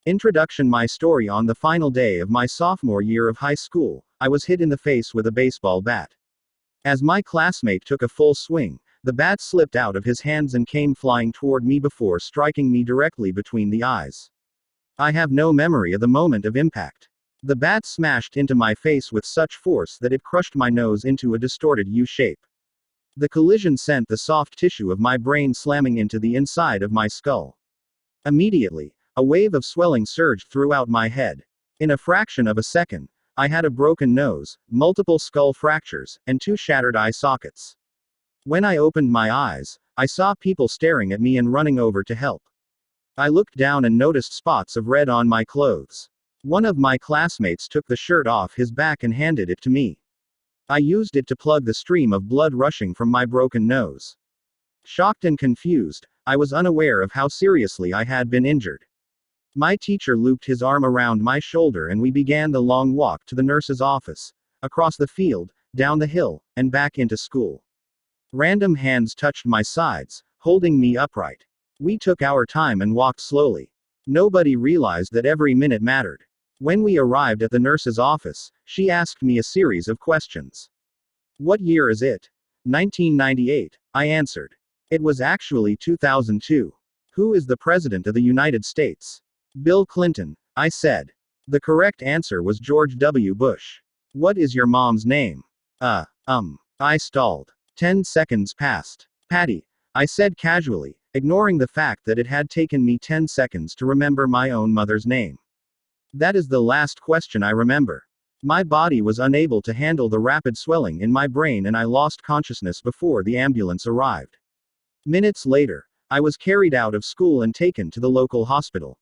Introduction: my story. On the final day of my sophomore year of high school, I was hit in the face with a baseball bat. As my classmate took a full swing, the bat slipped out of his hands and came flying toward me before striking me directly between the eyes. I have no memory of the moment of impact. The bat smashed into my face with such force that it crushed my nose into a distorted U shape. The collision sent the soft tissue of my brain slamming into the inside of my skull. Immediately, a wave of swelling surged throughout my head. In a fraction of a second, I had a broken nose, multiple skull fractures, and 2 shattered eye sockets. When I opened my eyes, I saw people staring at me and running over to help. I looked down and noticed spots of red on my clothes. One of my classmates took the shirt off his back and handed it to me. I used it to plug the stream of blood rushing from my broken nose. Shocked and confused, I was unaware of how seriously I had been injured. My teacher looped his arm around my shoulder and we began the long walk to the nurse's office, across the field, down the hill, and back into school. Random hands touched my sides, holding me upright. We took our time and walked slowly. Nobody realized that every minute mattered. When we arrived at the nurse's office, she asked me a series of questions. "What year is it?" 1998, I answered. "It was actually 2002. "Who is the President of the United States?" "Bill Clinton," I said. The correct answer was George W. Bush. "What is your mom's name?" I stalled. 10 seconds passed. "Patty," I said casually, ignoring the fact that it had taken me 10 seconds to remember my own mother's name. That is the last question I remember. My body was unable to handle the rapid swelling in my brain and I lost consciousness before the ambulance arrived. Minutes later, I was carried out of school and taken to the local hospital.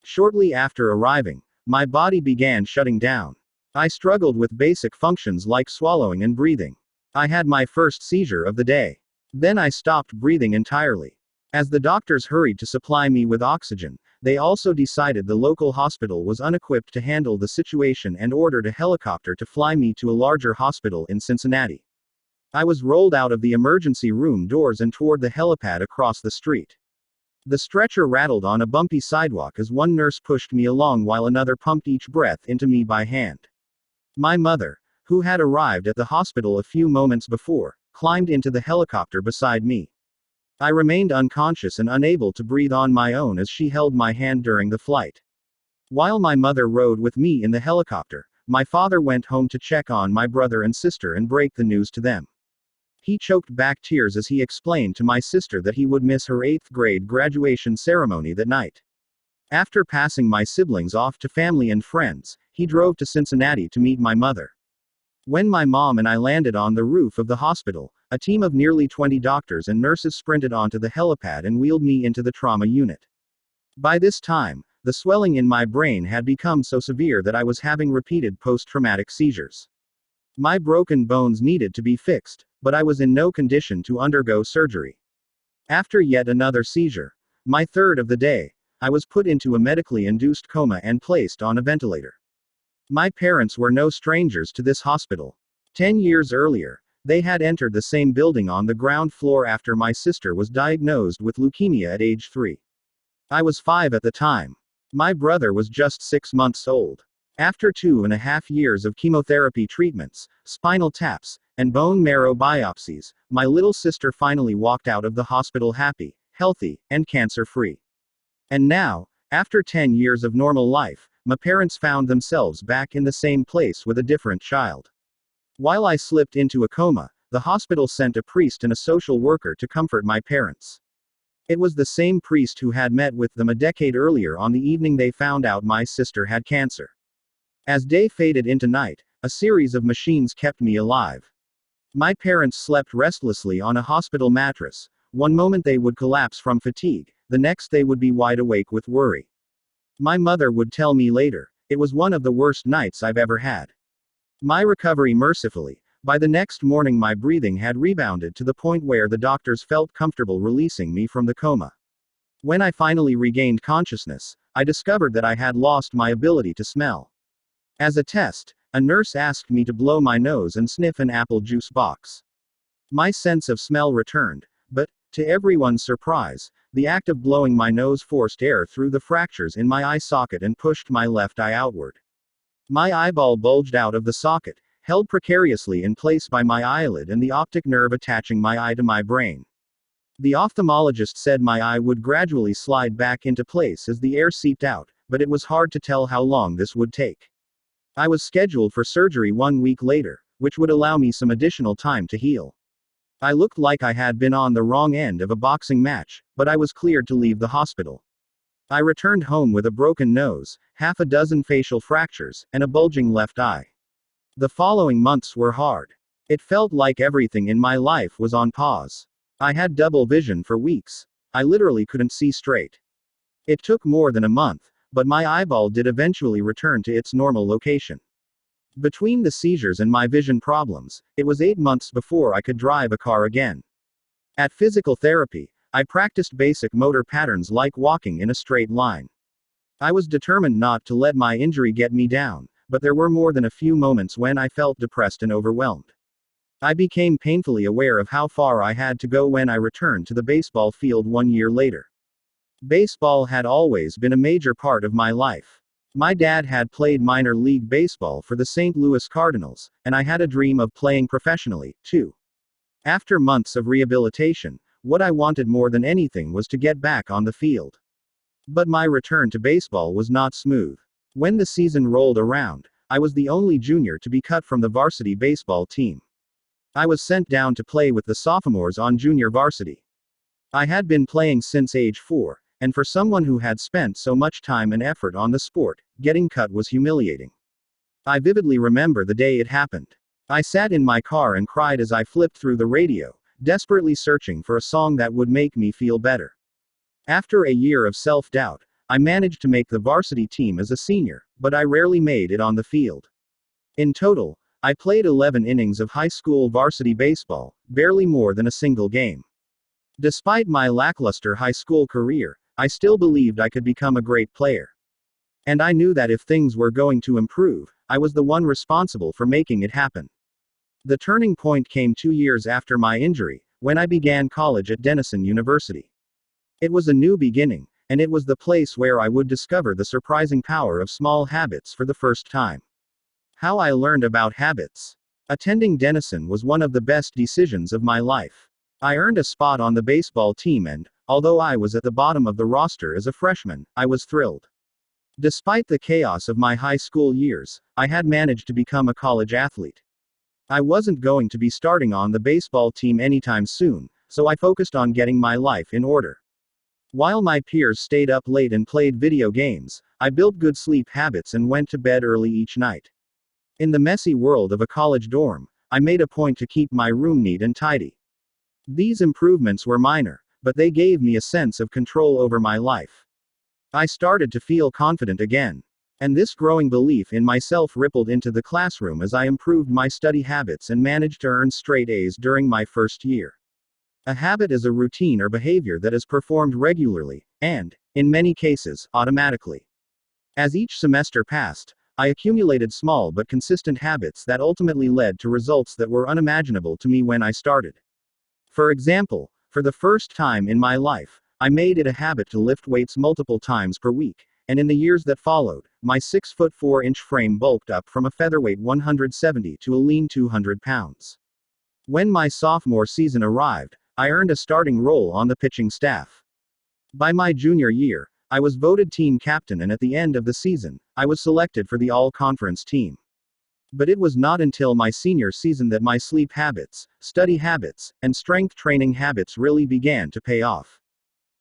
Shortly after arriving, my body began shutting down. I struggled with basic functions like swallowing and breathing. I had my first seizure of the day. Then I stopped breathing entirely. As the doctors hurried to supply me with oxygen, they also decided the local hospital was unequipped to handle the situation and ordered a helicopter to fly me to a larger hospital in Cincinnati. I was rolled out of the emergency room doors and toward the helipad across the street. The stretcher rattled on a bumpy sidewalk as one nurse pushed me along while another pumped each breath into me by hand. My mother, who had arrived at the hospital a few moments before, climbed into the helicopter beside me. I remained unconscious and unable to breathe on my own as she held my hand during the flight. While my mother rode with me in the helicopter, my father went home to check on my brother and sister and break the news to them. He choked back tears as he explained to my sister that he would miss her 8th grade graduation ceremony that night. After passing my siblings off to family and friends, he drove to Cincinnati to meet my mother. When my mom and I landed on the roof of the hospital, a team of nearly 20 doctors and nurses sprinted onto the helipad and wheeled me into the trauma unit. By this time, the swelling in my brain had become so severe that I was having repeated post-traumatic seizures. My broken bones needed to be fixed, but I was in no condition to undergo surgery. After yet another seizure, my third of the day, I was put into a medically induced coma and placed on a ventilator. My parents were no strangers to this hospital. 10 years earlier, they had entered the same building on the ground floor after my sister was diagnosed with leukemia at age 3. I was 5 at the time. My brother was just 6 months old. After 2.5 years of chemotherapy treatments, spinal taps, and bone marrow biopsies, my little sister finally walked out of the hospital happy, healthy, and cancer-free. And now, after 10 years of normal life, my parents found themselves back in the same place with a different child. While I slipped into a coma, the hospital sent a priest and a social worker to comfort my parents. It was the same priest who had met with them a decade earlier on the evening they found out my sister had cancer. As day faded into night, a series of machines kept me alive. My parents slept restlessly on a hospital mattress. One moment they would collapse from fatigue, the next they would be wide awake with worry. My mother would tell me later, "It was one of the worst nights I've ever had." My recovery mercifully, by the next morning my breathing had rebounded to the point where the doctors felt comfortable releasing me from the coma. When I finally regained consciousness, I discovered that I had lost my ability to smell. As a test, a nurse asked me to blow my nose and sniff an apple juice box. My sense of smell returned, but, to everyone's surprise, The act of blowing my nose forced air through the fractures in my eye socket and pushed my left eye outward. My eyeball bulged out of the socket, held precariously in place by my eyelid and the optic nerve attaching my eye to my brain. The ophthalmologist said my eye would gradually slide back into place as the air seeped out, but it was hard to tell how long this would take. I was scheduled for surgery 1 week later, which would allow me some additional time to heal. I looked like I had been on the wrong end of a boxing match, but I was cleared to leave the hospital. I returned home with a broken nose, half a dozen facial fractures, and a bulging left eye. The following months were hard. It felt like everything in my life was on pause. I had double vision for weeks. I literally couldn't see straight. It took more than a month, but my eyeball did eventually return to its normal location. Between the seizures and my vision problems, it was 8 months before I could drive a car again. At physical therapy, I practiced basic motor patterns like walking in a straight line. I was determined not to let my injury get me down, but there were more than a few moments when I felt depressed and overwhelmed. I became painfully aware of how far I had to go when I returned to the baseball field 1 year later. Baseball had always been a major part of my life. My dad had played minor league baseball for the St. Louis Cardinals, and I had a dream of playing professionally, too. After months of rehabilitation, what I wanted more than anything was to get back on the field. But my return to baseball was not smooth. When the season rolled around, I was the only junior to be cut from the varsity baseball team. I was sent down to play with the sophomores on junior varsity. I had been playing since age 4, and for someone who had spent so much time and effort on the sport, getting cut was humiliating. I vividly remember the day it happened. I sat in my car and cried as I flipped through the radio, desperately searching for a song that would make me feel better. After a year of self-doubt, I managed to make the varsity team as a senior, but I rarely made it on the field. In total, I played 11 innings of high school varsity baseball, barely more than a single game. Despite my lackluster high school career, I still believed I could become a great player. And I knew that if things were going to improve, I was the one responsible for making it happen. The turning point came 2 years after my injury, when I began college at Denison University. It was a new beginning, and it was the place where I would discover the surprising power of small habits for the first time. How I learned about habits. Attending Denison was one of the best decisions of my life. I earned a spot on the baseball team and, although I was at the bottom of the roster as a freshman, I was thrilled. Despite the chaos of my high school years, I had managed to become a college athlete. I wasn't going to be starting on the baseball team anytime soon, so I focused on getting my life in order. While my peers stayed up late and played video games, I built good sleep habits and went to bed early each night. In the messy world of a college dorm, I made a point to keep my room neat and tidy. These improvements were minor, but they gave me a sense of control over my life. I started to feel confident again. And this growing belief in myself rippled into the classroom as I improved my study habits and managed to earn straight A's during my first year. A habit is a routine or behavior that is performed regularly, and, in many cases, automatically. As each semester passed, I accumulated small but consistent habits that ultimately led to results that were unimaginable to me when I started. For example, for the first time in my life, I made it a habit to lift weights multiple times per week, and in the years that followed, my 6'4" frame bulked up from a featherweight 170 to a lean 200 pounds. When my sophomore season arrived, I earned a starting role on the pitching staff. By my junior year, I was voted team captain, and at the end of the season, I was selected for the all-conference team. But it was not until my senior season that my sleep habits, study habits, and strength training habits really began to pay off.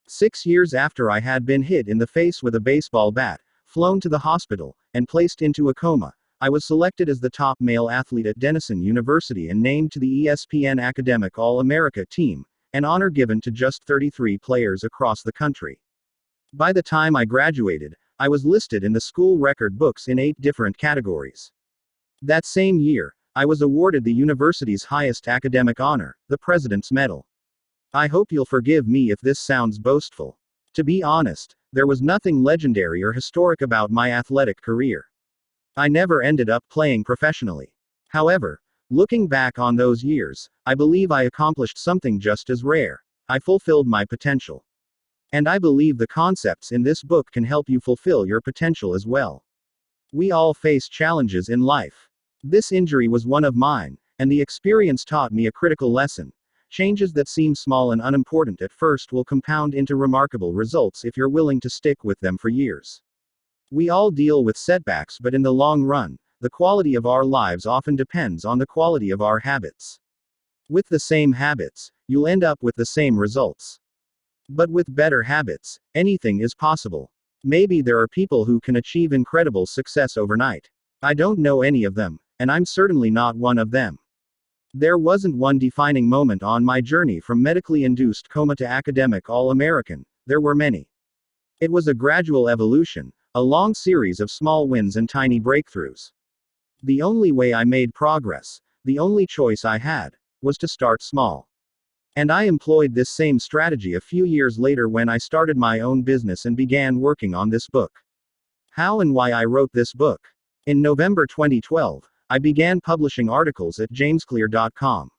6 years after I had been hit in the face with a baseball bat, flown to the hospital, and placed into a coma, I was selected as the top male athlete at Denison University and named to the ESPN Academic All-America team, an honor given to just 33 players across the country. By the time I graduated, I was listed in the school record books in 8 different categories. That same year, I was awarded the university's highest academic honor, the President's Medal. I hope you'll forgive me if this sounds boastful. To be honest, there was nothing legendary or historic about my athletic career. I never ended up playing professionally. However, looking back on those years, I believe I accomplished something just as rare. I fulfilled my potential. And I believe the concepts in this book can help you fulfill your potential as well. We all face challenges in life. This injury was one of mine, and the experience taught me a critical lesson. Changes that seem small and unimportant at first will compound into remarkable results if you're willing to stick with them for years. We all deal with setbacks, but in the long run, the quality of our lives often depends on the quality of our habits. With the same habits, you'll end up with the same results. But with better habits, anything is possible. Maybe there are people who can achieve incredible success overnight. I don't know any of them, and I'm certainly not one of them. There wasn't one defining moment on my journey from medically induced coma to academic All-American. There were many. It was a gradual evolution, a long series of small wins and tiny breakthroughs. The only way I made progress, the only choice I had, was to start small. And I employed this same strategy a few years later when I started my own business and began working on this book. How and why I wrote this book. In November 2012, I began publishing articles at jamesclear.com.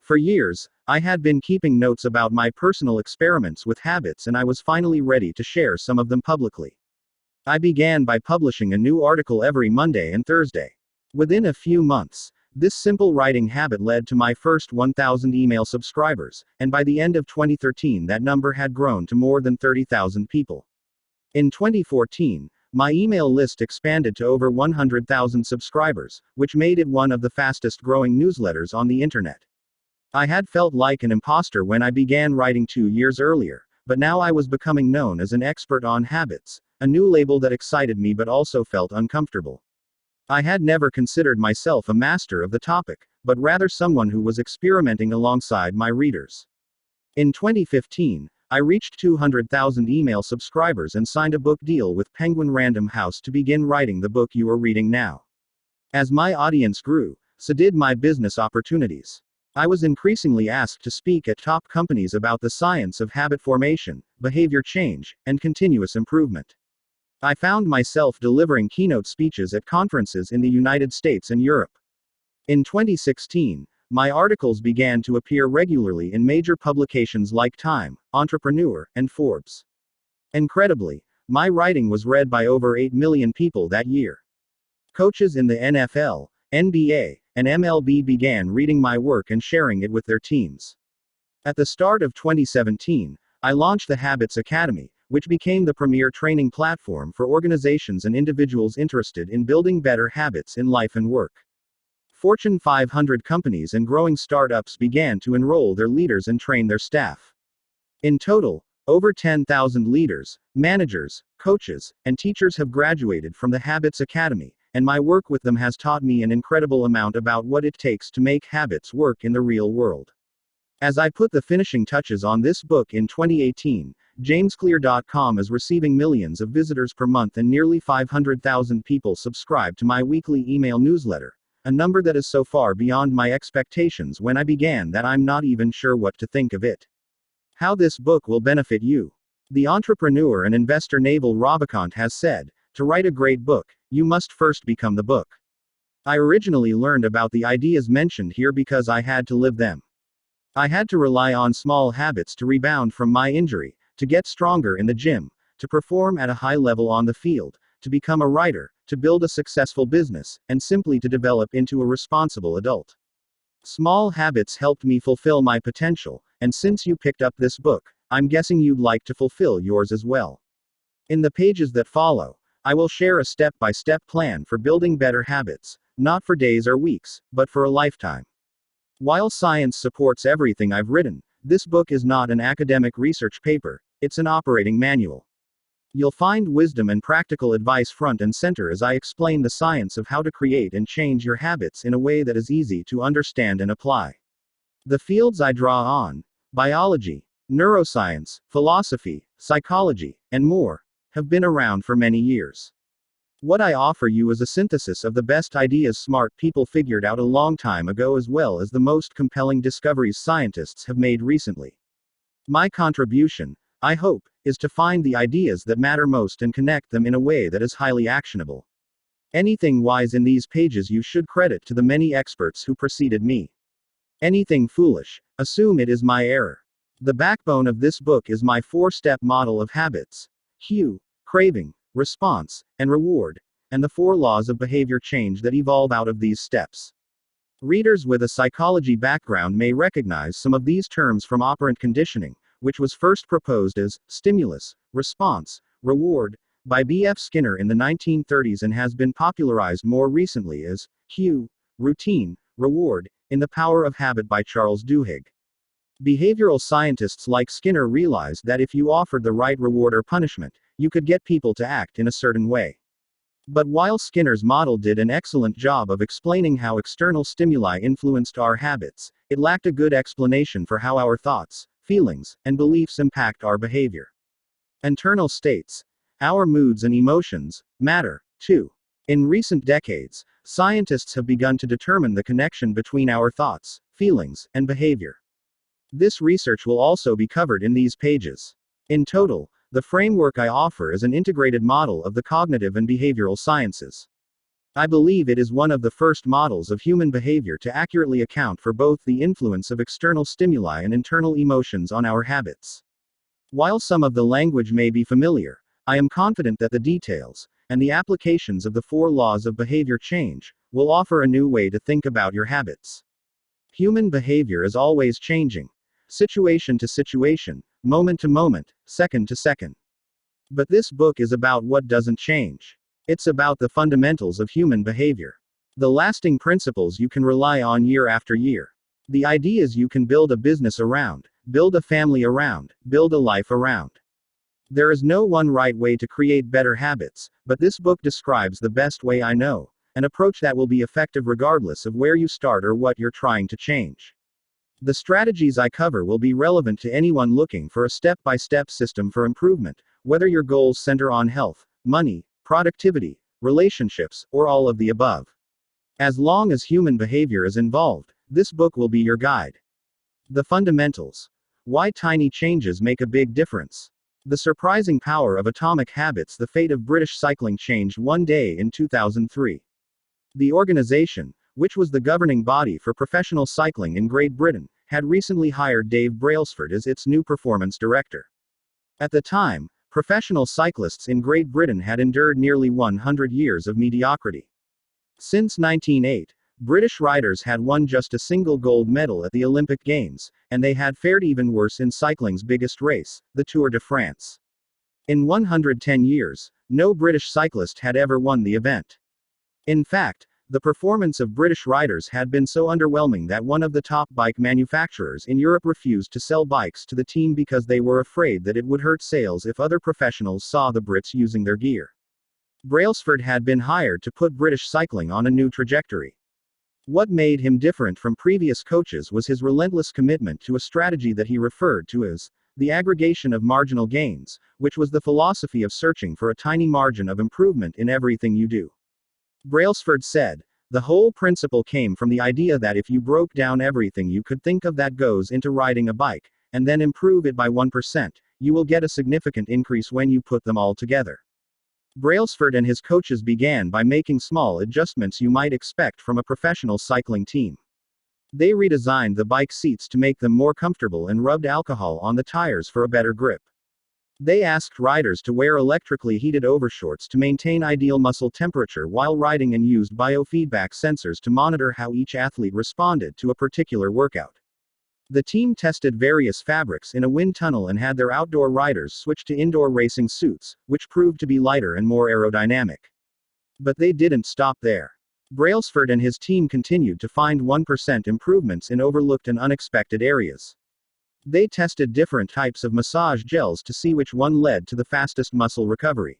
For years, I had been keeping notes about my personal experiments with habits, and I was finally ready to share some of them publicly. I began by publishing a new article every Monday and Thursday. Within a few months, this simple writing habit led to my first 1,000 email subscribers, and by the end of 2013 that number had grown to more than 30,000 people. In 2014, my email list expanded to over 100,000 subscribers, which made it one of the fastest growing newsletters on the internet. I had felt like an imposter when I began writing 2 years earlier, but now I was becoming known as an expert on habits, a new label that excited me but also felt uncomfortable. I had never considered myself a master of the topic, but rather someone who was experimenting alongside my readers. In 2015, I reached 200,000 email subscribers and signed a book deal with Penguin Random House to begin writing the book you are reading now. As my audience grew, so did my business opportunities. I was increasingly asked to speak at top companies about the science of habit formation, behavior change, and continuous improvement. I found myself delivering keynote speeches at conferences in the United States and Europe. In 2016, my articles began to appear regularly in major publications like Time, Entrepreneur, and Forbes. Incredibly, my writing was read by over 8 million people that year. Coaches in the NFL, NBA, and MLB began reading my work and sharing it with their teams. At the start of 2017, I launched the Habits Academy, which became the premier training platform for organizations and individuals interested in building better habits in life and work. Fortune 500 companies and growing startups began to enroll their leaders and train their staff. In total, over 10,000 leaders, managers, coaches, and teachers have graduated from the Habits Academy, and my work with them has taught me an incredible amount about what it takes to make habits work in the real world. As I put the finishing touches on this book in 2018, jamesclear.com is receiving millions of visitors per month and nearly 500,000 people subscribe to my weekly email newsletter, a number that is so far beyond my expectations when I began that I'm not even sure what to think of it. How this book will benefit you. The entrepreneur and investor Naval Ravikant has said, to write a great book, you must first become the book. I originally learned about the ideas mentioned here because I had to live them. I had to rely on small habits to rebound from my injury, to get stronger in the gym, to perform at a high level on the field, to become a writer, to build a successful business, and simply to develop into a responsible adult. Small habits helped me fulfill my potential, and since you picked up this book, I'm guessing you'd like to fulfill yours as well. In the pages that follow, I will share a step-by-step plan for building better habits, not for days or weeks, but for a lifetime. While science supports everything I've written, this book is not an academic research paper, it's an operating manual. You'll find wisdom and practical advice front and center as I explain the science of how to create and change your habits in a way that is easy to understand and apply. The fields I draw on, biology, neuroscience, philosophy, psychology, and more, have been around for many years. What I offer you is a synthesis of the best ideas smart people figured out a long time ago as well as the most compelling discoveries scientists have made recently. My contribution, I hope, is to find the ideas that matter most and connect them in a way that is highly actionable. Anything wise in these pages you should credit to the many experts who preceded me. Anything foolish, assume it is my error. The backbone of this book is my 4-step model of habits: cue, craving, response, and reward, and the 4 laws of behavior change that evolve out of these steps. Readers with a psychology background may recognize some of these terms from operant conditioning, which was first proposed as stimulus, response, reward by B.F. Skinner in the 1930s and has been popularized more recently as cue, routine, reward in The Power of Habit by Charles Duhigg. Behavioral scientists like Skinner realized that if you offered the right reward or punishment, you could get people to act in a certain way. But while Skinner's model did an excellent job of explaining how external stimuli influenced our habits, it lacked a good explanation for how our thoughts, feelings, and beliefs impact our behavior. Internal states, our moods and emotions, matter, too. In recent decades, scientists have begun to determine the connection between our thoughts, feelings, and behavior. This research will also be covered in these pages. In total, the framework I offer is an integrated model of the cognitive and behavioral sciences. I believe it is one of the first models of human behavior to accurately account for both the influence of external stimuli and internal emotions on our habits. While some of the language may be familiar, I am confident that the details, and the applications of the 4 laws of behavior change, will offer a new way to think about your habits. Human behavior is always changing. Situation to situation, moment to moment, second to second. But this book is about what doesn't change. It's about the fundamentals of human behavior. The lasting principles you can rely on year after year. The ideas you can build a business around, build a family around, build a life around. There is no one right way to create better habits, but this book describes the best way I know, an approach that will be effective regardless of where you start or what you're trying to change. The strategies I cover will be relevant to anyone looking for a step-by-step system for improvement, whether your goals center on health, money, productivity, relationships, or all of the above. As long as human behavior is involved, this book will be your guide. The fundamentals. Why tiny changes make a big difference. The surprising power of atomic habits. The fate of British cycling changed one day in 2003. The organization, which was the governing body for professional cycling in Great Britain, had recently hired Dave Brailsford as its new performance director. At the time, professional cyclists in Great Britain had endured nearly 100 years of mediocrity. Since 1908, British riders had won just a single gold medal at the Olympic Games, and they had fared even worse in cycling's biggest race, the Tour de France. In 110 years, no British cyclist had ever won the event. In fact, the performance of British riders had been so underwhelming that one of the top bike manufacturers in Europe refused to sell bikes to the team because they were afraid that it would hurt sales if other professionals saw the Brits using their gear. Brailsford had been hired to put British cycling on a new trajectory. What made him different from previous coaches was his relentless commitment to a strategy that he referred to as the aggregation of marginal gains, which was the philosophy of searching for a tiny margin of improvement in everything you do. Brailsford said, the whole principle came from the idea that if you broke down everything you could think of that goes into riding a bike, and then improve it by 1%, you will get a significant increase when you put them all together. Brailsford and his coaches began by making small adjustments you might expect from a professional cycling team. They redesigned the bike seats to make them more comfortable and rubbed alcohol on the tires for a better grip. They asked riders to wear electrically heated overshorts to maintain ideal muscle temperature while riding and used biofeedback sensors to monitor how each athlete responded to a particular workout. The team tested various fabrics in a wind tunnel and had their outdoor riders switch to indoor racing suits, which proved to be lighter and more aerodynamic. But they didn't stop there. Brailsford and his team continued to find 1% improvements in overlooked and unexpected areas. They tested different types of massage gels to see which one led to the fastest muscle recovery.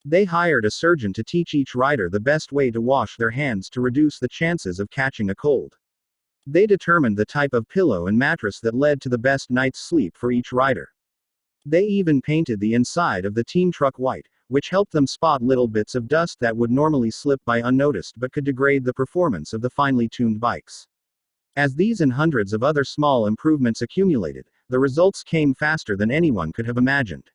They hired a surgeon to teach each rider the best way to wash their hands to reduce the chances of catching a cold. They determined the type of pillow and mattress that led to the best night's sleep for each rider. They even painted the inside of the team truck white, which helped them spot little bits of dust that would normally slip by unnoticed but could degrade the performance of the finely tuned bikes. As these and hundreds of other small improvements accumulated, the results came faster than anyone could have imagined.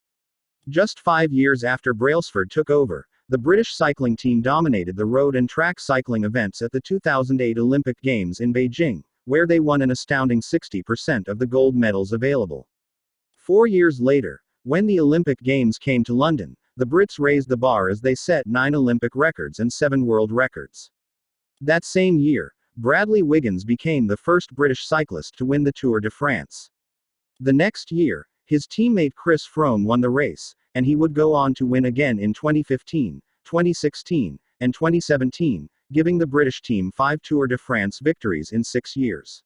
Just 5 years after Brailsford took over, the British cycling team dominated the road and track cycling events at the 2008 Olympic Games in Beijing, where they won an astounding 60% of the gold medals available. 4 years later, when the Olympic Games came to London, the Brits raised the bar as they set 9 Olympic records and 7 world records. That same year, Bradley Wiggins became the first British cyclist to win the Tour de France. The next year, his teammate Chris Froome won the race, and he would go on to win again in 2015, 2016, and 2017, giving the British team 5 Tour de France victories in 6 years.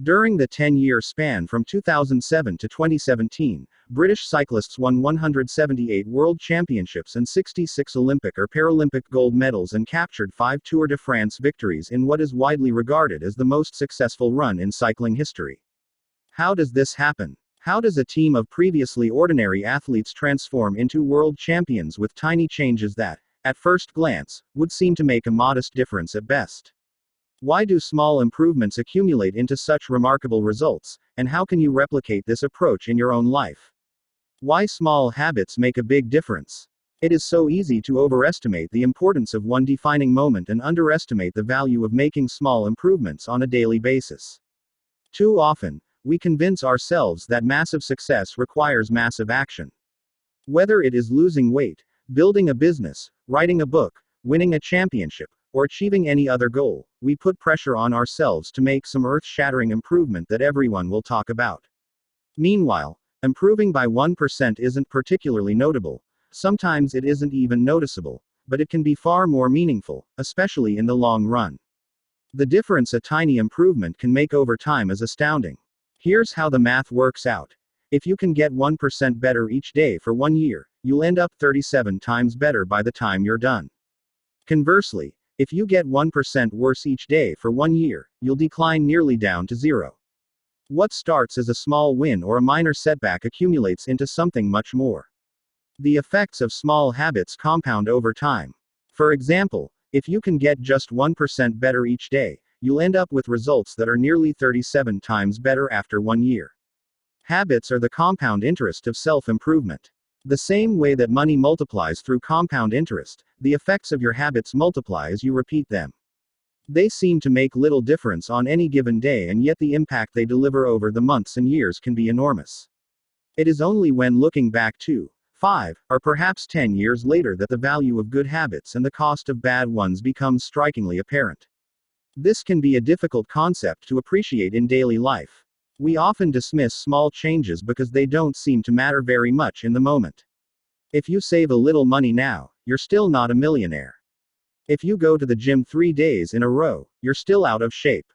During the 10-year span from 2007 to 2017, British cyclists won 178 World Championships and 66 Olympic or Paralympic gold medals and captured 5 Tour de France victories in what is widely regarded as the most successful run in cycling history. How does this happen? How does a team of previously ordinary athletes transform into world champions with tiny changes that, at first glance, would seem to make a modest difference at best? Why do small improvements accumulate into such remarkable results, and how can you replicate this approach in your own life? Why small habits make a big difference? It is so easy to overestimate the importance of one defining moment and underestimate the value of making small improvements on a daily basis. Too often, we convince ourselves that massive success requires massive action. Whether it is losing weight, building a business, writing a book, winning a championship, or achieving any other goal, we put pressure on ourselves to make some earth-shattering improvement that everyone will talk about. Meanwhile, improving by 1% isn't particularly notable. Sometimes it isn't even noticeable, but it can be far more meaningful, especially in the long run. The difference a tiny improvement can make over time is astounding. Here's how the math works out. If you can get 1% better each day for 1 year, you'll end up 37 times better by the time you're done. Conversely, if you get 1% worse each day for 1 year, you'll decline nearly down to 0. What starts as a small win or a minor setback accumulates into something much more. The effects of small habits compound over time. For example, if you can get just 1% better each day, you'll end up with results that are nearly 37 times better after 1 year. Habits are the compound interest of self-improvement. The same way that money multiplies through compound interest, the effects of your habits multiply as you repeat them. They seem to make little difference on any given day, and yet the impact they deliver over the months and years can be enormous. It is only when looking back 2, 5, or perhaps 10 years later that the value of good habits and the cost of bad ones becomes strikingly apparent. This can be a difficult concept to appreciate in daily life. We often dismiss small changes because they don't seem to matter very much in the moment. If you save a little money now, you're still not a millionaire. If you go to the gym 3 days in a row, you're still out of shape.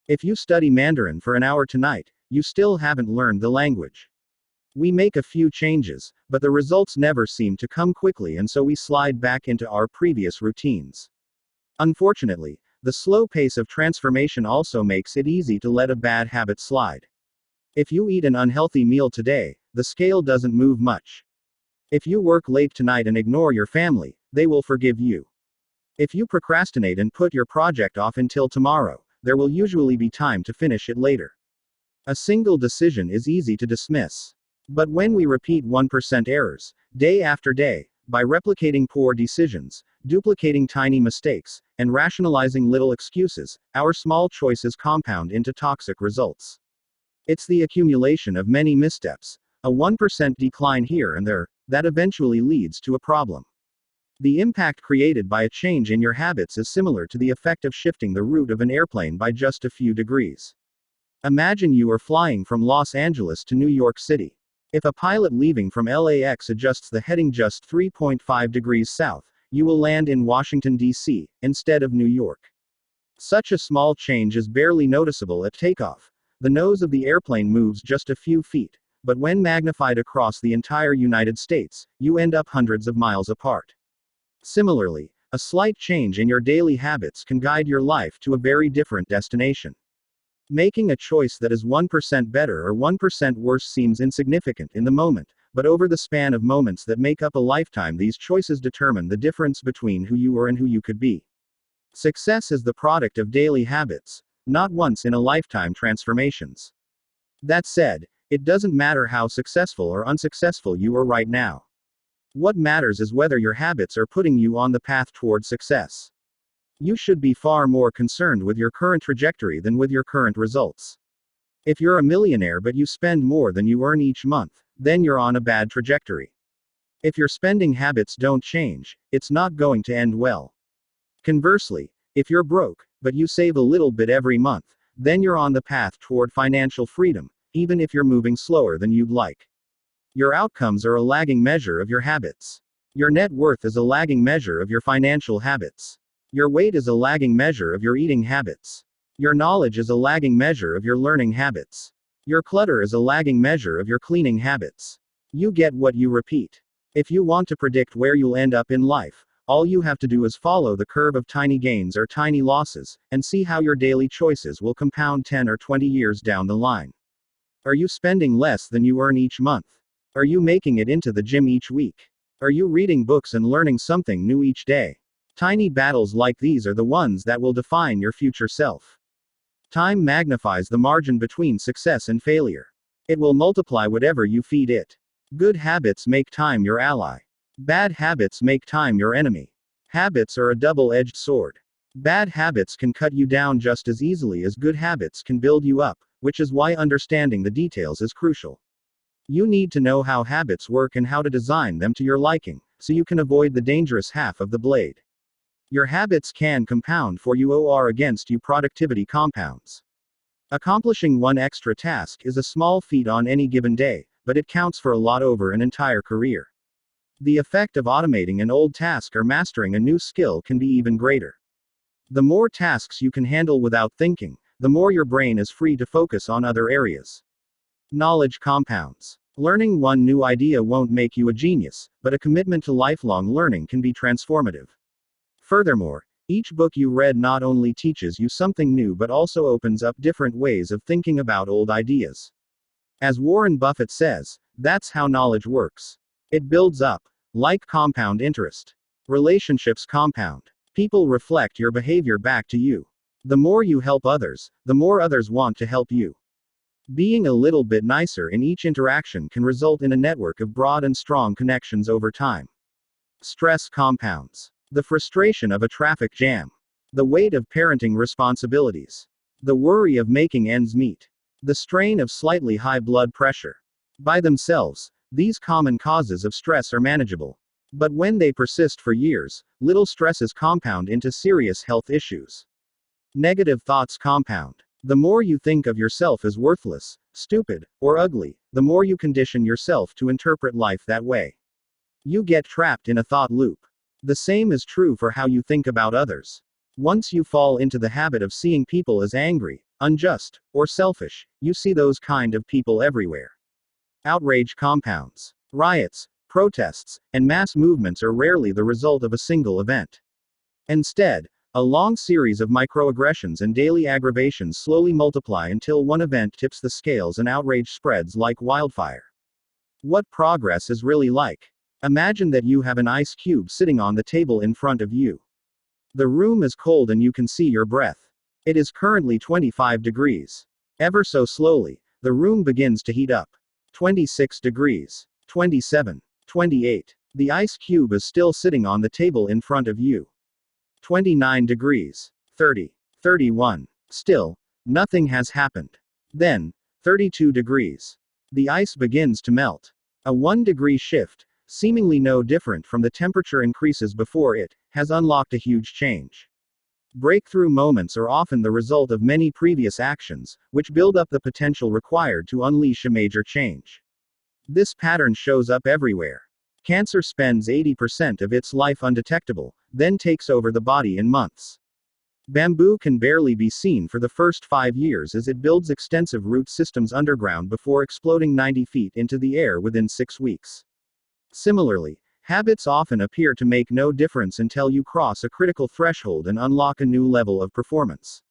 If you study Mandarin for an hour tonight, you still haven't learned the language. We make a few changes, but the results never seem to come quickly, and so we slide back into our previous routines. Unfortunately, the slow pace of transformation also makes it easy to let a bad habit slide. If you eat an unhealthy meal today, the scale doesn't move much. If you work late tonight and ignore your family, they will forgive you. If you procrastinate and put your project off until tomorrow, there will usually be time to finish it later. A single decision is easy to dismiss. But when we repeat 1% errors, day after day, by replicating poor decisions, duplicating tiny mistakes, and rationalizing little excuses, our small choices compound into toxic results. It's the accumulation of many missteps, a 1% decline here and there, that eventually leads to a problem. The impact created by a change in your habits is similar to the effect of shifting the route of an airplane by just a few degrees. Imagine you are flying from Los Angeles to New York City. If a pilot leaving from LAX adjusts the heading just 3.5 degrees south, you will land in Washington, D.C., instead of New York. Such a small change is barely noticeable at takeoff. The nose of the airplane moves just a few feet, but when magnified across the entire United States, you end up hundreds of miles apart. Similarly, a slight change in your daily habits can guide your life to a very different destination. Making a choice that is 1% better or 1% worse seems insignificant in the moment, but over the span of moments that make up a lifetime, these choices determine the difference between who you are and who you could be. Success is the product of daily habits, not once-in-a-lifetime transformations. That said, it doesn't matter how successful or unsuccessful you are right now. What matters is whether your habits are putting you on the path toward success. You should be far more concerned with your current trajectory than with your current results. If you're a millionaire but you spend more than you earn each month, then you're on a bad trajectory. If your spending habits don't change, it's not going to end well. Conversely, if you're broke, but you save a little bit every month, then you're on the path toward financial freedom, even if you're moving slower than you'd like. Your outcomes are a lagging measure of your habits. Your net worth is a lagging measure of your financial habits. Your weight is a lagging measure of your eating habits. Your knowledge is a lagging measure of your learning habits. Your clutter is a lagging measure of your cleaning habits. You get what you repeat. If you want to predict where you'll end up in life, all you have to do is follow the curve of tiny gains or tiny losses, and see how your daily choices will compound 10 or 20 years down the line. Are you spending less than you earn each month? Are you making it into the gym each week? Are you reading books and learning something new each day? Tiny battles like these are the ones that will define your future self. Time magnifies the margin between success and failure. It will multiply whatever you feed it. Good habits make time your ally. Bad habits make time your enemy. Habits are a double-edged sword. Bad habits can cut you down just as easily as good habits can build you up, which is why understanding the details is crucial. You need to know how habits work and how to design them to your liking, so you can avoid the dangerous half of the blade. Your habits can compound for you or against you. Productivity compounds. Accomplishing one extra task is a small feat on any given day, but it counts for a lot over an entire career. The effect of automating an old task or mastering a new skill can be even greater. The more tasks you can handle without thinking, the more your brain is free to focus on other areas. Knowledge compounds. Learning one new idea won't make you a genius, but a commitment to lifelong learning can be transformative. Furthermore, each book you read not only teaches you something new but also opens up different ways of thinking about old ideas. As Warren Buffett says, that's how knowledge works. It builds up, like compound interest. Relationships compound. People reflect your behavior back to you. The more you help others, the more others want to help you. Being a little bit nicer in each interaction can result in a network of broad and strong connections over time. Stress compounds. The frustration of a traffic jam. The weight of parenting responsibilities. The worry of making ends meet. The strain of slightly high blood pressure. By themselves, these common causes of stress are manageable. But when they persist for years, little stresses compound into serious health issues. Negative thoughts compound. The more you think of yourself as worthless, stupid, or ugly, the more you condition yourself to interpret life that way. You get trapped in a thought loop. The same is true for how you think about others. Once you fall into the habit of seeing people as angry, unjust, or selfish, you see those kind of people everywhere. Outrage compounds. Riots, protests, and mass movements are rarely the result of a single event. Instead, a long series of microaggressions and daily aggravations slowly multiply until one event tips the scales and outrage spreads like wildfire. What progress is really like? Imagine that you have an ice cube sitting on the table in front of you. The room is cold and you can see your breath. It is currently 25 degrees. Ever so slowly, the room begins to heat up. 26 degrees. 27. 28. The ice cube is still sitting on the table in front of you. 29 degrees. 30. 31. Still, nothing has happened. Then, 32 degrees. The ice begins to melt. A 1-degree shift, seemingly no different from the temperature increases before it, has unlocked a huge change. Breakthrough moments are often the result of many previous actions, which build up the potential required to unleash a major change. This pattern shows up everywhere. Cancer spends 80% of its life undetectable, then takes over the body in months. Bamboo can barely be seen for the first 5 years as it builds extensive root systems underground before exploding 90 feet into the air within 6 weeks. Similarly, habits often appear to make no difference until you cross a critical threshold and unlock a new level of performance.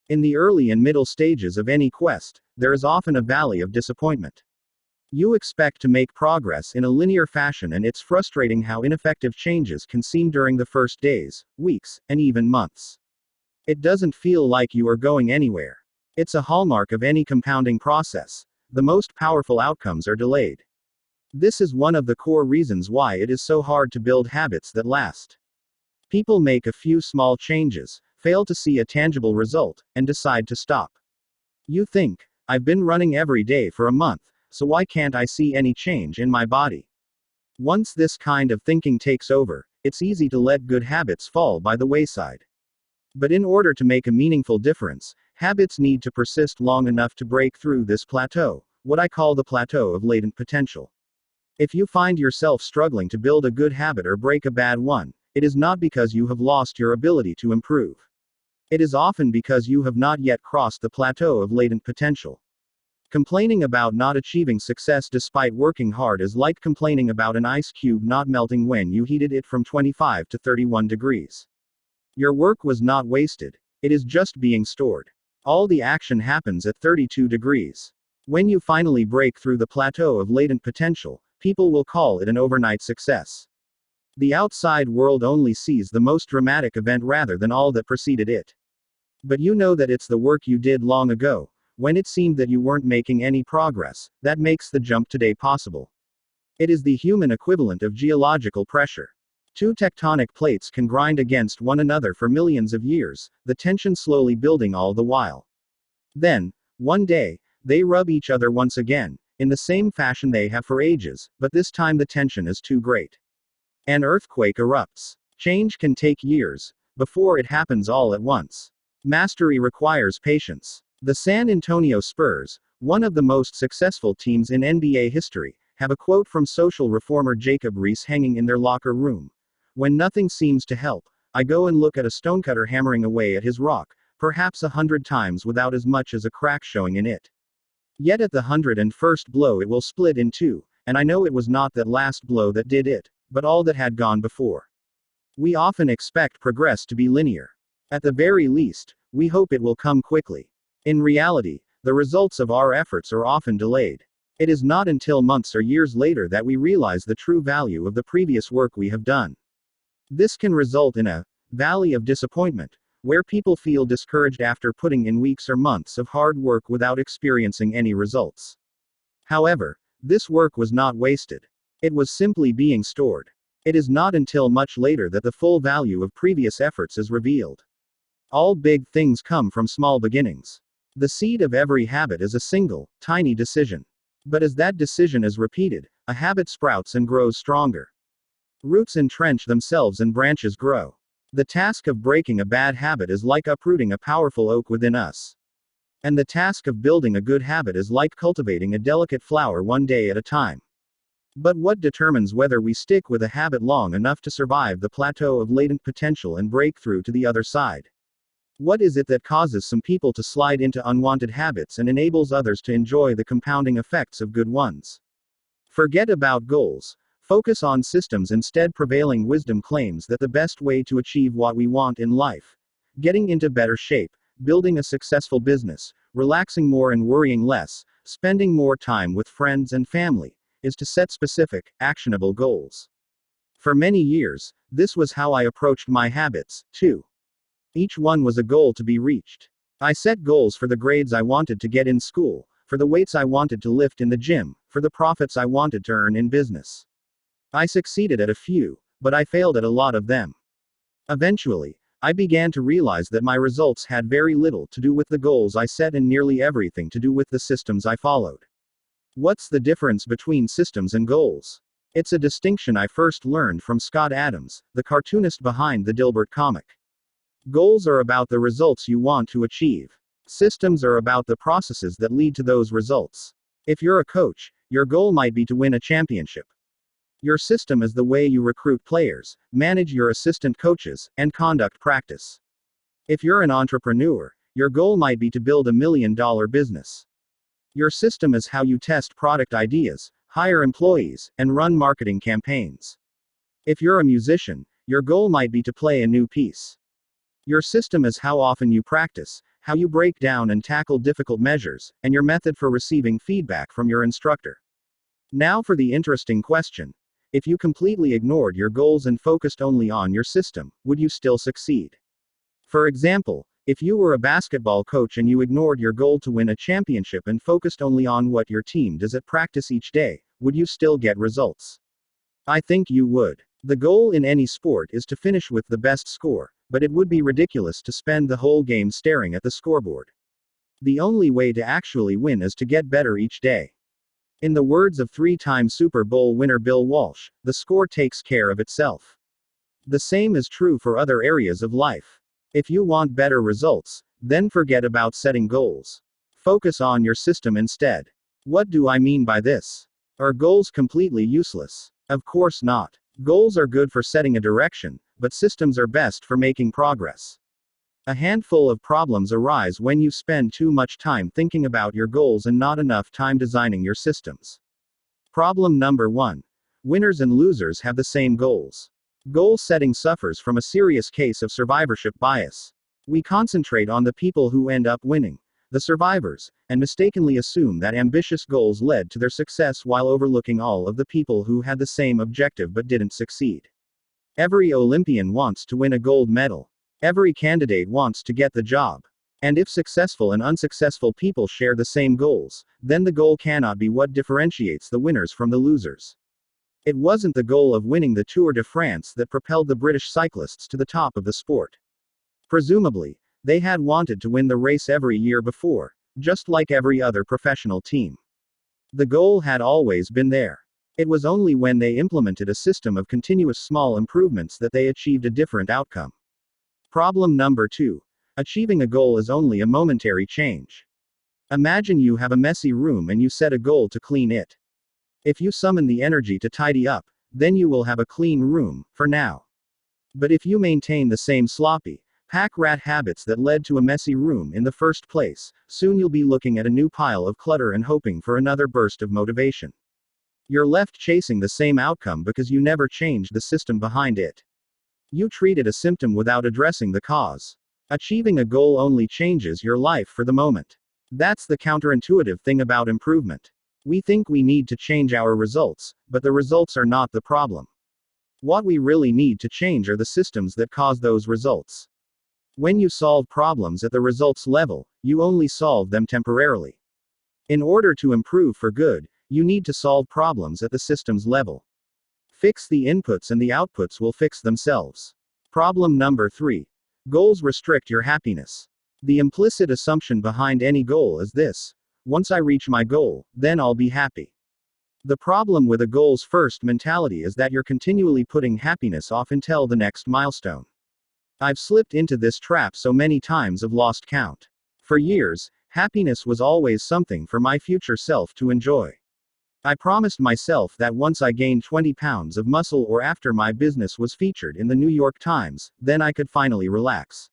In the early and middle stages of any quest, there is often a valley of disappointment. You expect to make progress in a linear fashion, and it's frustrating how ineffective changes can seem during the first days, weeks, and even months. It doesn't feel like you are going anywhere. It's a hallmark of any compounding process. The most powerful outcomes are delayed. This is one of the core reasons why it is so hard to build habits that last. People make a few small changes, fail to see a tangible result, and decide to stop. You think, I've been running every day for a month, so why can't I see any change in my body? Once this kind of thinking takes over, it's easy to let good habits fall by the wayside. But in order to make a meaningful difference, habits need to persist long enough to break through this plateau, what I call the plateau of latent potential. If you find yourself struggling to build a good habit or break a bad one, it is not because you have lost your ability to improve. It is often because you have not yet crossed the plateau of latent potential. Complaining about not achieving success despite working hard is like complaining about an ice cube not melting when you heated it from 25 to 31 degrees. Your work was not wasted, it is just being stored. All the action happens at 32 degrees. When you finally break through the plateau of latent potential, people will call it an overnight success. The outside world only sees the most dramatic event rather than all that preceded it. But you know that it's the work you did long ago, when it seemed that you weren't making any progress, that makes the jump today possible. It is the human equivalent of geological pressure. Two tectonic plates can grind against one another for millions of years, the tension slowly building all the while. Then, one day, they rub each other once again, in the same fashion they have for ages, but this time the tension is too great. An earthquake erupts. Change can take years, before it happens all at once. Mastery requires patience. The San Antonio Spurs, one of the most successful teams in NBA history, have a quote from social reformer Jacob Riis hanging in their locker room. When nothing seems to help, I go and look at a stonecutter hammering away at his rock, perhaps 100 times without as much as a crack showing in it. Yet at the 101st blow it will split in two, and I know it was not that last blow that did it, but all that had gone before. We often expect progress to be linear. At the very least, we hope it will come quickly. In reality, the results of our efforts are often delayed. It is not until months or years later that we realize the true value of the previous work we have done. This can result in a valley of disappointment, where people feel discouraged after putting in weeks or months of hard work without experiencing any results. However, this work was not wasted. It was simply being stored. It is not until much later that the full value of previous efforts is revealed. All big things come from small beginnings. The seed of every habit is a single, tiny decision. But as that decision is repeated, a habit sprouts and grows stronger. Roots entrench themselves and branches grow. The task of breaking a bad habit is like uprooting a powerful oak within us. And the task of building a good habit is like cultivating a delicate flower one day at a time. But what determines whether we stick with a habit long enough to survive the plateau of latent potential and break through to the other side? What is it that causes some people to slide into unwanted habits and enables others to enjoy the compounding effects of good ones? Forget about goals. Focus on systems instead. Prevailing wisdom claims that the best way to achieve what we want in life, getting into better shape, building a successful business, relaxing more and worrying less, spending more time with friends and family, is to set specific, actionable goals. For many years, this was how I approached my habits, too. Each one was a goal to be reached. I set goals for the grades I wanted to get in school, for the weights I wanted to lift in the gym, for the profits I wanted to earn in business. I succeeded at a few, but I failed at a lot of them. Eventually, I began to realize that my results had very little to do with the goals I set and nearly everything to do with the systems I followed. What's the difference between systems and goals? It's a distinction I first learned from Scott Adams, the cartoonist behind the Dilbert comic. Goals are about the results you want to achieve. Systems are about the processes that lead to those results. If you're a coach, your goal might be to win a championship. Your system is the way you recruit players, manage your assistant coaches, and conduct practice. If you're an entrepreneur, your goal might be to build $1 million business. Your system is how you test product ideas, hire employees, and run marketing campaigns. If you're a musician, your goal might be to play a new piece. Your system is how often you practice, how you break down and tackle difficult measures, and your method for receiving feedback from your instructor. Now for the interesting question. If you completely ignored your goals and focused only on your system, would you still succeed? For example, if you were a basketball coach and you ignored your goal to win a championship and focused only on what your team does at practice each day, would you still get results? I think you would. The goal in any sport is to finish with the best score, but it would be ridiculous to spend the whole game staring at the scoreboard. The only way to actually win is to get better each day. In the words of three-time Super Bowl winner Bill Walsh, the score takes care of itself. The same is true for other areas of life. If you want better results, then forget about setting goals. Focus on your system instead. What do I mean by this? Are goals completely useless? Of course not. Goals are good for setting a direction, but systems are best for making progress. A handful of problems arise when you spend too much time thinking about your goals and not enough time designing your systems. Problem number 1. Winners and losers have the same goals. Goal setting suffers from a serious case of survivorship bias. We concentrate on the people who end up winning, the survivors, and mistakenly assume that ambitious goals led to their success while overlooking all of the people who had the same objective but didn't succeed. Every Olympian wants to win a gold medal. Every candidate wants to get the job. And if successful and unsuccessful people share the same goals, then the goal cannot be what differentiates the winners from the losers. It wasn't the goal of winning the Tour de France that propelled the British cyclists to the top of the sport. Presumably, they had wanted to win the race every year before, just like every other professional team. The goal had always been there. It was only when they implemented a system of continuous small improvements that they achieved a different outcome. Problem number 2. Achieving a goal is only a momentary change. Imagine you have a messy room and you set a goal to clean it. If you summon the energy to tidy up, then you will have a clean room, for now. But if you maintain the same sloppy, pack-rat habits that led to a messy room in the first place, soon you'll be looking at a new pile of clutter and hoping for another burst of motivation. You're left chasing the same outcome because you never changed the system behind it. You treated a symptom without addressing the cause. Achieving a goal only changes your life for the moment. That's the counterintuitive thing about improvement. We think we need to change our results, but the results are not the problem. What we really need to change are the systems that cause those results. When you solve problems at the results level, you only solve them temporarily. In order to improve for good, you need to solve problems at the systems level. Fix the inputs and the outputs will fix themselves. Problem number 3. Goals restrict your happiness. The implicit assumption behind any goal is this: once I reach my goal, then I'll be happy. The problem with a goals first mentality is that you're continually putting happiness off until the next milestone. I've slipped into this trap so many times I've lost count. For years, happiness was always something for my future self to enjoy. I promised myself that once I gained 20 pounds of muscle or after my business was featured in the New York Times, then I could finally relax.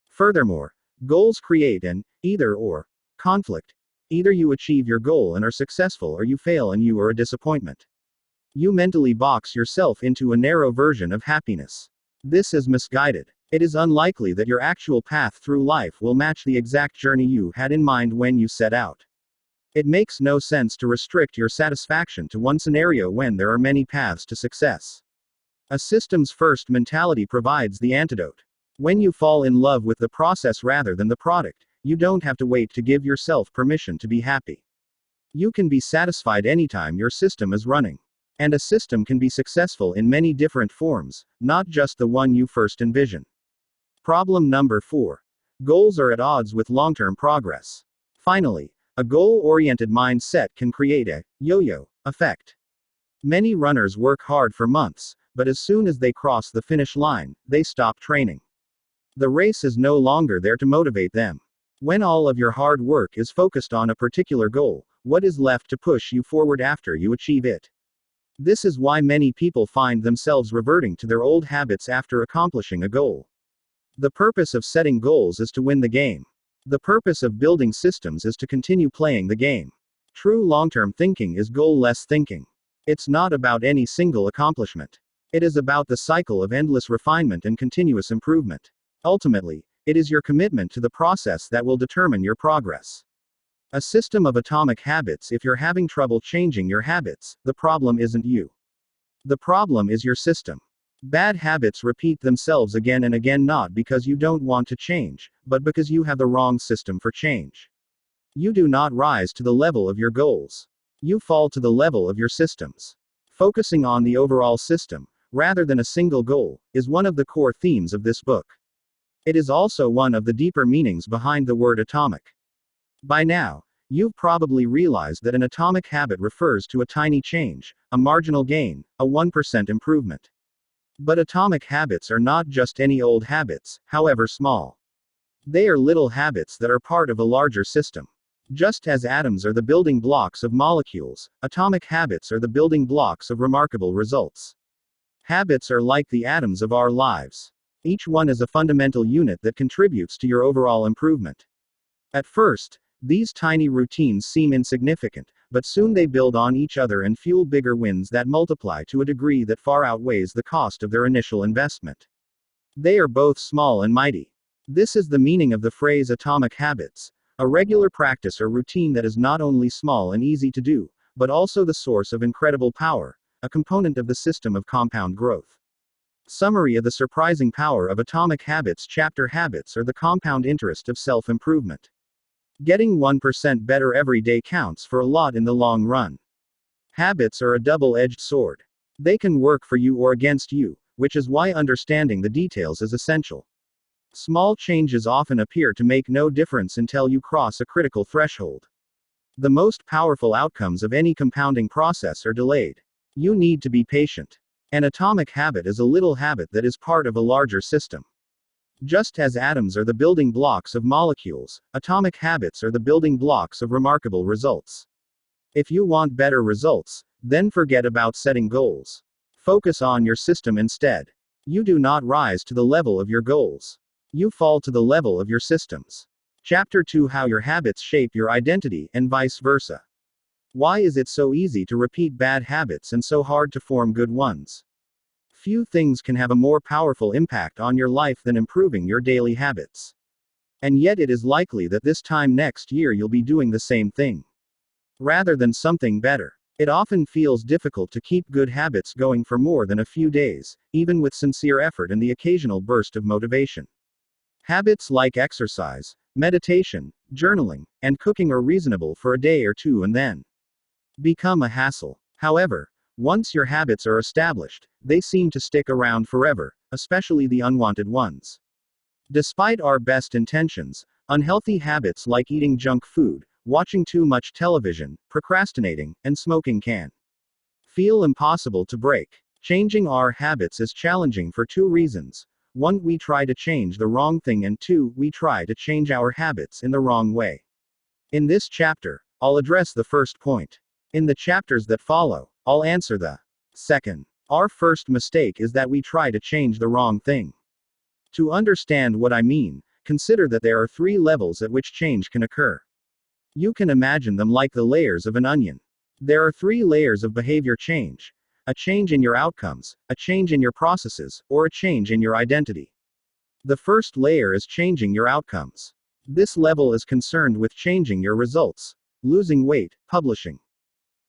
Furthermore, goals create an either-or conflict. Either you achieve your goal and are successful or you fail and you are a disappointment. You mentally box yourself into a narrow version of happiness. This is misguided. It is unlikely that your actual path through life will match the exact journey you had in mind when you set out. It makes no sense to restrict your satisfaction to one scenario when there are many paths to success. A systems-first mentality provides the antidote. When you fall in love with the process rather than the product, you don't have to wait to give yourself permission to be happy. You can be satisfied anytime your system is running. And a system can be successful in many different forms, not just the one you first envision. Problem number 4. Goals are at odds with long-term progress. Finally, a goal-oriented mindset can create a yo-yo effect. Many runners work hard for months, but as soon as they cross the finish line, they stop training. The race is no longer there to motivate them. When all of your hard work is focused on a particular goal, what is left to push you forward after you achieve it? This is why many people find themselves reverting to their old habits after accomplishing a goal. The purpose of setting goals is to win the game. The purpose of building systems is to continue playing the game. True long-term thinking is goal-less thinking. It's not about any single accomplishment. It is about the cycle of endless refinement and continuous improvement. Ultimately, it is your commitment to the process that will determine your progress. A system of atomic habits. If you're having trouble changing your habits, the problem isn't you. The problem is your system. Bad habits repeat themselves again and again, not because you don't want to change, but because you have the wrong system for change. You do not rise to the level of your goals. You fall to the level of your systems. Focusing on the overall system, rather than a single goal, is one of the core themes of this book. It is also one of the deeper meanings behind the word atomic. By now, you've probably realized that an atomic habit refers to a tiny change, a marginal gain, a 1% improvement. But atomic habits are not just any old habits, however small. They are little habits that are part of a larger system. Just as atoms are the building blocks of molecules, atomic habits are the building blocks of remarkable results. Habits are like the atoms of our lives. Each one is a fundamental unit that contributes to your overall improvement. At first, these tiny routines seem insignificant, but soon they build on each other and fuel bigger wins that multiply to a degree that far outweighs the cost of their initial investment. They are both small and mighty. This is the meaning of the phrase atomic habits, a regular practice or routine that is not only small and easy to do, but also the source of incredible power, a component of the system of compound growth. Summary of the surprising power of atomic habits. Chapter Habits are the compound interest of self-improvement. Getting 1% better every day counts for a lot in the long run. Habits are a double-edged sword. They can work for you or against you, which is why understanding the details is essential. Small changes often appear to make no difference until you cross a critical threshold. The most powerful outcomes of any compounding process are delayed. You need to be patient. An atomic habit is a little habit that is part of a larger system. Just as atoms are the building blocks of molecules, atomic habits are the building blocks of remarkable results. If you want better results, then forget about setting goals. Focus on your system instead. You do not rise to the level of your goals. You fall to the level of your systems. Chapter 2: How your habits shape your identity, and vice versa. Why is it so easy to repeat bad habits and so hard to form good ones? Few things can have a more powerful impact on your life than improving your daily habits. And yet it is likely that this time next year you'll be doing the same thing, rather than something better. It often feels difficult to keep good habits going for more than a few days, even with sincere effort and the occasional burst of motivation. Habits like exercise, meditation, journaling, and cooking are reasonable for a day or two and then become a hassle. However, once your habits are established, they seem to stick around forever, especially the unwanted ones. Despite our best intentions, unhealthy habits like eating junk food, watching too much television, procrastinating, and smoking can feel impossible to break. Changing our habits is challenging for two reasons. 1. We try to change the wrong thing, and 2. We try to change our habits in the wrong way. In this chapter, I'll address the first point. In the chapters that follow, I'll answer the second. Our first mistake is that we try to change the wrong thing. To understand what I mean, consider that there are 3 levels at which change can occur. You can imagine them like the layers of an onion. There are 3 layers of behavior change: a change in your outcomes, a change in your processes, or a change in your identity. The first layer is changing your outcomes. This level is concerned with changing your results: losing weight, publishing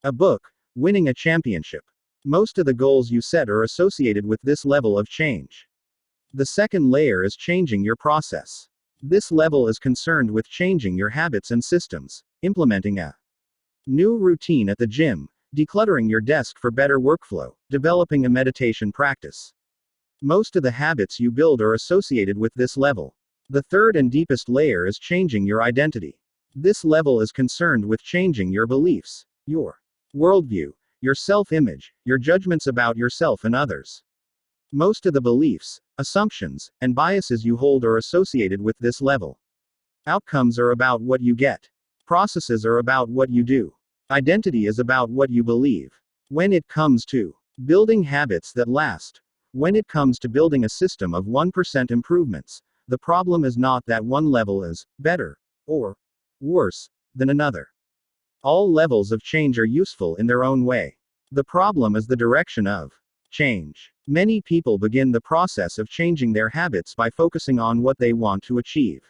a book, winning a championship. Most of the goals you set are associated with this level of change. The second layer is changing your process. This level is concerned with changing your habits and systems, implementing a new routine at the gym, decluttering your desk for better workflow, developing a meditation practice. Most of the habits you build are associated with this level. The third and deepest layer is changing your identity. This level is concerned with changing your beliefs, your worldview, your self-image, your judgments about yourself and others. Most of the beliefs, assumptions, and biases you hold are associated with this level. Outcomes are about what you get. Processes are about what you do. Identity is about what you believe. When it comes to building habits that last, when it comes to building a system of 1% improvements, the problem is not that one level is better or worse than another. All levels of change are useful in their own way. The problem is the direction of change. Many people begin the process of changing their habits by focusing on what they want to achieve.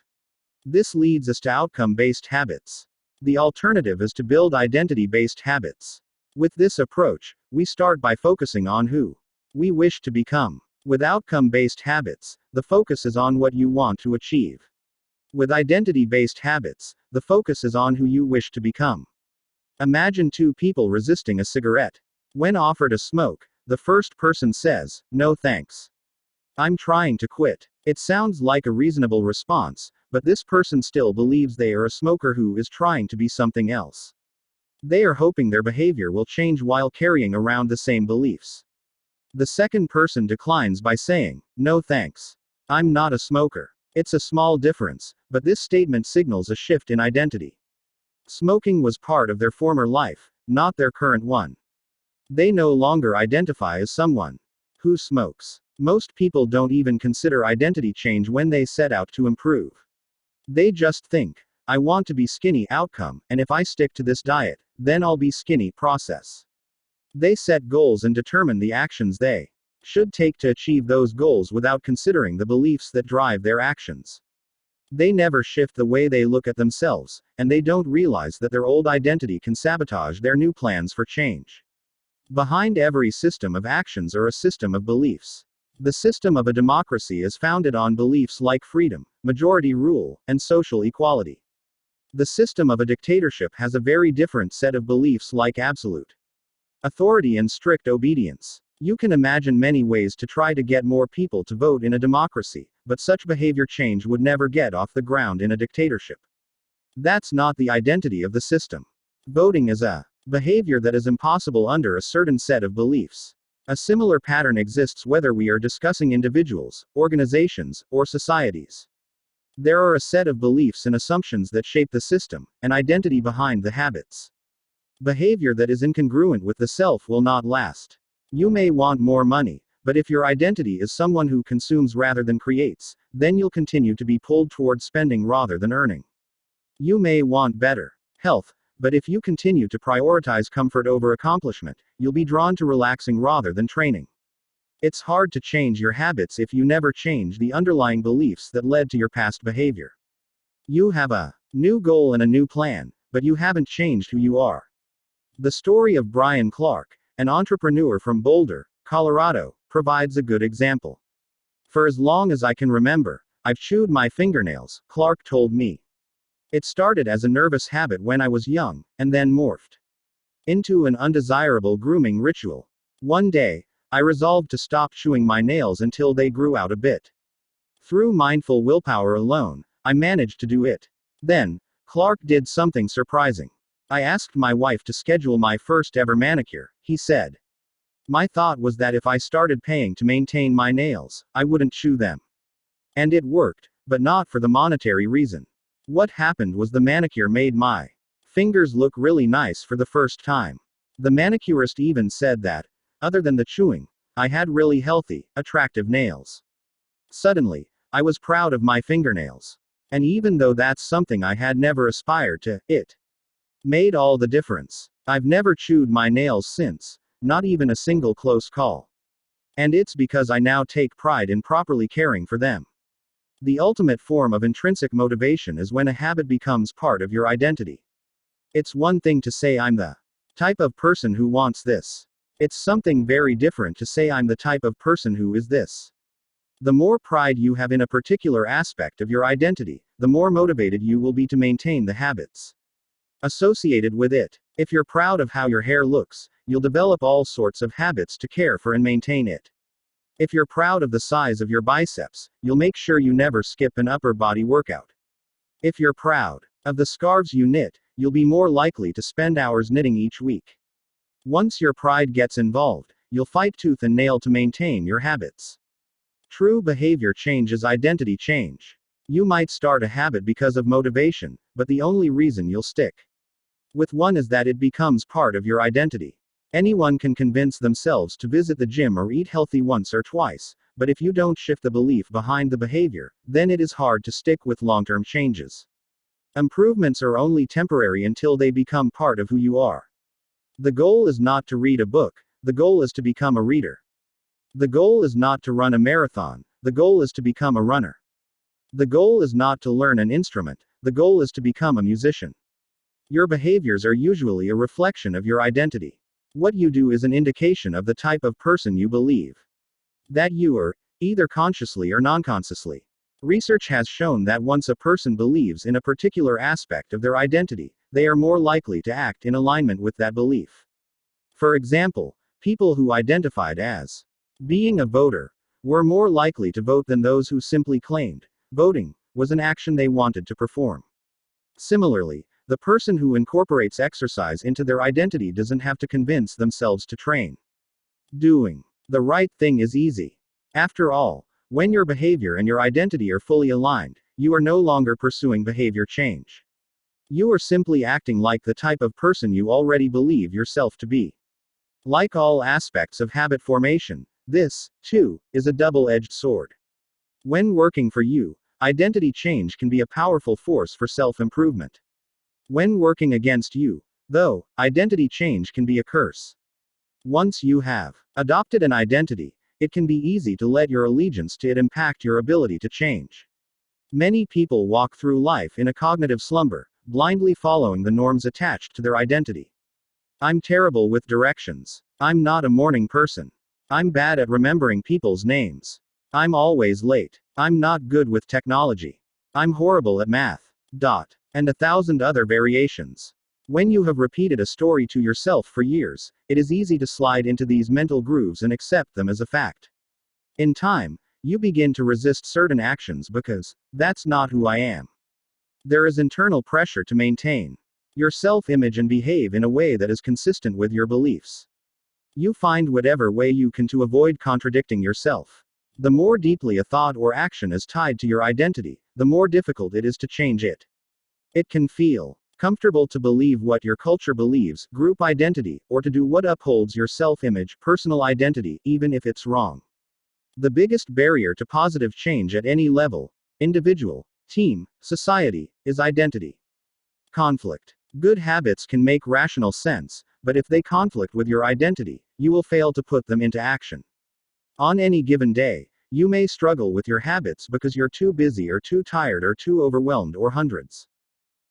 This leads us to outcome-based habits. The alternative is to build identity-based habits. With this approach, we start by focusing on who we wish to become. With outcome-based habits, the focus is on what you want to achieve. With identity-based habits, the focus is on who you wish to become. Imagine 2 people resisting a cigarette. When offered a smoke, The first person says, "No thanks. I'm trying to quit." It sounds like a reasonable response, but this person still believes they are a smoker who is trying to be something else. They are hoping their behavior will change while carrying around the same beliefs. The second person declines by saying, "No thanks. I'm not a smoker." It's a small difference, but this statement signals a shift in identity. Smoking was part of their former life, not their current one. They no longer identify as someone who smokes. Most people don't even consider identity change when they set out to improve. They just think, "I want to be skinny outcome, and if I stick to this diet, then I'll be skinny process." They set goals and determine the actions they should take to achieve those goals without considering the beliefs that drive their actions. They never shift the way they look at themselves, and they don't realize that their old identity can sabotage their new plans for change. Behind every system of actions are a system of beliefs. The system of a democracy is founded on beliefs like freedom, majority rule, and social equality. The system of a dictatorship has a very different set of beliefs like absolute authority and strict obedience. You can imagine many ways to try to get more people to vote in a democracy, but such behavior change would never get off the ground in a dictatorship. That's not the identity of the system. Voting is a behavior that is impossible under a certain set of beliefs. A similar pattern exists whether we are discussing individuals, organizations, or societies. There are a set of beliefs and assumptions that shape the system, and identity behind the habits. Behavior that is incongruent with the self will not last. You may want more money, but if your identity is someone who consumes rather than creates, then you'll continue to be pulled toward spending rather than earning. You may want better health, but if you continue to prioritize comfort over accomplishment, you'll be drawn to relaxing rather than training. It's hard to change your habits if you never change the underlying beliefs that led to your past behavior. You have a new goal and a new plan, but you haven't changed who you are. The story of Brian Clark, an entrepreneur from Boulder, Colorado, provides a good example. "For as long as I can remember, I've chewed my fingernails," Clark told me. "It started as a nervous habit when I was young, and then morphed into an undesirable grooming ritual. One day, I resolved to stop chewing my nails until they grew out a bit. Through mindful willpower alone, I managed to do it. Then, Clark did something surprising. I asked my wife to schedule my first ever manicure," he said. "My thought was that if I started paying to maintain my nails, I wouldn't chew them. And it worked, but not for the monetary reason. What happened was the manicure made my fingers look really nice for the first time. The manicurist even said that, other than the chewing, I had really healthy, attractive nails. Suddenly, I was proud of my fingernails. And even though that's something I had never aspired to, it made all the difference. I've never chewed my nails since, not even a single close call. And it's because I now take pride in properly caring for them." The ultimate form of intrinsic motivation is when a habit becomes part of your identity. It's one thing to say "I'm the type of person who wants this." It's something very different to say "I'm the type of person who is this." The more pride you have in a particular aspect of your identity, the more motivated you will be to maintain the habits associated with it. If you're proud of how your hair looks, you'll develop all sorts of habits to care for and maintain it. If you're proud of the size of your biceps, you'll make sure you never skip an upper body workout. If you're proud of the scarves you knit, you'll be more likely to spend hours knitting each week. Once your pride gets involved, you'll fight tooth and nail to maintain your habits. True behavior change is identity change. You might start a habit because of motivation, but the only reason you'll stick with one is that it becomes part of your identity. Anyone can convince themselves to visit the gym or eat healthy once or twice, but if you don't shift the belief behind the behavior, then it is hard to stick with long-term changes. Improvements are only temporary until they become part of who you are. The goal is not to read a book, the goal is to become a reader. The goal is not to run a marathon, the goal is to become a runner. The goal is not to learn an instrument, the goal is to become a musician. Your behaviors are usually a reflection of your identity. What you do is an indication of the type of person you believe that you are, either consciously or non-consciously. Research has shown that once a person believes in a particular aspect of their identity, they are more likely to act in alignment with that belief. For example, People who identified as being a voter were more likely to vote than those who simply claimed voting was an action they wanted to perform. Similarly, the person who incorporates exercise into their identity doesn't have to convince themselves to train. Doing the right thing is easy. After all, when your behavior and your identity are fully aligned, you are no longer pursuing behavior change. You are simply acting like the type of person you already believe yourself to be. Like all aspects of habit formation, this, too, is a double-edged sword. When working for you, identity change can be a powerful force for self-improvement. When working against you, though, identity change can be a curse. Once you have adopted an identity, it can be easy to let your allegiance to it impact your ability to change. Many people walk through life in a cognitive slumber, blindly following the norms attached to their identity. I'm terrible with directions. I'm not a morning person. I'm bad at remembering people's names. I'm always late. I'm not good with technology. I'm horrible at math. And 1,000 other variations. When you have repeated a story to yourself for years, it is easy to slide into these mental grooves and accept them as a fact. In time, you begin to resist certain actions because that's not who I am. There is internal pressure to maintain your self-image and behave in a way that is consistent with your beliefs. You find whatever way you can to avoid contradicting yourself. The more deeply a thought or action is tied to your identity, the more difficult it is to change it. It can feel comfortable to believe what your culture believes, group identity, or to do what upholds your self-image, personal identity, even if it's wrong. The biggest barrier to positive change at any level, individual, team, society, is identity. Conflict. Good habits can make rational sense, but if they conflict with your identity, you will fail to put them into action. On any given day, you may struggle with your habits because you're too busy or too tired or too overwhelmed or hundreds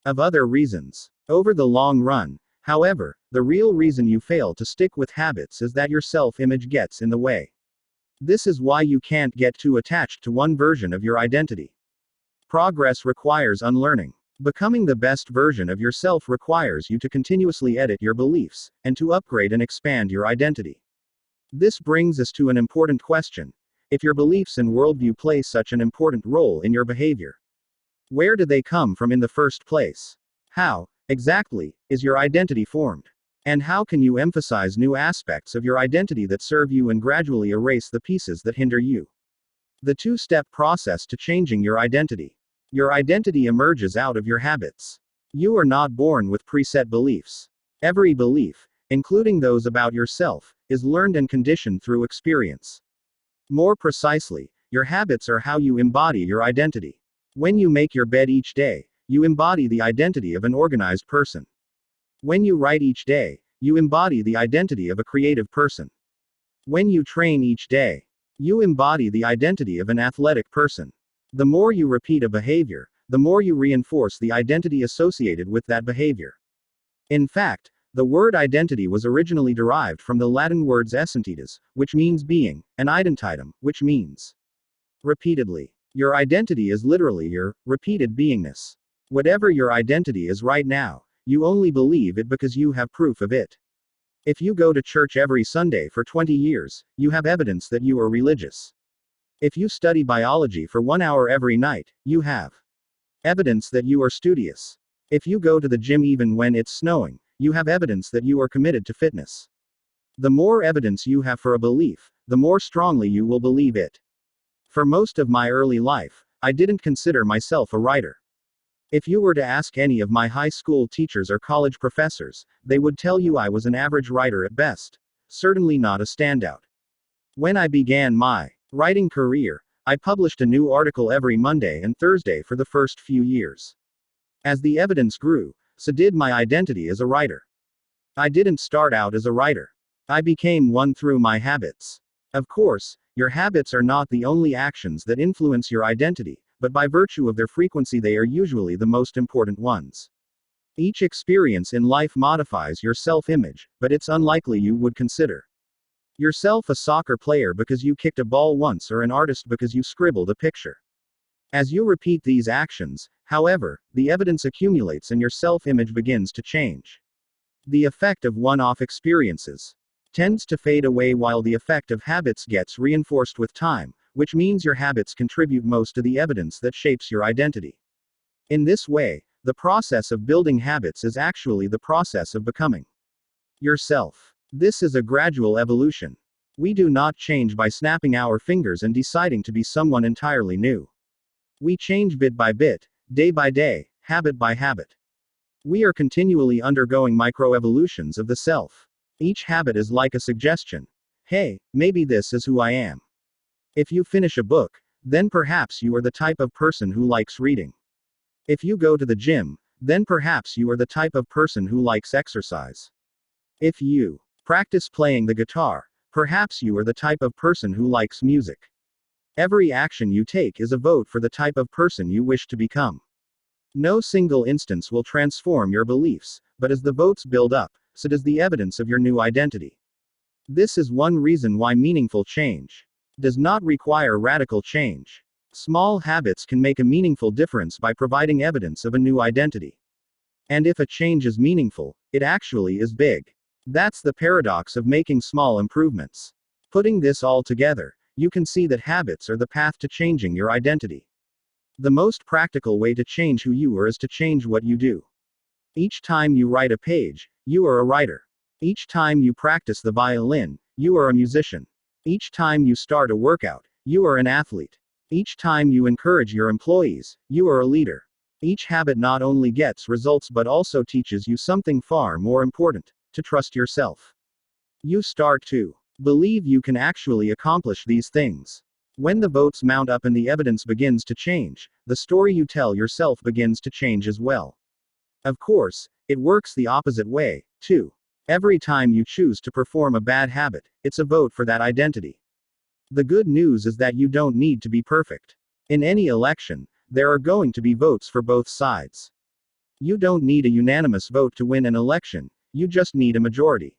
of other reasons. Over the long run, however, the real reason you fail to stick with habits is that your self-image gets in the way. This is why you can't get too attached to one version of your identity. Progress requires unlearning. Becoming the best version of yourself requires you to continuously edit your beliefs, and to upgrade and expand your identity. This brings us to an important question. If your beliefs and worldview play such an important role in your behavior, where do they come from in the first place? How, exactly, is your identity formed? And how can you emphasize new aspects of your identity that serve you and gradually erase the pieces that hinder you? The two-step process to changing your identity. Your identity emerges out of your habits. You are not born with preset beliefs. Every belief, including those about yourself, is learned and conditioned through experience. More precisely, your habits are how you embody your identity. When you make your bed each day, you embody the identity of an organized person. When you write each day, you embody the identity of a creative person. When you train each day, you embody the identity of an athletic person. The more you repeat a behavior, the more you reinforce the identity associated with that behavior. In fact, the word identity was originally derived from the Latin words essentitas, which means being, and identitam, which means repeatedly. Your identity is literally your repeated beingness. Whatever your identity is right now, you only believe it because you have proof of it. If you go to church every Sunday for 20 years, you have evidence that you are religious. If you study biology for 1 hour every night, you have evidence that you are studious. If you go to the gym even when it's snowing, you have evidence that you are committed to fitness. The more evidence you have for a belief, the more strongly you will believe it. For most of my early life, I didn't consider myself a writer. If you were to ask any of my high school teachers or college professors, they would tell you I was an average writer at best, certainly not a standout. When I began my writing career, I published a new article every Monday and Thursday for the first few years. As the evidence grew, so did my identity as a writer. I didn't start out as a writer. I became one through my habits. Of course, your habits are not the only actions that influence your identity, but by virtue of their frequency they are usually the most important ones. Each experience in life modifies your self-image, but it's unlikely you would consider yourself a soccer player because you kicked a ball once or an artist because you scribbled a picture. As you repeat these actions, however, the evidence accumulates and your self-image begins to change. The effect of one-off experiences. tends to fade away while the effect of habits gets reinforced with time, which means your habits contribute most to the evidence that shapes your identity. In this way, the process of building habits is actually the process of becoming yourself. This is a gradual evolution. We do not change by snapping our fingers and deciding to be someone entirely new. We change bit by bit, day by day, habit by habit. We are continually undergoing microevolutions of the self. Each habit is like a suggestion. Hey, maybe this is who I am. If you finish a book, then perhaps you are the type of person who likes reading. If you go to the gym, then perhaps you are the type of person who likes exercise. If you practice playing the guitar, perhaps you are the type of person who likes music. Every action you take is a vote for the type of person you wish to become. No single instance will transform your beliefs, but as the votes build up, so does the evidence of your new identity. This is one reason why meaningful change does not require radical change. Small habits can make a meaningful difference by providing evidence of a new identity. And if a change is meaningful, it actually is big. That's the paradox of making small improvements. Putting this all together, you can see that habits are the path to changing your identity. The most practical way to change who you are is to change what you do. Each time you write a page, you are a writer. Each time you practice the violin, you are a musician. Each time you start a workout, you are an athlete. Each time you encourage your employees, you are a leader. Each habit not only gets results but also teaches you something far more important: to trust yourself. You start to believe you can actually accomplish these things. When the votes mount up and the evidence begins to change, the story you tell yourself begins to change as well. Of course, it works the opposite way, too. Every time you choose to perform a bad habit, it's a vote for that identity. The good news is that you don't need to be perfect. In any election, there are going to be votes for both sides. You don't need a unanimous vote to win an election, you just need a majority.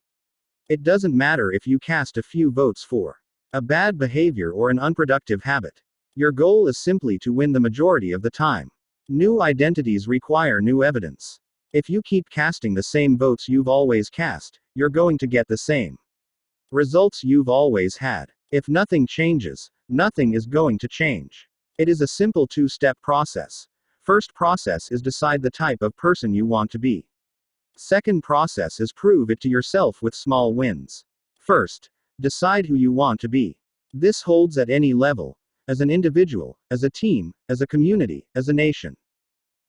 It doesn't matter if you cast a few votes for a bad behavior or an unproductive habit. Your goal is simply to win the majority of the time. New identities require new evidence. If you keep casting the same votes you've always cast, you're going to get the same results you've always had. If nothing changes, nothing is going to change. It is a simple two-step process. First process is decide the type of person you want to be. Second process is prove it to yourself with small wins. First, decide who you want to be. This holds at any level, as an individual, as a team, as a community, as a nation.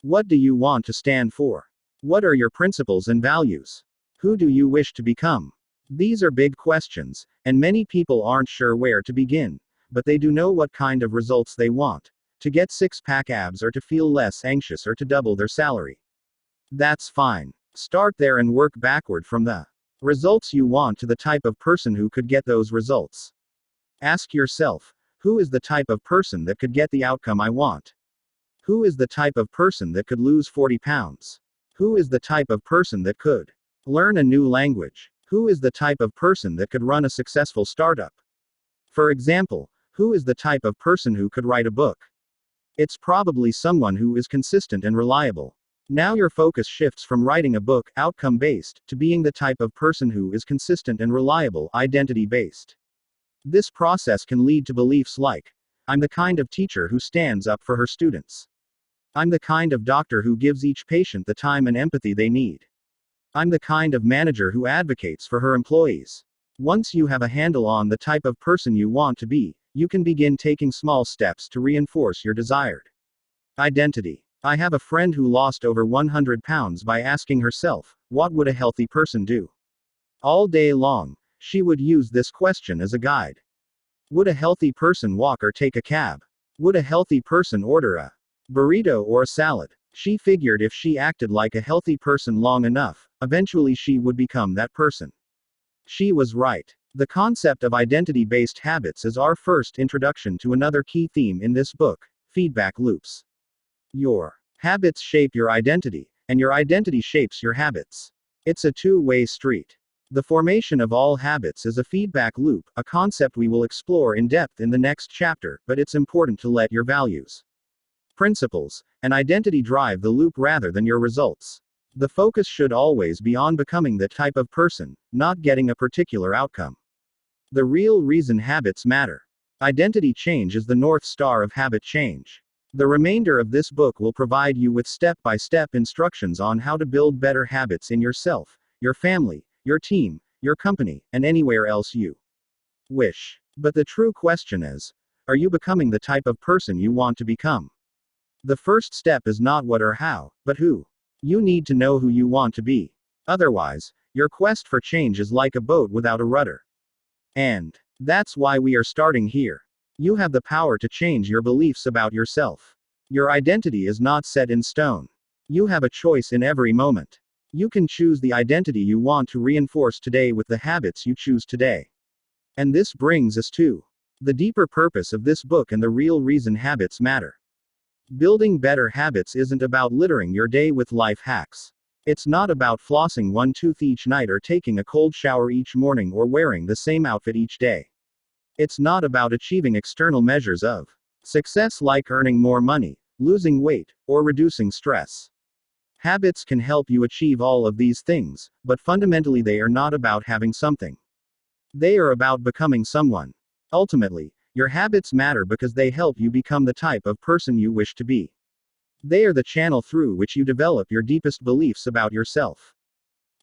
What do you want to stand for? What are your principles and values? Who do you wish to become? These are big questions, and many people aren't sure where to begin, but they do know what kind of results they want: to get six-pack abs, or to feel less anxious, or to double their salary. That's fine. Start there and work backward from the results you want to the type of person who could get those results. Ask yourself, who is the type of person that could get the outcome I want? Who is the type of person that could lose 40 pounds? Who is the type of person that could learn a new language? Who is the type of person that could run a successful startup? For example, who is the type of person who could write a book? It's probably someone who is consistent and reliable. Now your focus shifts from writing a book, outcome-based, to being the type of person who is consistent and reliable, identity-based. This process can lead to beliefs like, I'm the kind of teacher who stands up for her students. I'm the kind of doctor who gives each patient the time and empathy they need. I'm the kind of manager who advocates for her employees. Once you have a handle on the type of person you want to be, you can begin taking small steps to reinforce your desired identity. I have a friend who lost over 100 pounds by asking herself, what would a healthy person do? All day long, she would use this question as a guide. Would a healthy person walk or take a cab? Would a healthy person order a burrito or a salad? She figured if she acted like a healthy person long enough, eventually she would become that person. She was right. The concept of identity-based habits is our first introduction to another key theme in this book: feedback loops. Your habits shape your identity, and your identity shapes your habits. It's a two-way street. The formation of all habits is a feedback loop, a concept we will explore in depth in the next chapter, but it's important to let your values, principles, and identity drive the loop rather than your results. The focus should always be on becoming the type of person, not getting a particular outcome. The real reason habits matter. Identity change is the North Star of habit change. The remainder of this book will provide you with step-by-step instructions on how to build better habits in yourself, your family, your team, your company, and anywhere else you wish. But the true question is, are you becoming the type of person you want to become? The first step is not what or how, but who. You need to know who you want to be. Otherwise, your quest for change is like a boat without a rudder. And that's why we are starting here. You have the power to change your beliefs about yourself. Your identity is not set in stone. You have a choice in every moment. You can choose the identity you want to reinforce today with the habits you choose today. And this brings us to the deeper purpose of this book and the real reason habits matter. Building better habits isn't about littering your day with life hacks. It's not about flossing one tooth each night or taking a cold shower each morning or wearing the same outfit each day. It's not about achieving external measures of success like earning more money, losing weight, or reducing stress. Habits can help you achieve all of these things, but fundamentally they are not about having something. They are about becoming someone. Ultimately, your habits matter because they help you become the type of person you wish to be. They are the channel through which you develop your deepest beliefs about yourself.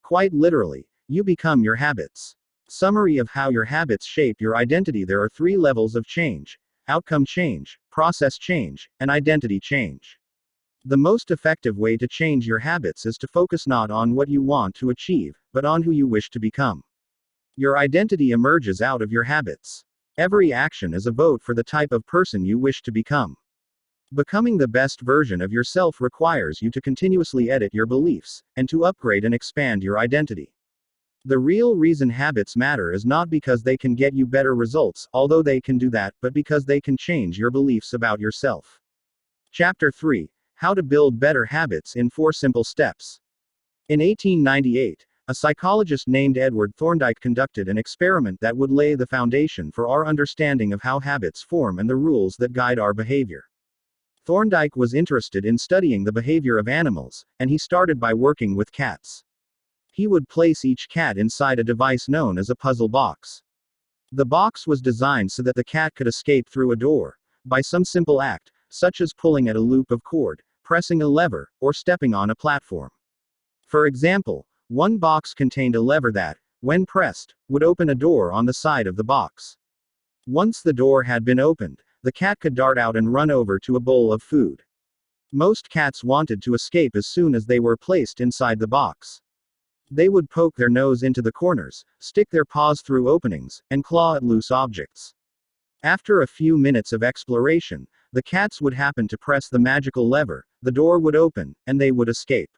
Quite literally, you become your habits. Summary of how your habits shape your identity. There are 3 levels of change: outcome change, process change, and identity change. The most effective way to change your habits is to focus not on what you want to achieve, but on who you wish to become. Your identity emerges out of your habits. Every action is a vote for the type of person you wish to become. Becoming the best version of yourself requires you to continuously edit your beliefs, and to upgrade and expand your identity. The real reason habits matter is not because they can get you better results, although they can do that, but because they can change your beliefs about yourself. Chapter 3: How to Build Better Habits in 4 Simple Steps. In 1898, a psychologist named Edward Thorndike conducted an experiment that would lay the foundation for our understanding of how habits form and the rules that guide our behavior. Thorndike was interested in studying the behavior of animals, and he started by working with cats. He would place each cat inside a device known as a puzzle box. The box was designed so that the cat could escape through a door by some simple act, such as pulling at a loop of cord, pressing a lever, or stepping on a platform. For example, one box contained a lever that, when pressed, would open a door on the side of the box. Once the door had been opened, the cat could dart out and run over to a bowl of food. Most cats wanted to escape as soon as they were placed inside the box. They would poke their nose into the corners, stick their paws through openings, and claw at loose objects. After a few minutes of exploration, the cats would happen to press the magical lever, the door would open, and they would escape.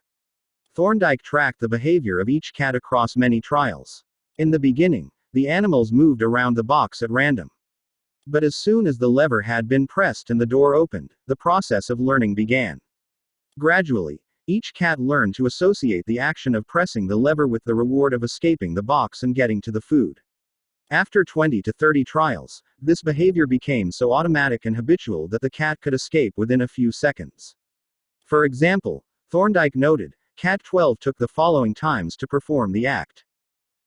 Thorndike tracked the behavior of each cat across many trials. In the beginning, the animals moved around the box at random. But as soon as the lever had been pressed and the door opened, the process of learning began. Gradually, each cat learned to associate the action of pressing the lever with the reward of escaping the box and getting to the food. After 20 to 30 trials, this behavior became so automatic and habitual that the cat could escape within a few seconds. For example, Thorndike noted, Cat 12 took the following times to perform the act: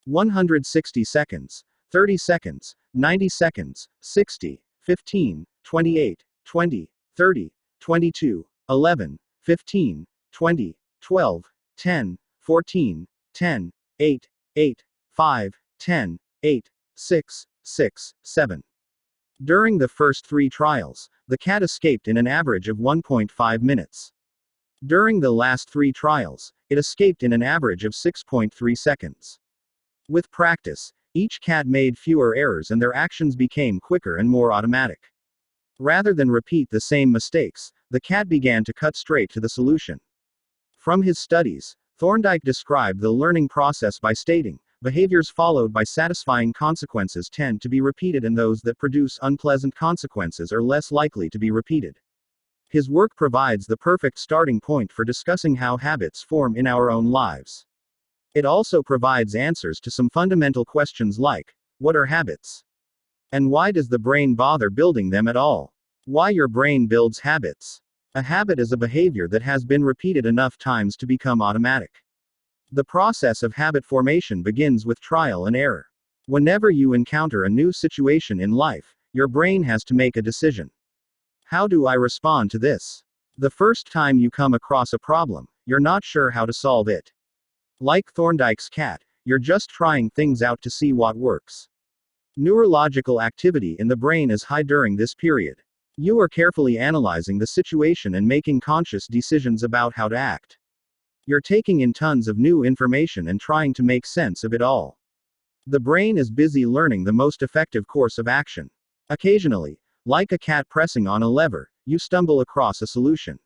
160 seconds, 30 seconds, 90 seconds, 60, 15, 28, 20, 30, 22, 11, 15, 20, 12, 10, 14, 10, 8, 8, 5, 10, 8, 6, 6, 7. During the first 3 trials, the cat escaped in an average of 1.5 minutes. During the last 3 trials, it escaped in an average of 6.3 seconds. With practice, each cat made fewer errors and their actions became quicker and more automatic. Rather than repeat the same mistakes, the cat began to cut straight to the solution. From his studies, Thorndike described the learning process by stating, behaviors followed by satisfying consequences tend to be repeated and those that produce unpleasant consequences are less likely to be repeated. His work provides the perfect starting point for discussing how habits form in our own lives. It also provides answers to some fundamental questions like, what are habits? And why does the brain bother building them at all? Why your brain builds habits. A habit is a behavior that has been repeated enough times to become automatic. The process of habit formation begins with trial and error. Whenever you encounter a new situation in life, your brain has to make a decision. How do I respond to this? The first time you come across a problem, you're not sure how to solve it. Like Thorndike's cat, you're just trying things out to see what works. Neurological activity in the brain is high during this period. You are carefully analyzing the situation and making conscious decisions about how to act. You're taking in tons of new information and trying to make sense of it all. The brain is busy learning the most effective course of action. Occasionally, like a cat pressing on a lever, you stumble across a solution.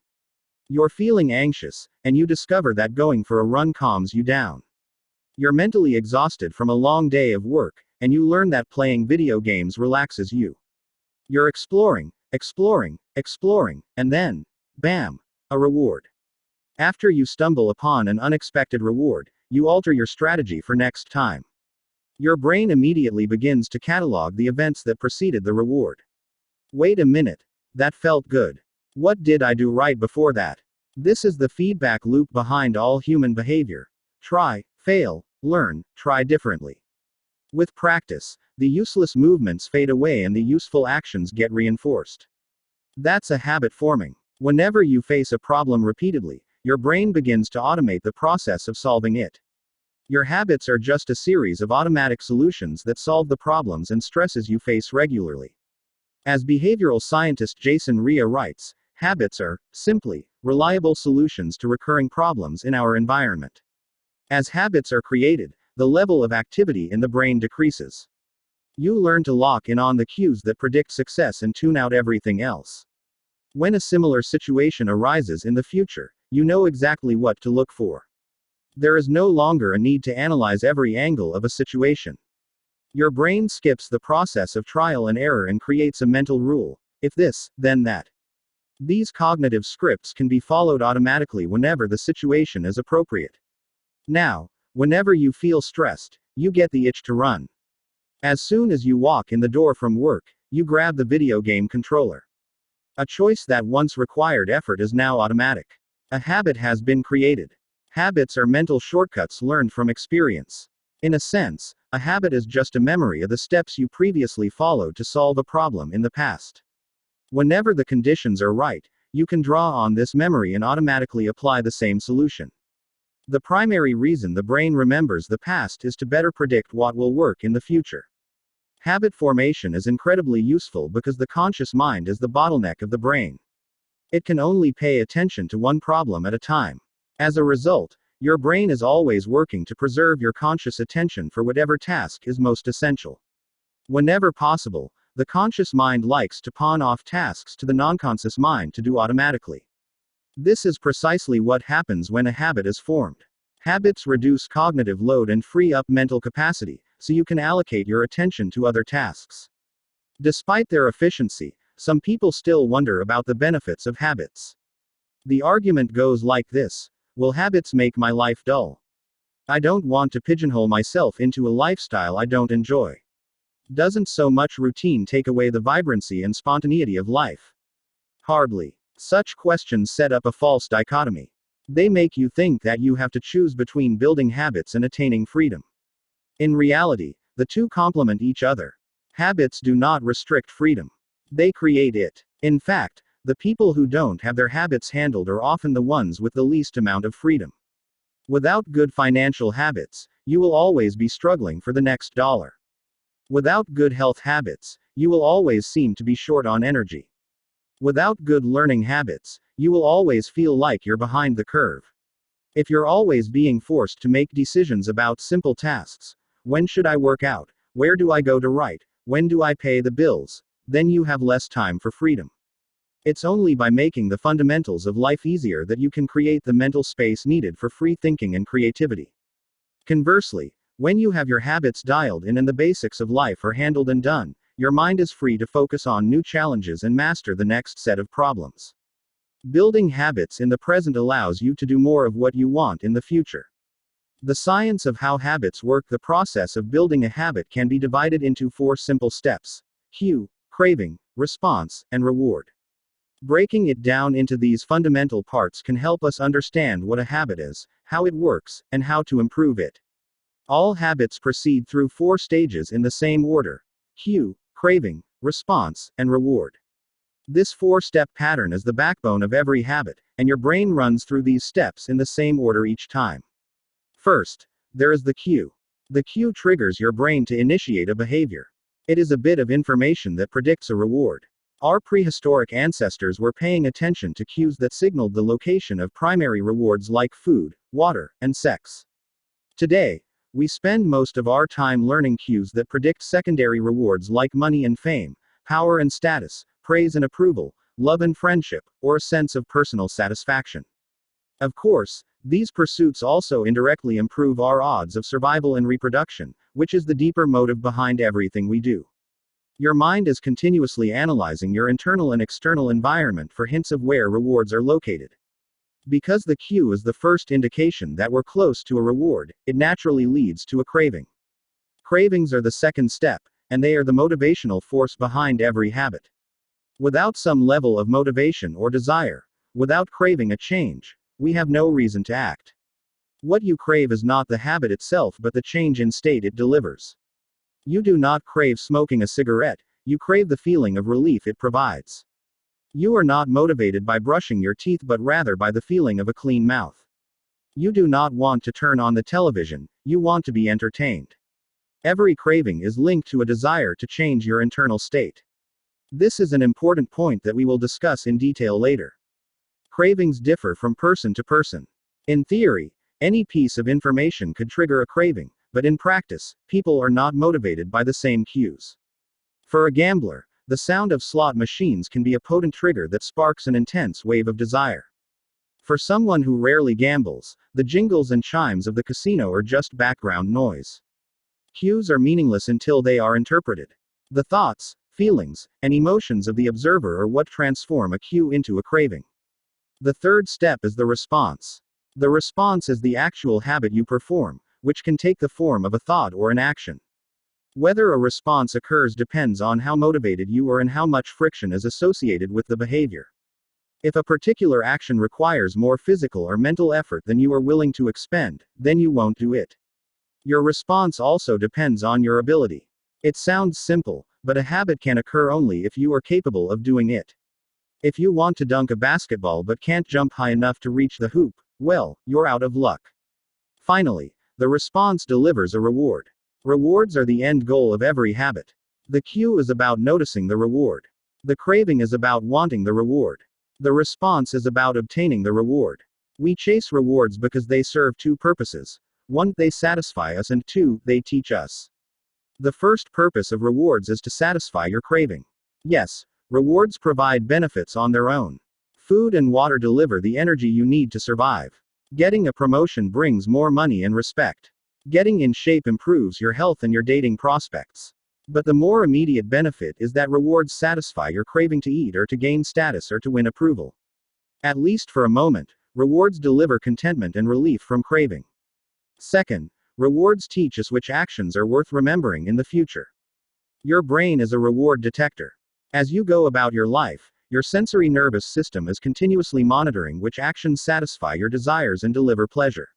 You're feeling anxious, and you discover that going for a run calms you down. You're mentally exhausted from a long day of work, and you learn that playing video games relaxes you. You're exploring, and then, bam, a reward. After you stumble upon an unexpected reward, you alter your strategy for next time. Your brain immediately begins to catalog the events that preceded the reward. Wait a minute. That felt good. What did I do right before that? This is the feedback loop behind all human behavior. Try, fail, learn, try differently. With practice, the useless movements fade away and the useful actions get reinforced. That's a habit forming. Whenever you face a problem repeatedly, your brain begins to automate the process of solving it. Your habits are just a series of automatic solutions that solve the problems and stresses you face regularly. As behavioral scientist Jason Rea writes, habits are, simply, reliable solutions to recurring problems in our environment. As habits are created, the level of activity in the brain decreases. You learn to lock in on the cues that predict success and tune out everything else. When a similar situation arises in the future, you know exactly what to look for. There is no longer a need to analyze every angle of a situation. Your brain skips the process of trial and error and creates a mental rule: if this, then that. These cognitive scripts can be followed automatically whenever the situation is appropriate. Now, whenever you feel stressed, you get the itch to run. As soon as you walk in the door from work, you grab the video game controller. A choice that once required effort is now automatic. A habit has been created. Habits are mental shortcuts learned from experience. In a sense, a habit is just a memory of the steps you previously followed to solve a problem in the past. Whenever the conditions are right, you can draw on this memory and automatically apply the same solution. The primary reason the brain remembers the past is to better predict what will work in the future. Habit formation is incredibly useful because the conscious mind is the bottleneck of the brain. It can only pay attention to one problem at a time. As a result, your brain is always working to preserve your conscious attention for whatever task is most essential. Whenever possible, the conscious mind likes to pawn off tasks to the non-conscious mind to do automatically. This is precisely what happens when a habit is formed. Habits reduce cognitive load and free up mental capacity, so you can allocate your attention to other tasks. Despite their efficiency, some people still wonder about the benefits of habits. The argument goes like this: will habits make my life dull? I don't want to pigeonhole myself into a lifestyle I don't enjoy. Doesn't so much routine take away the vibrancy and spontaneity of life? Hardly. Such questions set up a false dichotomy. They make you think that you have to choose between building habits and attaining freedom. In reality, the two complement each other. Habits do not restrict freedom. They create it. In fact, the people who don't have their habits handled are often the ones with the least amount of freedom. Without good financial habits, you will always be struggling for the next dollar. Without good health habits, you will always seem to be short on energy. Without good learning habits, you will always feel like you're behind the curve. If you're always being forced to make decisions about simple tasks: when should I work out? Where do I go to write? When do I pay the bills? Then you have less time for freedom. It's only by making the fundamentals of life easier that you can create the mental space needed for free thinking and creativity. Conversely, when you have your habits dialed in and the basics of life are handled and done, your mind is free to focus on new challenges and master the next set of problems. Building habits in the present allows you to do more of what you want in the future. The science of how habits work. The process of building a habit can be divided into 4 simple steps: cue, craving, response, and reward. Breaking it down into these fundamental parts can help us understand what a habit is, how it works, and how to improve it. All habits proceed through 4 stages in the same order: cue, craving, response, and reward. This 4 step pattern is the backbone of every habit, and your brain runs through these steps in the same order each time. First, there is the cue. The cue triggers your brain to initiate a behavior. It is a bit of information that predicts a reward. Our prehistoric ancestors were paying attention to cues that signaled the location of primary rewards like food, water, and sex. Today, we spend most of our time learning cues that predict secondary rewards like money and fame, power and status, praise and approval, love and friendship, or a sense of personal satisfaction. Of course, these pursuits also indirectly improve our odds of survival and reproduction, which is the deeper motive behind everything we do. Your mind is continuously analyzing your internal and external environment for hints of where rewards are located. Because the cue is the first indication that we're close to a reward, it naturally leads to a craving. Cravings are the second step, and they are the motivational force behind every habit. Without some level of motivation or desire, without craving a change, we have no reason to act. What you crave is not the habit itself but the change in state it delivers. You do not crave smoking a cigarette, you crave the feeling of relief it provides. You are not motivated by brushing your teeth but rather by the feeling of a clean mouth. You do not want to turn on the television, you want to be entertained. Every craving is linked to a desire to change your internal state. This is an important point that we will discuss in detail later. Cravings differ from person to person. In theory, any piece of information could trigger a craving, but in practice, people are not motivated by the same cues. For a gambler, the sound of slot machines can be a potent trigger that sparks an intense wave of desire. For someone who rarely gambles, the jingles and chimes of the casino are just background noise. Cues are meaningless until they are interpreted. The thoughts, feelings, and emotions of the observer are what transform a cue into a craving. The third step is the response. The response is the actual habit you perform, which can take the form of a thought or an action. Whether a response occurs depends on how motivated you are and how much friction is associated with the behavior. If a particular action requires more physical or mental effort than you are willing to expend, then you won't do it. Your response also depends on your ability. It sounds simple, but a habit can occur only if you are capable of doing it. If you want to dunk a basketball but can't jump high enough to reach the hoop, well, you're out of luck. Finally, the response delivers a reward. Rewards are the end goal of every habit. The cue is about noticing the reward. The craving is about wanting the reward. The response is about obtaining the reward. We chase rewards because they serve 2 purposes. 1, they satisfy us, and 2, they teach us. The first purpose of rewards is to satisfy your craving. Yes, rewards provide benefits on their own. Food and water deliver the energy you need to survive. Getting a promotion brings more money and respect. Getting in shape improves your health and your dating prospects. But the more immediate benefit is that rewards satisfy your craving to eat or to gain status or to win approval. At least for a moment, rewards deliver contentment and relief from craving. Second, rewards teach us which actions are worth remembering in the future. Your brain is a reward detector. As you go about your life, your sensory nervous system is continuously monitoring which actions satisfy your desires and deliver pleasure.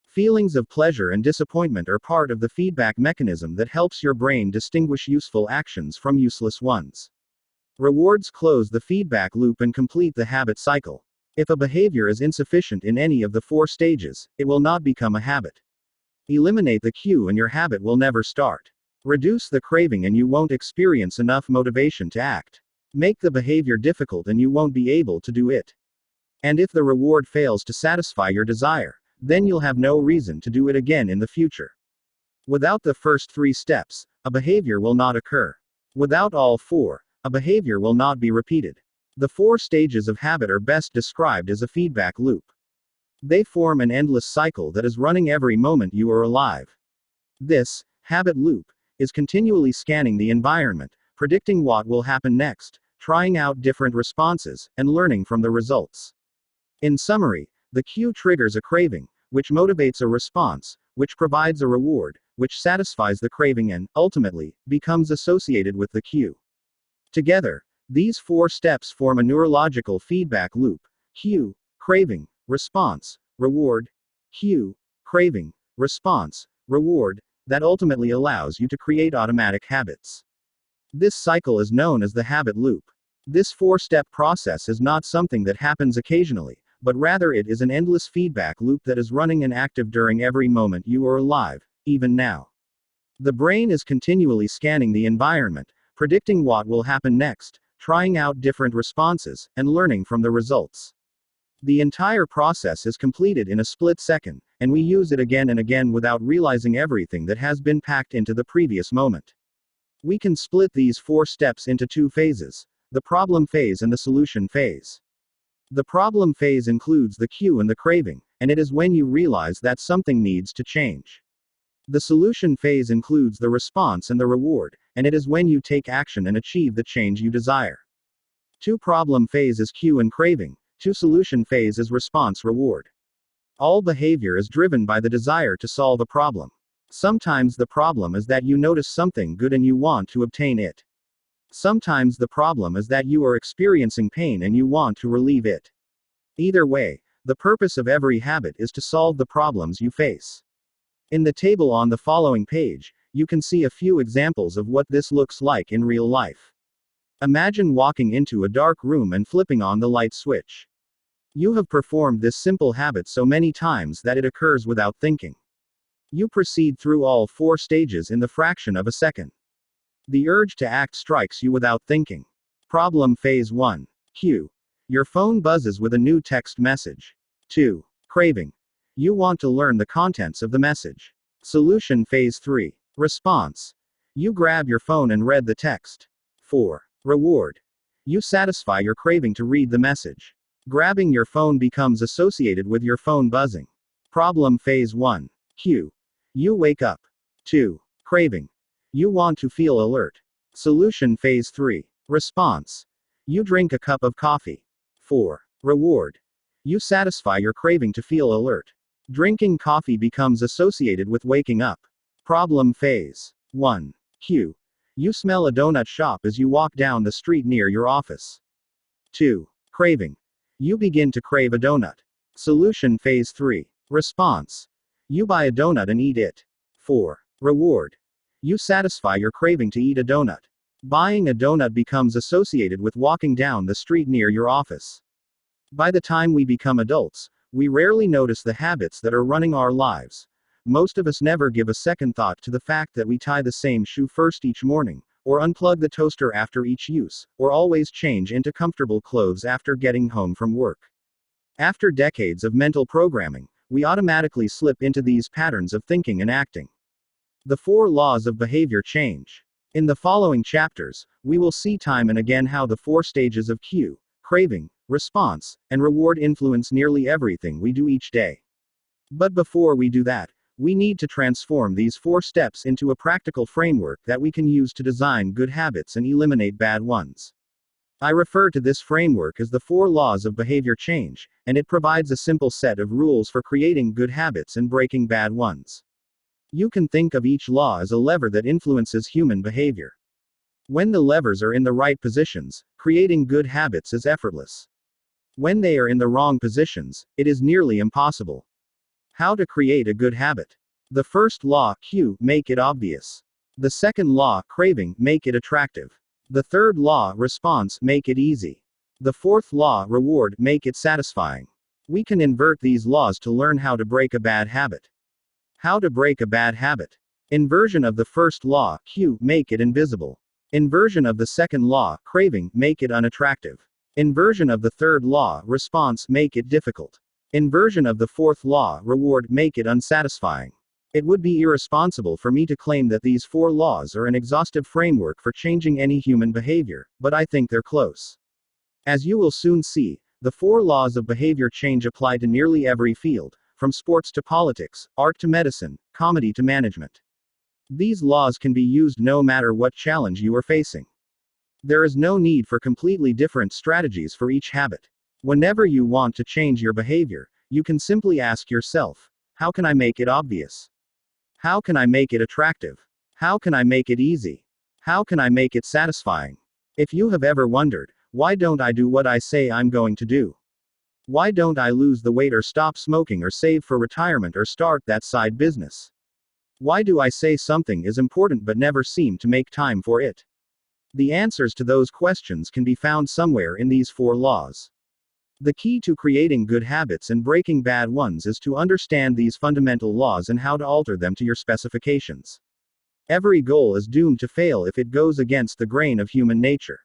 Feelings of pleasure and disappointment are part of the feedback mechanism that helps your brain distinguish useful actions from useless ones. Rewards close the feedback loop and complete the habit cycle. If a behavior is insufficient in any of the 4 stages, it will not become a habit. Eliminate the cue and your habit will never start. Reduce the craving and you won't experience enough motivation to act. Make the behavior difficult and you won't be able to do it. And if the reward fails to satisfy your desire, then you'll have no reason to do it again in the future. Without the first 3 steps, a behavior will not occur. Without all 4, a behavior will not be repeated. The 4 stages of habit are best described as a feedback loop. They form an endless cycle that is running every moment you are alive. This habit loop is continually scanning the environment, predicting what will happen next, trying out different responses, and learning from the results. In summary, the cue triggers a craving, which motivates a response, which provides a reward, which satisfies the craving and, ultimately, becomes associated with the cue. Together, These 4 steps form a neurological feedback loop. Cue, craving, response, reward. Cue, craving, response, reward, that ultimately allows you to create automatic habits. This cycle is known as the habit loop. This 4-step process is not something that happens occasionally, but rather it is an endless feedback loop that is running and active during every moment you are alive, even now. The brain is continually scanning the environment, predicting what will happen next, trying out different responses, and learning from the results. The entire process is completed in a split second, and we use it again and again without realizing everything that has been packed into the previous moment. We can split these 4 steps into 2 phases: the problem phase and the solution phase. The problem phase includes the cue and the craving, and it is when you realize that something needs to change. The solution phase includes the response and the reward, and it is when you take action and achieve the change you desire. 2 problem phase is cue and craving, 2 solution phase is response reward. All behavior is driven by the desire to solve a problem. Sometimes the problem is that you notice something good and you want to obtain it. Sometimes the problem is that you are experiencing pain and you want to relieve it. Either way, the purpose of every habit is to solve the problems you face. In the table on the following page, you can see a few examples of what this looks like in real life. Imagine walking into a dark room and flipping on the light switch. You have performed this simple habit so many times that it occurs without thinking. You proceed through all 4 stages in the fraction of a second. The urge to act strikes you without thinking. Problem phase 1. Cue. Your phone buzzes with a new text message. 2. Craving. You want to learn the contents of the message. Solution phase 3. Response. You grab your phone and read the text. 4. Reward. You satisfy your craving to read the message. Grabbing your phone becomes associated with your phone buzzing. Problem phase 1. Cue. You wake up. 2. Craving. You want to feel alert. Solution phase 3. Response. You drink a cup of coffee. 4. Reward. You satisfy your craving to feel alert. Drinking coffee becomes associated with waking up. Problem phase 1. Cue. You smell a donut shop as you walk down the street near your office. 2. Craving. You begin to crave a donut. Solution phase 3. Response. You buy a donut and eat it. 4. Reward. You satisfy your craving to eat a donut. Buying a donut becomes associated with walking down the street near your office. By the time we become adults, we rarely notice the habits that are running our lives. Most of us never give a second thought to the fact that we tie the same shoe first each morning, or unplug the toaster after each use, or always change into comfortable clothes after getting home from work. After decades of mental programming, we automatically slip into these patterns of thinking and acting. The 4 laws of behavior change. In the following chapters, we will see time and again how the 4 stages of cue, craving, response, and reward influence nearly everything we do each day. But before we do that, we need to transform these 4 steps into a practical framework that we can use to design good habits and eliminate bad ones. I refer to this framework as the 4 laws of behavior change, and it provides a simple set of rules for creating good habits and breaking bad ones. You can think of each law as a lever that influences human behavior. When the levers are in the right positions, creating good habits is effortless. When they are in the wrong positions, it is nearly impossible. How to create a good habit. The first law, cue, make it obvious. The second law, craving, make it attractive. The third law, response, make it easy. The fourth law, reward, make it satisfying. We can invert these laws to learn how to break a bad habit. How to break a bad habit. Inversion of the first law, cue, make it invisible. Inversion of the second law, craving, make it unattractive. Inversion of the third law, response, make it difficult. Inversion of the fourth law, reward, make it unsatisfying. It would be irresponsible for me to claim that these 4 laws are an exhaustive framework for changing any human behavior, but I think they're close. As you will soon see, the 4 laws of behavior change apply to nearly every field, from sports to politics, art to medicine, comedy to management. These laws can be used no matter what challenge you are facing. There is no need for completely different strategies for each habit. Whenever you want to change your behavior, you can simply ask yourself, how can I make it obvious? How can I make it attractive? How can I make it easy? How can I make it satisfying? If you have ever wondered, why don't I do what I say I'm going to do? Why don't I lose the weight or stop smoking or save for retirement or start that side business? Why do I say something is important but never seem to make time for it? The answers to those questions can be found somewhere in these 4 laws. The key to creating good habits and breaking bad ones is to understand these fundamental laws and how to alter them to your specifications. Every goal is doomed to fail if it goes against the grain of human nature.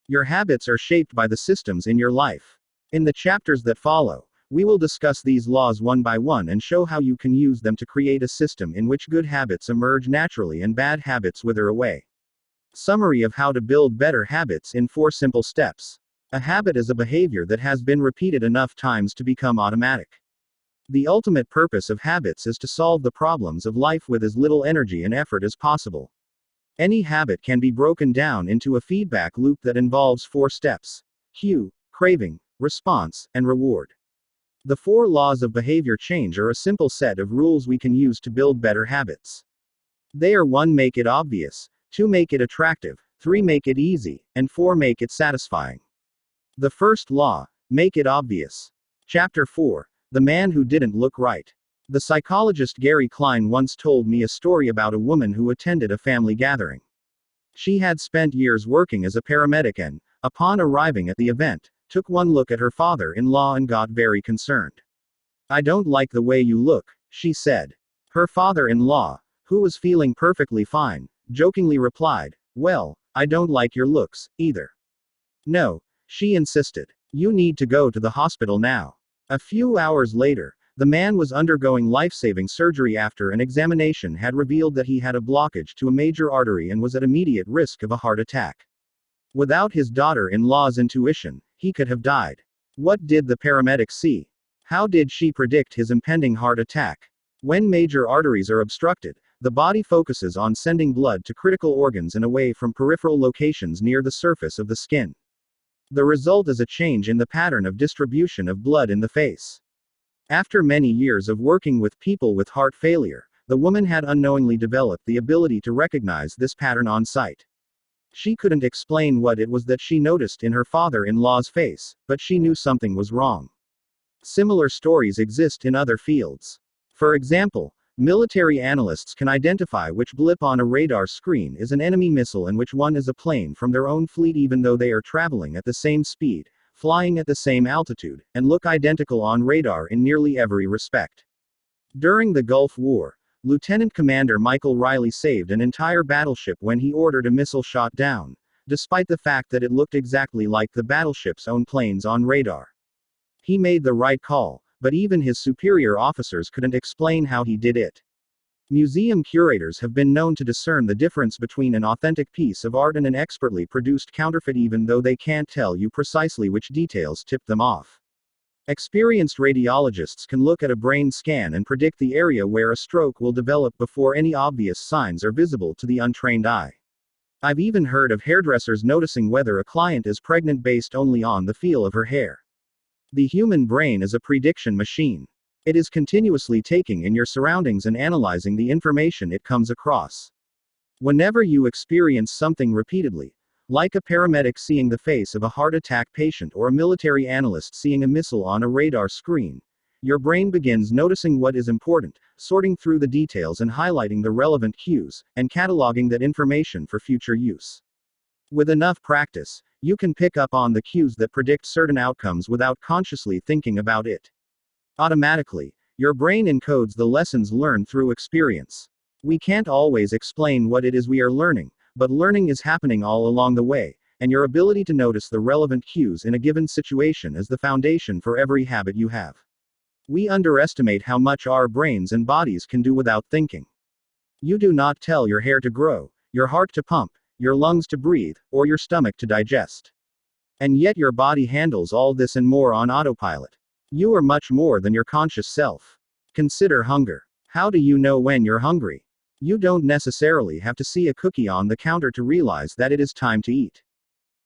Your habits are shaped by the systems in your life. In the chapters that follow, we will discuss these laws one by one and show how you can use them to create a system in which good habits emerge naturally and bad habits wither away. Summary of how to build better habits in 4 simple steps. A habit is a behavior that has been repeated enough times to become automatic. The ultimate purpose of habits is to solve the problems of life with as little energy and effort as possible. Any habit can be broken down into a feedback loop that involves 4 steps: cue, craving, response, and reward. The 4 laws of behavior change are a simple set of rules we can use to build better habits. They are: 1. Make it obvious, 2. Make it attractive, 3. Make it easy, and 4. Make it satisfying. The first law: make it obvious. Chapter 4. The Man Who Didn't Look Right. The psychologist Gary Klein once told me a story about a woman who attended a family gathering. She had spent years working as a paramedic and, upon arriving at the event, took one look at her father-in-law and got very concerned. "I don't like the way you look," she said. Her father-in-law, who was feeling perfectly fine, jokingly replied, "Well, I don't like your looks, either." "No," she insisted. "You need to go to the hospital now." A few hours later, the man was undergoing life-saving surgery after an examination had revealed that he had a blockage to a major artery and was at immediate risk of a heart attack. Without his daughter-in-law's intuition, he could have died. What did the paramedic see? How did she predict his impending heart attack? When major arteries are obstructed, the body focuses on sending blood to critical organs and away from peripheral locations near the surface of the skin. The result is a change in the pattern of distribution of blood in the face. After many years of working with people with heart failure, the woman had unknowingly developed the ability to recognize this pattern on sight. She couldn't explain what it was that she noticed in her father-in-law's face, but she knew something was wrong. Similar stories exist in other fields. For example, military analysts can identify which blip on a radar screen is an enemy missile and which one is a plane from their own fleet, even though they are traveling at the same speed, flying at the same altitude, and look identical on radar in nearly every respect. During the Gulf War, Lieutenant Commander Michael Riley saved an entire battleship when he ordered a missile shot down, despite the fact that it looked exactly like the battleship's own planes on radar. He made the right call, but even his superior officers couldn't explain how he did it. Museum curators have been known to discern the difference between an authentic piece of art and an expertly produced counterfeit, even though they can't tell you precisely which details tipped them off. Experienced radiologists can look at a brain scan and predict the area where a stroke will develop before any obvious signs are visible to the untrained eye. I've even heard of hairdressers noticing whether a client is pregnant based only on the feel of her hair. The human brain is a prediction machine. It is continuously taking in your surroundings and analyzing the information it comes across. Whenever you experience something repeatedly, like a paramedic seeing the face of a heart attack patient or a military analyst seeing a missile on a radar screen, your brain begins noticing what is important, sorting through the details and highlighting the relevant cues, and cataloging that information for future use. With enough practice, you can pick up on the cues that predict certain outcomes without consciously thinking about it. Automatically, your brain encodes the lessons learned through experience. We can't always explain what it is we are learning, but learning is happening all along the way, and your ability to notice the relevant cues in a given situation is the foundation for every habit you have. We underestimate how much our brains and bodies can do without thinking. You do not tell your hair to grow, your heart to pump, your lungs to breathe, or your stomach to digest. And yet your body handles all this and more on autopilot. You are much more than your conscious self. Consider hunger. How do you know when you're hungry? You don't necessarily have to see a cookie on the counter to realize that it is time to eat.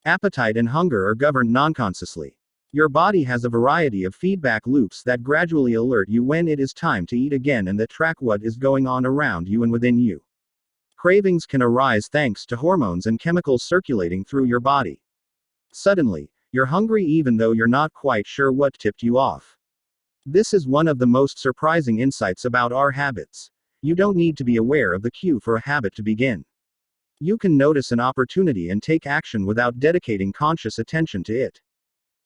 Appetite and hunger are governed non-consciously. Your body has a variety of feedback loops that gradually alert you when it is time to eat again and that track what is going on around you and within you. Cravings can arise thanks to hormones and chemicals circulating through your body. Suddenly, you're hungry even though you're not quite sure what tipped you off. This is one of the most surprising insights about our habits. You don't need to be aware of the cue for a habit to begin. You can notice an opportunity and take action without dedicating conscious attention to it.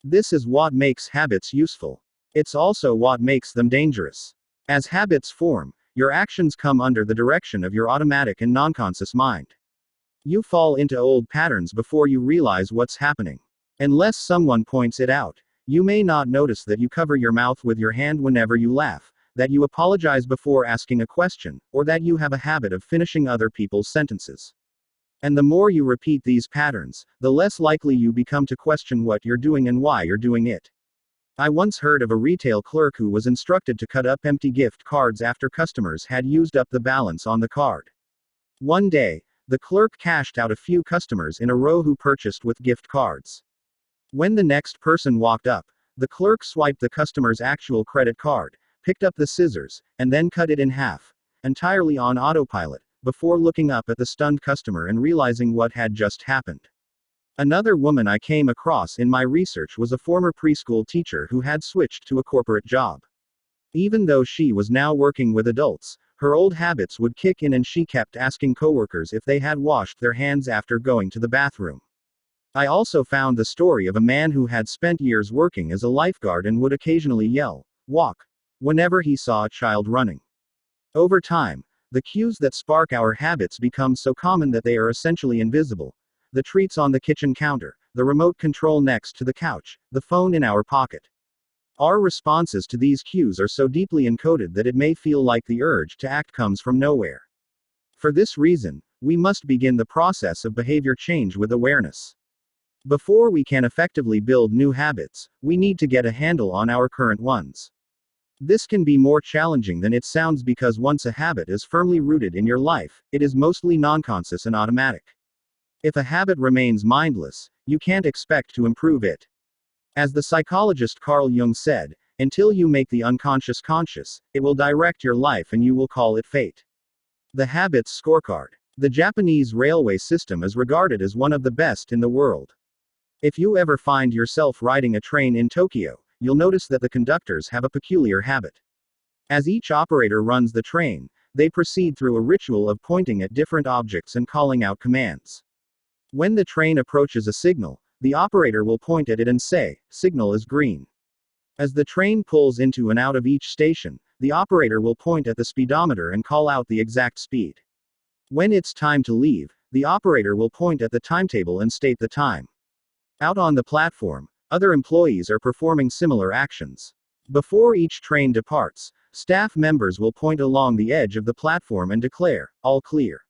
This is what makes habits useful. It's also what makes them dangerous. As habits form, your actions come under the direction of your automatic and non-conscious mind. You fall into old patterns before you realize what's happening. Unless someone points it out, you may not notice that you cover your mouth with your hand whenever you laugh, that you apologize before asking a question, or that you have a habit of finishing other people's sentences. And the more you repeat these patterns, the less likely you become to question what you're doing and why you're doing it. I once heard of a retail clerk who was instructed to cut up empty gift cards after customers had used up the balance on the card. One day, the clerk cashed out a few customers in a row who purchased with gift cards. When the next person walked up, the clerk swiped the customer's actual credit card, picked up the scissors, and then cut it in half, entirely on autopilot, before looking up at the stunned customer and realizing what had just happened. Another woman I came across in my research was a former preschool teacher who had switched to a corporate job. Even though she was now working with adults, her old habits would kick in and she kept asking coworkers if they had washed their hands after going to the bathroom. I also found the story of a man who had spent years working as a lifeguard and would occasionally yell, "Walk," whenever he saw a child running. Over time, the cues that spark our habits become so common that they are essentially invisible. The treats on the kitchen counter, the remote control next to the couch, the phone in our pocket. Our responses to these cues are so deeply encoded that it may feel like the urge to act comes from nowhere. For this reason, we must begin the process of behavior change with awareness. Before we can effectively build new habits, we need to get a handle on our current ones. This can be more challenging than it sounds because once a habit is firmly rooted in your life, it is mostly non-conscious and automatic. If a habit remains mindless, you can't expect to improve it. As the psychologist Carl Jung said, until you make the unconscious conscious, it will direct your life and you will call it fate. The Habits Scorecard. The Japanese railway system is regarded as one of the best in the world. If you ever find yourself riding a train in Tokyo, you'll notice that the conductors have a peculiar habit. As each operator runs the train, they proceed through a ritual of pointing at different objects and calling out commands. When the train approaches a signal, the operator will point at it and say, "Signal is green." As the train pulls into and out of each station, the operator will point at the speedometer and call out the exact speed. When it's time to leave, the operator will point at the timetable and state the time. Out on the platform, other employees are performing similar actions. Before each train departs, staff members will point along the edge of the platform and declare, "All clear."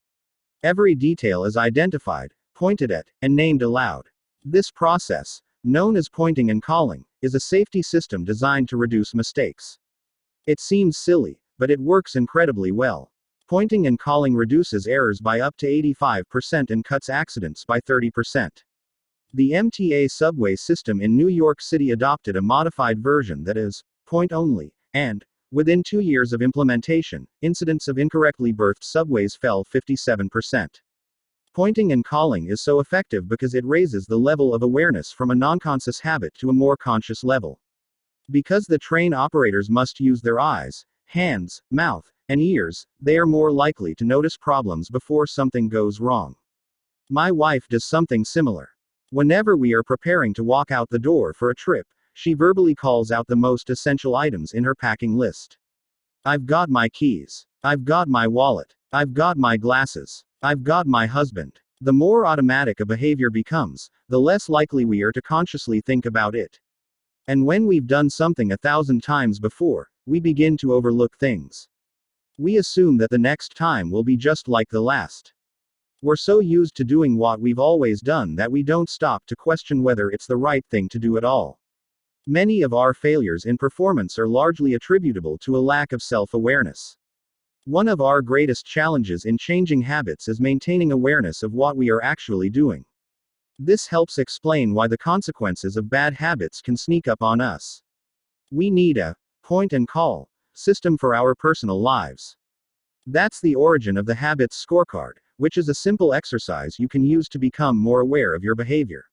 Every detail is identified, pointed at, and named aloud. This process, known as pointing and calling, is a safety system designed to reduce mistakes. It seems silly, but it works incredibly well. Pointing and calling reduces errors by up to 85% and cuts accidents by 30%. The MTA subway system in New York City adopted a modified version that is, point only, and, within 2 years of implementation, incidents of incorrectly berthed subways fell 57%. Pointing and calling is so effective because it raises the level of awareness from a non-conscious habit to a more conscious level. Because the train operators must use their eyes, hands, mouth, and ears, they are more likely to notice problems before something goes wrong. My wife does something similar. Whenever we are preparing to walk out the door for a trip, she verbally calls out the most essential items in her packing list. "I've got my keys. I've got my wallet. I've got my glasses. I've got my husband." The more automatic a behavior becomes, the less likely we are to consciously think about it. And when we've done something 1,000 times before, we begin to overlook things. We assume that the next time will be just like the last. We're so used to doing what we've always done that we don't stop to question whether it's the right thing to do at all. Many of our failures in performance are largely attributable to a lack of self-awareness. One of our greatest challenges in changing habits is maintaining awareness of what we are actually doing. This helps explain why the consequences of bad habits can sneak up on us. We need a point and call system for our personal lives. That's the origin of the Habits Scorecard, which is a simple exercise you can use to become more aware of your behavior.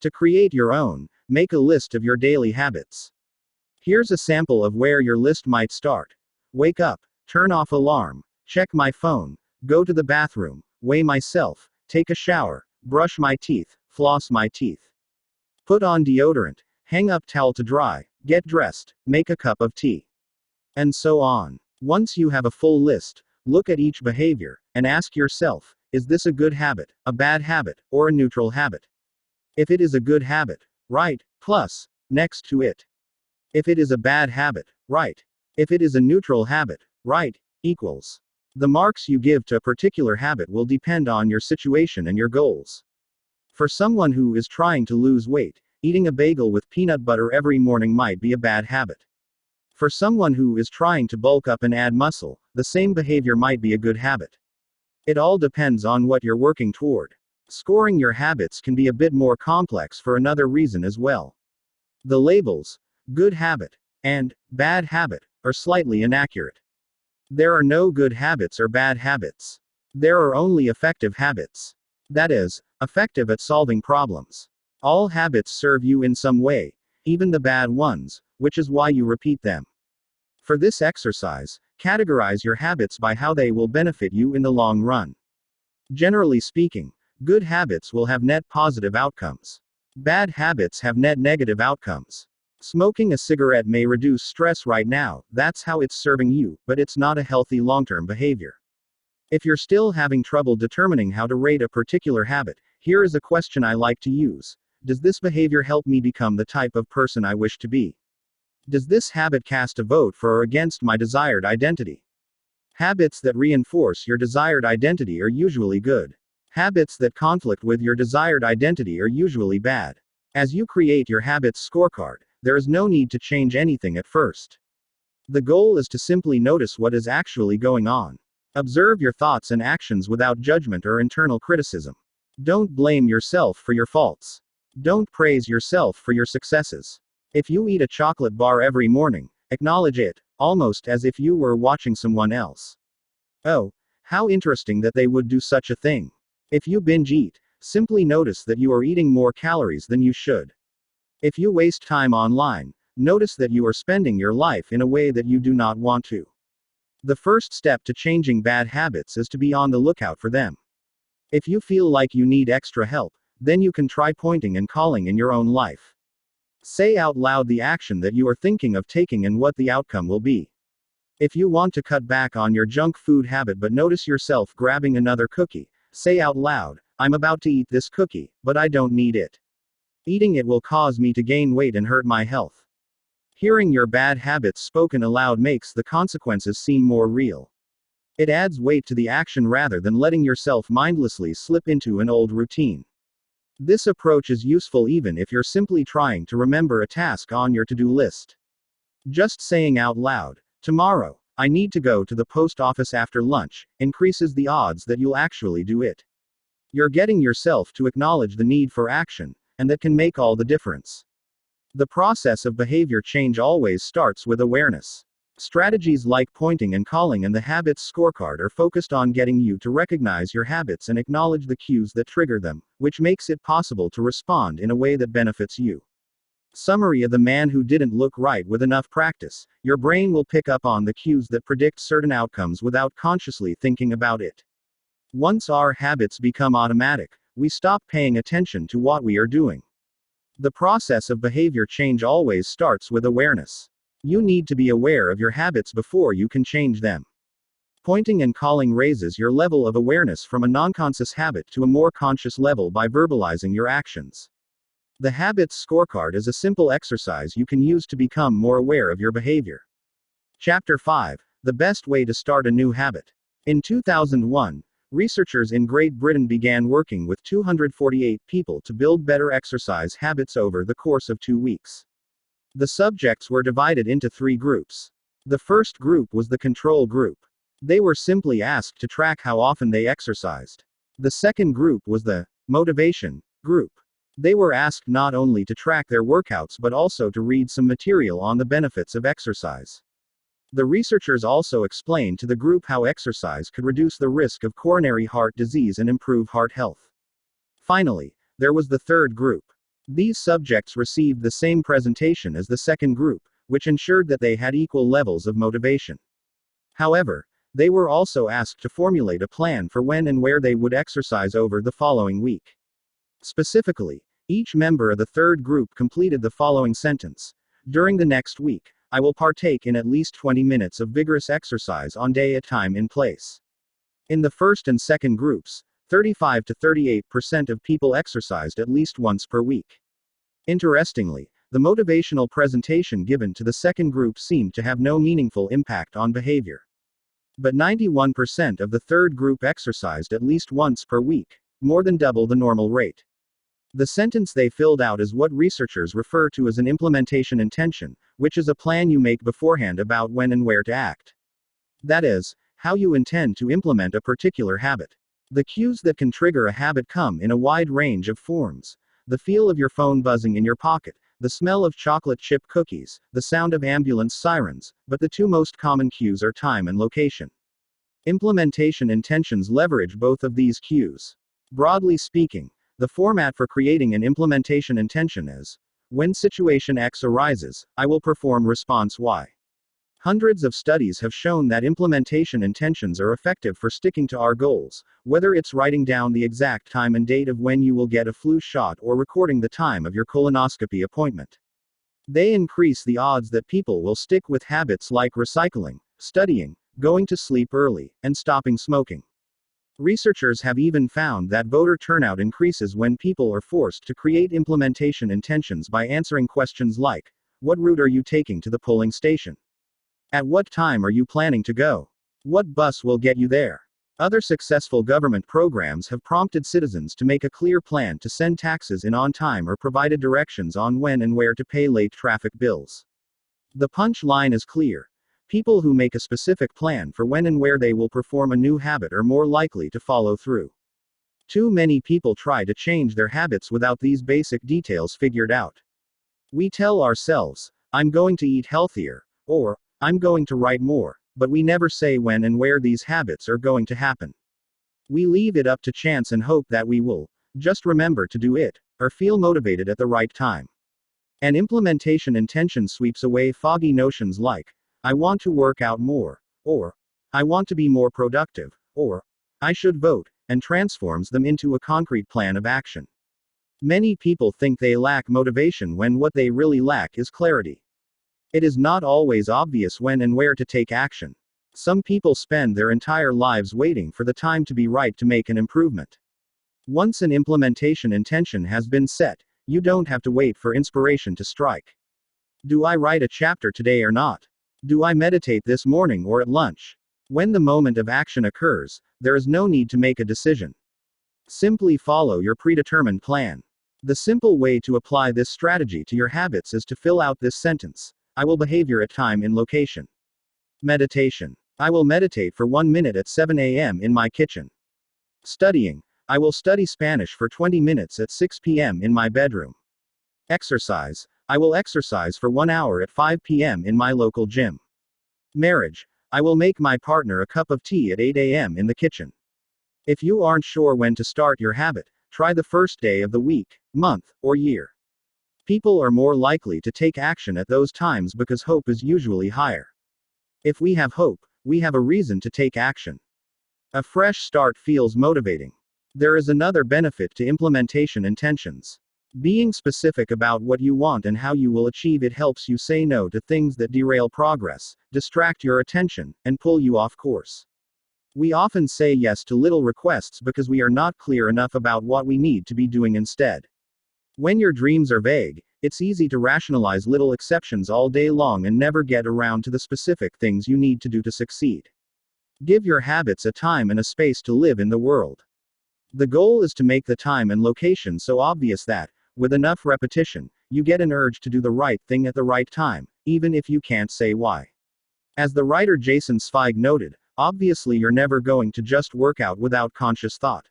To create your own, make a list of your daily habits. Here's a sample of where your list might start. Wake up, turn off alarm, check my phone, go to the bathroom, weigh myself, take a shower, brush my teeth, floss my teeth. Put on deodorant, hang up towel to dry, get dressed, make a cup of tea. And so on. Once you have a full list, look at each behavior, and ask yourself, is this a good habit, a bad habit, or a neutral habit? If it is a good habit, write plus next to it. If it is a bad habit, write. If it is a neutral habit, write equals. The marks you give to a particular habit will depend on your situation and your goals. For someone who is trying to lose weight, eating a bagel with peanut butter every morning might be a bad habit. For someone who is trying to bulk up and add muscle, the same behavior might be a good habit. It all depends on what you're working toward. Scoring your habits can be a bit more complex for another reason as well. The labels, good habit, and bad habit, are slightly inaccurate. There are no good habits or bad habits. There are only effective habits. That is, effective at solving problems. All habits serve you in some way, even the bad ones, which is why you repeat them. For this exercise, categorize your habits by how they will benefit you in the long run. Generally speaking, good habits will have net positive outcomes. Bad habits have net negative outcomes. Smoking a cigarette may reduce stress right now, that's how it's serving you, but it's not a healthy long-term behavior. If you're still having trouble determining how to rate a particular habit, here is a question I like to use. Does this behavior help me become the type of person I wish to be? Does this habit cast a vote for or against my desired identity? Habits that reinforce your desired identity are usually good. Habits that conflict with your desired identity are usually bad. As you create your habits scorecard, there is no need to change anything at first. The goal is to simply notice what is actually going on. Observe your thoughts and actions without judgment or internal criticism. Don't blame yourself for your faults. Don't praise yourself for your successes. If you eat a chocolate bar every morning, acknowledge it, almost as if you were watching someone else. Oh, how interesting that they would do such a thing. If you binge eat, simply notice that you are eating more calories than you should. If you waste time online, notice that you are spending your life in a way that you do not want to. The first step to changing bad habits is to be on the lookout for them. If you feel like you need extra help, then you can try pointing and calling in your own life. Say out loud the action that you are thinking of taking and what the outcome will be. If you want to cut back on your junk food habit but notice yourself grabbing another cookie, say out loud, I'm about to eat this cookie, but I don't need it. Eating it will cause me to gain weight and hurt my health. Hearing your bad habits spoken aloud makes the consequences seem more real. It adds weight to the action rather than letting yourself mindlessly slip into an old routine. This approach is useful even if you're simply trying to remember a task on your to-do list. Just saying out loud, tomorrow, I need to go to the post office after lunch, increases the odds that you'll actually do it. You're getting yourself to acknowledge the need for action, and that can make all the difference. The process of behavior change always starts with awareness. Strategies like pointing and calling and the Habits Scorecard are focused on getting you to recognize your habits and acknowledge the cues that trigger them, which makes it possible to respond in a way that benefits you. Summary of the man who didn't look right with enough practice. Your brain will pick up on the cues that predict certain outcomes without consciously thinking about it. Once our habits become automatic, we stop paying attention to what we are doing. The process of behavior change always starts with awareness. You need to be aware of your habits before you can change them. Pointing and calling raises your level of awareness from a non-conscious habit to a more conscious level by verbalizing your actions. The Habits Scorecard is a simple exercise you can use to become more aware of your behavior. Chapter 5: The Best Way to Start a New Habit. In 2001, researchers in Great Britain began working with 248 people to build better exercise habits over the course of 2 weeks. The subjects were divided into 3 groups. The first group was the control group. They were simply asked to track how often they exercised. The second group was the motivation group. They were asked not only to track their workouts but also to read some material on the benefits of exercise. The researchers also explained to the group how exercise could reduce the risk of coronary heart disease and improve heart health. Finally, there was the third group. These subjects received the same presentation as the second group, which ensured that they had equal levels of motivation. However, they were also asked to formulate a plan for when and where they would exercise over the following week. Specifically, each member of the third group completed the following sentence: "During the next week, I will partake in at least 20 minutes of vigorous exercise on day at time in place." In the first and second groups, 35 to 38% of people exercised at least once per week. Interestingly, the motivational presentation given to the second group seemed to have no meaningful impact on behavior. But 91% of the third group exercised at least once per week, more than double the normal rate. The sentence they filled out is what researchers refer to as an implementation intention, which is a plan you make beforehand about when and where to act. That is, how you intend to implement a particular habit. The cues that can trigger a habit come in a wide range of forms: the feel of your phone buzzing in your pocket, the smell of chocolate chip cookies, the sound of ambulance sirens, but the two most common cues are time and location. Implementation intentions leverage both of these cues. Broadly speaking, the format for creating an implementation intention is: when situation X arises, I will perform response Y. Hundreds of studies have shown that implementation intentions are effective for sticking to our goals, whether it's writing down the exact time and date of when you will get a flu shot or recording the time of your colonoscopy appointment. They increase the odds that people will stick with habits like recycling, studying, going to sleep early, and stopping smoking. Researchers have even found that voter turnout increases when people are forced to create implementation intentions by answering questions like, "What route are you taking to the polling station? At what time are you planning to go? What bus will get you there?" Other successful government programs have prompted citizens to make a clear plan to send taxes in on time or provided directions on when and where to pay late traffic bills. The punch line is clear: people who make a specific plan for when and where they will perform a new habit are more likely to follow through. Too many people try to change their habits without these basic details figured out. We tell ourselves, "I'm going to eat healthier," or "I'm going to write more," but we never say when and where these habits are going to happen. We leave it up to chance and hope that we will just remember to do it, or feel motivated at the right time. An implementation intention sweeps away foggy notions like, "I want to work out more," or "I want to be more productive," or "I should vote," and transforms them into a concrete plan of action. Many people think they lack motivation when what they really lack is clarity. It is not always obvious when and where to take action. Some people spend their entire lives waiting for the time to be right to make an improvement. Once an implementation intention has been set, you don't have to wait for inspiration to strike. Do I write a chapter today or not? Do I meditate this morning or at lunch? When the moment of action occurs, there is no need to make a decision. Simply follow your predetermined plan. The simple way to apply this strategy to your habits is to fill out this sentence: I will behavior at time in location. Meditation. I will meditate for 1 minute at 7 a.m. in my kitchen. Studying. I will study Spanish for 20 minutes at 6 p.m. in my bedroom. Exercise. I will exercise for 1 hour at 5 p.m. in my local gym. Marriage. I will make my partner a cup of tea at 8 a.m. in the kitchen. If you aren't sure when to start your habit, try the first day of the week, month, or year. People are more likely to take action at those times because hope is usually higher. If we have hope, we have a reason to take action. A fresh start feels motivating. There is another benefit to implementation intentions. Being specific about what you want and how you will achieve it helps you say no to things that derail progress, distract your attention, and pull you off course. We often say yes to little requests because we are not clear enough about what we need to be doing instead. When your dreams are vague, it's easy to rationalize little exceptions all day long and never get around to the specific things you need to do to succeed. Give your habits a time and a space to live in the world. The goal is to make the time and location so obvious that, with enough repetition, you get an urge to do the right thing at the right time, even if you can't say why. As the writer Jason Zweig noted, obviously you're never going to just work out without conscious thought.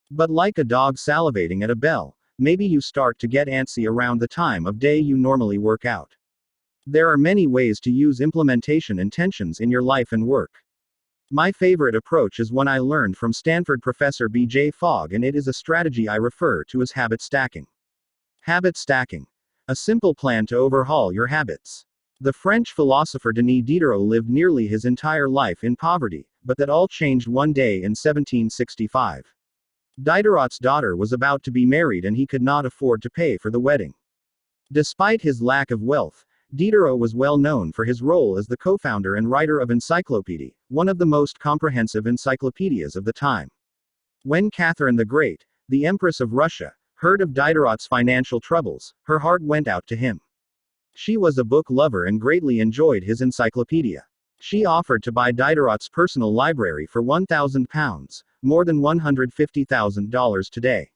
But like a dog salivating at a bell, maybe you start to get antsy around the time of day you normally work out. There are many ways to use implementation intentions in your life and work. My favorite approach is one I learned from Stanford professor B.J. Fogg, and it is a strategy I refer to as habit stacking. Habit stacking. A simple plan to overhaul your habits. The French philosopher Denis Diderot lived nearly his entire life in poverty, but that all changed one day in 1765. Diderot's daughter was about to be married and he could not afford to pay for the wedding. Despite his lack of wealth, Diderot was well known for his role as the co-founder and writer of Encyclopédie, one of the most comprehensive encyclopedias of the time. When Catherine the Great, the Empress of Russia, heard of Diderot's financial troubles, her heart went out to him. She was a book lover and greatly enjoyed his encyclopedia. She offered to buy Diderot's personal library for £1,000, more than $150,000 today.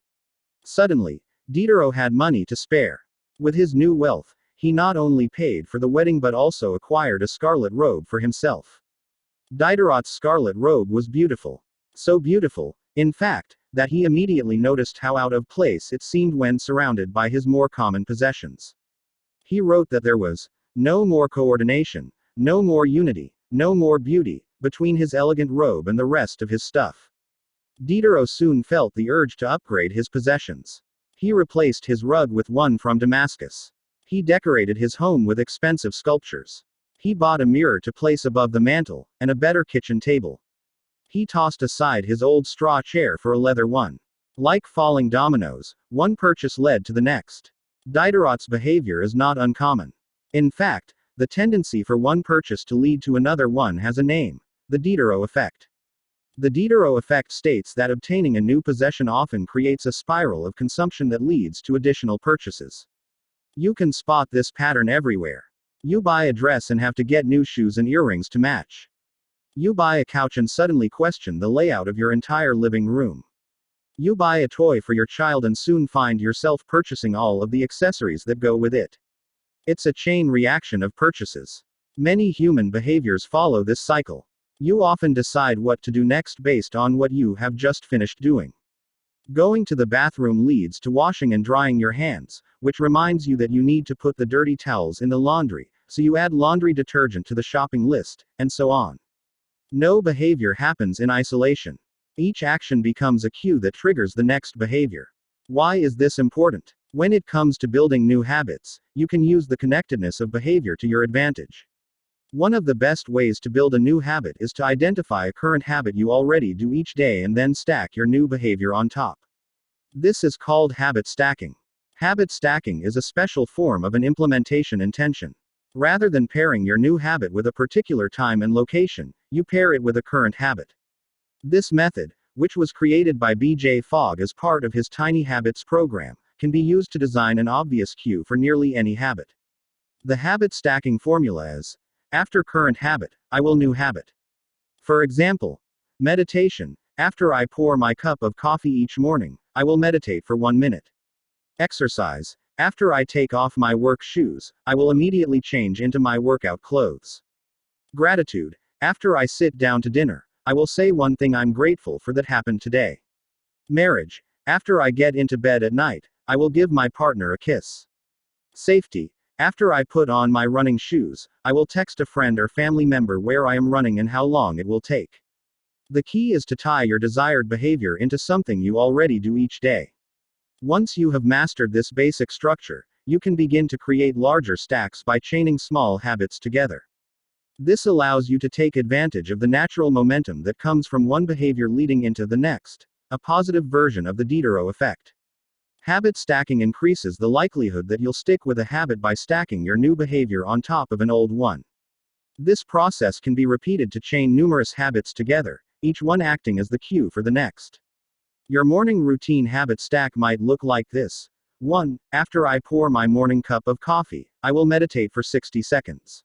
Suddenly, Diderot had money to spare. With his new wealth, he not only paid for the wedding but also acquired a scarlet robe for himself. Diderot's scarlet robe was beautiful. So beautiful, in fact, that he immediately noticed how out of place it seemed when surrounded by his more common possessions. He wrote that there was no more coordination, no more unity, no more beauty, between his elegant robe and the rest of his stuff. Diderot soon felt the urge to upgrade his possessions. He replaced his rug with one from Damascus. He decorated his home with expensive sculptures. He bought a mirror to place above the mantel, and a better kitchen table. He tossed aside his old straw chair for a leather one. Like falling dominoes, one purchase led to the next. Diderot's behavior is not uncommon. In fact, the tendency for one purchase to lead to another one has a name: the Diderot Effect. The Diderot Effect states that obtaining a new possession often creates a spiral of consumption that leads to additional purchases. You can spot this pattern everywhere. You buy a dress and have to get new shoes and earrings to match. You buy a couch and suddenly question the layout of your entire living room. You buy a toy for your child and soon find yourself purchasing all of the accessories that go with it. It's a chain reaction of purchases. Many human behaviors follow this cycle. You often decide what to do next based on what you have just finished doing. Going to the bathroom leads to washing and drying your hands, which reminds you that you need to put the dirty towels in the laundry, so you add laundry detergent to the shopping list, and so on. No behavior happens in isolation. Each action becomes a cue that triggers the next behavior. Why is this important? When it comes to building new habits, you can use the connectedness of behavior to your advantage. One of the best ways to build a new habit is to identify a current habit you already do each day and then stack your new behavior on top. This is called habit stacking. Habit stacking is a special form of an implementation intention. Rather than pairing your new habit with a particular time and location, you pair it with a current habit. This method, which was created by B.J. Fogg as part of his Tiny Habits program, can be used to design an obvious cue for nearly any habit. The habit stacking formula is: after current habit, I will new habit. For example, meditation. After I pour my cup of coffee each morning, I will meditate for 1 minute. Exercise. After I take off my work shoes, I will immediately change into my workout clothes. Gratitude. After I sit down to dinner, I will say one thing I'm grateful for that happened today. Marriage. After I get into bed at night, I will give my partner a kiss. Safety. After I put on my running shoes, I will text a friend or family member where I am running and how long it will take. The key is to tie your desired behavior into something you already do each day. Once you have mastered this basic structure, you can begin to create larger stacks by chaining small habits together. This allows you to take advantage of the natural momentum that comes from one behavior leading into the next, a positive version of the Diderot effect. Habit stacking increases the likelihood that you'll stick with a habit by stacking your new behavior on top of an old one. This process can be repeated to chain numerous habits together, each one acting as the cue for the next. Your morning routine habit stack might look like this. 1. After I pour my morning cup of coffee, I will meditate for 60 seconds.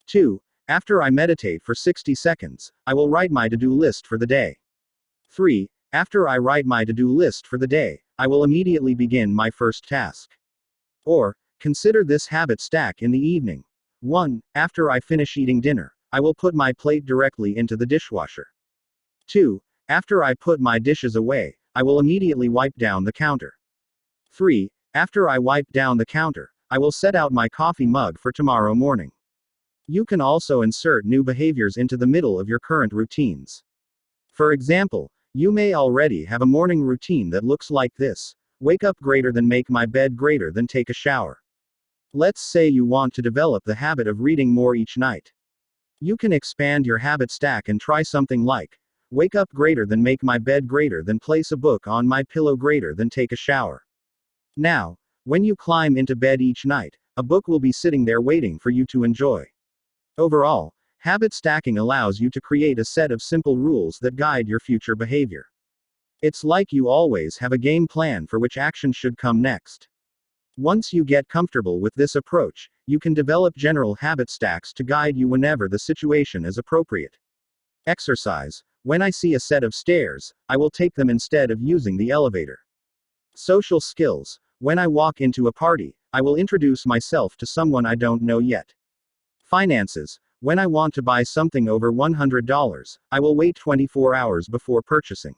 2. After I meditate for 60 seconds, I will write my to-do list for the day. 3. After I write my to-do list for the day, I will immediately begin my first task. Or, consider this habit stack in the evening. 1. After I finish eating dinner, I will put my plate directly into the dishwasher. 2. After I put my dishes away, I will immediately wipe down the counter. 3. After I wipe down the counter, I will set out my coffee mug for tomorrow morning. You can also insert new behaviors into the middle of your current routines. For example, you may already have a morning routine that looks like this: wake up greater than make my bed greater than take a shower. Let's say you want to develop the habit of reading more each night. You can expand your habit stack and try something like: wake up greater than make my bed greater than place a book on my pillow greater than take a shower. Now, when you climb into bed each night, a book will be sitting there waiting for you to enjoy. Overall, habit stacking allows you to create a set of simple rules that guide your future behavior. It's like you always have a game plan for which action should come next. Once you get comfortable with this approach, you can develop general habit stacks to guide you whenever the situation is appropriate. Exercise: when I see a set of stairs, I will take them instead of using the elevator. Social skills: when I walk into a party, I will introduce myself to someone I don't know yet. Finances: when I want to buy something over $100, I will wait 24 hours before purchasing.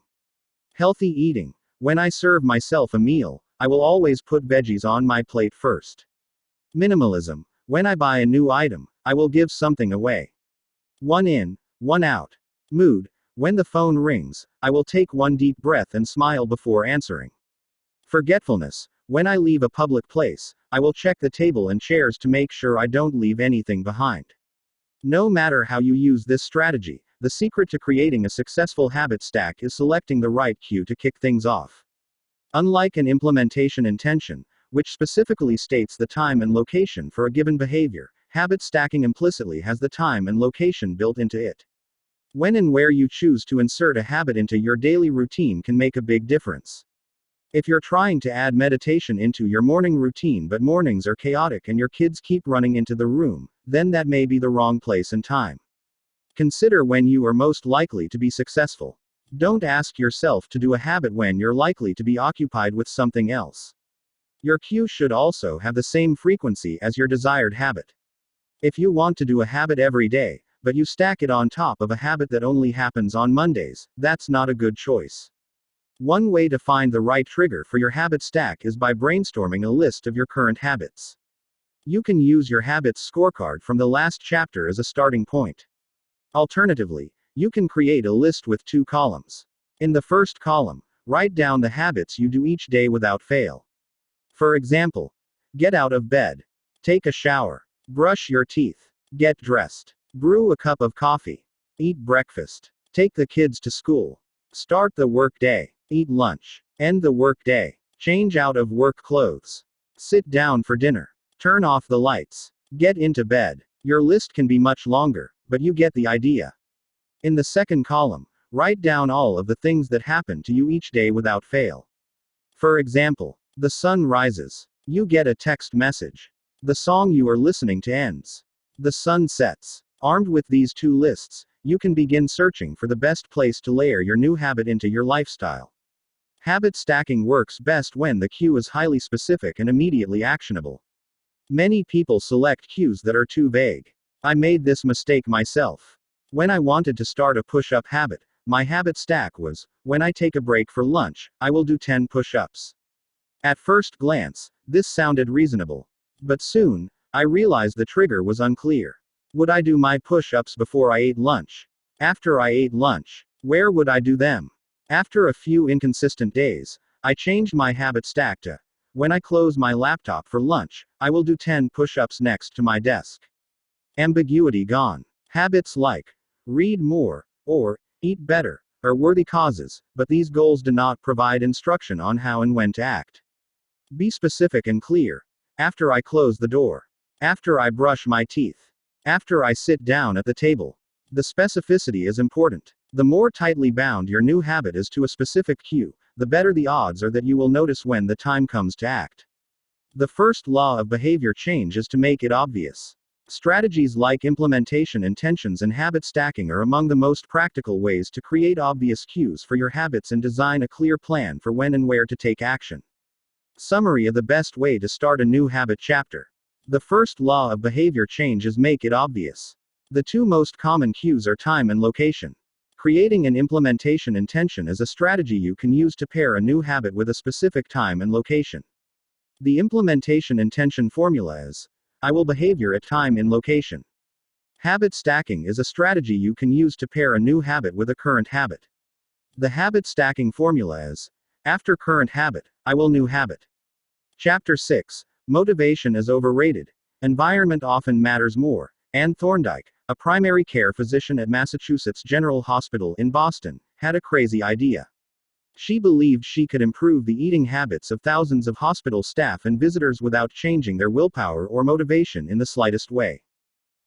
Healthy eating: when I serve myself a meal, I will always put veggies on my plate first. Minimalism: when I buy a new item, I will give something away. One in, one out. Mood: when the phone rings, I will take one deep breath and smile before answering. Forgetfulness: when I leave a public place, I will check the table and chairs to make sure I don't leave anything behind. No matter how you use this strategy, the secret to creating a successful habit stack is selecting the right cue to kick things off. Unlike an implementation intention, which specifically states the time and location for a given behavior, habit stacking implicitly has the time and location built into it. When and where you choose to insert a habit into your daily routine can make a big difference. If you're trying to add meditation into your morning routine but mornings are chaotic and your kids keep running into the room, then that may be the wrong place and time. Consider when you are most likely to be successful. Don't ask yourself to do a habit when you're likely to be occupied with something else. Your cue should also have the same frequency as your desired habit. If you want to do a habit every day, but you stack it on top of a habit that only happens on Mondays, that's not a good choice. One way to find the right trigger for your habit stack is by brainstorming a list of your current habits. You can use your Habits Scorecard from the last chapter as a starting point. Alternatively, you can create a list with 2 columns. In the first column, write down the habits you do each day without fail. For example, get out of bed, take a shower, brush your teeth, get dressed, brew a cup of coffee, eat breakfast, take the kids to school, start the work day, eat lunch, end the work day, change out of work clothes, sit down for dinner, turn off the lights, get into bed. Your list can be much longer, but you get the idea. In the second column, write down all of the things that happen to you each day without fail. For example, the sun rises. You get a text message. The song you are listening to ends. The sun sets. Armed with these 2 lists, you can begin searching for the best place to layer your new habit into your lifestyle. Habit stacking works best when the cue is highly specific and immediately actionable. Many people select cues that are too vague. I made this mistake myself. When I wanted to start a push-up habit, my habit stack was: when I take a break for lunch, I will do 10 push-ups. At first glance, this sounded reasonable. But soon, I realized the trigger was unclear. Would I do my push-ups before I ate lunch? After I ate lunch? Where would I do them? After a few inconsistent days, I changed my habit stack to: when I close my laptop for lunch, I will do 10 push-ups next to my desk. Ambiguity gone. Habits like read more or eat better are worthy causes, but these goals do not provide instruction on how and when to act. Be specific and clear. After I close the door. After I brush my teeth. After I sit down at the table. The specificity is important. The more tightly bound your new habit is to a specific cue, the better the odds are that you will notice when the time comes to act. The first law of behavior change is to make it obvious. Strategies like implementation intentions and habit stacking are among the most practical ways to create obvious cues for your habits and design a clear plan for when and where to take action. Summary of the best way to start a new habit chapter. The first law of behavior change is make it obvious. The 2 most common cues are time and location. Creating an implementation intention is a strategy you can use to pair a new habit with a specific time and location. The implementation intention formula is I will behavior at time in location. Habit stacking is a strategy you can use to pair a new habit with a current habit. The habit stacking formula is after current habit, I will new habit. Chapter 6 Motivation is Overrated. Environment Often Matters More. Anne Thorndike, a primary care physician at Massachusetts General Hospital in Boston, had a crazy idea. She believed she could improve the eating habits of thousands of hospital staff and visitors without changing their willpower or motivation in the slightest way.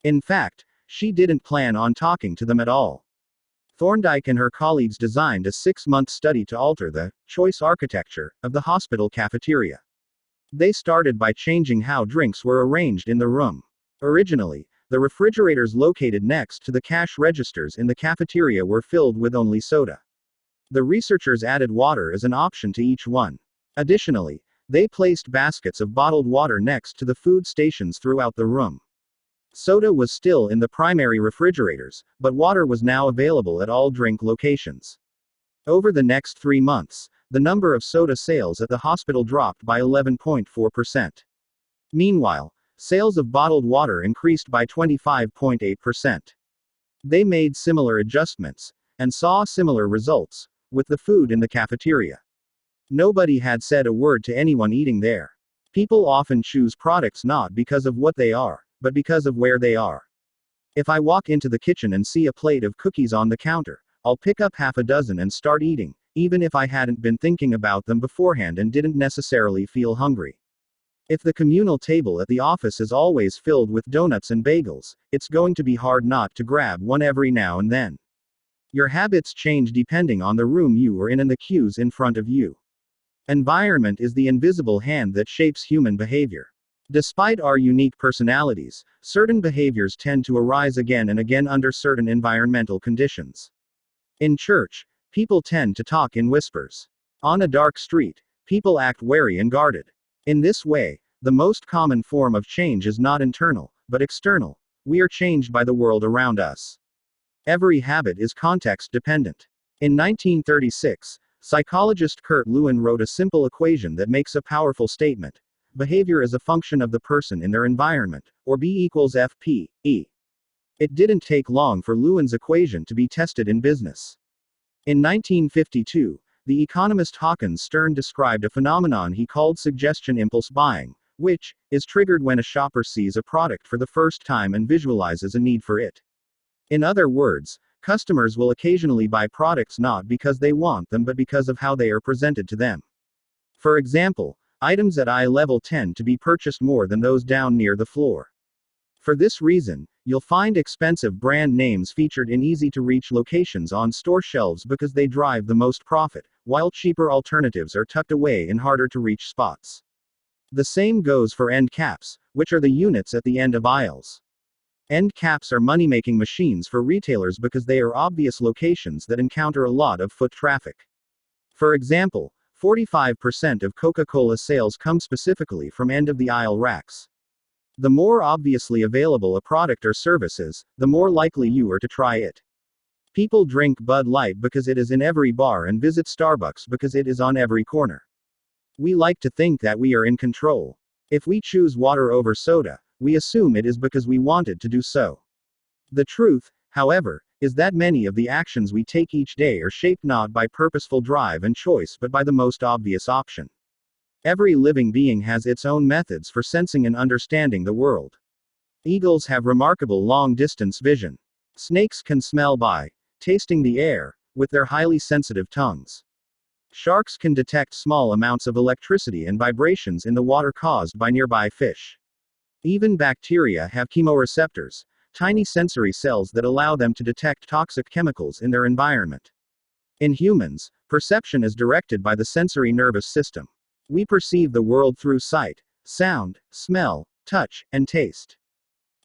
In fact, she didn't plan on talking to them at all. Thorndike and her colleagues designed a 6-month study to alter the choice architecture of the hospital cafeteria. They started by changing how drinks were arranged in the room. Originally, the refrigerators located next to the cash registers in the cafeteria were filled with only soda. The researchers added water as an option to each one. Additionally, they placed baskets of bottled water next to the food stations throughout the room. Soda was still in the primary refrigerators, but water was now available at all drink locations. Over the next 3 months, the number of soda sales at the hospital dropped by 11.4%. Meanwhile, sales of bottled water increased by 25.8%. They made similar adjustments, and saw similar results, with the food in the cafeteria. Nobody had said a word to anyone eating there. People often choose products not because of what they are, but because of where they are. If I walk into the kitchen and see a plate of cookies on the counter, I'll pick up half a dozen and start eating, even if I hadn't been thinking about them beforehand and didn't necessarily feel hungry. If the communal table at the office is always filled with donuts and bagels, it's going to be hard not to grab one every now and then. Your habits change depending on the room you are in and the cues in front of you. Environment is the invisible hand that shapes human behavior. Despite our unique personalities, certain behaviors tend to arise again and again under certain environmental conditions. In church, people tend to talk in whispers. On a dark street, people act wary and guarded. In this way, the most common form of change is not internal, but external. We are changed by the world around us. Every habit is context dependent. In 1936, psychologist Kurt Lewin wrote a simple equation that makes a powerful statement. Behavior is a function of the person in their environment, or B equals FP, E. It didn't take long for Lewin's equation to be tested in business. In 1952, the economist Hawkins Stern described a phenomenon he called suggestion impulse buying, which is triggered when a shopper sees a product for the first time and visualizes a need for it. In other words, customers will occasionally buy products not because they want them but because of how they are presented to them. For example, items at eye level tend to be purchased more than those down near the floor. For this reason, you'll find expensive brand names featured in easy-to-reach locations on store shelves because they drive the most profit, while cheaper alternatives are tucked away in harder-to-reach spots. The same goes for end caps, which are the units at the end of aisles. End caps are money-making machines for retailers because they are obvious locations that encounter a lot of foot traffic. For example, 45% of Coca-Cola sales come specifically from end-of-the-aisle racks. The more obviously available a product or service is, the more likely you are to try it. People drink Bud Light because it is in every bar and visit Starbucks because it is on every corner. We like to think that we are in control. If we choose water over soda, we assume it is because we wanted to do so. The truth, however, is that many of the actions we take each day are shaped not by purposeful drive and choice but by the most obvious option. Every living being has its own methods for sensing and understanding the world. Eagles have remarkable long-distance vision. Snakes can smell by tasting the air with their highly sensitive tongues. Sharks can detect small amounts of electricity and vibrations in the water caused by nearby fish. Even bacteria have chemoreceptors, tiny sensory cells that allow them to detect toxic chemicals in their environment. In humans, perception is directed by the sensory nervous system. We perceive the world through sight, sound, smell, touch, and taste.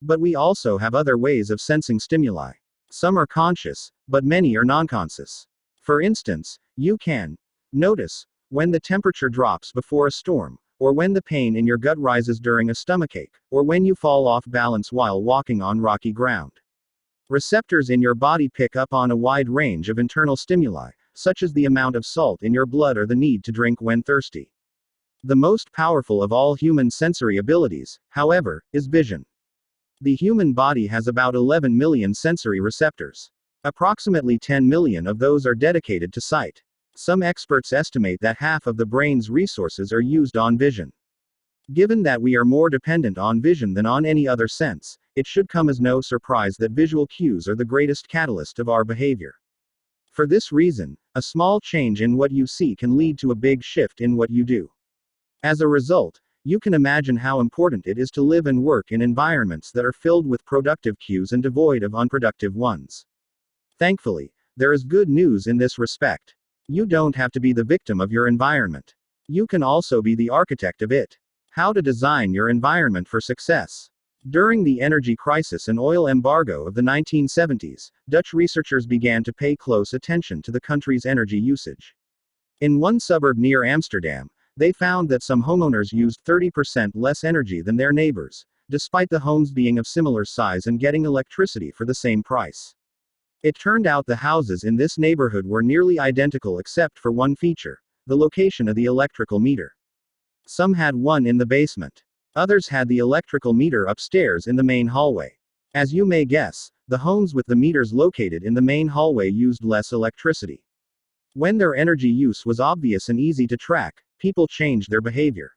But we also have other ways of sensing stimuli. Some are conscious, but many are non-conscious. For instance, you can notice when the temperature drops before a storm, or when the pain in your gut rises during a stomachache, or when you fall off balance while walking on rocky ground. Receptors in your body pick up on a wide range of internal stimuli, such as the amount of salt in your blood or the need to drink when thirsty. The most powerful of all human sensory abilities, however, is vision. The human body has about 11 million sensory receptors. Approximately 10 million of those are dedicated to sight. Some experts estimate that half of the brain's resources are used on vision. Given that we are more dependent on vision than on any other sense, it should come as no surprise that visual cues are the greatest catalyst of our behavior. For this reason, a small change in what you see can lead to a big shift in what you do. As a result, you can imagine how important it is to live and work in environments that are filled with productive cues and devoid of unproductive ones. Thankfully, there is good news in this respect. You don't have to be the victim of your environment. You can also be the architect of it. How to design your environment for success. During the energy crisis and oil embargo of the 1970s, Dutch researchers began to pay close attention to the country's energy usage. In one suburb near Amsterdam, they found that some homeowners used 30% less energy than their neighbors, despite the homes being of similar size and getting electricity for the same price. It turned out the houses in this neighborhood were nearly identical except for one feature: the location of the electrical meter. Some had one in the basement. Others had the electrical meter upstairs in the main hallway. As you may guess, the homes with the meters located in the main hallway used less electricity. When their energy use was obvious and easy to track, people changed their behavior.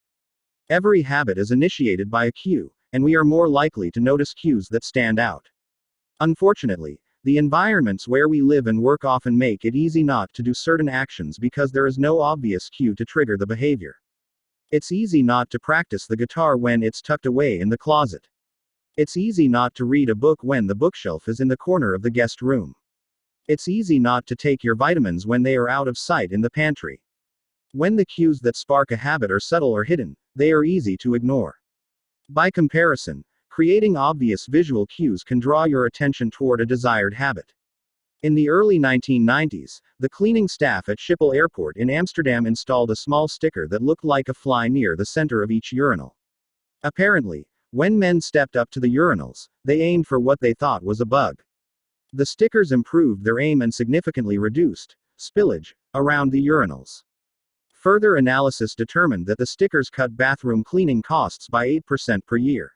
Every habit is initiated by a cue, and we are more likely to notice cues that stand out. Unfortunately, the environments where we live and work often make it easy not to do certain actions because there is no obvious cue to trigger the behavior. It's easy not to practice the guitar when it's tucked away in the closet. It's easy not to read a book when the bookshelf is in the corner of the guest room. It's easy not to take your vitamins when they are out of sight in the pantry. When the cues that spark a habit are subtle or hidden, they are easy to ignore. By comparison, creating obvious visual cues can draw your attention toward a desired habit. In the early 1990s, the cleaning staff at Schiphol Airport in Amsterdam installed a small sticker that looked like a fly near the center of each urinal. Apparently, when men stepped up to the urinals, they aimed for what they thought was a bug. The stickers improved their aim and significantly reduced spillage around the urinals. Further analysis determined that the stickers cut bathroom cleaning costs by 8% per year.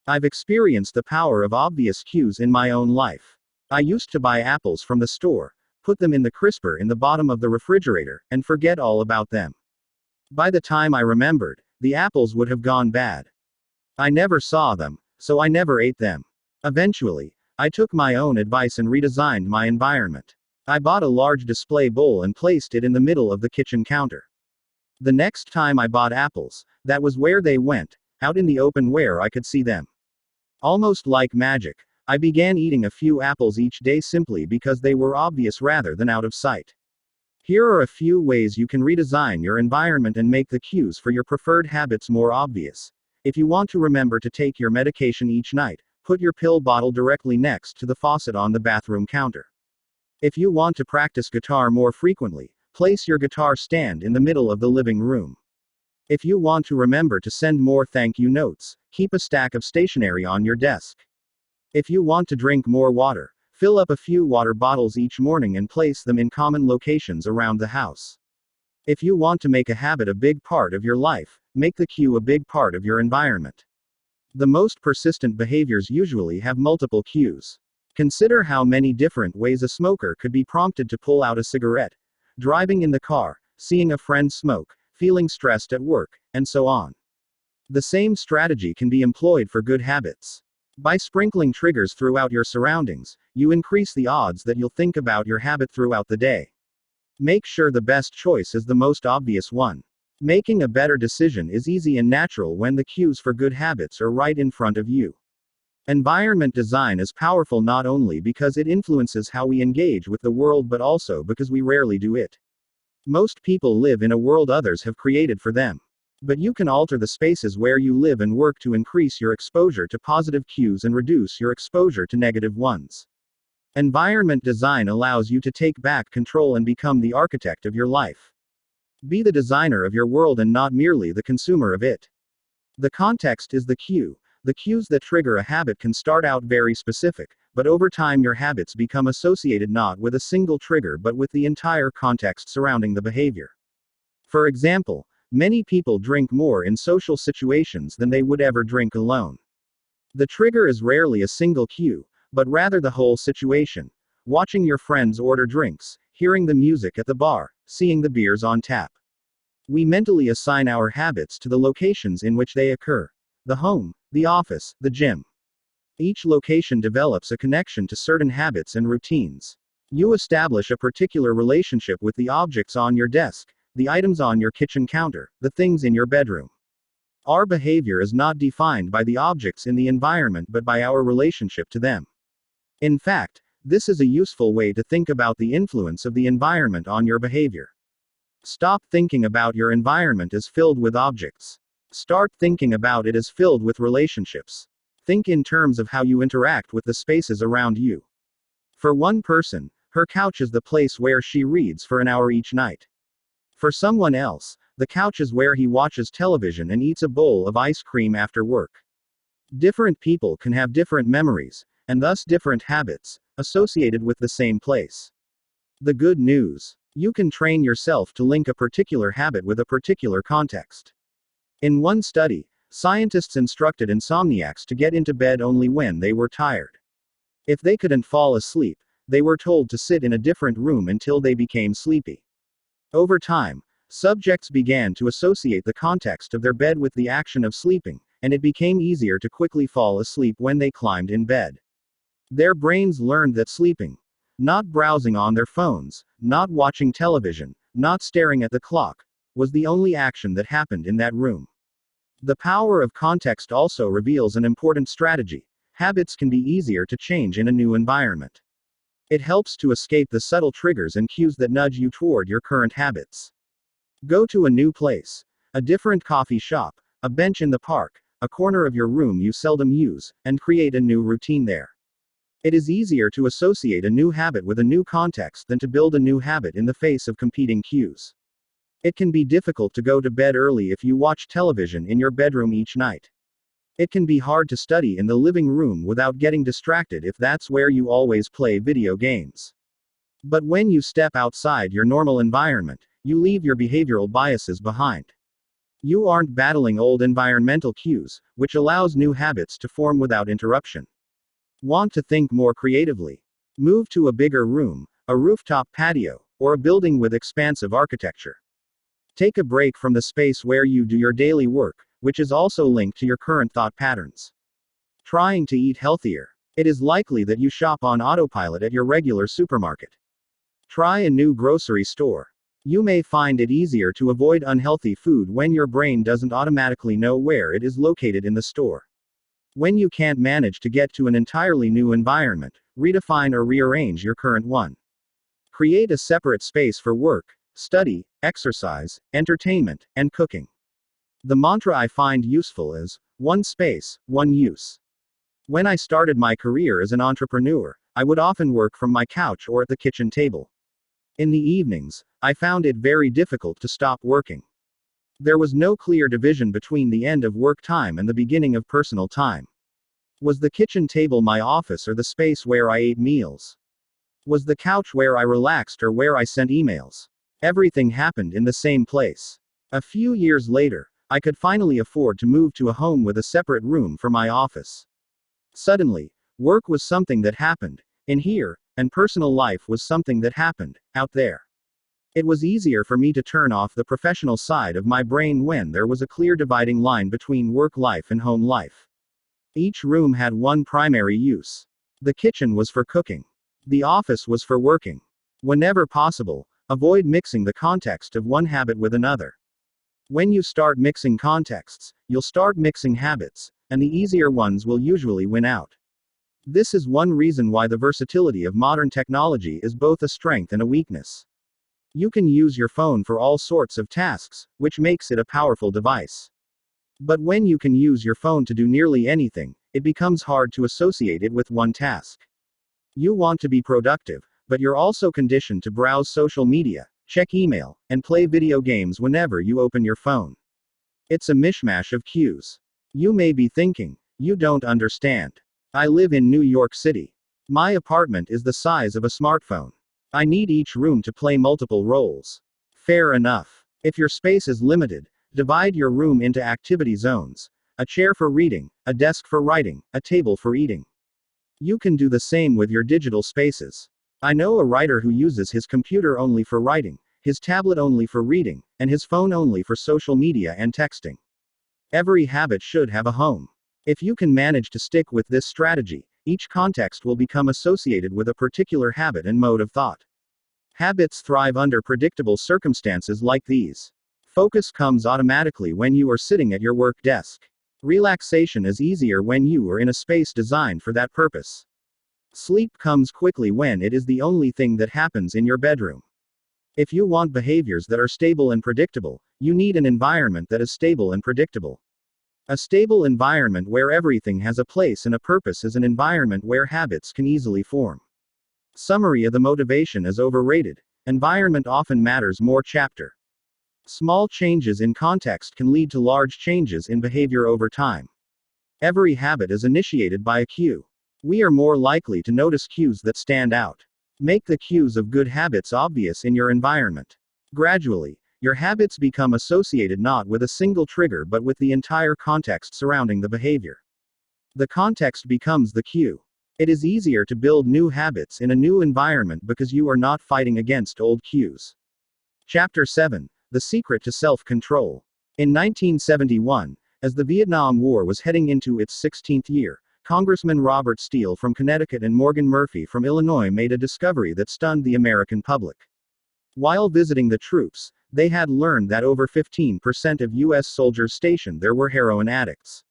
I've experienced the power of obvious cues in my own life. I used to buy apples from the store, put them in the crisper in the bottom of the refrigerator, and forget all about them. By the time I remembered, the apples would have gone bad. I never saw them, so I never ate them. Eventually, I took my own advice and redesigned my environment. I bought a large display bowl and placed it in the middle of the kitchen counter. The next time I bought apples, that was where they went, out in the open where I could see them. Almost like magic, I began eating a few apples each day simply because they were obvious rather than out of sight. Here are a few ways you can redesign your environment and make the cues for your preferred habits more obvious. If you want to remember to take your medication each night, put your pill bottle directly next to the faucet on the bathroom counter. If you want to practice guitar more frequently, place your guitar stand in the middle of the living room. If you want to remember to send more thank you notes, keep a stack of stationery on your desk. If you want to drink more water, fill up a few water bottles each morning and place them in common locations around the house. If you want to make a habit a big part of your life, make the cue a big part of your environment. The most persistent behaviors usually have multiple cues. Consider how many different ways a smoker could be prompted to pull out a cigarette: driving in the car, seeing a friend smoke, feeling stressed at work, and so on. The same strategy can be employed for good habits. By sprinkling triggers throughout your surroundings, you increase the odds that you'll think about your habit throughout the day. Make sure the best choice is the most obvious one. Making a better decision is easy and natural when the cues for good habits are right in front of you. Environment design is powerful not only because it influences how we engage with the world but also because we rarely do it. Most people live in a world others have created for them. But you can alter the spaces where you live and work to increase your exposure to positive cues and reduce your exposure to negative ones. Environment design allows you to take back control and become the architect of your life. Be the designer of your world and not merely the consumer of it. The context is the cue. The cues that trigger a habit can start out very specific, but over time your habits become associated not with a single trigger but with the entire context surrounding the behavior. For example, Many people drink more in social situations than they would ever drink alone. The trigger is rarely a single cue, but rather the whole situation. Watching your friends order drinks, hearing the music at the bar, seeing the beers on tap. We mentally assign our habits to the locations in which they occur: the home, the office, the gym. Each location develops a connection to certain habits and routines. You establish a particular relationship with the objects on your desk, the items on your kitchen counter, the things in your bedroom. Our behavior is not defined by the objects in the environment but by our relationship to them. In fact, this is a useful way to think about the influence of the environment on your behavior. Stop thinking about your environment as filled with objects. Start thinking about it as filled with relationships. Think in terms of how you interact with the spaces around you. For one person, her couch is the place where she reads for an hour each night. For someone else, the couch is where he watches television and eats a bowl of ice cream after work. Different people can have different memories, and thus different habits, associated with the same place. The good news: you can train yourself to link a particular habit with a particular context. In one study, scientists instructed insomniacs to get into bed only when they were tired. If they couldn't fall asleep, they were told to sit in a different room until they became sleepy. Over time, subjects began to associate the context of their bed with the action of sleeping, and it became easier to quickly fall asleep when they climbed in bed. Their brains learned that sleeping, not browsing on their phones, not watching television, not staring at the clock, was the only action that happened in that room. The power of context also reveals an important strategy. Habits can be easier to change in a new environment. It helps to escape the subtle triggers and cues that nudge you toward your current habits. Go to a new place, a different coffee shop, a bench in the park, a corner of your room you seldom use, and create a new routine there. It is easier to associate a new habit with a new context than to build a new habit in the face of competing cues. It can be difficult to go to bed early if you watch television in your bedroom each night. It can be hard to study in the living room without getting distracted if that's where you always play video games. But when you step outside your normal environment, you leave your behavioral biases behind. You aren't battling old environmental cues, which allows new habits to form without interruption. Want to think more creatively? Move to a bigger room, a rooftop patio, or a building with expansive architecture. Take a break from the space where you do your daily work, which is also linked to your current thought patterns. Trying to eat healthier. It is likely that you shop on autopilot at your regular supermarket. Try a new grocery store. You may find it easier to avoid unhealthy food when your brain doesn't automatically know where it is located in the store. When you can't manage to get to an entirely new environment, redefine or rearrange your current one. Create a separate space for work, study, exercise, entertainment, and cooking. The mantra I find useful is, one space, one use. When I started my career as an entrepreneur, I would often work from my couch or at the kitchen table. In the evenings, I found it very difficult to stop working. There was no clear division between the end of work time and the beginning of personal time. Was the kitchen table my office or the space where I ate meals? Was the couch where I relaxed or where I sent emails? Everything happened in the same place. A few years later, I could finally afford to move to a home with a separate room for my office. Suddenly, work was something that happened in here, and personal life was something that happened out there. It was easier for me to turn off the professional side of my brain when there was a clear dividing line between work life and home life. Each room had one primary use. The kitchen was for cooking. The office was for working. Whenever possible, avoid mixing the context of one habit with another. When you start mixing contexts, you'll start mixing habits, and the easier ones will usually win out. This is one reason why the versatility of modern technology is both a strength and a weakness. You can use your phone for all sorts of tasks, which makes it a powerful device. But when you can use your phone to do nearly anything, it becomes hard to associate it with one task. You want to be productive, but you're also conditioned to browse social media, check email, and play video games whenever you open your phone. It's a mishmash of cues. You may be thinking, you don't understand. I live in New York City. My apartment is the size of a smartphone. I need each room to play multiple roles. Fair enough. If your space is limited, Divide your room into activity zones. A chair for reading, a desk for writing, a table for eating. You can do the same with your digital spaces. I know a writer who uses his computer only for writing, his tablet only for reading, and his phone only for social media and texting. Every habit should have a home. If you can manage to stick with this strategy, each context will become associated with a particular habit and mode of thought. Habits thrive under predictable circumstances like these. Focus comes automatically when you are sitting at your work desk. Relaxation is easier when you are in a space designed for that purpose. Sleep comes quickly when it is the only thing that happens in your bedroom. If you want behaviors that are stable and predictable, you need an environment that is stable and predictable. A stable environment where everything has a place and a purpose is an environment where habits can easily form. Summary of the motivation is overrated. Environment often matters more. Chapter. Small changes in context can lead to large changes in behavior over time. Every habit is initiated by a cue. We are more likely to notice cues that stand out. Make the cues of good habits obvious in your environment. Gradually, your habits become associated not with a single trigger but with the entire context surrounding the behavior. The context becomes the cue. It is easier to build new habits in a new environment because you are not fighting against old cues. Chapter 7. The Secret to Self-Control. In 1971, as the Vietnam War was heading into its 16th year, Congressman Robert Steele from Connecticut and Morgan Murphy from Illinois made a discovery that stunned the American public. While visiting the troops, they had learned that over 15% of U.S. soldiers stationed there were heroin addicts.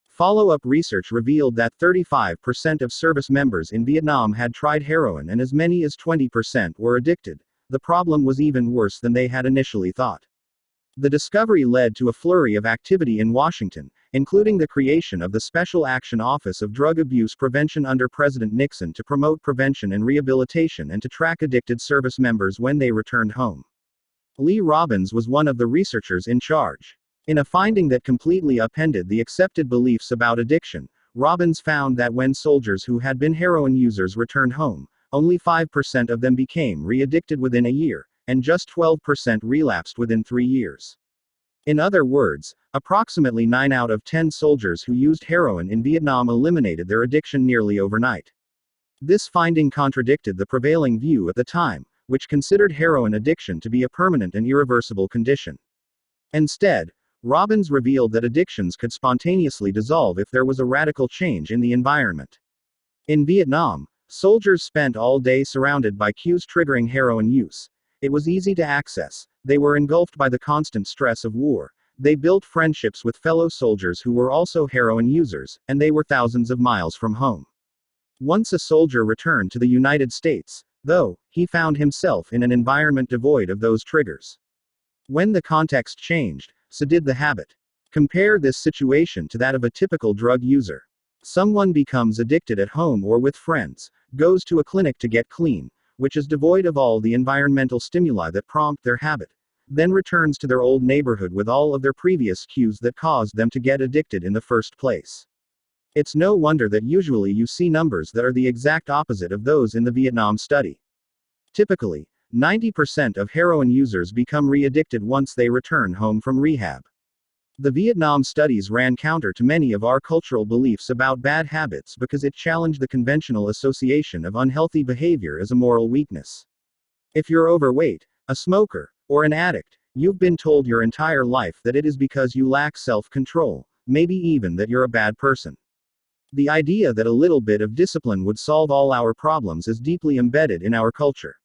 Follow-up research revealed that 35% of service members in Vietnam had tried heroin and as many as 20% were addicted. The problem was even worse than they had initially thought. The discovery led to a flurry of activity in Washington, including the creation of the Special Action Office of Drug Abuse Prevention under President Nixon to promote prevention and rehabilitation and to track addicted service members when they returned home. Lee Robbins was one of the researchers in charge. In a finding that completely upended the accepted beliefs about addiction, Robbins found that when soldiers who had been heroin users returned home, only 5% of them became re-addicted within a year, and just 12% relapsed within 3 years. In other words, approximately 9 out of 10 soldiers who used heroin in Vietnam eliminated their addiction nearly overnight. This finding contradicted the prevailing view at the time, which considered heroin addiction to be a permanent and irreversible condition. Instead, Robbins revealed that addictions could spontaneously dissolve if there was a radical change in the environment. In Vietnam, soldiers spent all day surrounded by cues triggering heroin use. It was easy to access. They were engulfed by the constant stress of war. They built friendships with fellow soldiers who were also heroin users, and they were thousands of miles from home. Once a soldier returned to the United States, though, he found himself in an environment devoid of those triggers. When the context changed, so did the habit. Compare this situation to that of a typical drug user. Someone becomes addicted at home or with friends, goes to a clinic to get clean, which is devoid of all the environmental stimuli that prompt their habit, then returns to their old neighborhood with all of their previous cues that caused them to get addicted in the first place. It's no wonder that usually you see numbers that are the exact opposite of those in the Vietnam study. Typically, 90% of heroin users become re-addicted once they return home from rehab. The Vietnam studies ran counter to many of our cultural beliefs about bad habits because it challenged the conventional association of unhealthy behavior as a moral weakness. If you're overweight, a smoker, or an addict, you've been told your entire life that it is because you lack self-control, maybe even that you're a bad person. The idea that a little bit of discipline would solve all our problems is deeply embedded in our culture.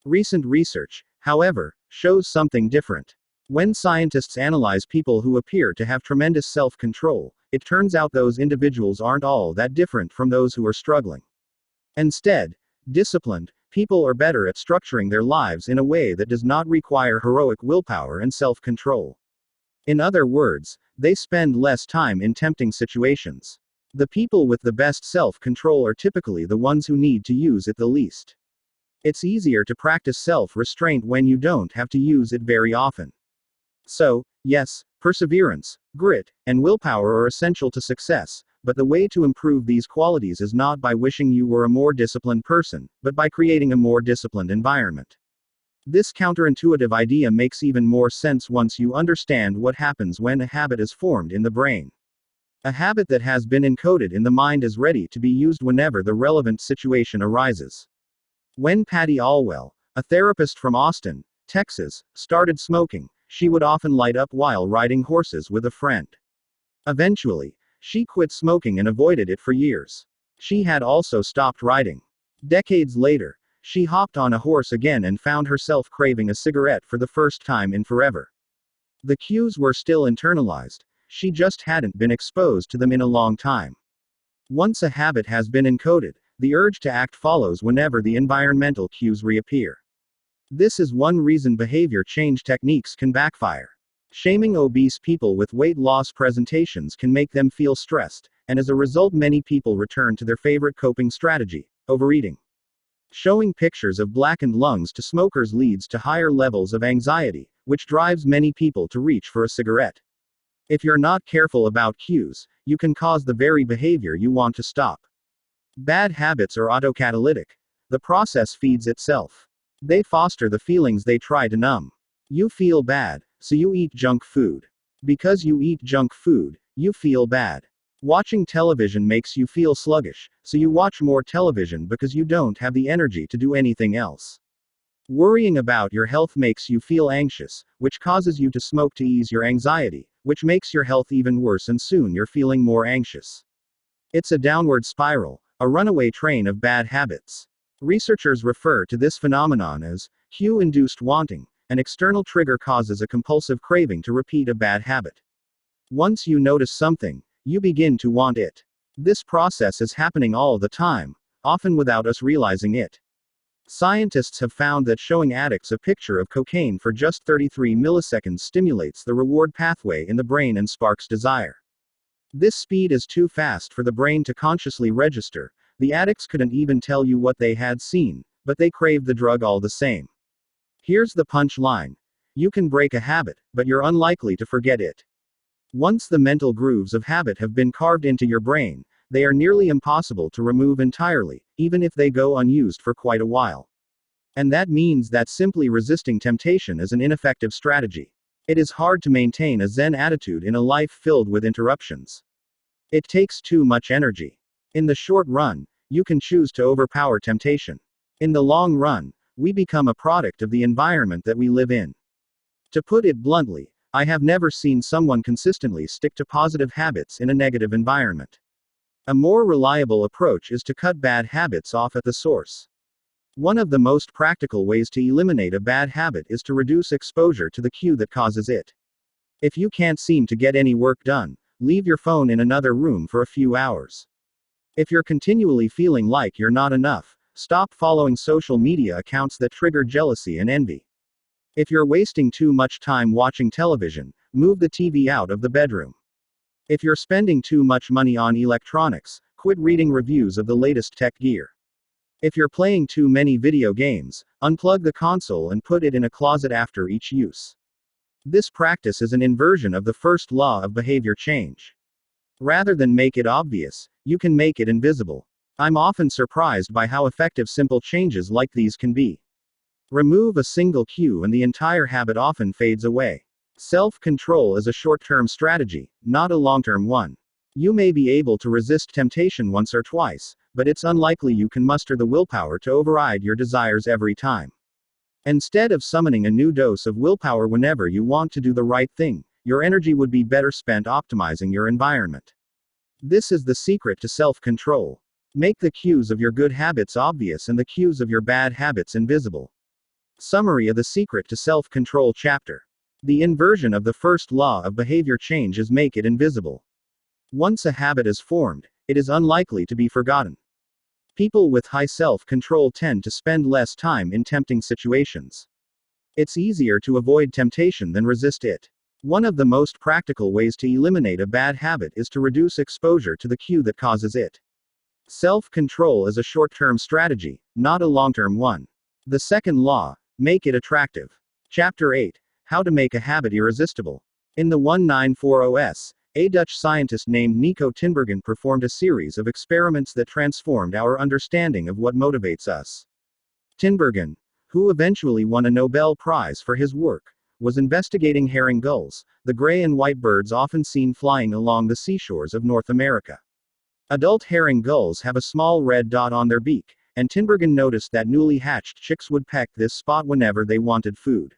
Recent research, however, shows something different. When scientists analyze people who appear to have tremendous self-control, it turns out those individuals aren't all that different from those who are struggling. Instead, disciplined people are better at structuring their lives in a way that does not require heroic willpower and self-control. In other words, they spend less time in tempting situations. The people with the best self-control are typically the ones who need to use it the least. It's easier to practice self-restraint when you don't have to use it very often. So, yes, perseverance, grit, and willpower are essential to success, but the way to improve these qualities is not by wishing you were a more disciplined person, but by creating a more disciplined environment. This counterintuitive idea makes even more sense once you understand what happens when a habit is formed in the brain. A habit that has been encoded in the mind is ready to be used whenever the relevant situation arises. When Patty Allwell, a therapist from Austin, Texas, started smoking, she would often light up while riding horses with a friend. Eventually, she quit smoking and avoided it for years. She had also stopped riding. Decades later, she hopped on a horse again and found herself craving a cigarette for the first time in forever. The cues were still internalized, she just hadn't been exposed to them in a long time. Once a habit has been encoded, the urge to act follows whenever the environmental cues reappear. This is one reason behavior change techniques can backfire. Shaming obese people with weight loss presentations can make them feel stressed, and as a result, many people return to their favorite coping strategy, overeating. Showing pictures of blackened lungs to smokers leads to higher levels of anxiety, which drives many people to reach for a cigarette. If you're not careful about cues, you can cause the very behavior you want to stop. Bad habits are autocatalytic. The process feeds itself. They foster the feelings they try to numb. You feel bad, so you eat junk food. Because you eat junk food, you feel bad. Watching television makes you feel sluggish, so you watch more television because you don't have the energy to do anything else. Worrying about your health makes you feel anxious, which causes you to smoke to ease your anxiety, which makes your health even worse, and soon you're feeling more anxious. It's a downward spiral, a runaway train of bad habits. Researchers refer to this phenomenon as cue-induced wanting. An external trigger causes a compulsive craving to repeat a bad habit. Once you notice something, you begin to want it. This process is happening all the time, often without us realizing it. Scientists have found that showing addicts a picture of cocaine for just 33 milliseconds stimulates the reward pathway in the brain and sparks desire. This speed is too fast for the brain to consciously register. The addicts couldn't even tell you what they had seen, but they craved the drug all the same. Here's the punchline. You can break a habit, but you're unlikely to forget it. Once the mental grooves of habit have been carved into your brain, they are nearly impossible to remove entirely, even if they go unused for quite a while. And that means that simply resisting temptation is an ineffective strategy. It is hard to maintain a Zen attitude in a life filled with interruptions. It takes too much energy. In the short run, you can choose to overpower temptation. In the long run, we become a product of the environment that we live in. To put it bluntly, I have never seen someone consistently stick to positive habits in a negative environment. A more reliable approach is to cut bad habits off at the source. One of the most practical ways to eliminate a bad habit is to reduce exposure to the cue that causes it. If you can't seem to get any work done, leave your phone in another room for a few hours. If you're continually feeling like you're not enough, stop following social media accounts that trigger jealousy and envy. If you're wasting too much time watching television, move the TV out of the bedroom. If you're spending too much money on electronics, quit reading reviews of the latest tech gear. If you're playing too many video games, unplug the console and put it in a closet after each use. This practice is an inversion of the first law of behavior change. Rather than make it obvious, you can make it invisible. I'm often surprised by how effective simple changes like these can be. Remove a single cue and the entire habit often fades away. Self-control is a short-term strategy, not a long-term one. You may be able to resist temptation once or twice, but it's unlikely you can muster the willpower to override your desires every time. Instead of summoning a new dose of willpower whenever you want to do the right thing, your energy would be better spent optimizing your environment. This is the secret to self-control. Make the cues of your good habits obvious and the cues of your bad habits invisible. Summary of the secret to self-control chapter. The inversion of the first law of behavior change is make it invisible. Once a habit is formed, it is unlikely to be forgotten. People with high self-control tend to spend less time in tempting situations. It's easier to avoid temptation than resist it. One of the most practical ways to eliminate a bad habit is to reduce exposure to the cue that causes it. Self-control is a short-term strategy, not a long-term one. The second law, make it attractive. Chapter 8. How to make a habit irresistible. In the 1940s, a Dutch scientist named Nico Tinbergen performed a series of experiments that transformed our understanding of what motivates us. Tinbergen, who eventually won a Nobel Prize for his work, was investigating herring gulls, the gray and white birds often seen flying along the seashores of North America. Adult herring gulls have a small red dot on their beak, and Tinbergen noticed that newly hatched chicks would peck this spot whenever they wanted food.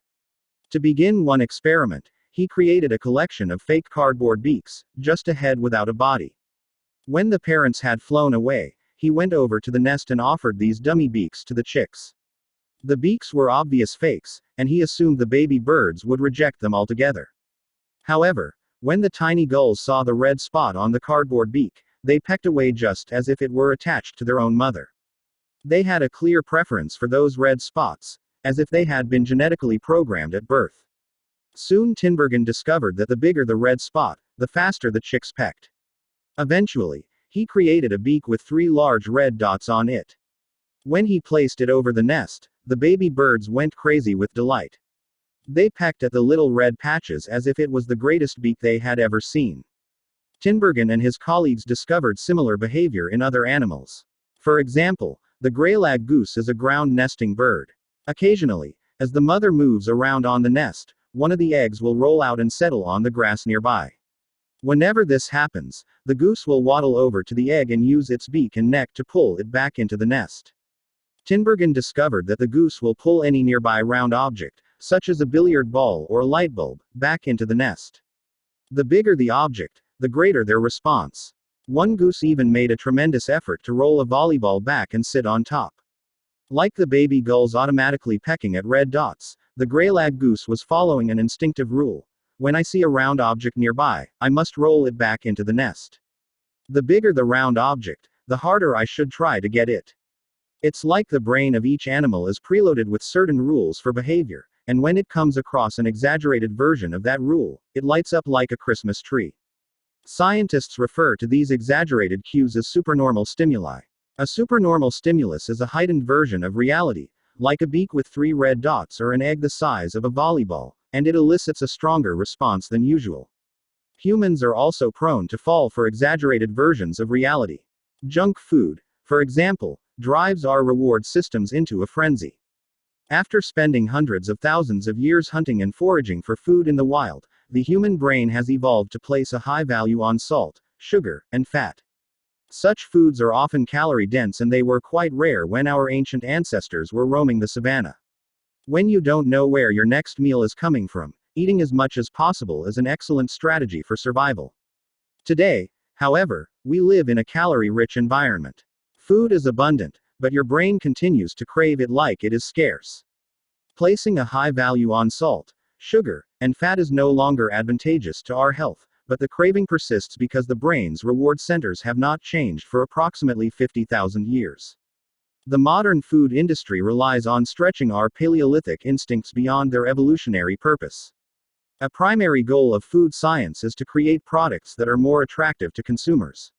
To begin one experiment, he created a collection of fake cardboard beaks, just a head without a body. When the parents had flown away, he went over to the nest and offered these dummy beaks to the chicks. The beaks were obvious fakes, and he assumed the baby birds would reject them altogether. However, when the tiny gulls saw the red spot on the cardboard beak, they pecked away just as if it were attached to their own mother. They had a clear preference for those red spots, as if they had been genetically programmed at birth. Soon Tinbergen discovered that the bigger the red spot, the faster the chicks pecked. Eventually, he created a beak with 3 large red dots on it. When he placed it over the nest, the baby birds went crazy with delight. They pecked at the little red patches as if it was the greatest beak they had ever seen. Tinbergen and his colleagues discovered similar behavior in other animals. For example, the greylag goose is a ground nesting bird. Occasionally, as the mother moves around on the nest, one of the eggs will roll out and settle on the grass nearby. Whenever this happens, the goose will waddle over to the egg and use its beak and neck to pull it back into the nest. Tinbergen discovered that the goose will pull any nearby round object, such as a billiard ball or a light bulb, back into the nest. The bigger the object, the greater their response. One goose even made a tremendous effort to roll a volleyball back and sit on top. Like the baby gulls automatically pecking at red dots, the greylag goose was following an instinctive rule. When I see a round object nearby, I must roll it back into the nest. The bigger the round object, the harder I should try to get it. It's like the brain of each animal is preloaded with certain rules for behavior, and when it comes across an exaggerated version of that rule, it lights up like a Christmas tree. Scientists refer to these exaggerated cues as supernormal stimuli. A supernormal stimulus is a heightened version of reality, like a beak with 3 red dots or an egg the size of a volleyball, and it elicits a stronger response than usual. Humans are also prone to fall for exaggerated versions of reality. Junk food, for example, drives our reward systems into a frenzy. After spending hundreds of thousands of years hunting and foraging for food in the wild, the human brain has evolved to place a high value on salt, sugar, and fat. Such foods are often calorie-dense and they were quite rare when our ancient ancestors were roaming the savannah. When you don't know where your next meal is coming from, eating as much as possible is an excellent strategy for survival. Today, however, we live in a calorie-rich environment. Food is abundant, but your brain continues to crave it like it is scarce. Placing a high value on salt, sugar, and fat is no longer advantageous to our health, but the craving persists because the brain's reward centers have not changed for approximately 50,000 years. The modern food industry relies on stretching our Paleolithic instincts beyond their evolutionary purpose. A primary goal of food science is to create products that are more attractive to consumers.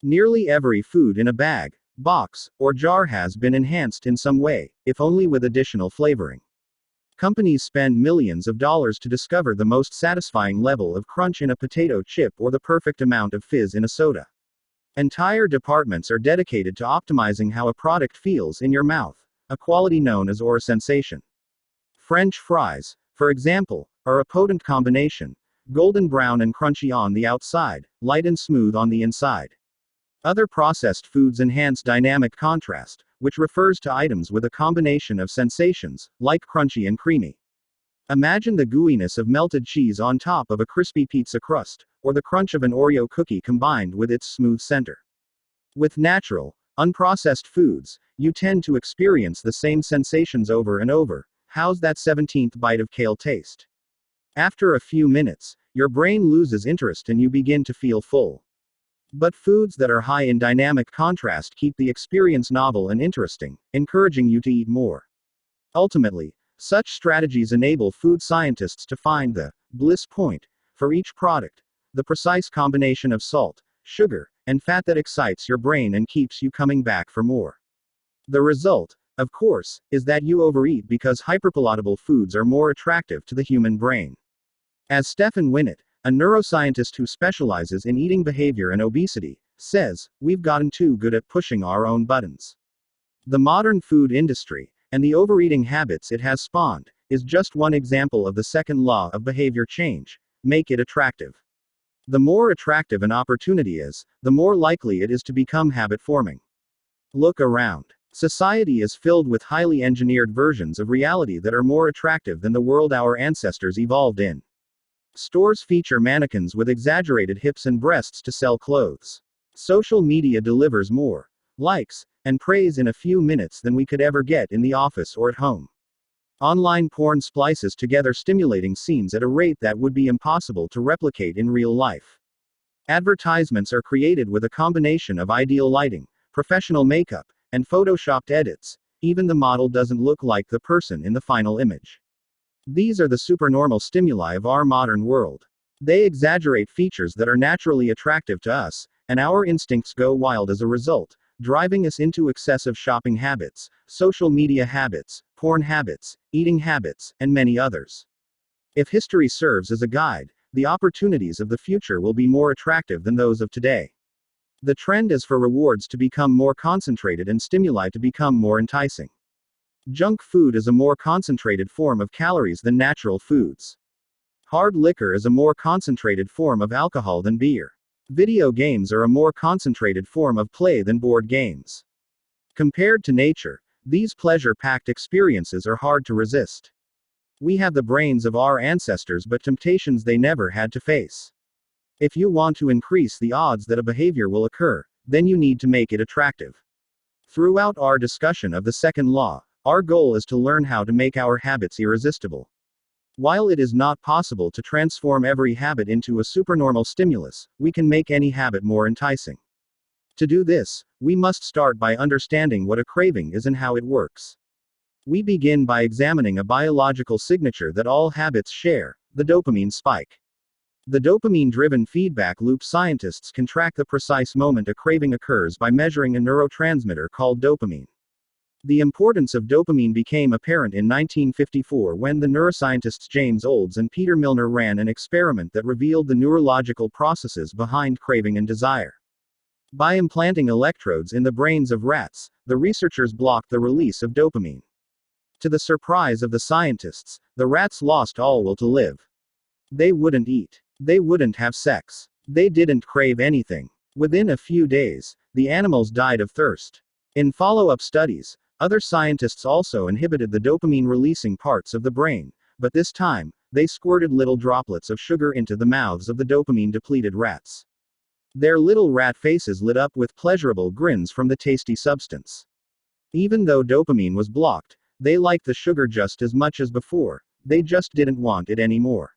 Nearly every food in a bag, box, or jar has been enhanced in some way, if only with additional flavoring. Companies spend millions of dollars to discover the most satisfying level of crunch in a potato chip or the perfect amount of fizz in a soda. Entire departments are dedicated to optimizing how a product feels in your mouth, a quality known as aura sensation. French fries, for example, are a potent combination: golden brown and crunchy on the outside, light and smooth on the inside. Other processed foods enhance dynamic contrast, which refers to items with a combination of sensations, like crunchy and creamy. Imagine the gooiness of melted cheese on top of a crispy pizza crust, or the crunch of an Oreo cookie combined with its smooth center. With natural, unprocessed foods, you tend to experience the same sensations over and over. How's that 17th bite of kale taste? After a few minutes, your brain loses interest and you begin to feel full. But foods that are high in dynamic contrast keep the experience novel and interesting, encouraging you to eat more. Ultimately, such strategies enable food scientists to find the bliss point for each product, the precise combination of salt, sugar, and fat that excites your brain and keeps you coming back for more. The result, of course, is that you overeat because hyperpalatable foods are more attractive to the human brain. As Stephen Winnett, a neuroscientist who specializes in eating behavior and obesity, says, we've gotten too good at pushing our own buttons. The modern food industry, And the overeating habits it has spawned is just one example of the second law of behavior change: make it attractive. The more attractive an opportunity is, the more likely it is to become habit forming. Look around. Society is filled with highly engineered versions of reality that are more attractive than the world our ancestors evolved in. Stores feature mannequins with exaggerated hips and breasts to sell clothes. Social media delivers more likes and praise in a few minutes than we could ever get in the office or at home. Online porn splices together stimulating scenes at a rate that would be impossible to replicate in real life. Advertisements are created with a combination of ideal lighting, professional makeup, and photoshopped edits. Even the model doesn't look like the person in the final image. These are the supernormal stimuli of our modern world. They exaggerate features that are naturally attractive to us, and our instincts go wild as a result, driving us into excessive shopping habits, social media habits, porn habits, eating habits, and many others. If history serves as a guide, the opportunities of the future will be more attractive than those of today. The trend is for rewards to become more concentrated and stimuli to become more enticing. Junk food is a more concentrated form of calories than natural foods. Hard liquor is a more concentrated form of alcohol than beer. Video games are a more concentrated form of play than board games. Compared to nature, these pleasure-packed experiences are hard to resist. We have the brains of our ancestors but temptations they never had to face. If you want to increase the odds that a behavior will occur, then you need to make it attractive. Throughout our discussion of the second law, our goal is to learn how to make our habits irresistible. While it is not possible to transform every habit into a supernormal stimulus, we can make any habit more enticing. To do this, we must start by understanding what a craving is and how it works. We begin by examining a biological signature that all habits share: the dopamine spike. The dopamine-driven feedback loop. Scientists can track the precise moment a craving occurs by measuring a neurotransmitter called dopamine. The importance of dopamine became apparent in 1954 when the neuroscientists James Olds and Peter Milner ran an experiment that revealed the neurological processes behind craving and desire. By implanting electrodes in the brains of rats, the researchers blocked the release of dopamine. To the surprise of the scientists, the rats lost all will to live. They wouldn't eat. They wouldn't have sex. They didn't crave anything. Within a few days, the animals died of thirst. In follow-up studies, other scientists also inhibited the dopamine-releasing parts of the brain, but this time, they squirted little droplets of sugar into the mouths of the dopamine-depleted rats. Their little rat faces lit up with pleasurable grins from the tasty substance. Even though dopamine was blocked, they liked the sugar just as much as before, they just didn't want it anymore.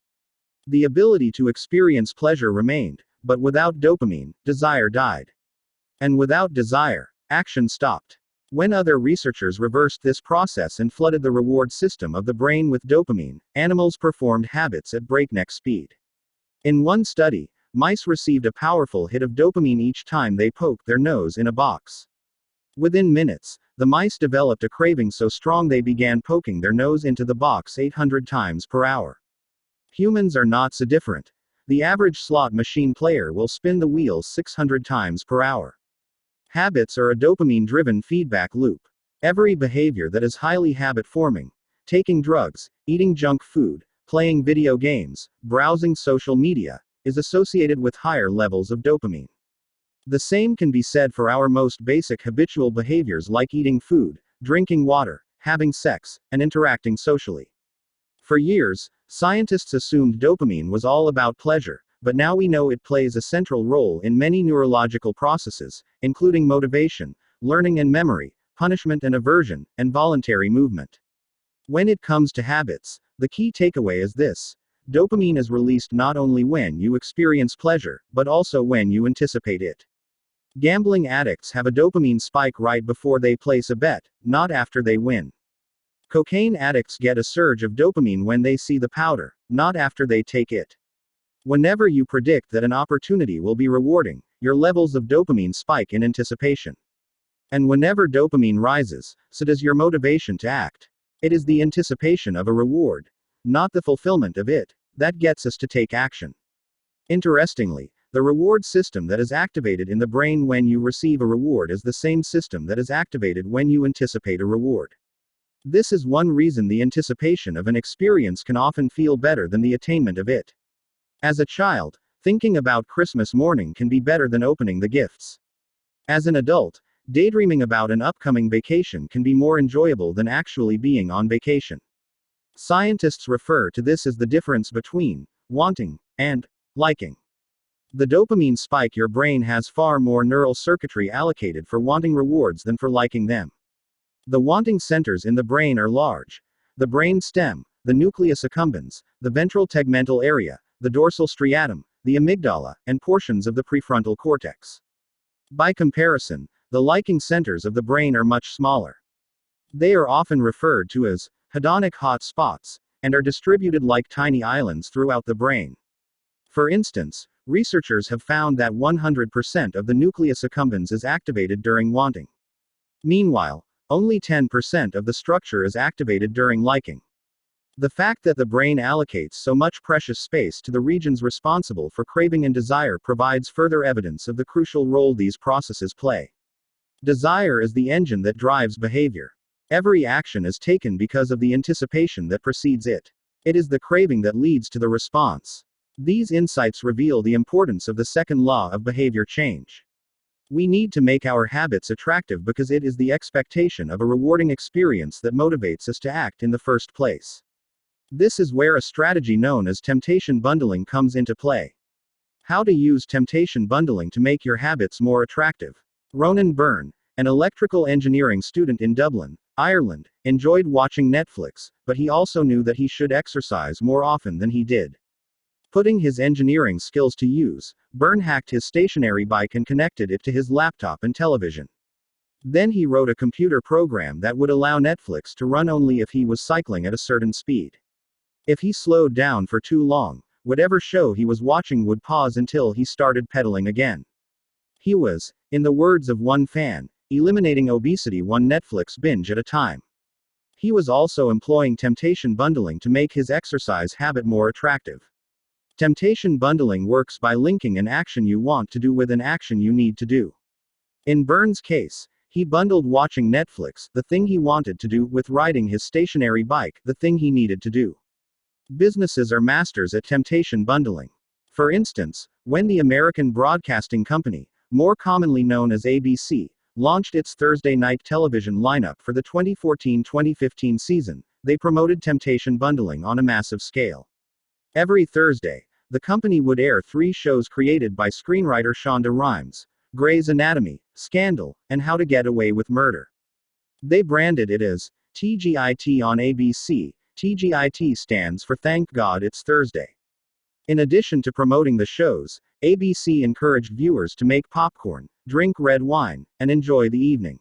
The ability to experience pleasure remained, but without dopamine, desire died. And without desire, action stopped. When other researchers reversed this process and flooded the reward system of the brain with dopamine, animals performed habits at breakneck speed. In one study, mice received a powerful hit of dopamine each time they poked their nose in a box. Within minutes, the mice developed a craving so strong they began poking their nose into the box 800 times per hour. Humans are not so different. The average slot machine player will spin the wheels 600 times per hour. Habits are a dopamine-driven feedback loop. Every behavior that is highly habit-forming, taking drugs, eating junk food, playing video games, browsing social media, is associated with higher levels of dopamine. The same can be said for our most basic habitual behaviors like eating food, drinking water, having sex, and interacting socially. For years, scientists assumed dopamine was all about pleasure, but now we know it plays a central role in many neurological processes, including motivation, learning and memory, punishment and aversion, and voluntary movement. When it comes to habits, the key takeaway is this: dopamine is released not only when you experience pleasure, but also when you anticipate it. Gambling addicts have a dopamine spike right before they place a bet, not after they win. Cocaine addicts get a surge of dopamine when they see the powder, not after they take it. Whenever you predict that an opportunity will be rewarding, your levels of dopamine spike in anticipation. And whenever dopamine rises, so does your motivation to act. It is the anticipation of a reward, not the fulfillment of it, that gets us to take action. Interestingly, the reward system that is activated in the brain when you receive a reward is the same system that is activated when you anticipate a reward. This is one reason the anticipation of an experience can often feel better than the attainment of it. As a child, thinking about Christmas morning can be better than opening the gifts. As an adult, daydreaming about an upcoming vacation can be more enjoyable than actually being on vacation. Scientists refer to this as the difference between wanting and liking. The dopamine spike: your brain has far more neural circuitry allocated for wanting rewards than for liking them. The wanting centers in the brain are large: the brain stem, the nucleus accumbens, the ventral tegmental area, the dorsal striatum, the amygdala, and portions of the prefrontal cortex. By comparison, the liking centers of the brain are much smaller. They are often referred to as hedonic hot spots, and are distributed like tiny islands throughout the brain. For instance, researchers have found that 100% of the nucleus accumbens is activated during wanting. Meanwhile, only 10% of the structure is activated during liking. The fact that the brain allocates so much precious space to the regions responsible for craving and desire provides further evidence of the crucial role these processes play. Desire is the engine that drives behavior. Every action is taken because of the anticipation that precedes it. It is the craving that leads to the response. These insights reveal the importance of the second law of behavior change. We need to make our habits attractive because it is the expectation of a rewarding experience that motivates us to act in the first place. This is where a strategy known as temptation bundling comes into play. How to use temptation bundling to make your habits more attractive. Ronan Byrne, an electrical engineering student in Dublin, Ireland, enjoyed watching Netflix, but he also knew that he should exercise more often than he did. Putting his engineering skills to use, Byrne hacked his stationary bike and connected it to his laptop and television. Then he wrote a computer program that would allow Netflix to run only if he was cycling at a certain speed. If he slowed down for too long, whatever show he was watching would pause until he started pedaling again. He was, in the words of one fan, eliminating obesity one Netflix binge at a time. He was also employing temptation bundling to make his exercise habit more attractive. Temptation bundling works by linking an action you want to do with an action you need to do. In Byrne's case, he bundled watching Netflix, the thing he wanted to do, with riding his stationary bike, the thing he needed to do. Businesses are masters at temptation bundling. For instance, when the American Broadcasting Company, more commonly known as ABC, launched its Thursday night television lineup for the 2014-2015 season, they promoted temptation bundling on a massive scale. Every Thursday, the company would air 3 shows created by screenwriter Shonda Rhimes: Grey's Anatomy, Scandal, and How to Get Away with Murder. They branded it as TGIT on ABC. TGIT stands for Thank God It's Thursday. In addition to promoting the shows, ABC encouraged viewers to make popcorn, drink red wine, and enjoy the evening.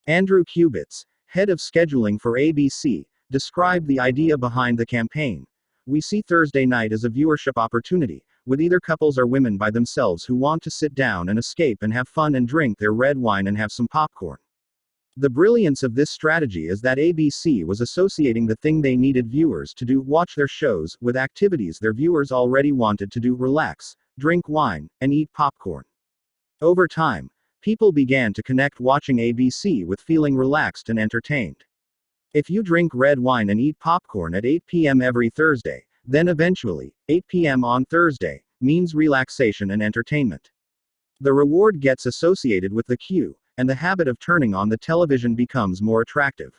Andrew Kubitz, head of scheduling for ABC, described the idea behind the campaign. We see Thursday night as a viewership opportunity, with either couples or women by themselves who want to sit down and escape and have fun and drink their red wine and have some popcorn. The brilliance of this strategy is that ABC was associating the thing they needed viewers to do, watch their shows, with activities their viewers already wanted to do: relax, drink wine, and eat popcorn. Over time, people began to connect watching ABC with feeling relaxed and entertained. If you drink red wine and eat popcorn at 8 p.m. every Thursday, then eventually, 8 p.m. on Thursday, means relaxation and entertainment. The reward gets associated with the cue, and the habit of turning on the television becomes more attractive.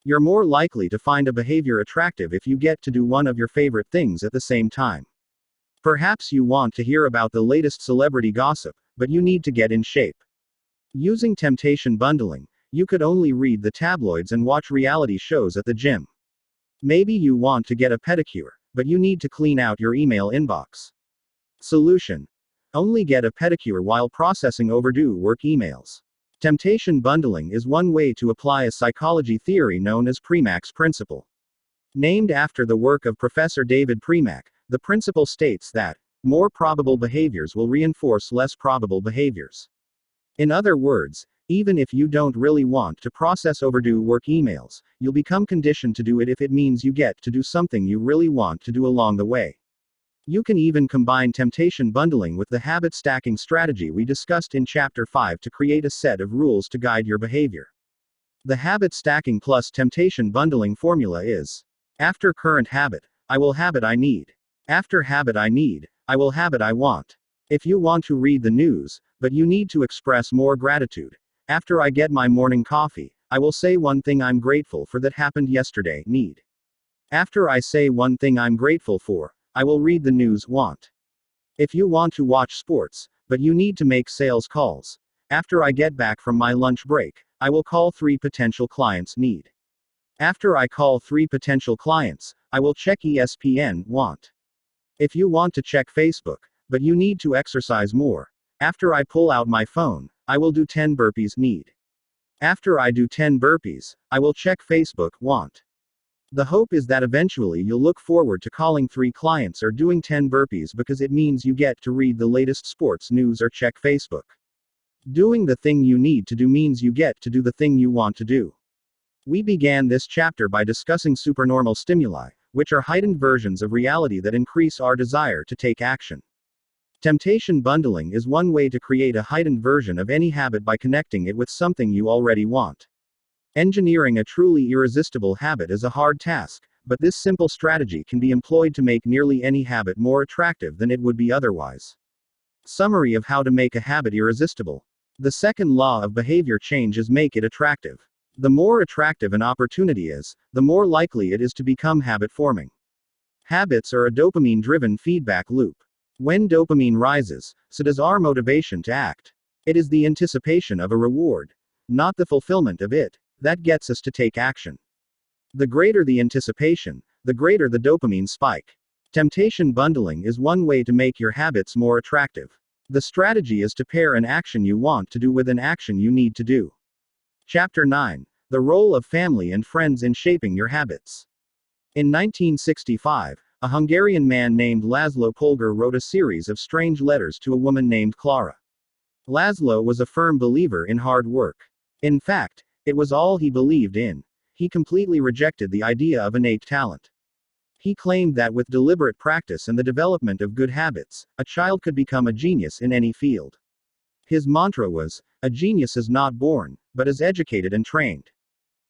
You're more likely to find a behavior attractive if you get to do one of your favorite things at the same time. Perhaps you want to hear about the latest celebrity gossip, but you need to get in shape. Using temptation bundling, you could only read the tabloids and watch reality shows at the gym. Maybe you want to get a pedicure, but you need to clean out your email inbox. Solution: only get a pedicure while processing overdue work emails. Temptation bundling is one way to apply a psychology theory known as Premack's principle. Named after the work of Professor David Premack, the principle states that more probable behaviors will reinforce less probable behaviors. In other words, even if you don't really want to process overdue work emails, you'll become conditioned to do it if it means you get to do something you really want to do along the way. You can even combine temptation bundling with the habit stacking strategy we discussed in Chapter 5 to create a set of rules to guide your behavior. The habit stacking plus temptation bundling formula is: after current habit, I will habit I need. After habit I need, I will habit I want. If you want to read the news, but you need to express more gratitude, after I get my morning coffee, I will say one thing I'm grateful for that happened yesterday. Need. After I say one thing I'm grateful for, I will read the news. Want. If you want to watch sports, but you need to make sales calls, after I get back from my lunch break, I will call 3 potential clients. Need. After I call 3 potential clients, I will check ESPN. Want. If you want to check Facebook, but you need to exercise more, after I pull out my phone, I will do 10 burpees. Need. After I do 10 burpees, I will check Facebook. Want. The hope is that eventually you'll look forward to calling 3 clients or doing 10 burpees because it means you get to read the latest sports news or check Facebook. Doing the thing you need to do means you get to do the thing you want to do. We began this chapter by discussing supernormal stimuli, which are heightened versions of reality that increase our desire to take action. Temptation bundling is one way to create a heightened version of any habit by connecting it with something you already want. Engineering a truly irresistible habit is a hard task, but this simple strategy can be employed to make nearly any habit more attractive than it would be otherwise. Summary of how to make a habit irresistible. The second law of behavior change is make it attractive. The more attractive an opportunity is, the more likely it is to become habit forming. Habits are a dopamine-driven feedback loop. When dopamine rises, so does our motivation to act. It is the anticipation of a reward, not the fulfillment of it, that gets us to take action. The greater the anticipation, the greater the dopamine spike. Temptation bundling is one way to make your habits more attractive. The strategy is to pair an action you want to do with an action you need to do. Chapter 9. The role of family and friends in shaping your habits. In 1965, a Hungarian man named Laszlo Polgar wrote a series of strange letters to a woman named Clara. Laszlo was a firm believer in hard work. In fact, it was all he believed in. He completely rejected the idea of innate talent. He claimed that with deliberate practice and the development of good habits, a child could become a genius in any field. His mantra was, "A genius is not born, but is educated and trained."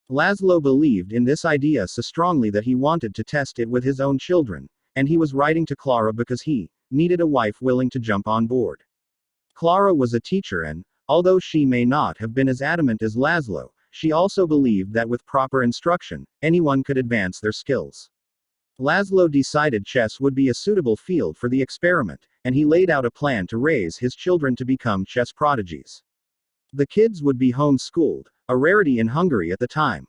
Laszlo believed in this idea so strongly that he wanted to test it with his own children, and he was writing to Clara because he needed a wife willing to jump on board. Clara was a teacher and, although she may not have been as adamant as Laszlo, she also believed that with proper instruction, anyone could advance their skills. Laszlo decided chess would be a suitable field for the experiment, and he laid out a plan to raise his children to become chess prodigies. The kids would be homeschooled, a rarity in Hungary at the time.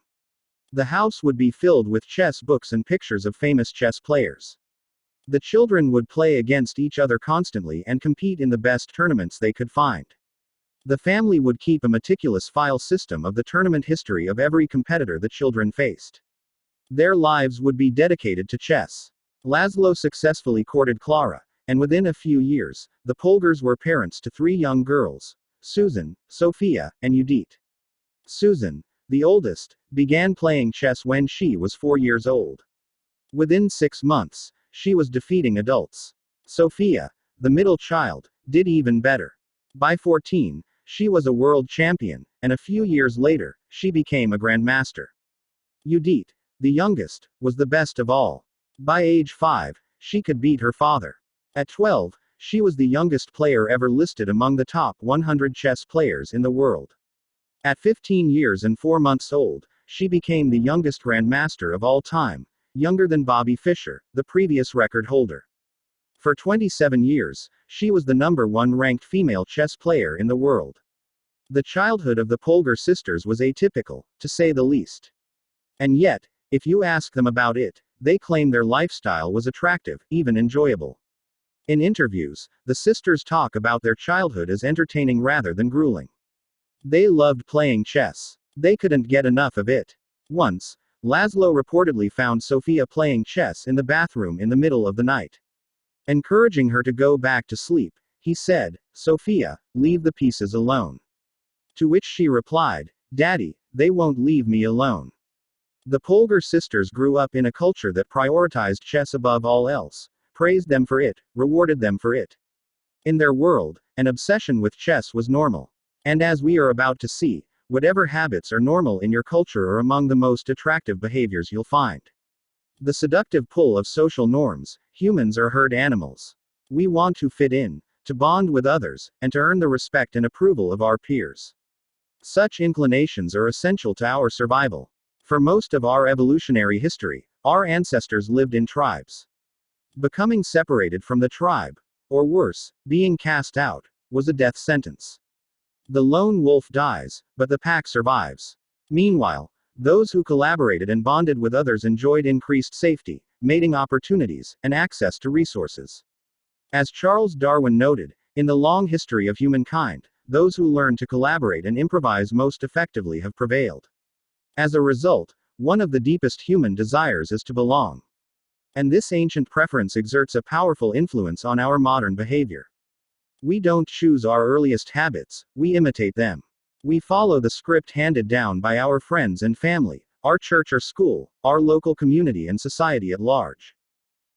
The house would be filled with chess books and pictures of famous chess players. The children would play against each other constantly and compete in the best tournaments they could find. The family would keep a meticulous file system of the tournament history of every competitor the children faced. Their lives would be dedicated to chess. Laszlo successfully courted Clara, and within a few years, the Polgars were parents to 3 young girls: Susan, Sophia, and Judith. Susan, the oldest, began playing chess when she was 4 years old. Within 6 months, she was defeating adults. Sophia, the middle child, did even better. By 14, she was a world champion, and a few years later, she became a grandmaster. Judith, the youngest, was the best of all. By age 5, she could beat her father. At 12, she was the youngest player ever listed among the top 100 chess players in the world. At 15 years and 4 months old, she became the youngest grandmaster of all time, younger than Bobby Fischer, the previous record holder. For 27 years, she was the #1 ranked female chess player in the world. The childhood of the Polgar sisters was atypical, to say the least. And yet, if you ask them about it, they claim their lifestyle was attractive, even enjoyable. In interviews, the sisters talk about their childhood as entertaining rather than grueling. They loved playing chess. They couldn't get enough of it. Once, Laszlo reportedly found Sophia playing chess in the bathroom in the middle of the night. Encouraging her to go back to sleep, he said, "Sophia, leave the pieces alone." To which she replied, "Daddy, they won't leave me alone." The Polgar sisters grew up in a culture that prioritized chess above all else, praised them for it, rewarded them for it. In their world, an obsession with chess was normal. And as we are about to see, Whatever habits are normal in your culture are among the most attractive behaviors you'll find. The seductive pull of social norms. Humans are herd animals. We want to fit in, to bond with others, and to earn the respect and approval of our peers. Such inclinations are essential to our survival. For most of our evolutionary history, our ancestors lived in tribes. Becoming separated from the tribe, or worse, being cast out, was a death sentence. The lone wolf dies, but the pack survives. Meanwhile, those who collaborated and bonded with others enjoyed increased safety, mating opportunities, and access to resources. As Charles Darwin noted, in the long history of humankind, those who learn to collaborate and improvise most effectively have prevailed. As a result, one of the deepest human desires is to belong. And this ancient preference exerts a powerful influence on our modern behavior. We don't choose our earliest habits, we imitate them. We follow the script handed down by our friends and family, our church or school, our local community and society at large.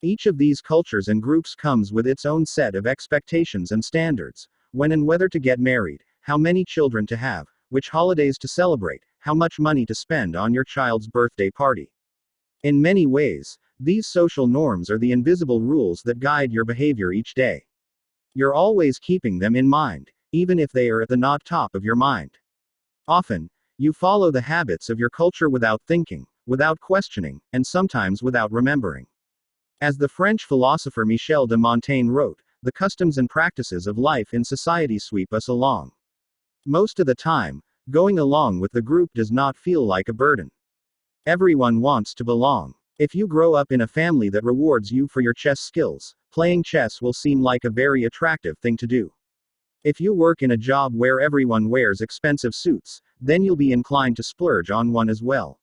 Each of these cultures and groups comes with its own set of expectations and standards: when and whether to get married, how many children to have, which holidays to celebrate, how much money to spend on your child's birthday party. In many ways, these social norms are the invisible rules that guide your behavior each day. You're always keeping them in mind, even if they are at the not top of your mind. Often, you follow the habits of your culture without thinking, without questioning, and sometimes without remembering. As the French philosopher Michel de Montaigne wrote, the customs and practices of life in society sweep us along. Most of the time, going along with the group does not feel like a burden. Everyone wants to belong. If you grow up in a family that rewards you for your chess skills, playing chess will seem like a very attractive thing to do. If you work in a job where everyone wears expensive suits, then you'll be inclined to splurge on one as well.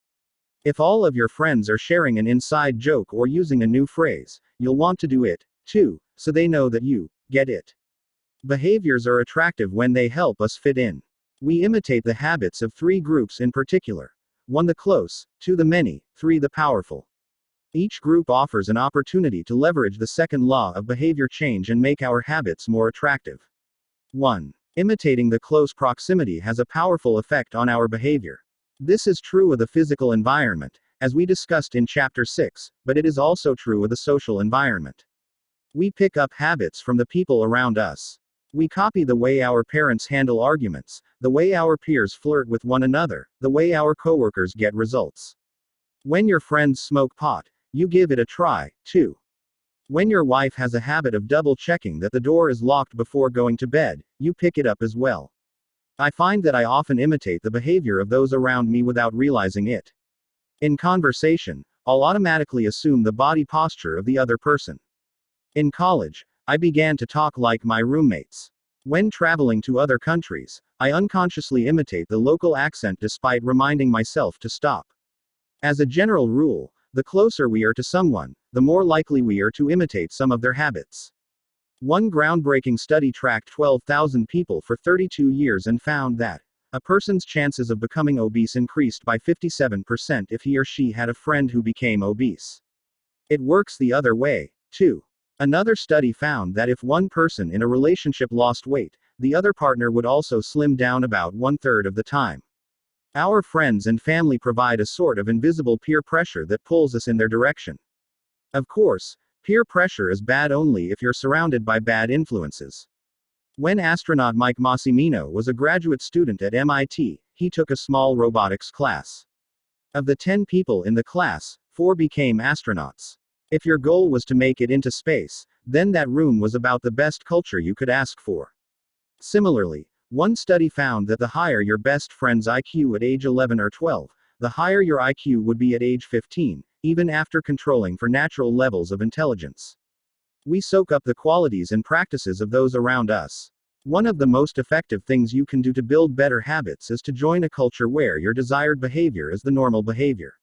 If all of your friends are sharing an inside joke or using a new phrase, you'll want to do it, too, so they know that you get it. Behaviors are attractive when they help us fit in. We imitate the habits of three groups in particular: 1, the close; 2, the many; 3, the powerful. Each group offers an opportunity to leverage the second law of behavior change and make our habits more attractive. 1. Imitating the close proximity has a powerful effect on our behavior. This is true of the physical environment, as we discussed in Chapter 6, but it is also true of the social environment. We pick up habits from the people around us. We copy the way our parents handle arguments, the way our peers flirt with one another, the way our coworkers get results. When your friends smoke pot, you give it a try, too. When your wife has a habit of double-checking that the door is locked before going to bed, you pick it up as well. I find that I often imitate the behavior of those around me without realizing it. In conversation, I'll automatically assume the body posture of the other person. In college, I began to talk like my roommates. When traveling to other countries, I unconsciously imitate the local accent despite reminding myself to stop. As a general rule, the closer we are to someone, the more likely we are to imitate some of their habits. One groundbreaking study tracked 12,000 people for 32 years and found that a person's chances of becoming obese increased by 57% if he or she had a friend who became obese. It works the other way, too. Another study found that if one person in a relationship lost weight, the other partner would also slim down about 1/3 of the time. Our friends and family provide a sort of invisible peer pressure that pulls us in their direction. Of course, peer pressure is bad only if you're surrounded by bad influences. When astronaut Mike Massimino was a graduate student at MIT, he took a small robotics class. Of the 10 people in the class, 4 became astronauts. If your goal was to make it into space, then that room was about the best culture you could ask for. Similarly, one study found that the higher your best friend's IQ at age 11 or 12, the higher your IQ would be at age 15, even after controlling for natural levels of intelligence. We soak up the qualities and practices of those around us. One of the most effective things you can do to build better habits is to join a culture where your desired behavior is the normal behavior.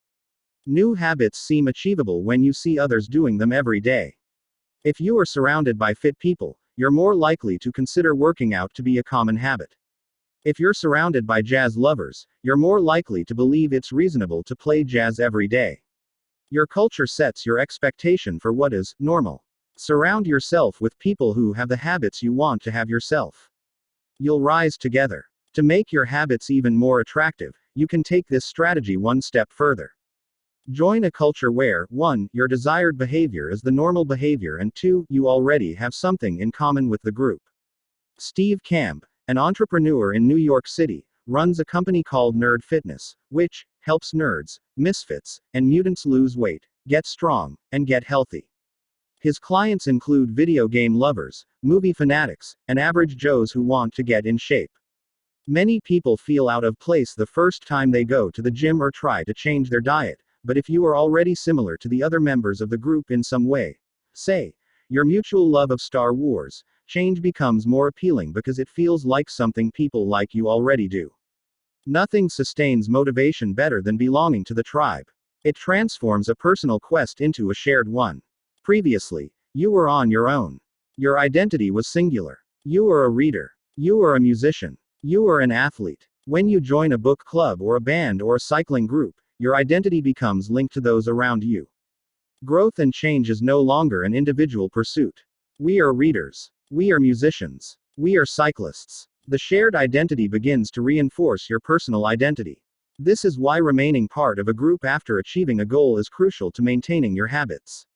New habits seem achievable when you see others doing them every day. If you are surrounded by fit people, you're more likely to consider working out to be a common habit. If you're surrounded by jazz lovers, you're more likely to believe it's reasonable to play jazz every day. Your culture sets your expectation for what is normal. Surround yourself with people who have the habits you want to have yourself. You'll rise together. To make your habits even more attractive, you can take this strategy one step further. Join a culture where 1. Your desired behavior is the normal behavior, and 2. You already have something in common with the group. Steve Camp, an entrepreneur in New York City, runs a company called Nerd Fitness, which helps nerds, misfits, and mutants lose weight, get strong, and get healthy. His clients include video game lovers, movie fanatics, and average Joes who want to get in shape. Many people feel out of place the first time they go to the gym or try to change their diet, but if you are already similar to the other members of the group in some way, say, your mutual love of Star Wars, change becomes more appealing because it feels like something people like you already do. Nothing sustains motivation better than belonging to the tribe. It transforms a personal quest into a shared one. Previously, you were on your own. Your identity was singular. You were a reader. You were a musician. You are an athlete. When you join a book club or a band or a cycling group, your identity becomes linked to those around you. Growth and change is no longer an individual pursuit. We are readers. We are musicians. We are cyclists. The shared identity begins to reinforce your personal identity. This is why remaining part of a group after achieving a goal is crucial to maintaining your habits.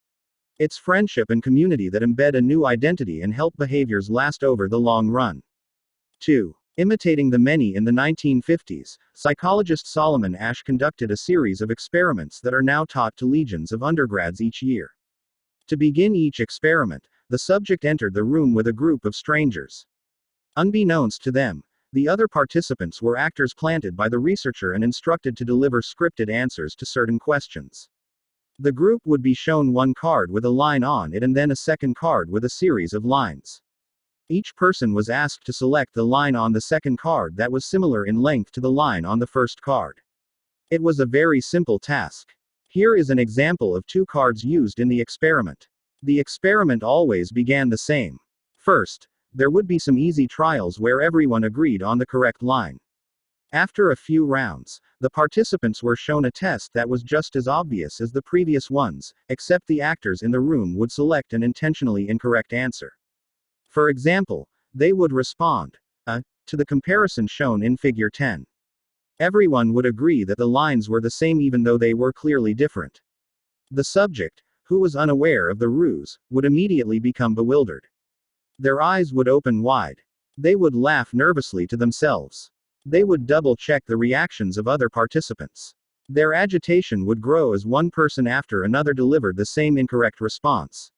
It's friendship and community that embed a new identity and help behaviors last over the long run. 2. Imitating the many. In the 1950s, psychologist Solomon Asch conducted a series of experiments that are now taught to legions of undergrads each year. To begin each experiment, the subject entered the room with a group of strangers. Unbeknownst to them, the other participants were actors planted by the researcher and instructed to deliver scripted answers to certain questions. The group would be shown one card with a line on it and then a second card with a series of lines. Each person was asked to select the line on the second card that was similar in length to the line on the first card. It was a very simple task. Here is an example of 2 cards used in the experiment. The experiment always began the same. First, there would be some easy trials where everyone agreed on the correct line. After a few rounds, the participants were shown a test that was just as obvious as the previous ones, except the actors in the room would select an intentionally incorrect answer. For example, they would respond, to the comparison shown in Figure 10. Everyone would agree that the lines were the same even though they were clearly different. The subject, who was unaware of the ruse, would immediately become bewildered. Their eyes would open wide. They would laugh nervously to themselves. They would double-check the reactions of other participants. Their agitation would grow as one person after another delivered the same incorrect response.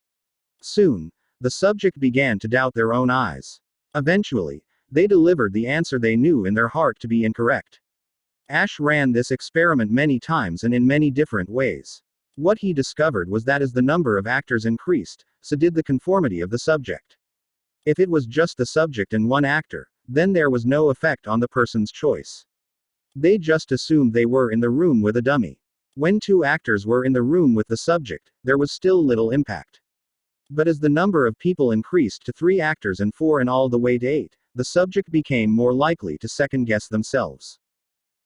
Soon, the subject began to doubt their own eyes. Eventually, they delivered the answer they knew in their heart to be incorrect. Asch ran this experiment many times and in many different ways. What he discovered was that as the number of actors increased, so did the conformity of the subject. If it was just the subject and one actor, then there was no effect on the person's choice. They just assumed they were in the room with a dummy. When 2 actors were in the room with the subject, there was still little impact. But as the number of people increased to 3 actors and 4 and all the way to 8, the subject became more likely to second-guess themselves.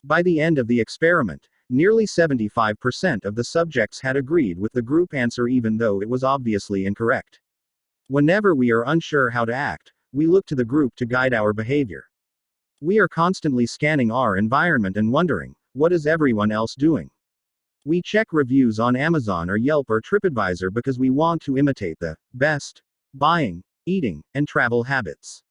By the end of the experiment, nearly 75% of the subjects had agreed with the group answer even though it was obviously incorrect. Whenever we are unsure how to act, we look to the group to guide our behavior. We are constantly scanning our environment and wondering, what is everyone else doing? We check reviews on Amazon or Yelp or TripAdvisor because we want to imitate the best buying, eating, and travel habits.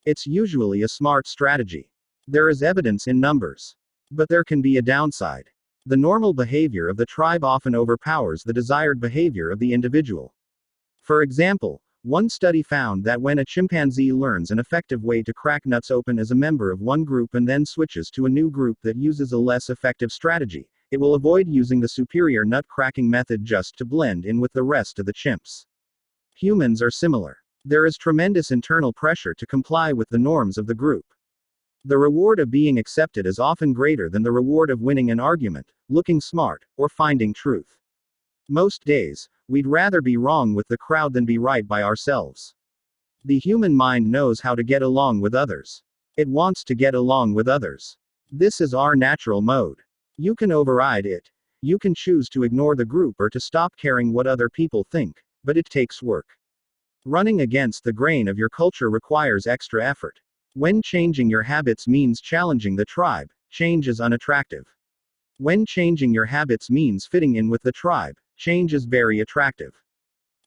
It's usually a smart strategy. There is evidence in numbers. But there can be a downside. The normal behavior of the tribe often overpowers the desired behavior of the individual. For example, one study found that when a chimpanzee learns an effective way to crack nuts open as a member of one group and then switches to a new group that uses a less effective strategy, it will avoid using the superior nut cracking method just to blend in with the rest of the chimps. Humans are similar. There is tremendous internal pressure to comply with the norms of the group. The reward of being accepted is often greater than the reward of winning an argument, looking smart, or finding truth. Most days, we'd rather be wrong with the crowd than be right by ourselves. The human mind knows how to get along with others. It wants to get along with others. This is our natural mode. You can override it. You can choose to ignore the group or to stop caring what other people think, but it takes work. Running against the grain of your culture requires extra effort. When changing your habits means challenging the tribe, change is unattractive. When changing your habits means fitting in with the tribe, change is very attractive.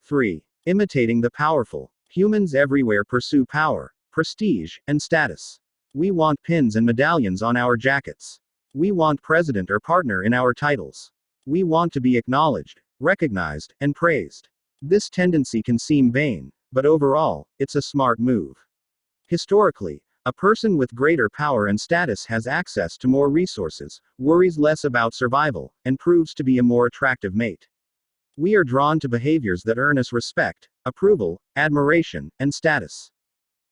3. Imitating the powerful. Humans everywhere pursue power, prestige, and status. We want pins and medallions on our jackets. We want president or partner in our titles. We want to be acknowledged, recognized, and praised. This tendency can seem vain, but overall, it's a smart move. Historically, a person with greater power and status has access to more resources, worries less about survival, and proves to be a more attractive mate. We are drawn to behaviors that earn us respect, approval, admiration, and status.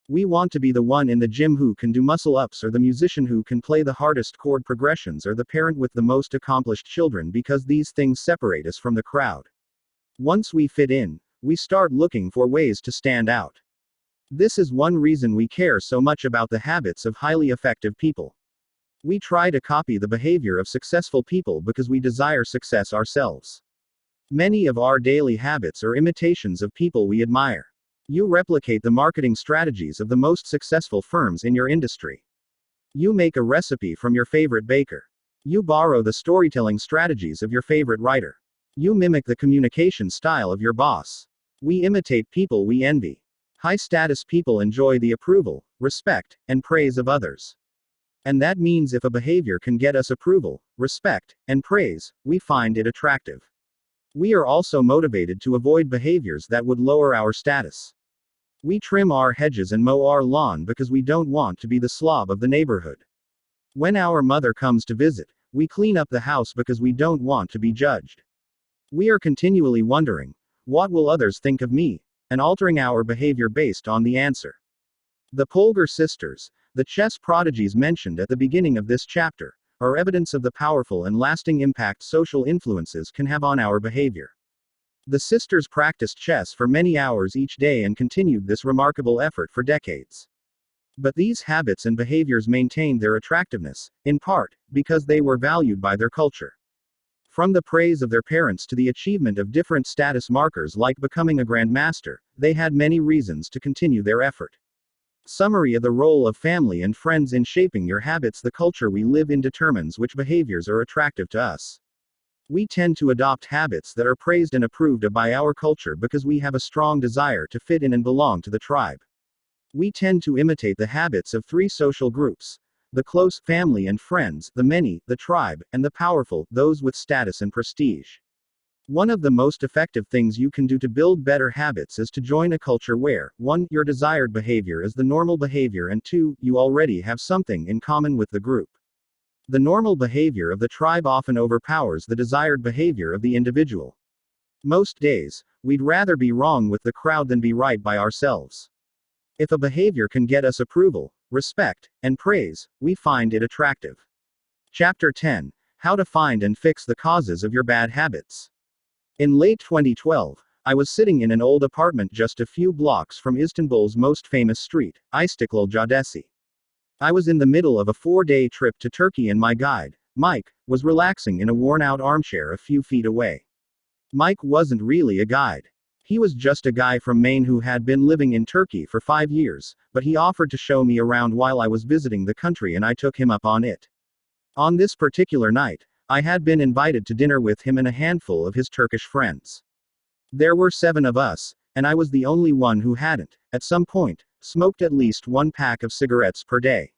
We want to be the one in the gym who can do muscle ups, or the musician who can play the hardest chord progressions, or the parent with the most accomplished children, because these things separate us from the crowd. Once we fit in, we start looking for ways to stand out. This is one reason we care so much about the habits of highly effective people. We try to copy the behavior of successful people because we desire success ourselves. Many of our daily habits are imitations of people we admire. You replicate the marketing strategies of the most successful firms in your industry. You make a recipe from your favorite baker. You borrow the storytelling strategies of your favorite writer. You mimic the communication style of your boss. We imitate people we envy. High-status people enjoy the approval, respect, and praise of others. And that means if a behavior can get us approval, respect, and praise, we find it attractive. We are also motivated to avoid behaviors that would lower our status. We trim our hedges and mow our lawn because we don't want to be the slob of the neighborhood. When our mother comes to visit, we clean up the house because we don't want to be judged. We are continually wondering, what will others think of me? And altering our behavior based on the answer. The Polgar sisters, the chess prodigies mentioned at the beginning of this chapter, are evidence of the powerful and lasting impact social influences can have on our behavior. The sisters practiced chess for many hours each day and continued this remarkable effort for decades. But these habits and behaviors maintained their attractiveness, in part, because they were valued by their culture. From the praise of their parents to the achievement of different status markers like becoming a grandmaster, they had many reasons to continue their effort. Summary of the role of family and friends in shaping your habits. The culture we live in determines which behaviors are attractive to us. We tend to adopt habits that are praised and approved of by our culture because we have a strong desire to fit in and belong to the tribe. We tend to imitate the habits of 3 social groups: the close, family and friends; the many, the tribe; and the powerful, those with status and prestige. One of the most effective things you can do to build better habits is to join a culture where, 1, your desired behavior is the normal behavior, and 2, you already have something in common with the group. The normal behavior of the tribe often overpowers the desired behavior of the individual. Most days, we'd rather be wrong with the crowd than be right by ourselves. If a behavior can get us approval, respect, and praise, we find it attractive. Chapter 10: How to Find and Fix the Causes of Your Bad Habits. In late 2012, I was sitting in an old apartment just a few blocks from Istanbul's most famous street, İstiklal Caddesi. I was in the middle of a 4-day trip to Turkey and my guide, Mike, was relaxing in a worn-out armchair a few feet away. Mike wasn't really a guide. He was just a guy from Maine who had been living in Turkey for 5 years, but he offered to show me around while I was visiting the country and I took him up on it. On this particular night, I had been invited to dinner with him and a handful of his Turkish friends. There were 7 of us, and I was the only one who hadn't, at some point, smoked at least 1 pack of cigarettes per day.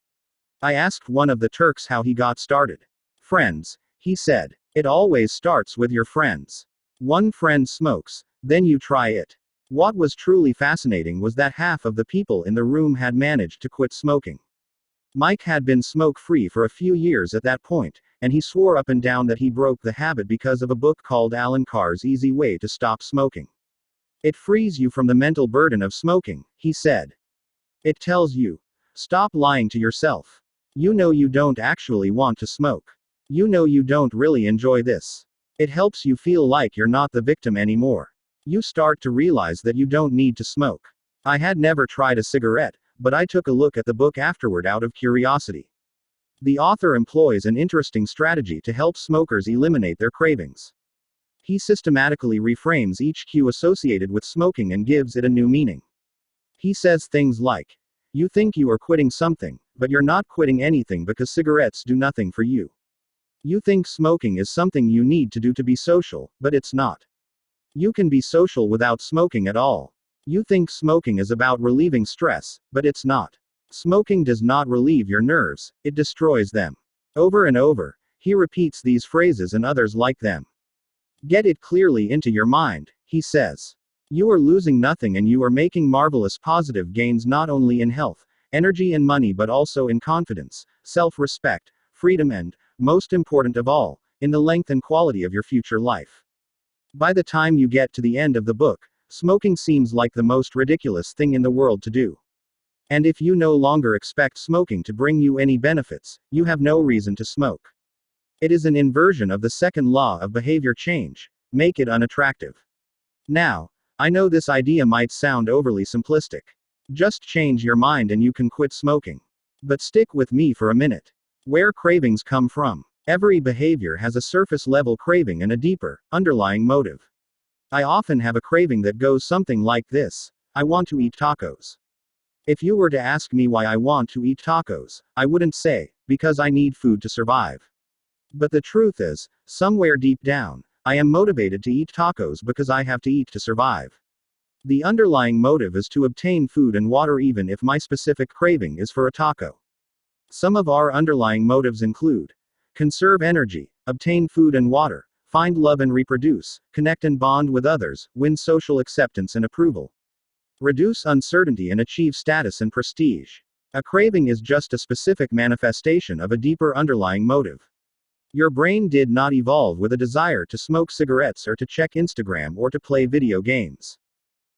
I asked one of the Turks how he got started. "Friends," he said. "It always starts with your friends. One friend smokes, then you try it." What was truly fascinating was that half of the people in the room had managed to quit smoking. Mike had been smoke-free for a few years at that point, and he swore up and down that he broke the habit because of a book called Alan Carr's Easy Way to Stop Smoking. "It frees you from the mental burden of smoking," he said. "It tells you, stop lying to yourself. You know you don't actually want to smoke. You know you don't really enjoy this. It helps you feel like you're not the victim anymore. You start to realize that you don't need to smoke." I had never tried a cigarette, but I took a look at the book afterward out of curiosity. The author employs an interesting strategy to help smokers eliminate their cravings. He systematically reframes each cue associated with smoking and gives it a new meaning. He says things like, You think you are quitting something, but you're not quitting anything because cigarettes do nothing for you. You think smoking is something you need to do to be social, but it's not. You can be social without smoking at all. You think smoking is about relieving stress, but it's not. Smoking does not relieve your nerves, it destroys them. Over and over, he repeats these phrases and others like them. Get it clearly into your mind, he says. You are losing nothing and you are making marvelous positive gains not only in health, energy and money but also in confidence, self-respect, freedom and, most important of all, in the length and quality of your future life. By the time you get to the end of the book, smoking seems like the most ridiculous thing in the world to do. And if you no longer expect smoking to bring you any benefits, you have no reason to smoke. It is an inversion of the second law of behavior change: make it unattractive. Now, I know this idea might sound overly simplistic. Just change your mind and you can quit smoking. But stick with me for a minute. Where cravings come from. Every behavior has a surface level craving and a deeper, underlying motive. I often have a craving that goes something like this: I want to eat tacos. If you were to ask me why I want to eat tacos, I wouldn't say, because I need food to survive. But the truth is, somewhere deep down, I am motivated to eat tacos because I have to eat to survive. The underlying motive is to obtain food and water even if my specific craving is for a taco. Some of our underlying motives include: conserve energy, obtain food and water, find love and reproduce, connect and bond with others, win social acceptance and approval, reduce uncertainty and achieve status and prestige. A craving is just a specific manifestation of a deeper underlying motive. Your brain did not evolve with a desire to smoke cigarettes or to check Instagram or to play video games.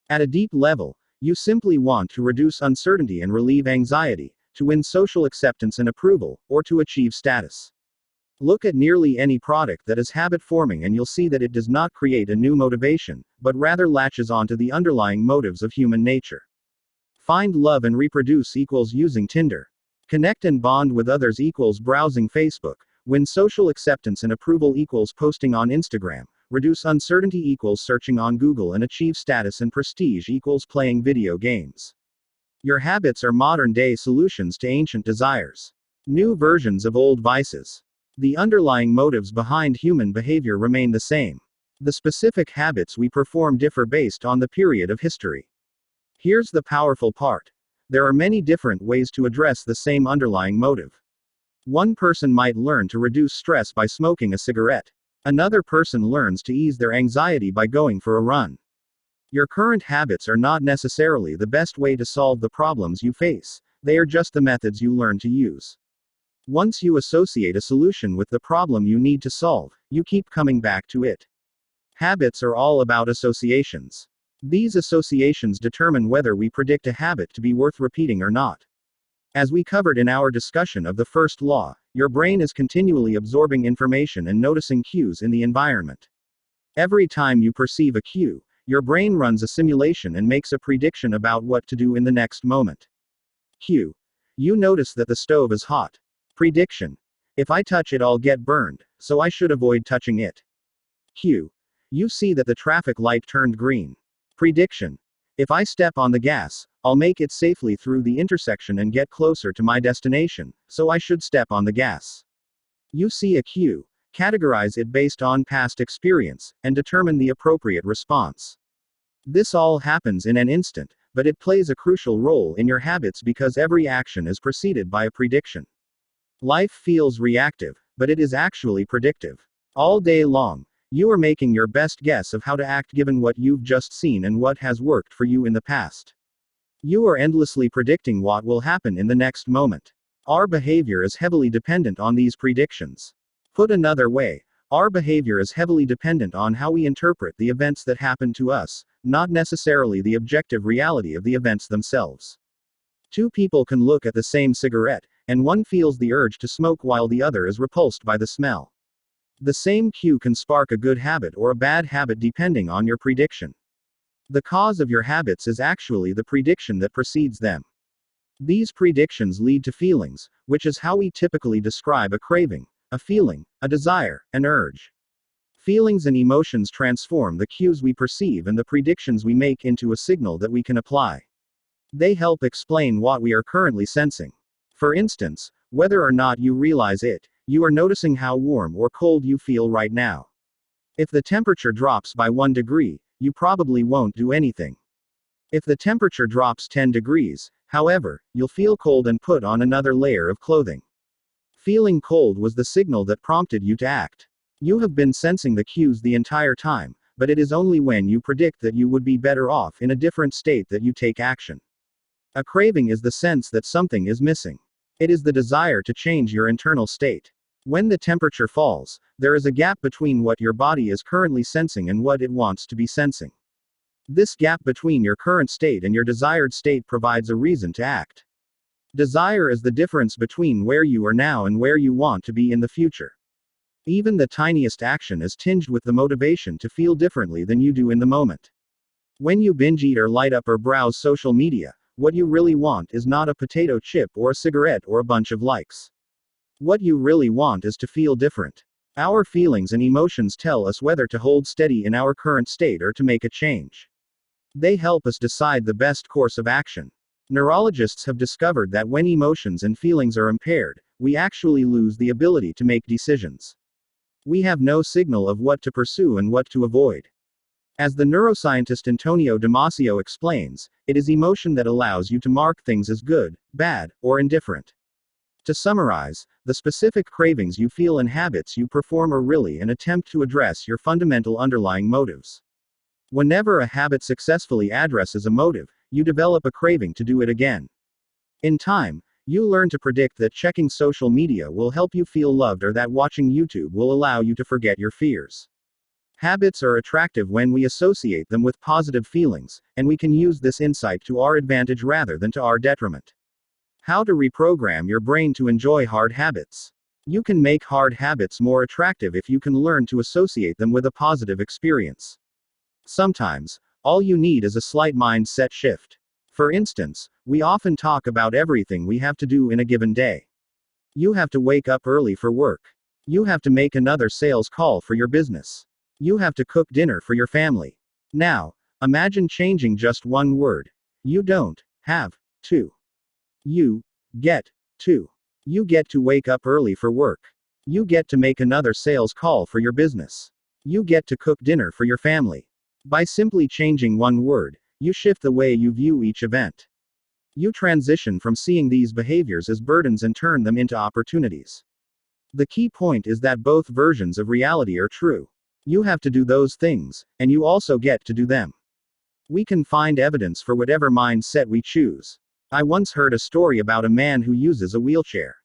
At a deep level, you simply want to reduce uncertainty and relieve anxiety, to win social acceptance and approval, or to achieve status. Look at nearly any product that is habit forming and you'll see that it does not create a new motivation, but rather latches onto the underlying motives of human nature. Find love and reproduce equals using Tinder. Connect and bond with others equals browsing Facebook. Win social acceptance and approval equals posting on Instagram. Reduce uncertainty equals searching on Google and achieve status and prestige equals playing video games. Your habits are modern-day solutions to ancient desires. New versions of old vices. The underlying motives behind human behavior remain the same. The specific habits we perform differ based on the period of history. Here's the powerful part. There are many different ways to address the same underlying motive. One person might learn to reduce stress by smoking a cigarette. Another person learns to ease their anxiety by going for a run. Your current habits are not necessarily the best way to solve the problems you face, they are just the methods you learn to use. Once you associate a solution with the problem you need to solve, you keep coming back to it. Habits are all about associations. These associations determine whether we predict a habit to be worth repeating or not. As we covered in our discussion of the first law, your brain is continually absorbing information and noticing cues in the environment. Every time you perceive a cue, your brain runs a simulation and makes a prediction about what to do in the next moment. Cue. You notice that the stove is hot. Prediction. If I touch it, I'll get burned, so I should avoid touching it. Cue. You see that the traffic light turned green. Prediction. If I step on the gas, I'll make it safely through the intersection and get closer to my destination, so I should step on the gas. You see a cue, categorize it based on past experience, and determine the appropriate response. This all happens in an instant, but it plays a crucial role in your habits because every action is preceded by a prediction. Life feels reactive, but it is actually predictive. All day long, you are making your best guess of how to act given what you've just seen and what has worked for you in the past. You are endlessly predicting what will happen in the next moment. Our behavior is heavily dependent on these predictions. Put another way, our behavior is heavily dependent on how we interpret the events that happen to us, not necessarily the objective reality of the events themselves. Two people can look at the same cigarette, and one feels the urge to smoke while the other is repulsed by the smell. The same cue can spark a good habit or a bad habit depending on your prediction. The cause of your habits is actually the prediction that precedes them. These predictions lead to feelings, which is how we typically describe a craving, a feeling, a desire, an urge. Feelings and emotions transform the cues we perceive and the predictions we make into a signal that we can apply. They help explain what we are currently sensing. For instance, whether or not you realize it, you are noticing how warm or cold you feel right now. If the temperature drops by 1 degree, you probably won't do anything. If the temperature drops 10 degrees, however, you'll feel cold and put on another layer of clothing. Feeling cold was the signal that prompted you to act. You have been sensing the cues the entire time, but it is only when you predict that you would be better off in a different state that you take action. A craving is the sense that something is missing. It is the desire to change your internal state. When the temperature falls, there is a gap between what your body is currently sensing and what it wants to be sensing. This gap between your current state and your desired state provides a reason to act. Desire is the difference between where you are now and where you want to be in the future. Even the tiniest action is tinged with the motivation to feel differently than you do in the moment. When you binge eat or light up or browse social media, what you really want is not a potato chip or a cigarette or a bunch of likes. What you really want is to feel different. Our feelings and emotions tell us whether to hold steady in our current state or to make a change. They help us decide the best course of action. Neurologists have discovered that when emotions and feelings are impaired, we actually lose the ability to make decisions. We have no signal of what to pursue and what to avoid. As the neuroscientist Antonio Damasio explains, it is emotion that allows you to mark things as good, bad, or indifferent. To summarize, the specific cravings you feel and habits you perform are really an attempt to address your fundamental underlying motives. Whenever a habit successfully addresses a motive, you develop a craving to do it again. In time, you learn to predict that checking social media will help you feel loved or that watching YouTube will allow you to forget your fears. Habits are attractive when we associate them with positive feelings, and we can use this insight to our advantage rather than to our detriment. How to reprogram your brain to enjoy hard habits. You can make hard habits more attractive if you can learn to associate them with a positive experience. Sometimes, all you need is a slight mindset shift. For instance, we often talk about everything we have to do in a given day. You have to wake up early for work. You have to make another sales call for your business. You have to cook dinner for your family. Now, imagine changing just one word. You don't have to. You get to. You get to wake up early for work. You get to make another sales call for your business. You get to cook dinner for your family. By simply changing one word, you shift the way you view each event. You transition from seeing these behaviors as burdens and turn them into opportunities. The key point is that both versions of reality are true. You have to do those things, and you also get to do them. We can find evidence for whatever mindset we choose. I once heard a story about a man who uses a wheelchair.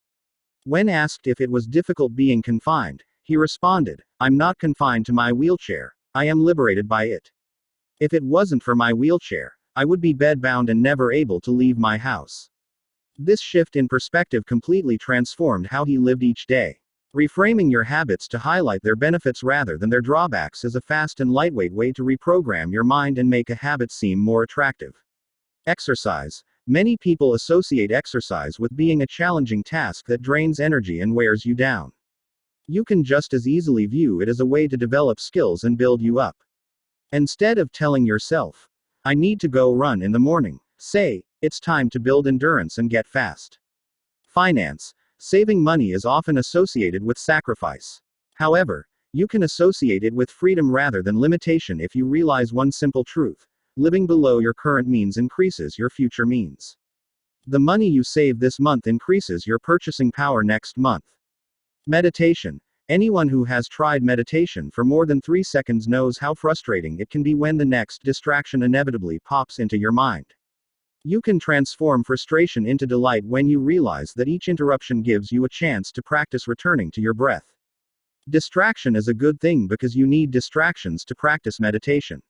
When asked if it was difficult being confined, he responded, "I'm not confined to my wheelchair, I am liberated by it. If it wasn't for my wheelchair, I would be bedbound and never able to leave my house." This shift in perspective completely transformed how he lived each day. Reframing your habits to highlight their benefits rather than their drawbacks is a fast and lightweight way to reprogram your mind and make a habit seem more attractive. Exercise. Many people associate exercise with being a challenging task that drains energy and wears you down. You can just as easily view it as a way to develop skills and build you up. Instead of telling yourself, "I need to go run in the morning," say, "It's time to build endurance and get fast." Finance. Saving money is often associated with sacrifice. However, you can associate it with freedom rather than limitation if you realize one simple truth. Living below your current means increases your future means. The money you save this month increases your purchasing power next month. Meditation. Anyone who has tried meditation for more than 3 seconds knows how frustrating it can be when the next distraction inevitably pops into your mind. You can transform frustration into delight when you realize that each interruption gives you a chance to practice returning to your breath. Distraction is a good thing because you need distractions to practice meditation.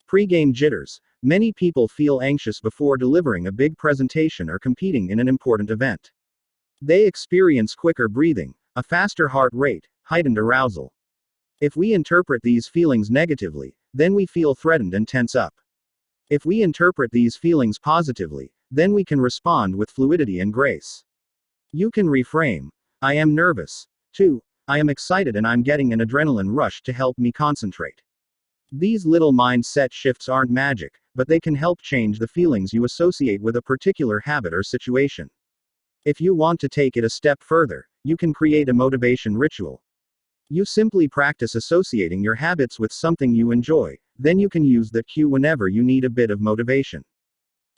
Pre-game jitters. Many people feel anxious before delivering a big presentation or competing in an important event. They experience quicker breathing, a faster heart rate, heightened arousal. If we interpret these feelings negatively, then we feel threatened and tense up. If we interpret these feelings positively, then we can respond with fluidity and grace. You can reframe, "I am nervous," to, "I am excited and I'm getting an adrenaline rush to help me concentrate." These little mindset shifts aren't magic, but they can help change the feelings you associate with a particular habit or situation. If you want to take it a step further, you can create a motivation ritual. You simply practice associating your habits with something you enjoy, then you can use that cue whenever you need a bit of motivation.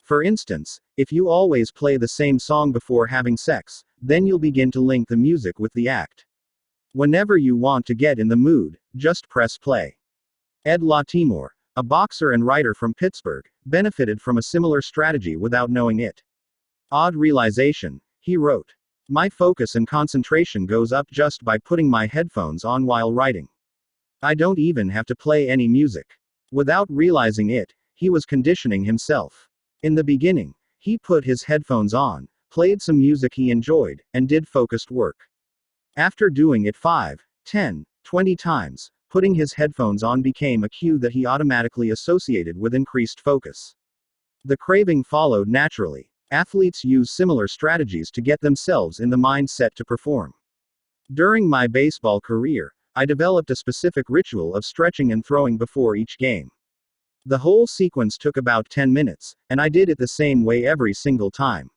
For instance, if you always play the same song before having sex, then you'll begin to link the music with the act. Whenever you want to get in the mood, just press play. Ed Latimore, a boxer and writer from Pittsburgh, benefited from a similar strategy without knowing it. Odd realization, he wrote. My focus and concentration goes up just by putting my headphones on while writing. I don't even have to play any music. Without realizing it, he was conditioning himself. In the beginning, he put his headphones on, played some music he enjoyed, and did focused work. After doing it 5, 10, 20 times, putting his headphones on became a cue that he automatically associated with increased focus. The craving followed naturally. Athletes use similar strategies to get themselves in the mindset to perform. During my baseball career, I developed a specific ritual of stretching and throwing before each game. The whole sequence took about 10 minutes, and I did it the same way every single time.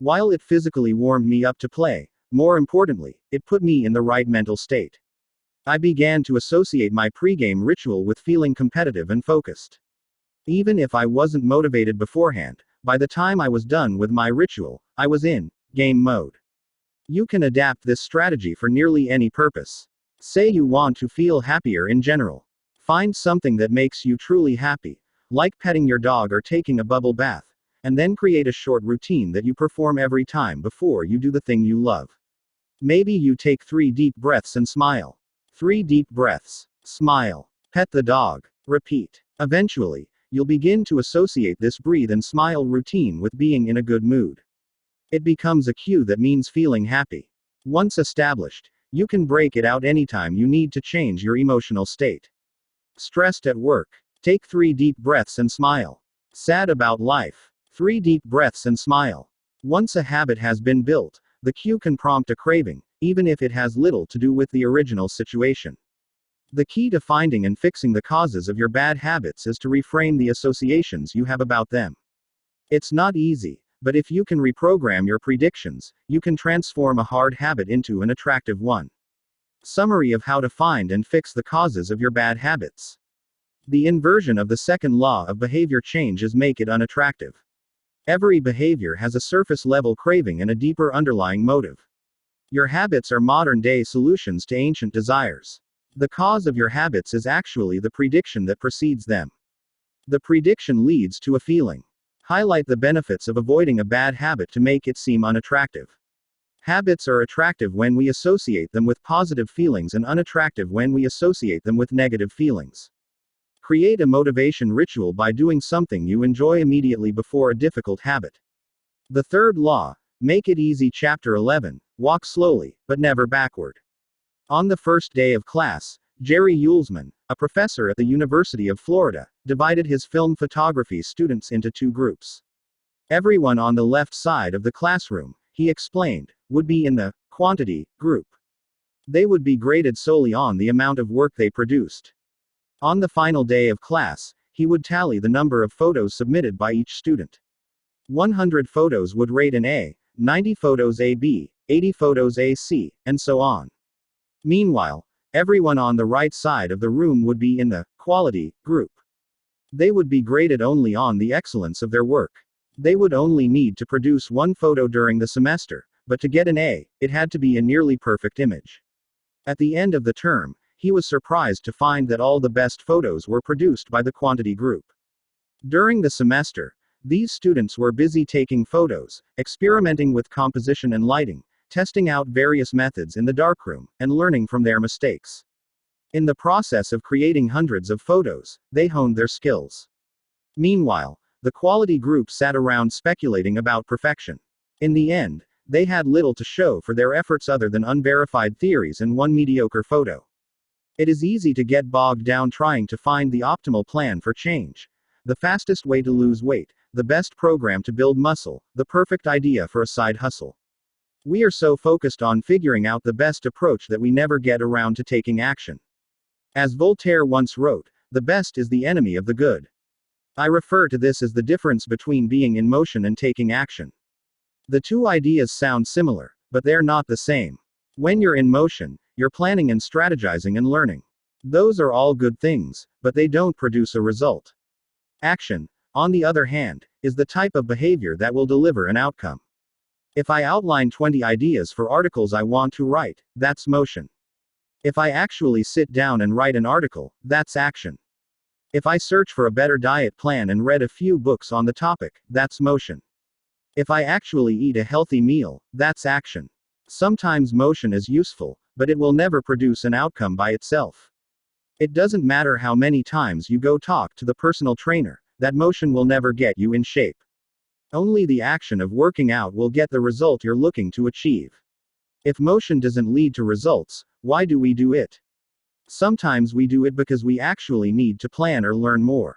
While it physically warmed me up to play, more importantly, it put me in the right mental state. I began to associate my pregame ritual with feeling competitive and focused. Even if I wasn't motivated beforehand, by the time I was done with my ritual, I was in game mode. You can adapt this strategy for nearly any purpose. Say you want to feel happier in general. Find something that makes you truly happy, like petting your dog or taking a bubble bath, and then create a short routine that you perform every time before you do the thing you love. Maybe you take 3 deep breaths and smile. 3 deep breaths. Smile. Pet the dog. Repeat. Eventually, you'll begin to associate this breathe and smile routine with being in a good mood. It becomes a cue that means feeling happy. Once established, you can break it out anytime you need to change your emotional state. Stressed at work. Take 3 deep breaths and smile. Sad about life. 3 deep breaths and smile. Once a habit has been built, the cue can prompt a craving, even if it has little to do with the original situation. The key to finding and fixing the causes of your bad habits is to reframe the associations you have about them. It's not easy, but if you can reprogram your predictions, you can transform a hard habit into an attractive one. Summary of how to find and fix the causes of your bad habits. The inversion of the second law of behavior change is make it unattractive. Every behavior has a surface level craving and a deeper underlying motive. Your habits are modern day solutions to ancient desires. The cause of your habits is actually the prediction that precedes them. The prediction leads to a feeling. Highlight the benefits of avoiding a bad habit to make it seem unattractive. Habits are attractive when we associate them with positive feelings and unattractive when we associate them with negative feelings. Create a motivation ritual by doing something you enjoy immediately before a difficult habit. The third law, make it easy. Chapter 11, walk slowly, but never backward. On the first day of class, Jerry Uelsman, a professor at the University of Florida, divided his film photography students into 2 groups. Everyone on the left side of the classroom, he explained, would be in the quantity group. They would be graded solely on the amount of work they produced. On the final day of class, he would tally the number of photos submitted by each student. 100 photos would rate an A, 90 photos a B, 80 photos a C, and so on. Meanwhile, everyone on the right side of the room would be in the quality group. They would be graded only on the excellence of their work. They would only need to produce 1 photo during the semester, but to get an A, it had to be a nearly perfect image. At the end of the term, he was surprised to find that all the best photos were produced by the quantity group. During the semester, these students were busy taking photos, experimenting with composition and lighting, testing out various methods in the darkroom, and learning from their mistakes. In the process of creating hundreds of photos, they honed their skills. Meanwhile, the quality group sat around speculating about perfection. In the end, they had little to show for their efforts other than unverified theories and 1 mediocre photo. It is easy to get bogged down trying to find the optimal plan for change. The fastest way to lose weight, the best program to build muscle, the perfect idea for a side hustle. We are so focused on figuring out the best approach that we never get around to taking action. As Voltaire once wrote, the best is the enemy of the good. I refer to this as the difference between being in motion and taking action. The two ideas sound similar, but they're not the same. When you're in motion, you're planning and strategizing and learning. Those are all good things, but they don't produce a result. Action, on the other hand, is the type of behavior that will deliver an outcome. If I outline 20 ideas for articles I want to write, that's motion. If I actually sit down and write an article, that's action. If I search for a better diet plan and read a few books on the topic, that's motion. If I actually eat a healthy meal, that's action. Sometimes motion is useful, but it will never produce an outcome by itself. It doesn't matter how many times you go talk to the personal trainer, that motion will never get you in shape. Only the action of working out will get the result you're looking to achieve. If motion doesn't lead to results, why do we do it? Sometimes we do it because we actually need to plan or learn more.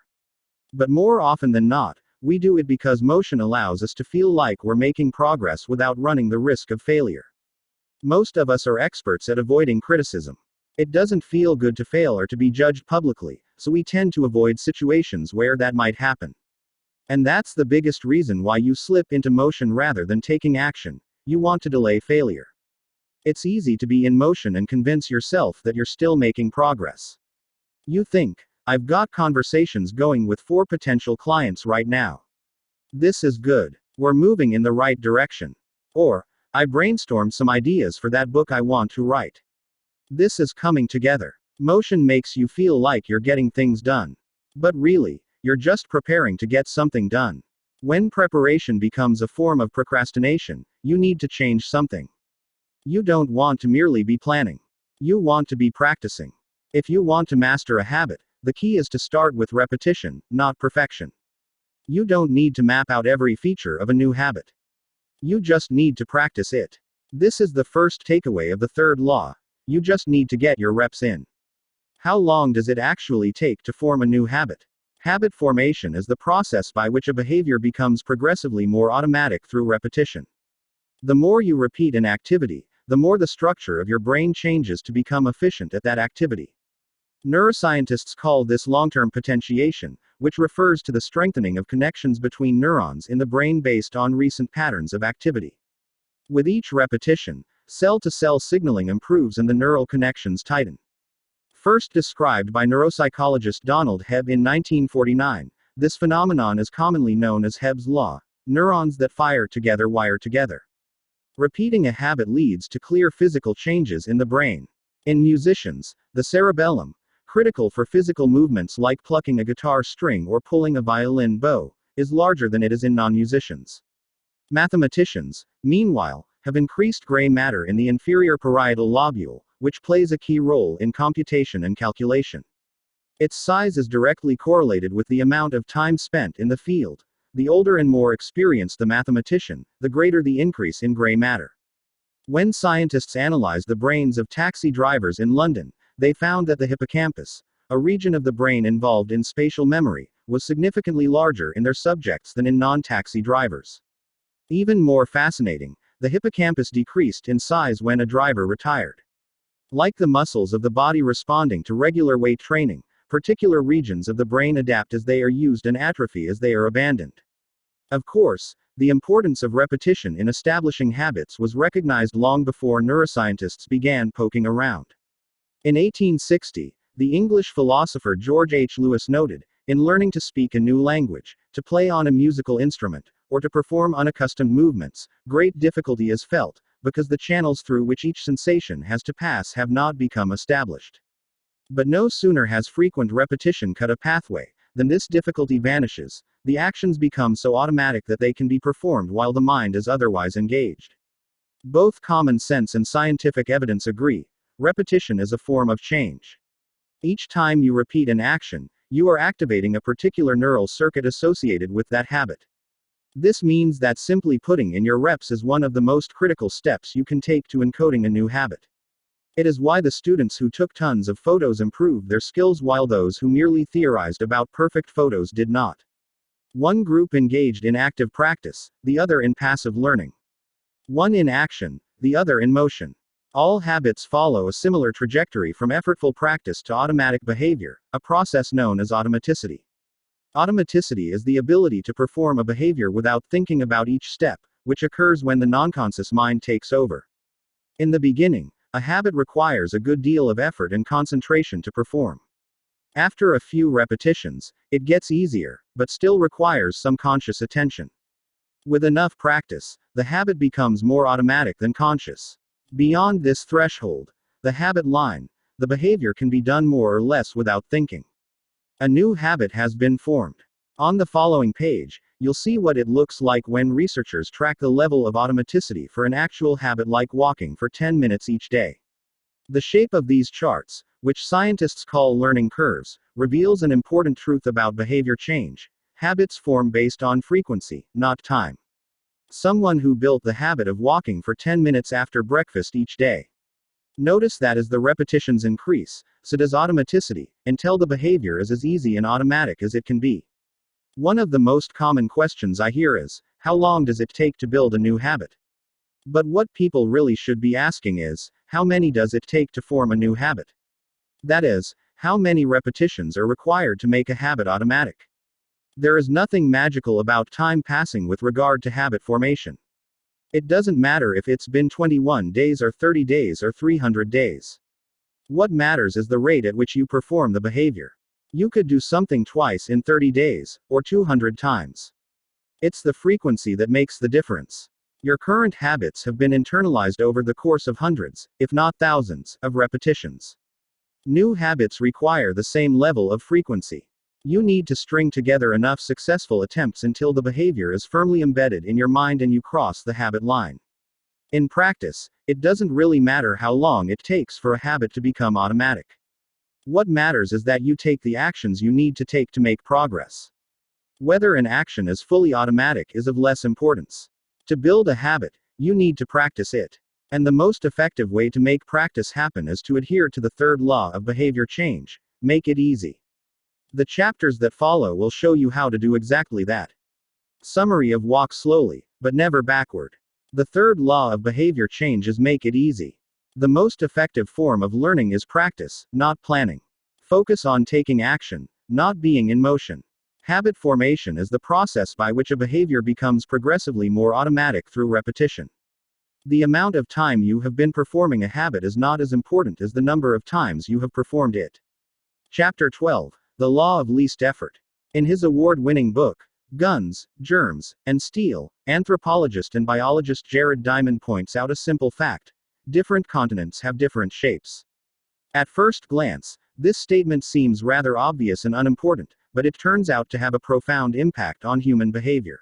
But more often than not, we do it because motion allows us to feel like we're making progress without running the risk of failure. Most of us are experts at avoiding criticism. It doesn't feel good to fail or to be judged publicly, so we tend to avoid situations where that might happen. And that's the biggest reason why you slip into motion rather than taking action. You want to delay failure. It's easy to be in motion and convince yourself that you're still making progress. You think, I've got conversations going with 4 potential clients right now. This is good. We're moving in the right direction. Or, I brainstormed some ideas for that book I want to write. This is coming together. Motion makes you feel like you're getting things done. But really, you're just preparing to get something done. When preparation becomes a form of procrastination, you need to change something. You don't want to merely be planning. You want to be practicing. If you want to master a habit, the key is to start with repetition, not perfection. You don't need to map out every feature of a new habit. You just need to practice it. This is the first takeaway of the third law. You just need to get your reps in. How long does it actually take to form a new habit? Habit formation is the process by which a behavior becomes progressively more automatic through repetition. The more you repeat an activity, the more the structure of your brain changes to become efficient at that activity. Neuroscientists call this long-term potentiation, which refers to the strengthening of connections between neurons in the brain based on recent patterns of activity. With each repetition, cell-to-cell signaling improves and the neural connections tighten. First described by neuropsychologist Donald Hebb in 1949, this phenomenon is commonly known as Hebb's law. Neurons that fire together wire together. Repeating a habit leads to clear physical changes in the brain. In musicians, the cerebellum, critical for physical movements like plucking a guitar string or pulling a violin bow, is larger than it is in non-musicians. Mathematicians, meanwhile, have increased gray matter in the inferior parietal lobule, which plays a key role in computation and calculation. Its size is directly correlated with the amount of time spent in the field. The older and more experienced the mathematician, the greater the increase in gray matter. When scientists analyzed the brains of taxi drivers in London, they found that the hippocampus, a region of the brain involved in spatial memory, was significantly larger in their subjects than in non-taxi drivers. Even more fascinating, the hippocampus decreased in size when a driver retired. Like the muscles of the body responding to regular weight training, particular regions of the brain adapt as they are used and atrophy as they are abandoned. Of course, the importance of repetition in establishing habits was recognized long before neuroscientists began poking around. In 1860, the English philosopher George H. Lewis noted, in learning to speak a new language, to play on a musical instrument, or to perform unaccustomed movements, great difficulty is felt, because the channels through which each sensation has to pass have not become established. But no sooner has frequent repetition cut a pathway, than this difficulty vanishes. The actions become so automatic that they can be performed while the mind is otherwise engaged. Both common sense and scientific evidence agree. Repetition is a form of change. Each time you repeat an action, you are activating a particular neural circuit associated with that habit. This means that simply putting in your reps is one of the most critical steps you can take to encoding a new habit. It is why the students who took tons of photos improved their skills while those who merely theorized about perfect photos did not. One group engaged in active practice, the other in passive learning. One in action, the other in motion. All habits follow a similar trajectory from effortful practice to automatic behavior, a process known as automaticity. Automaticity is the ability to perform a behavior without thinking about each step, which occurs when the non-conscious mind takes over. In the beginning, a habit requires a good deal of effort and concentration to perform. After a few repetitions, it gets easier, but still requires some conscious attention. With enough practice, the habit becomes more automatic than conscious. Beyond this threshold, the habit line, the behavior can be done more or less without thinking. A new habit has been formed. On the following page, you'll see what it looks like when researchers track the level of automaticity for an actual habit like walking for 10 minutes each day. The shape of these charts, which scientists call learning curves, reveals an important truth about behavior change. Habits form based on frequency, not time. Someone who built the habit of walking for 10 minutes after breakfast each day. Notice that as the repetitions increase, so does automaticity, until the behavior is as easy and automatic as it can be. One of the most common questions I hear is, how long does it take to build a new habit? But what people really should be asking is, how many does it take to form a new habit? That is, how many repetitions are required to make a habit automatic? There is nothing magical about time passing with regard to habit formation. It doesn't matter if it's been 21 days or 30 days or 300 days. What matters is the rate at which you perform the behavior. You could do something twice in 30 days, or 200 times. It's the frequency that makes the difference. Your current habits have been internalized over the course of hundreds, if not thousands, of repetitions. New habits require the same level of frequency. You need to string together enough successful attempts until the behavior is firmly embedded in your mind and you cross the habit line. In practice, it doesn't really matter how long it takes for a habit to become automatic. What matters is that you take the actions you need to take to make progress. Whether an action is fully automatic is of less importance. To build a habit, you need to practice it. And the most effective way to make practice happen is to adhere to the third law of behavior change: make it easy. The chapters that follow will show you how to do exactly that. Summary of walk slowly, but never backward. The third law of behavior change is make it easy. The most effective form of learning is practice, not planning. Focus on taking action, not being in motion. Habit formation is the process by which a behavior becomes progressively more automatic through repetition. The amount of time you have been performing a habit is not as important as the number of times you have performed it. Chapter 12. The Law of Least Effort. In his award-winning book, Guns, Germs, and Steel, anthropologist and biologist Jared Diamond points out a simple fact: different continents have different shapes. At first glance, this statement seems rather obvious and unimportant, but it turns out to have a profound impact on human behavior.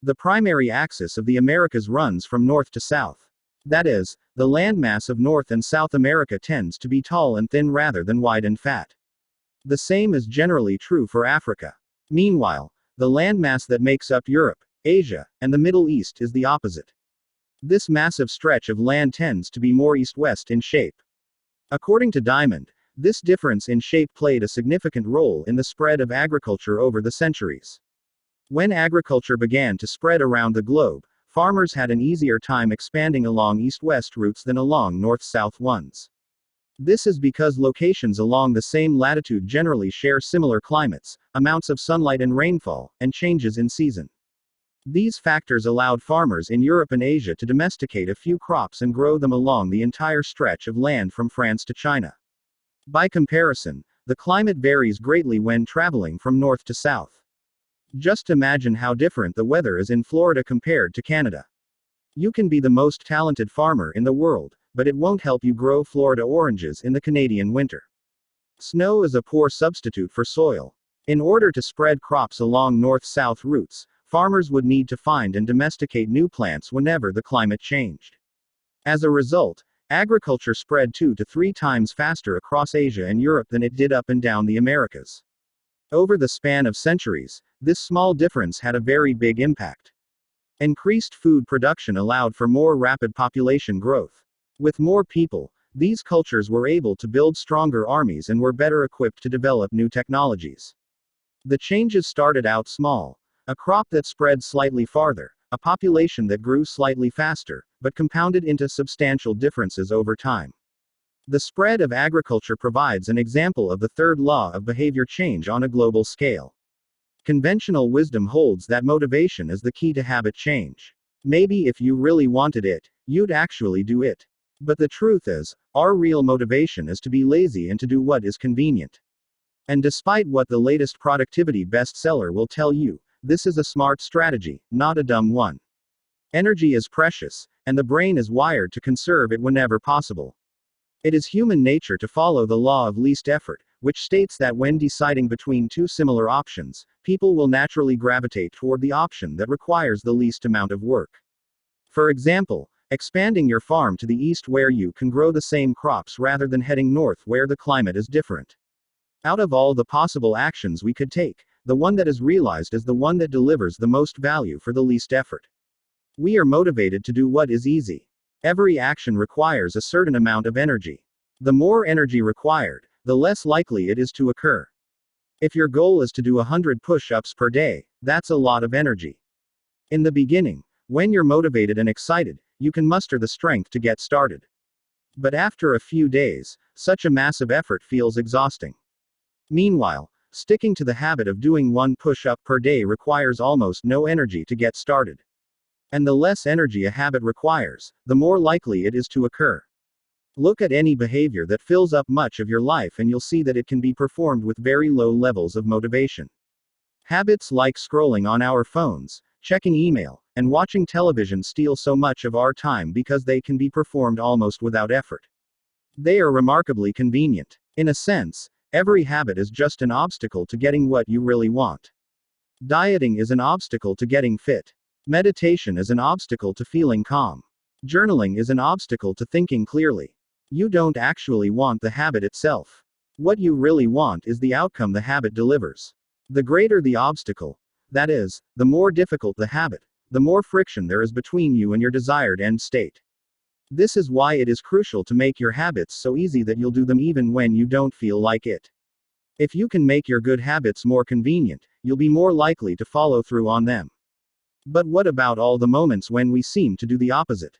The primary axis of the Americas runs from north to south. That is, the landmass of North and South America tends to be tall and thin rather than wide and fat. The same is generally true for Africa. Meanwhile, the landmass that makes up Europe, Asia, and the Middle East is the opposite. This massive stretch of land tends to be more east-west in shape. According to Diamond, this difference in shape played a significant role in the spread of agriculture over the centuries. When agriculture began to spread around the globe, farmers had an easier time expanding along east-west routes than along north-south ones. This is because locations along the same latitude generally share similar climates, amounts of sunlight and rainfall, and changes in season. These factors allowed farmers in Europe and Asia to domesticate a few crops and grow them along the entire stretch of land from France to China. By comparison, the climate varies greatly when traveling from north to south. Just imagine how different the weather is in Florida compared to Canada. You can be the most talented farmer in the world, but it won't help you grow Florida oranges in the Canadian winter. Snow is a poor substitute for soil. In order to spread crops along north-south routes, farmers would need to find and domesticate new plants whenever the climate changed. As a result, agriculture spread 2 to 3 times faster across Asia and Europe than it did up and down the Americas. Over the span of centuries, this small difference had a very big impact. Increased food production allowed for more rapid population growth. With more people, these cultures were able to build stronger armies and were better equipped to develop new technologies. The changes started out small: a crop that spread slightly farther, a population that grew slightly faster, but compounded into substantial differences over time. The spread of agriculture provides an example of the third law of behavior change on a global scale. Conventional wisdom holds that motivation is the key to habit change. Maybe if you really wanted it, you'd actually do it. But the truth is, our real motivation is to be lazy and to do what is convenient. And despite what the latest productivity bestseller will tell you, this is a smart strategy, not a dumb one. Energy is precious, and the brain is wired to conserve it whenever possible. It is human nature to follow the law of least effort, which states that when deciding between two similar options, people will naturally gravitate toward the option that requires the least amount of work. For example, expanding your farm to the east where you can grow the same crops rather than heading north where the climate is different. Out of all the possible actions we could take, the one that is realized is the one that delivers the most value for the least effort. We are motivated to do what is easy. Every action requires a certain amount of energy. The more energy required, the less likely it is to occur. If your goal is to do 100 push-ups per day, that's a lot of energy. In the beginning, when you're motivated and excited, you can muster the strength to get started. But after a few days, such a massive effort feels exhausting. Meanwhile, sticking to the habit of doing one push-up per day requires almost no energy to get started. And the less energy a habit requires, the more likely it is to occur. Look at any behavior that fills up much of your life and you'll see that it can be performed with very low levels of motivation. Habits like scrolling on our phones, checking email, and watching television steal so much of our time because they can be performed almost without effort. They are remarkably convenient. In a sense, every habit is just an obstacle to getting what you really want. Dieting is an obstacle to getting fit. Meditation is an obstacle to feeling calm. Journaling is an obstacle to thinking clearly. You don't actually want the habit itself. What you really want is the outcome the habit delivers. The greater the obstacle, that is, the more difficult the habit, the more friction there is between you and your desired end state. This is why it is crucial to make your habits so easy that you'll do them even when you don't feel like it. If you can make your good habits more convenient, you'll be more likely to follow through on them. But what about all the moments when we seem to do the opposite?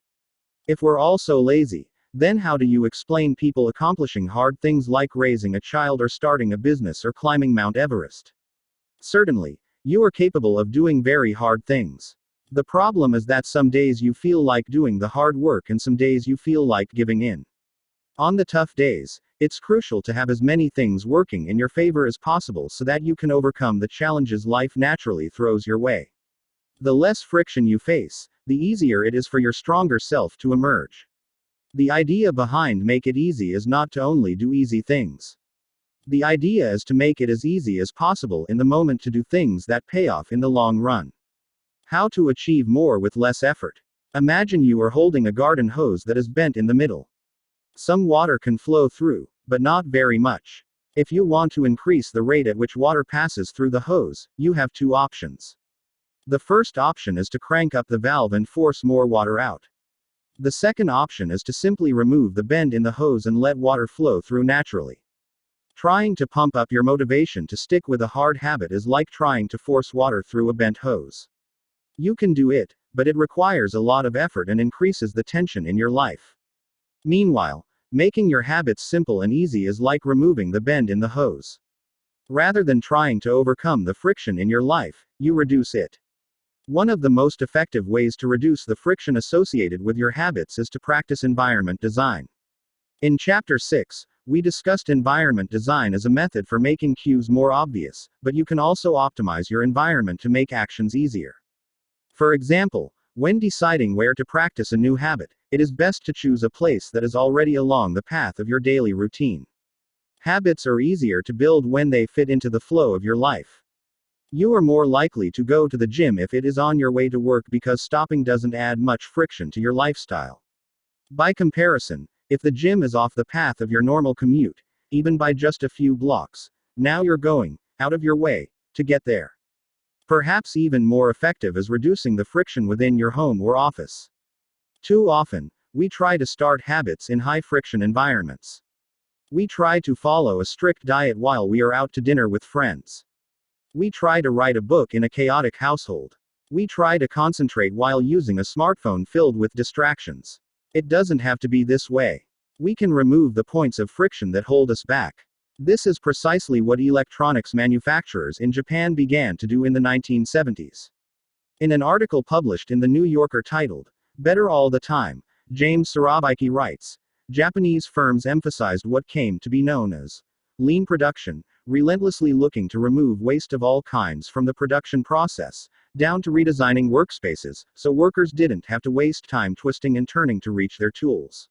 If we're all so lazy, then how do you explain people accomplishing hard things like raising a child or starting a business or climbing Mount Everest? Certainly, you are capable of doing very hard things. The problem is that some days you feel like doing the hard work and some days you feel like giving in. On the tough days, it's crucial to have as many things working in your favor as possible so that you can overcome the challenges life naturally throws your way. The less friction you face, the easier it is for your stronger self to emerge. The idea behind Make It Easy is not to only do easy things. The idea is to make it as easy as possible in the moment to do things that pay off in the long run. How to achieve more with less effort. Imagine you are holding a garden hose that is bent in the middle. Some water can flow through, but not very much. If you want to increase the rate at which water passes through the hose, you have two options. The first option is to crank up the valve and force more water out. The second option is to simply remove the bend in the hose and let water flow through naturally. Trying to pump up your motivation to stick with a hard habit is like trying to force water through a bent hose. You can do it, but it requires a lot of effort and increases the tension in your life. Meanwhile, making your habits simple and easy is like removing the bend in the hose. Rather than trying to overcome the friction in your life, you reduce it. One of the most effective ways to reduce the friction associated with your habits is to practice environment design. In Chapter 6, we discussed environment design as a method for making cues more obvious, but you can also optimize your environment to make actions easier. For example, when deciding where to practice a new habit, it is best to choose a place that is already along the path of your daily routine. Habits are easier to build when they fit into the flow of your life. You are more likely to go to the gym if it is on your way to work because stopping doesn't add much friction to your lifestyle. By comparison, if the gym is off the path of your normal commute, even by just a few blocks, now you're going out of your way to get there. Perhaps even more effective is reducing the friction within your home or office. Too often, we try to start habits in high-friction environments. We try to follow a strict diet while we are out to dinner with friends. We try to write a book in a chaotic household. We try to concentrate while using a smartphone filled with distractions. It doesn't have to be this way. We can remove the points of friction that hold us back. This is precisely what electronics manufacturers in Japan began to do in the 1970s. In an article published in The New Yorker titled, "Better All the Time," James Sarabiki writes, Japanese firms emphasized what came to be known as lean production, relentlessly looking to remove waste of all kinds from the production process, down to redesigning workspaces, so workers didn't have to waste time twisting and turning to reach their tools.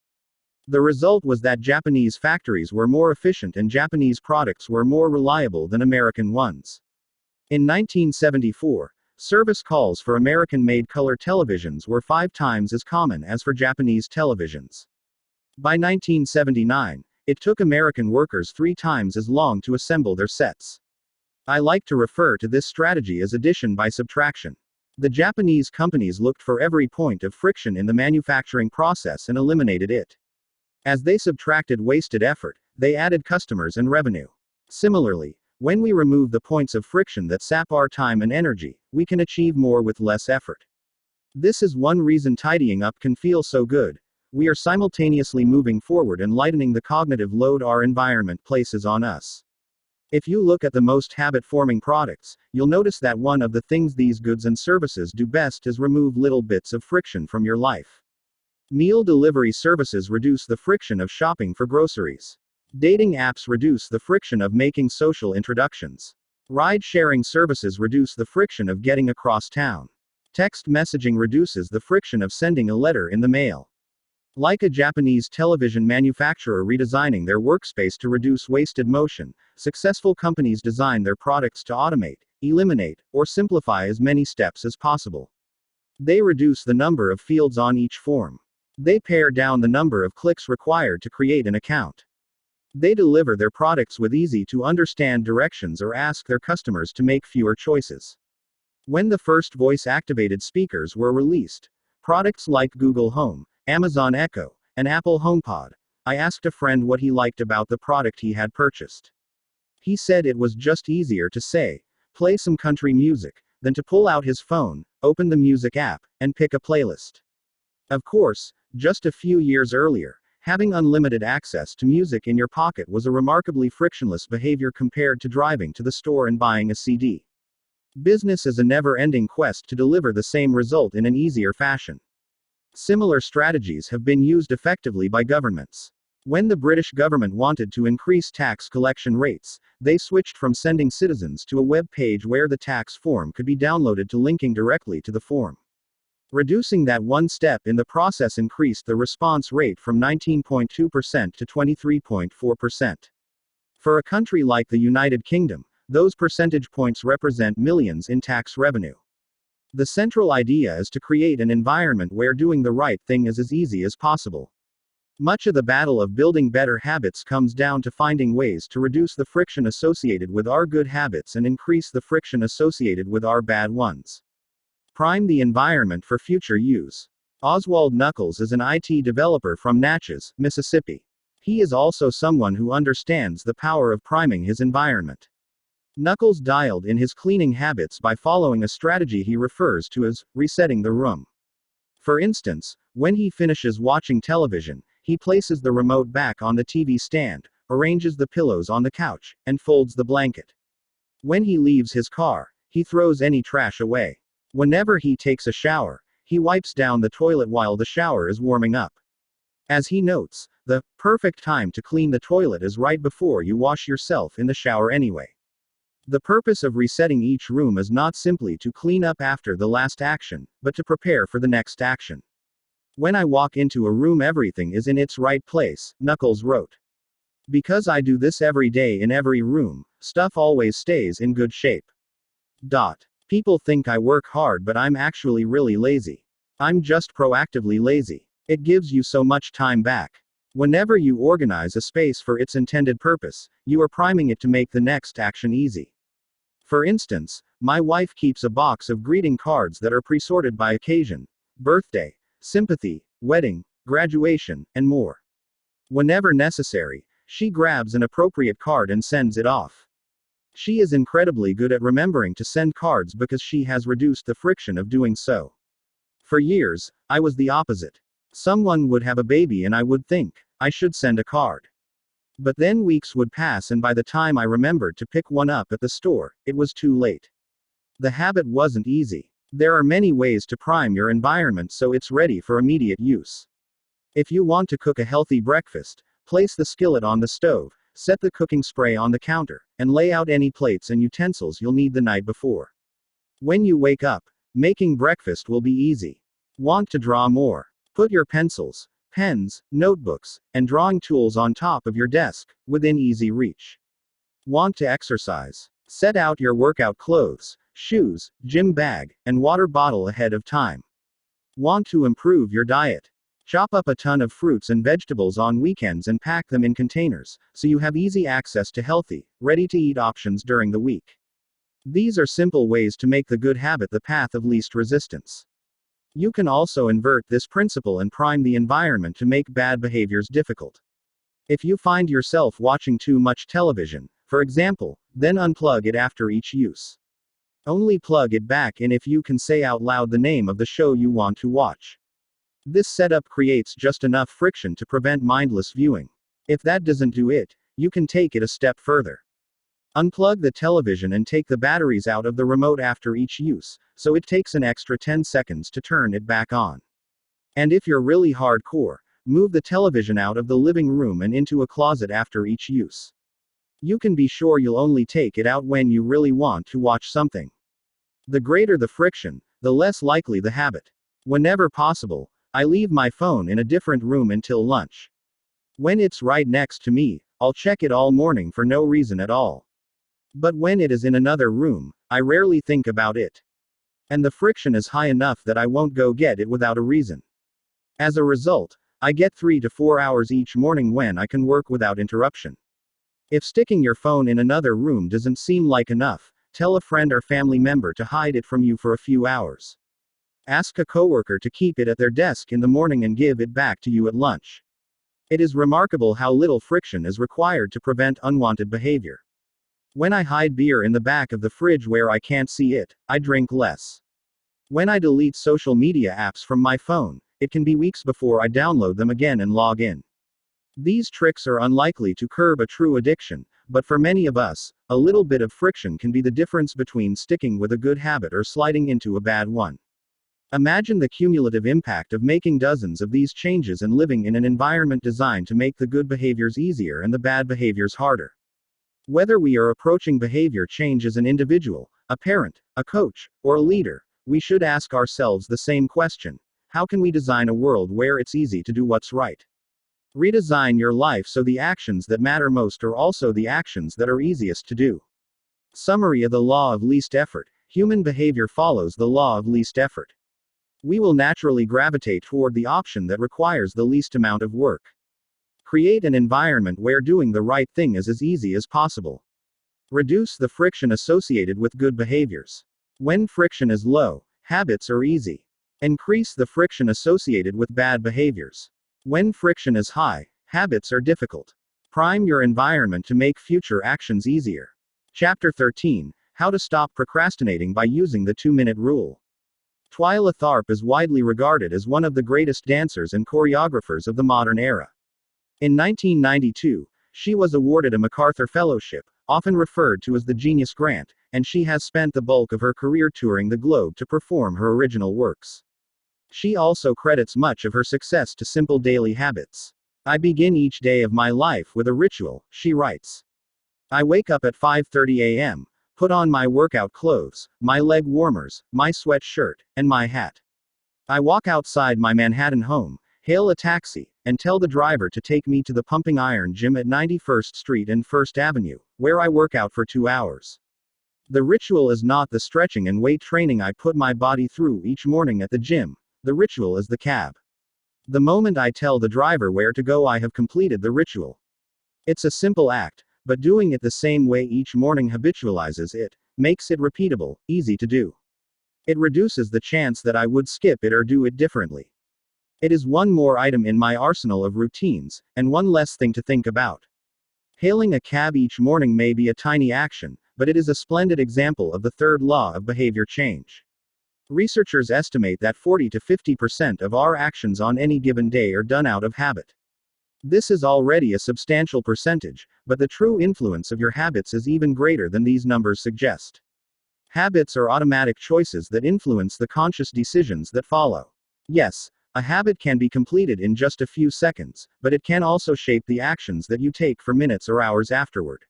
The result was that Japanese factories were more efficient and Japanese products were more reliable than American ones. In 1974, service calls for American-made color televisions were 5 times as common as for Japanese televisions. By 1979, it took American workers 3 times as long to assemble their sets. I like to refer to this strategy as addition by subtraction. The Japanese companies looked for every point of friction in the manufacturing process and eliminated it. As they subtracted wasted effort, they added customers and revenue. Similarly, when we remove the points of friction that sap our time and energy, we can achieve more with less effort. This is one reason tidying up can feel so good. We are simultaneously moving forward and lightening the cognitive load our environment places on us. If you look at the most habit-forming products, you'll notice that one of the things these goods and services do best is remove little bits of friction from your life. Meal delivery services reduce the friction of shopping for groceries. Dating apps reduce the friction of making social introductions. Ride-sharing services reduce the friction of getting across town. Text messaging reduces the friction of sending a letter in the mail. Like a Japanese television manufacturer redesigning their workspace to reduce wasted motion, successful companies design their products to automate, eliminate, or simplify as many steps as possible. They reduce the number of fields on each form. They pare down the number of clicks required to create an account. They deliver their products with easy-to-understand directions or ask their customers to make fewer choices. When the first voice-activated speakers were released, products like Google Home, Amazon Echo, and Apple HomePod, I asked a friend what he liked about the product he had purchased. He said it was just easier to say, "Play some country music," than to pull out his phone, open the music app, and pick a playlist. Of course, just a few years earlier, having unlimited access to music in your pocket was a remarkably frictionless behavior compared to driving to the store and buying a CD. Business is a never-ending quest to deliver the same result in an easier fashion. Similar strategies have been used effectively by governments. When the British government wanted to increase tax collection rates, they switched from sending citizens to a web page where the tax form could be downloaded to linking directly to the form. Reducing that one step in the process increased the response rate from 19.2% to 23.4%. For a country like the United Kingdom, those percentage points represent millions in tax revenue. The central idea is to create an environment where doing the right thing is as easy as possible. Much of the battle of building better habits comes down to finding ways to reduce the friction associated with our good habits and increase the friction associated with our bad ones. Prime the environment for future use. Oswald Knuckles is an IT developer from Natchez, Mississippi. He is also someone who understands the power of priming his environment. Knuckles dialed in his cleaning habits by following a strategy he refers to as resetting the room. For instance, when he finishes watching television, he places the remote back on the TV stand, arranges the pillows on the couch, and folds the blanket. When he leaves his car, he throws any trash away. Whenever he takes a shower, he wipes down the toilet while the shower is warming up. As he notes, the perfect time to clean the toilet is right before you wash yourself in the shower anyway. The purpose of resetting each room is not simply to clean up after the last action, but to prepare for the next action. When I walk into a room, everything is in its right place, Knuckles wrote. Because I do this every day in every room, stuff always stays in good shape. People think I work hard, but I'm actually really lazy. I'm just proactively lazy. It gives you so much time back. Whenever you organize a space for its intended purpose, you are priming it to make the next action easy. For instance, my wife keeps a box of greeting cards that are pre-sorted by occasion: birthday, sympathy, wedding, graduation, and more. Whenever necessary, she grabs an appropriate card and sends it off. She is incredibly good at remembering to send cards because she has reduced the friction of doing so. For years, I was the opposite. Someone would have a baby and I would think, I should send a card. But then weeks would pass and by the time I remembered to pick one up at the store, it was too late. The habit wasn't easy. There are many ways to prime your environment so it's ready for immediate use. If you want to cook a healthy breakfast, place the skillet on the stove, set the cooking spray on the counter, and lay out any plates and utensils you'll need the night before. When you wake up, making breakfast will be easy. Want to draw more? Put your pencils, pens, notebooks, and drawing tools on top of your desk, within easy reach. Want to exercise? Set out your workout clothes, shoes, gym bag, and water bottle ahead of time. Want to improve your diet? Chop up a ton of fruits and vegetables on weekends and pack them in containers, so you have easy access to healthy, ready-to-eat options during the week. These are simple ways to make the good habit the path of least resistance. You can also invert this principle and prime the environment to make bad behaviors difficult. If you find yourself watching too much television, for example, then unplug it after each use. Only plug it back in if you can say out loud the name of the show you want to watch. This setup creates just enough friction to prevent mindless viewing. If that doesn't do it, you can take it a step further. Unplug the television and take the batteries out of the remote after each use, so it takes an extra 10 seconds to turn it back on. And if you're really hardcore, move the television out of the living room and into a closet after each use. You can be sure you'll only take it out when you really want to watch something. The greater the friction, the less likely the habit. Whenever possible, I leave my phone in a different room until lunch. When it's right next to me, I'll check it all morning for no reason at all. But when it is in another room, I rarely think about it. And the friction is high enough that I won't go get it without a reason. As a result, I get 3 to 4 hours each morning when I can work without interruption. If sticking your phone in another room doesn't seem like enough, tell a friend or family member to hide it from you for a few hours. Ask a coworker to keep it at their desk in the morning and give it back to you at lunch. It is remarkable how little friction is required to prevent unwanted behavior. When I hide beer in the back of the fridge where I can't see it, I drink less. When I delete social media apps from my phone, it can be weeks before I download them again and log in. These tricks are unlikely to curb a true addiction, but for many of us, a little bit of friction can be the difference between sticking with a good habit or sliding into a bad one. Imagine the cumulative impact of making dozens of these changes and living in an environment designed to make the good behaviors easier and the bad behaviors harder. Whether we are approaching behavior change as an individual, a parent, a coach, or a leader, we should ask ourselves the same question: how can we design a world where it's easy to do what's right? Redesign your life so the actions that matter most are also the actions that are easiest to do. Summary of the law of least effort. Human behavior follows the law of least effort. We will naturally gravitate toward the option that requires the least amount of work. Create an environment where doing the right thing is as easy as possible. Reduce the friction associated with good behaviors. When friction is low, habits are easy. Increase the friction associated with bad behaviors. When friction is high, habits are difficult. Prime your environment to make future actions easier. Chapter 13: How to Stop Procrastinating by Using the 2-Minute Rule. Twyla Tharp is widely regarded as one of the greatest dancers and choreographers of the modern era. In 1992, she was awarded a MacArthur Fellowship, often referred to as the Genius Grant, and she has spent the bulk of her career touring the globe to perform her original works. She also credits much of her success to simple daily habits. I begin each day of my life with a ritual, she writes. I wake up at 5:30 a.m., put on my workout clothes, my leg warmers, my sweatshirt, and my hat. I walk outside my Manhattan home, hail a taxi, and tell the driver to take me to the Pumping Iron Gym at 91st Street and 1st Avenue, where I work out for 2 hours. The ritual is not the stretching and weight training I put my body through each morning at the gym. The ritual is the cab. The moment I tell the driver where to go, I have completed the ritual. It's a simple act, but doing it the same way each morning habitualizes it, makes it repeatable, easy to do. It reduces the chance that I would skip it or do it differently. It is one more item in my arsenal of routines, and one less thing to think about. Hailing a cab each morning may be a tiny action, but it is a splendid example of the third law of behavior change. Researchers estimate that 40 to 50% of our actions on any given day are done out of habit. This is already a substantial percentage, but the true influence of your habits is even greater than these numbers suggest. Habits are automatic choices that influence the conscious decisions that follow. Yes, a habit can be completed in just a few seconds, but it can also shape the actions that you take for minutes or hours afterward.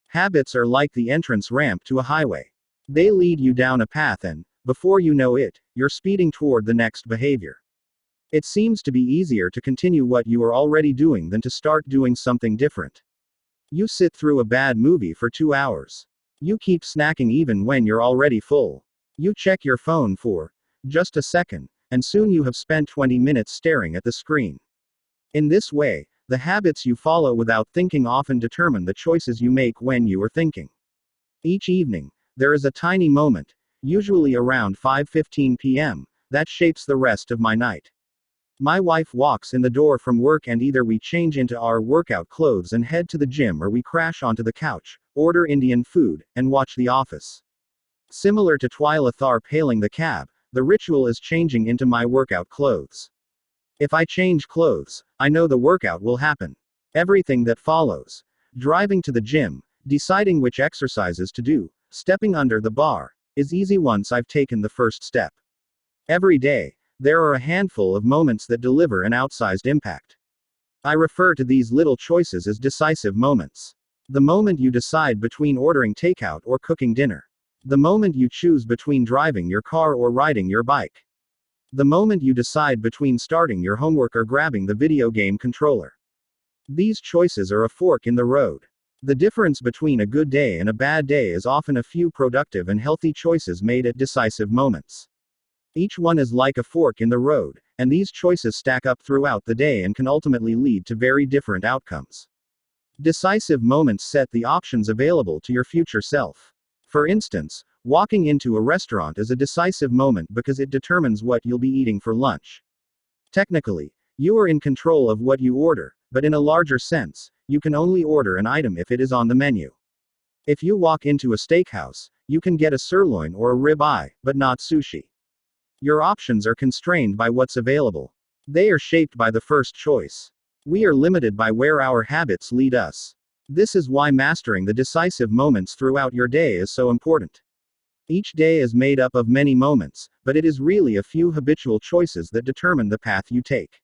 Habits are like the entrance ramp to a highway. They lead you down a path and, before you know it, you're speeding toward the next behavior. It seems to be easier to continue what you are already doing than to start doing something different. You sit through a bad movie for 2 hours. You keep snacking even when you're already full. You check your phone for just a second, and soon you have spent 20 minutes staring at the screen. In this way, the habits you follow without thinking often determine the choices you make when you are thinking. Each evening, there is a tiny moment, usually around 5:15 p.m., that shapes the rest of my night. My wife walks in the door from work and either we change into our workout clothes and head to the gym or we crash onto the couch, order Indian food, and watch The Office. Similar to Twyla Tharp hailing the cab, the ritual is changing into my workout clothes. If I change clothes, I know the workout will happen. Everything that follows, driving to the gym, deciding which exercises to do, stepping under the bar, is easy once I've taken the first step. Every day, there are a handful of moments that deliver an outsized impact. I refer to these little choices as decisive moments. The moment you decide between ordering takeout or cooking dinner. The moment you choose between driving your car or riding your bike. The moment you decide between starting your homework or grabbing the video game controller. These choices are a fork in the road. The difference between a good day and a bad day is often a few productive and healthy choices made at decisive moments. Each one is like a fork in the road, and these choices stack up throughout the day and can ultimately lead to very different outcomes. Decisive moments set the options available to your future self. For instance, walking into a restaurant is a decisive moment because it determines what you'll be eating for lunch. Technically, you are in control of what you order, but in a larger sense, you can only order an item if it is on the menu. If you walk into a steakhouse, you can get a sirloin or a rib-eye, but not sushi. Your options are constrained by what's available. They are shaped by the first choice. We are limited by where our habits lead us. This is why mastering the decisive moments throughout your day is so important. Each day is made up of many moments, but it is really a few habitual choices that determine the path you take.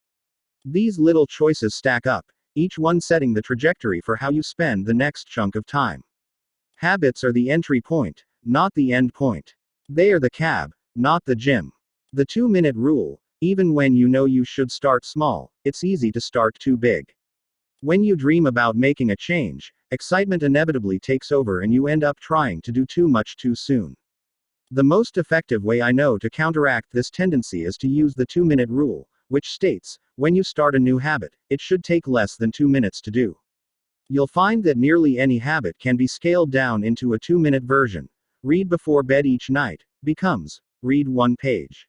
These little choices stack up, each one setting the trajectory for how you spend the next chunk of time. Habits are the entry point, not the end point. They are the cab, not the gym. The 2-minute rule: even when you know you should start small, it's easy to start too big. When you dream about making a change, excitement inevitably takes over and you end up trying to do too much too soon. The most effective way I know to counteract this tendency is to use the 2-minute rule, which states, when you start a new habit, it should take less than 2 minutes to do. You'll find that nearly any habit can be scaled down into a 2-minute version. Read before bed each night becomes read 1 page.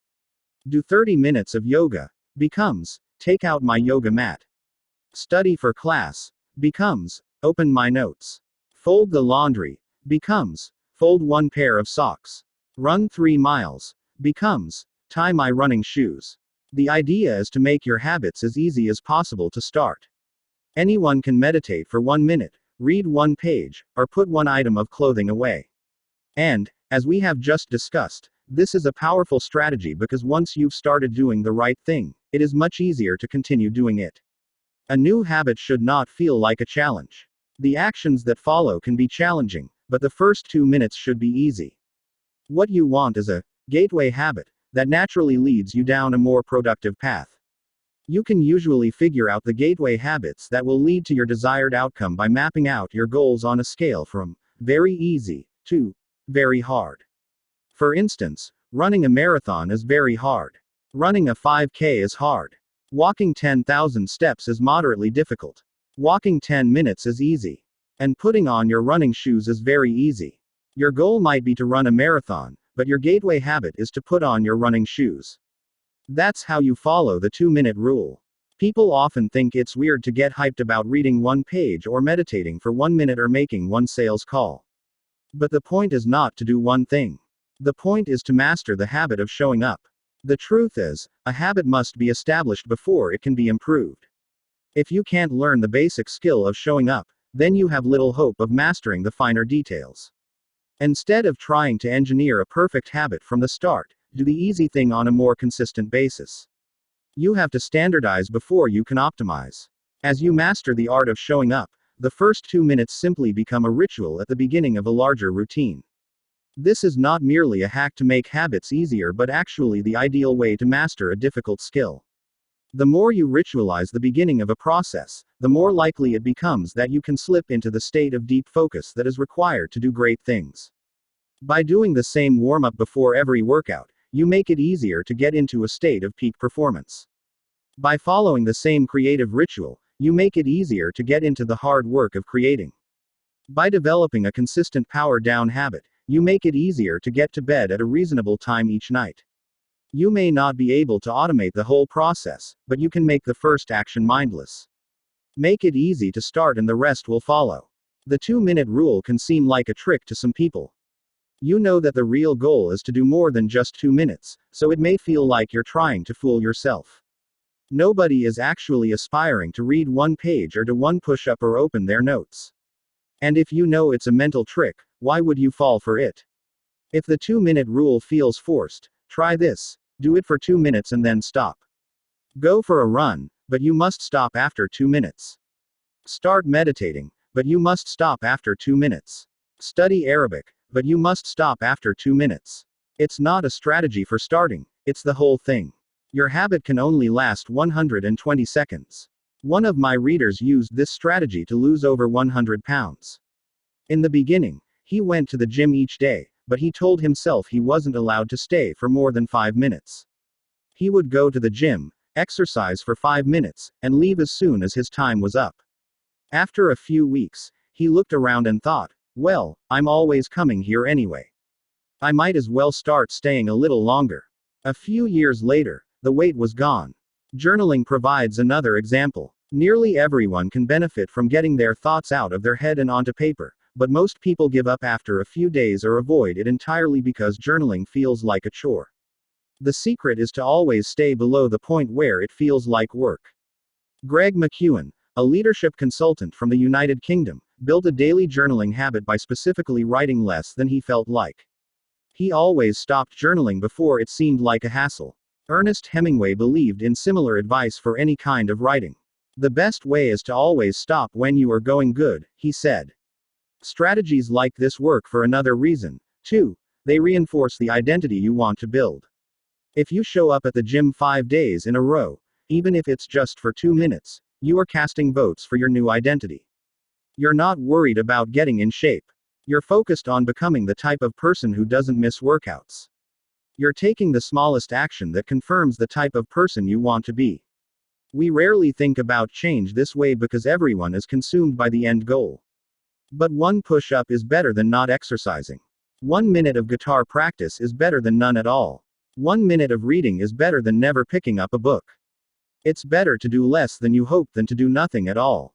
Do 30 minutes of yoga becomes take out my yoga mat. Study for class becomes open my notes. Fold the laundry becomes fold 1 pair of socks. Run 3 miles becomes tie my running shoes. The idea is to make your habits as easy as possible to start. Anyone can meditate for 1 minute, read 1 page, or put 1 item of clothing away. And, as we have just discussed, this is a powerful strategy because once you've started doing the right thing, it is much easier to continue doing it. A new habit should not feel like a challenge. The actions that follow can be challenging, but the first 2 minutes should be easy. What you want is a gateway habit that naturally leads you down a more productive path. You can usually figure out the gateway habits that will lead to your desired outcome by mapping out your goals on a scale from very easy to very hard. For instance, running a marathon is very hard. Running a 5K is hard. Walking 10,000 steps is moderately difficult. Walking 10 minutes is easy. And putting on your running shoes is very easy. Your goal might be to run a marathon, but your gateway habit is to put on your running shoes. That's how you follow the 2-minute rule. People often think it's weird to get hyped about reading 1 page or meditating for 1 minute or making 1 sales call. But the point is not to do one thing. The point is to master the habit of showing up. The truth is, a habit must be established before it can be improved. If you can't learn the basic skill of showing up, then you have little hope of mastering the finer details. Instead of trying to engineer a perfect habit from the start, do the easy thing on a more consistent basis. You have to standardize before you can optimize. As you master the art of showing up, the first 2 minutes simply become a ritual at the beginning of a larger routine. This is not merely a hack to make habits easier but actually the ideal way to master a difficult skill. The more you ritualize the beginning of a process, the more likely it becomes that you can slip into the state of deep focus that is required to do great things. By doing the same warm-up before every workout, you make it easier to get into a state of peak performance. By following the same creative ritual, you make it easier to get into the hard work of creating. By developing a consistent power-down habit, you make it easier to get to bed at a reasonable time each night. You may not be able to automate the whole process, but you can make the first action mindless. Make it easy to start and the rest will follow. The 2-minute rule can seem like a trick to some people. You know that the real goal is to do more than just 2 minutes, so it may feel like you're trying to fool yourself. Nobody is actually aspiring to read one page or do one push-up or open their notes. And if you know it's a mental trick, why would you fall for it? If the 2-minute rule feels forced, try this. Do it for 2 minutes and then stop. Go for a run, but you must stop after 2 minutes. Start meditating, but you must stop after 2 minutes. Study Arabic, but you must stop after 2 minutes. It's not a strategy for starting, it's the whole thing. Your habit can only last 120 seconds. One of my readers used this strategy to lose over 100 pounds. In the beginning, he went to the gym each day, but he told himself he wasn't allowed to stay for more than 5 minutes. He would go to the gym, exercise for 5 minutes, and leave as soon as his time was up. After a few weeks, he looked around and thought, well, I'm always coming here anyway. I might as well start staying a little longer. A few years later, the weight was gone. Journaling provides another example. Nearly everyone can benefit from getting their thoughts out of their head and onto paper, but most people give up after a few days or avoid it entirely because journaling feels like a chore. The secret is to always stay below the point where it feels like work. Greg McKeown, a leadership consultant from the United Kingdom, built a daily journaling habit by specifically writing less than he felt like. He always stopped journaling before it seemed like a hassle. Ernest Hemingway believed in similar advice for any kind of writing. The best way is to always stop when you are going good, he said. Strategies like this work for another reason, too. They reinforce the identity you want to build. If you show up at the gym 5 days in a row, even if it's just for 2 minutes, you are casting votes for your new identity. You're not worried about getting in shape. You're focused on becoming the type of person who doesn't miss workouts. You're taking the smallest action that confirms the type of person you want to be. We rarely think about change this way because everyone is consumed by the end goal. But one push-up is better than not exercising. 1 minute of guitar practice is better than none at all. 1 minute of reading is better than never picking up a book. It's better to do less than you hope than to do nothing at all.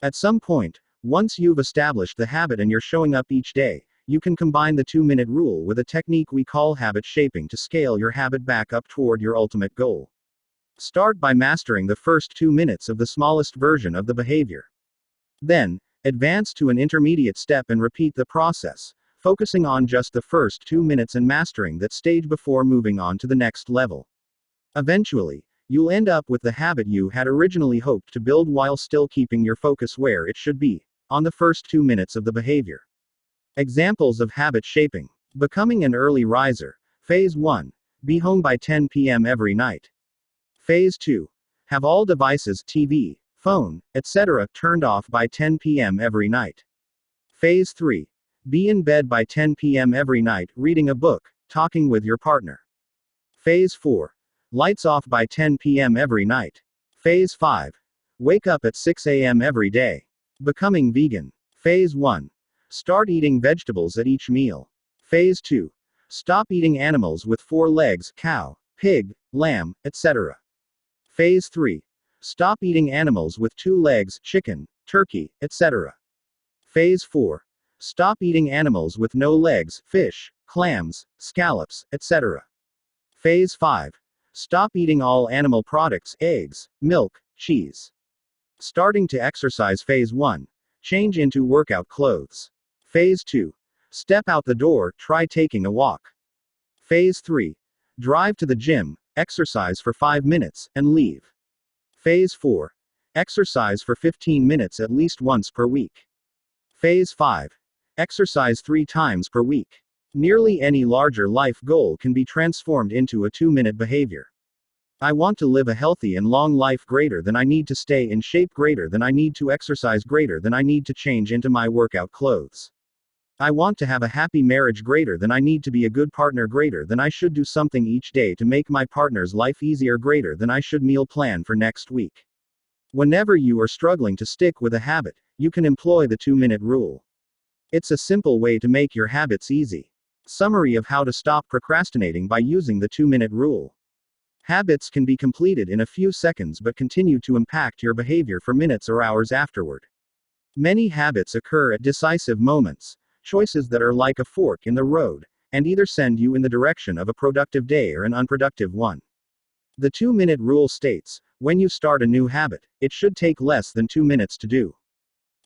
At some point, once you've established the habit and you're showing up each day, you can combine the 2-minute rule with a technique we call habit shaping to scale your habit back up toward your ultimate goal. Start by mastering the first 2 minutes of the smallest version of the behavior. Then, advance to an intermediate step and repeat the process, focusing on just the first 2 minutes and mastering that stage before moving on to the next level. Eventually, you'll end up with the habit you had originally hoped to build while still keeping your focus where it should be, on the first 2 minutes of the behavior. Examples of habit shaping. Becoming an early riser. Phase 1. Be home by 10 p.m. every night. Phase 2. Have all devices, TV, phone, etc. turned off by 10 p.m. every night. Phase 3. Be in bed by 10 p.m. every night, reading a book, talking with your partner. Phase 4. Lights off by 10 p.m. every night. Phase 5. Wake up at 6 a.m. every day. Becoming vegan. Phase 1. Start eating vegetables at each meal. Phase 2. Stop eating animals with 4 legs, cow, pig, lamb, etc. Phase 3. Stop eating animals with 2 legs, chicken, turkey, etc. Phase 4. Stop eating animals with no legs, fish, clams, scallops, etc. Phase 5. Stop eating all animal products, eggs, milk, cheese. Starting to exercise. Phase 1. Change into workout clothes. Phase 2. Step out the door, try taking a walk. Phase 3. Drive to the gym, exercise for 5 minutes, and leave. Phase 4. Exercise for 15 minutes at least once per week. Phase 5. Exercise 3 times per week. Nearly any larger life goal can be transformed into a 2-minute behavior. I want to live a healthy and long life, greater than I need to stay in shape, greater than I need to exercise, greater than I need to change into my workout clothes. I want to have a happy marriage, greater than I need to be a good partner, greater than I should do something each day to make my partner's life easier, greater than I should meal plan for next week. Whenever you are struggling to stick with a habit, you can employ the 2-minute rule. It's a simple way to make your habits easy. Summary of how to stop procrastinating by using the 2-minute rule. Habits can be completed in a few seconds but continue to impact your behavior for minutes or hours afterward. Many habits occur at decisive moments, choices that are like a fork in the road, and either send you in the direction of a productive day or an unproductive one. The 2-minute rule states, when you start a new habit, it should take less than 2 minutes to do.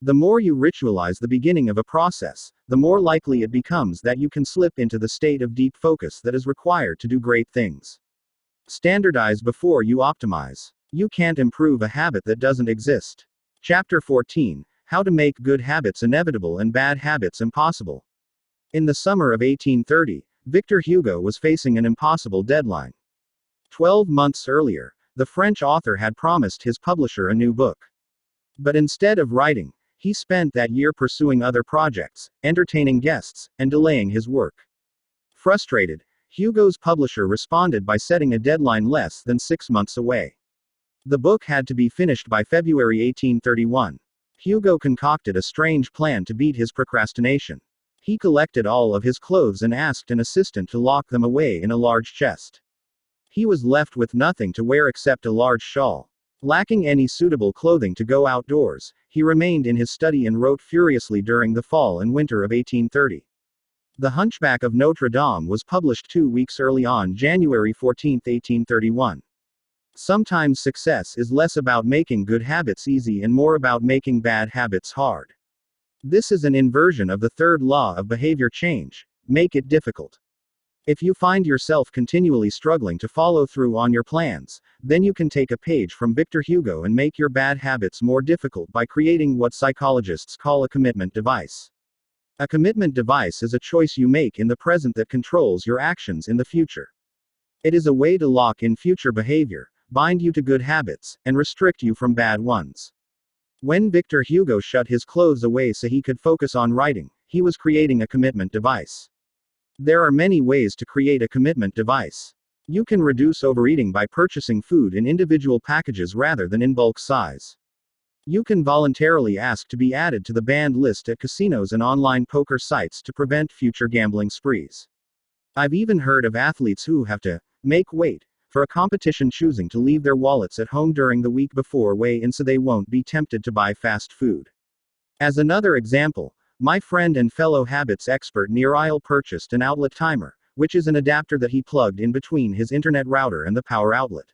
The more you ritualize the beginning of a process, the more likely it becomes that you can slip into the state of deep focus that is required to do great things. Standardize before you optimize. You can't improve a habit that doesn't exist. Chapter 14. How to make good habits inevitable and bad habits impossible. In the summer of 1830, Victor Hugo was facing an impossible deadline. 12 months earlier, the French author had promised his publisher a new book. But instead of writing, he spent that year pursuing other projects, entertaining guests, and delaying his work. Frustrated, Hugo's publisher responded by setting a deadline less than 6 months away. The book had to be finished by February 1831. Hugo concocted a strange plan to beat his procrastination. He collected all of his clothes and asked an assistant to lock them away in a large chest. He was left with nothing to wear except a large shawl. Lacking any suitable clothing to go outdoors, he remained in his study and wrote furiously during the fall and winter of 1830. The Hunchback of Notre Dame was published 2 weeks early on January 14, 1831. Sometimes success is less about making good habits easy and more about making bad habits hard. This is an inversion of the third law of behavior change: make it difficult. If you find yourself continually struggling to follow through on your plans, then you can take a page from Victor Hugo and make your bad habits more difficult by creating what psychologists call a commitment device. A commitment device is a choice you make in the present that controls your actions in the future. It is a way to lock in future behavior, bind you to good habits, and restrict you from bad ones. When Victor Hugo shut his clothes away so he could focus on writing, he was creating a commitment device. There are many ways to create a commitment device. You can reduce overeating by purchasing food in individual packages rather than in bulk size. You can voluntarily ask to be added to the banned list at casinos and online poker sites to prevent future gambling sprees. I've even heard of athletes who have to make weight for a competition, choosing to leave their wallets at home during the week before weigh-in so they won't be tempted to buy fast food. As another example, my friend and fellow habits expert Neil purchased an outlet timer, which is an adapter that he plugged in between his internet router and the power outlet.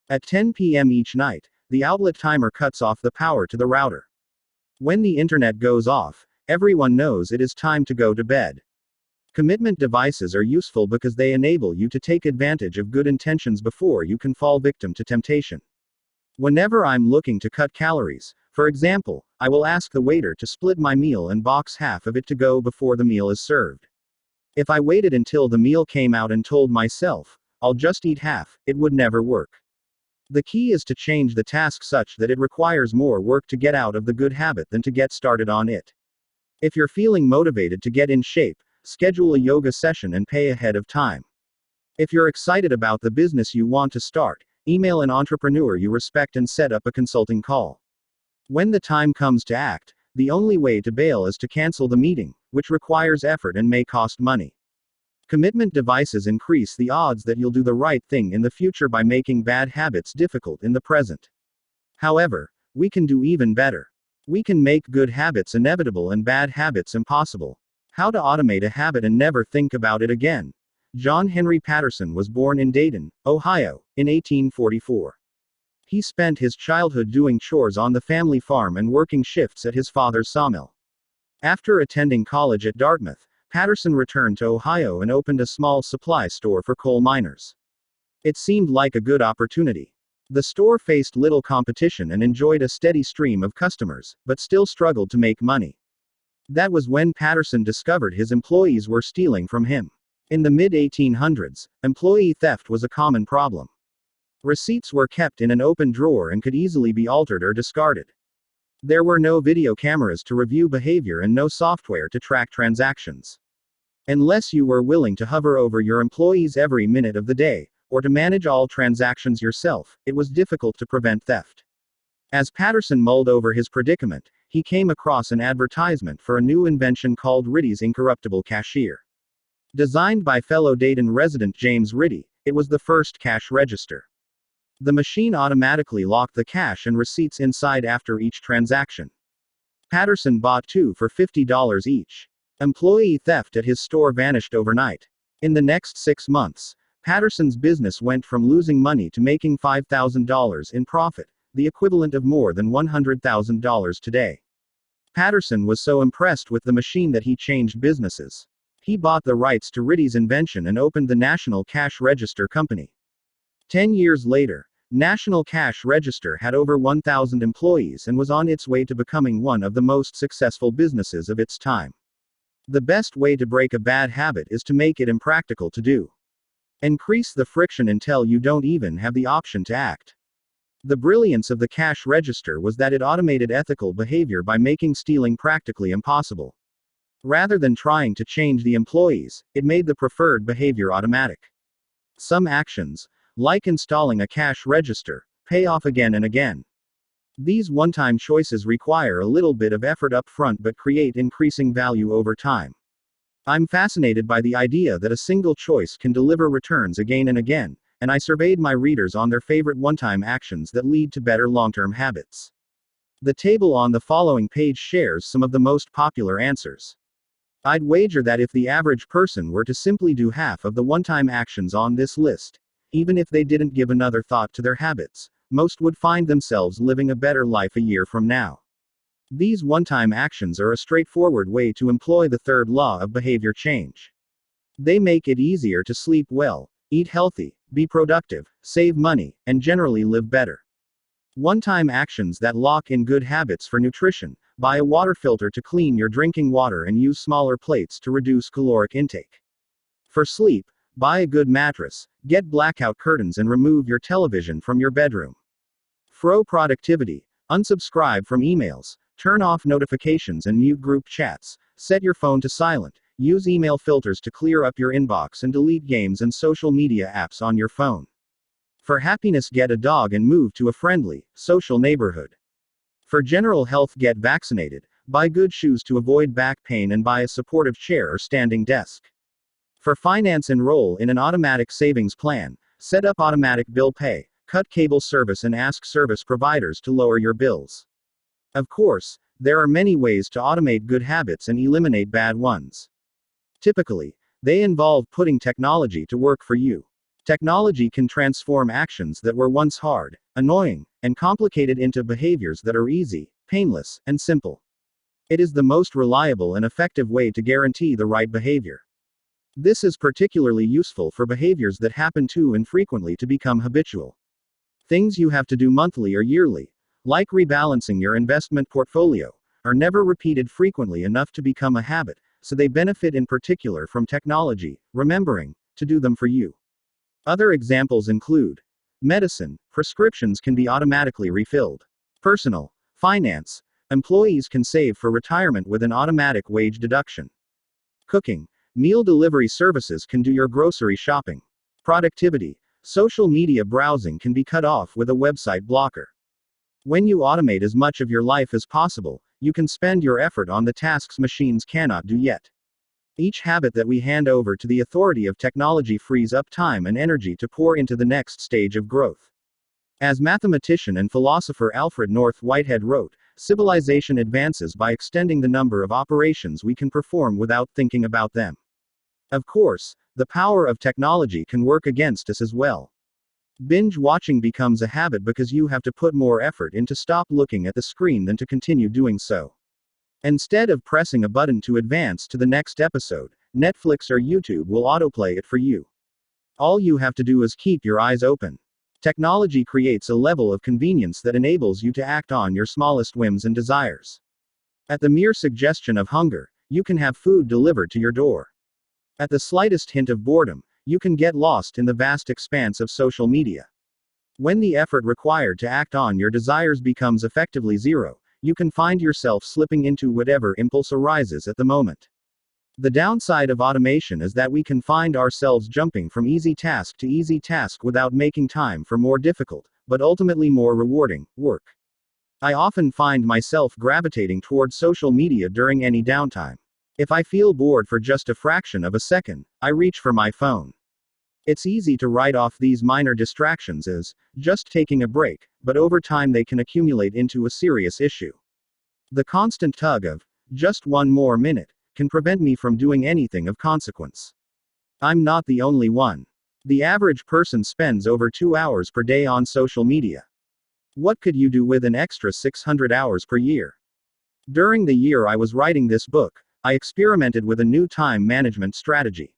At 10 p.m. each night, the outlet timer cuts off the power to the router. When the internet goes off, everyone knows it is time to go to bed. Commitment devices are useful because they enable you to take advantage of good intentions before you can fall victim to temptation. Whenever I'm looking to cut calories, for example, I will ask the waiter to split my meal and box half of it to go before the meal is served. If I waited until the meal came out and told myself, I'll just eat half, it would never work. The key is to change the task such that it requires more work to get out of the good habit than to get started on it. If you're feeling motivated to get in shape, schedule a yoga session and pay ahead of time. If you're excited about the business you want to start, email an entrepreneur you respect and set up a consulting call. When the time comes to act, the only way to bail is to cancel the meeting, which requires effort and may cost money. Commitment devices increase the odds that you'll do the right thing in the future by making bad habits difficult in the present. However, we can do even better. We can make good habits inevitable and bad habits impossible. How to automate a habit and never think about it again. John Henry Patterson was born in Dayton, Ohio, in 1844. He spent his childhood doing chores on the family farm and working shifts at his father's sawmill. After attending college at Dartmouth, Patterson returned to Ohio and opened a small supply store for coal miners. It seemed like a good opportunity. The store faced little competition and enjoyed a steady stream of customers, but still struggled to make money. That was when Patterson discovered his employees were stealing from him. In the mid-1800s, employee theft was a common problem. Receipts were kept in an open drawer and could easily be altered or discarded. There were no video cameras to review behavior and no software to track transactions. Unless you were willing to hover over your employees every minute of the day, or to manage all transactions yourself, it was difficult to prevent theft. As Patterson mulled over his predicament, he came across an advertisement for a new invention called Ritty's Incorruptible Cashier. Designed by fellow Dayton resident James Ritty, it was the first cash register. The machine automatically locked the cash and receipts inside after each transaction. Patterson bought two for $50 each. Employee theft at his store vanished overnight. In the next 6 months, Patterson's business went from losing money to making $5,000 in profit, the equivalent of more than $100,000 today. Patterson was so impressed with the machine that he changed businesses. He bought the rights to Ritty's invention and opened the National Cash Register Company. 10 years later, National Cash Register had over 1,000 employees and was on its way to becoming one of the most successful businesses of its time. The best way to break a bad habit is to make it impractical to do. Increase the friction until you don't even have the option to act. The brilliance of the cash register was that it automated ethical behavior by making stealing practically impossible. Rather than trying to change the employees, it made the preferred behavior automatic. Some actions, like installing a cash register, pay off again and again. These one-time choices require a little bit of effort up front but create increasing value over time. I'm fascinated by the idea that a single choice can deliver returns again and again, and I surveyed my readers on their favorite one-time actions that lead to better long-term habits. The table on the following page shares some of the most popular answers. I'd wager that if the average person were to simply do half of the one-time actions on this list, even if they didn't give another thought to their habits, most would find themselves living a better life a year from now. These one-time actions are a straightforward way to employ the third law of behavior change. They make it easier to sleep well, eat healthy, be productive, save money, and generally live better. One-time actions that lock in good habits for nutrition: buy a water filter to clean your drinking water and use smaller plates to reduce caloric intake. For sleep, buy a good mattress, get blackout curtains and remove your television from your bedroom. For productivity, unsubscribe from emails, turn off notifications and mute group chats, set your phone to silent, use email filters to clear up your inbox and delete games and social media apps on your phone. For happiness, get a dog and move to a friendly, social neighborhood. For general health, get vaccinated, buy good shoes to avoid back pain and buy a supportive chair or standing desk. For finance, enroll in an automatic savings plan, set up automatic bill pay, cut cable service and ask service providers to lower your bills. Of course, there are many ways to automate good habits and eliminate bad ones. Typically, they involve putting technology to work for you. Technology can transform actions that were once hard, annoying, and complicated into behaviors that are easy, painless, and simple. It is the most reliable and effective way to guarantee the right behavior. This is particularly useful for behaviors that happen too infrequently to become habitual. Things you have to do monthly or yearly, like rebalancing your investment portfolio, are never repeated frequently enough to become a habit, so they benefit in particular from technology, remembering to do them for you. Other examples include medicine: prescriptions can be automatically refilled. Personal finance: employees can save for retirement with an automatic wage deduction. Cooking: meal delivery services can do your grocery shopping. Productivity: social media browsing can be cut off with a website blocker. When you automate as much of your life as possible, you can spend your effort on the tasks machines cannot do yet. Each habit that we hand over to the authority of technology frees up time and energy to pour into the next stage of growth. As mathematician and philosopher Alfred North Whitehead wrote, civilization advances by extending the number of operations we can perform without thinking about them. Of course, the power of technology can work against us as well. Binge watching becomes a habit because you have to put more effort into stop looking at the screen than to continue doing so. Instead of pressing a button to advance to the next episode, Netflix or YouTube will autoplay it for you. All you have to do is keep your eyes open. Technology creates a level of convenience that enables you to act on your smallest whims and desires. At the mere suggestion of hunger, you can have food delivered to your door. At the slightest hint of boredom, you can get lost in the vast expanse of social media. When the effort required to act on your desires becomes effectively zero, you can find yourself slipping into whatever impulse arises at the moment. The downside of automation is that we can find ourselves jumping from easy task to easy task without making time for more difficult, but ultimately more rewarding, work. I often find myself gravitating towards social media during any downtime. If I feel bored for just a fraction of a second, I reach for my phone. It's easy to write off these minor distractions as just taking a break, but over time they can accumulate into a serious issue. The constant tug of just one more minute can prevent me from doing anything of consequence. I'm not the only one. The average person spends over 2 hours per day on social media. What could you do with an extra 600 hours per year? During the year I was writing this book, I experimented with a new time management strategy.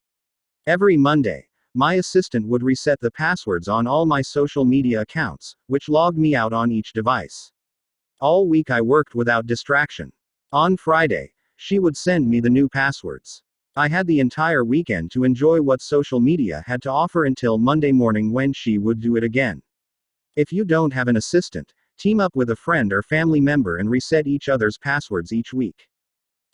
Every Monday, my assistant would reset the passwords on all my social media accounts, which logged me out on each device. All week I worked without distraction. On Friday, she would send me the new passwords. I had the entire weekend to enjoy what social media had to offer until Monday morning when she would do it again. If you don't have an assistant, team up with a friend or family member and reset each other's passwords each week.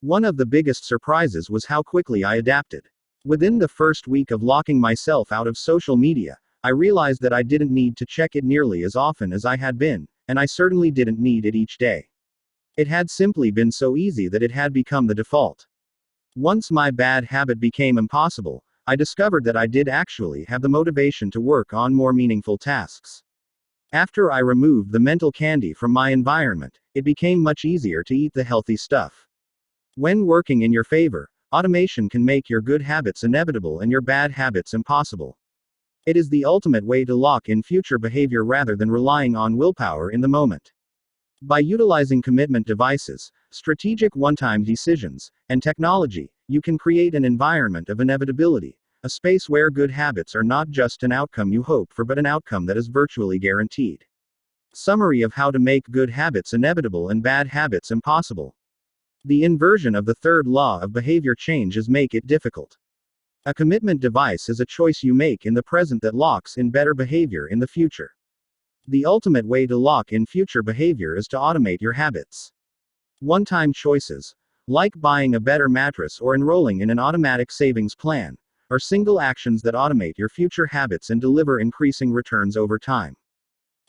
One of the biggest surprises was how quickly I adapted. Within the first week of locking myself out of social media, I realized that I didn't need to check it nearly as often as I had been, and I certainly didn't need it each day. It had simply been so easy that it had become the default. Once my bad habit became impossible, I discovered that I did actually have the motivation to work on more meaningful tasks. After I removed the mental candy from my environment, it became much easier to eat the healthy stuff. When working in your favor, automation can make your good habits inevitable and your bad habits impossible. It is the ultimate way to lock in future behavior rather than relying on willpower in the moment. By utilizing commitment devices, strategic one-time decisions, and technology, you can create an environment of inevitability, a space where good habits are not just an outcome you hope for but an outcome that is virtually guaranteed. Summary of how to make good habits inevitable and bad habits impossible. The inversion of the third law of behavior change is make it difficult. A commitment device is a choice you make in the present that locks in better behavior in the future. The ultimate way to lock in future behavior is to automate your habits. One-time choices, like buying a better mattress or enrolling in an automatic savings plan, are single actions that automate your future habits and deliver increasing returns over time.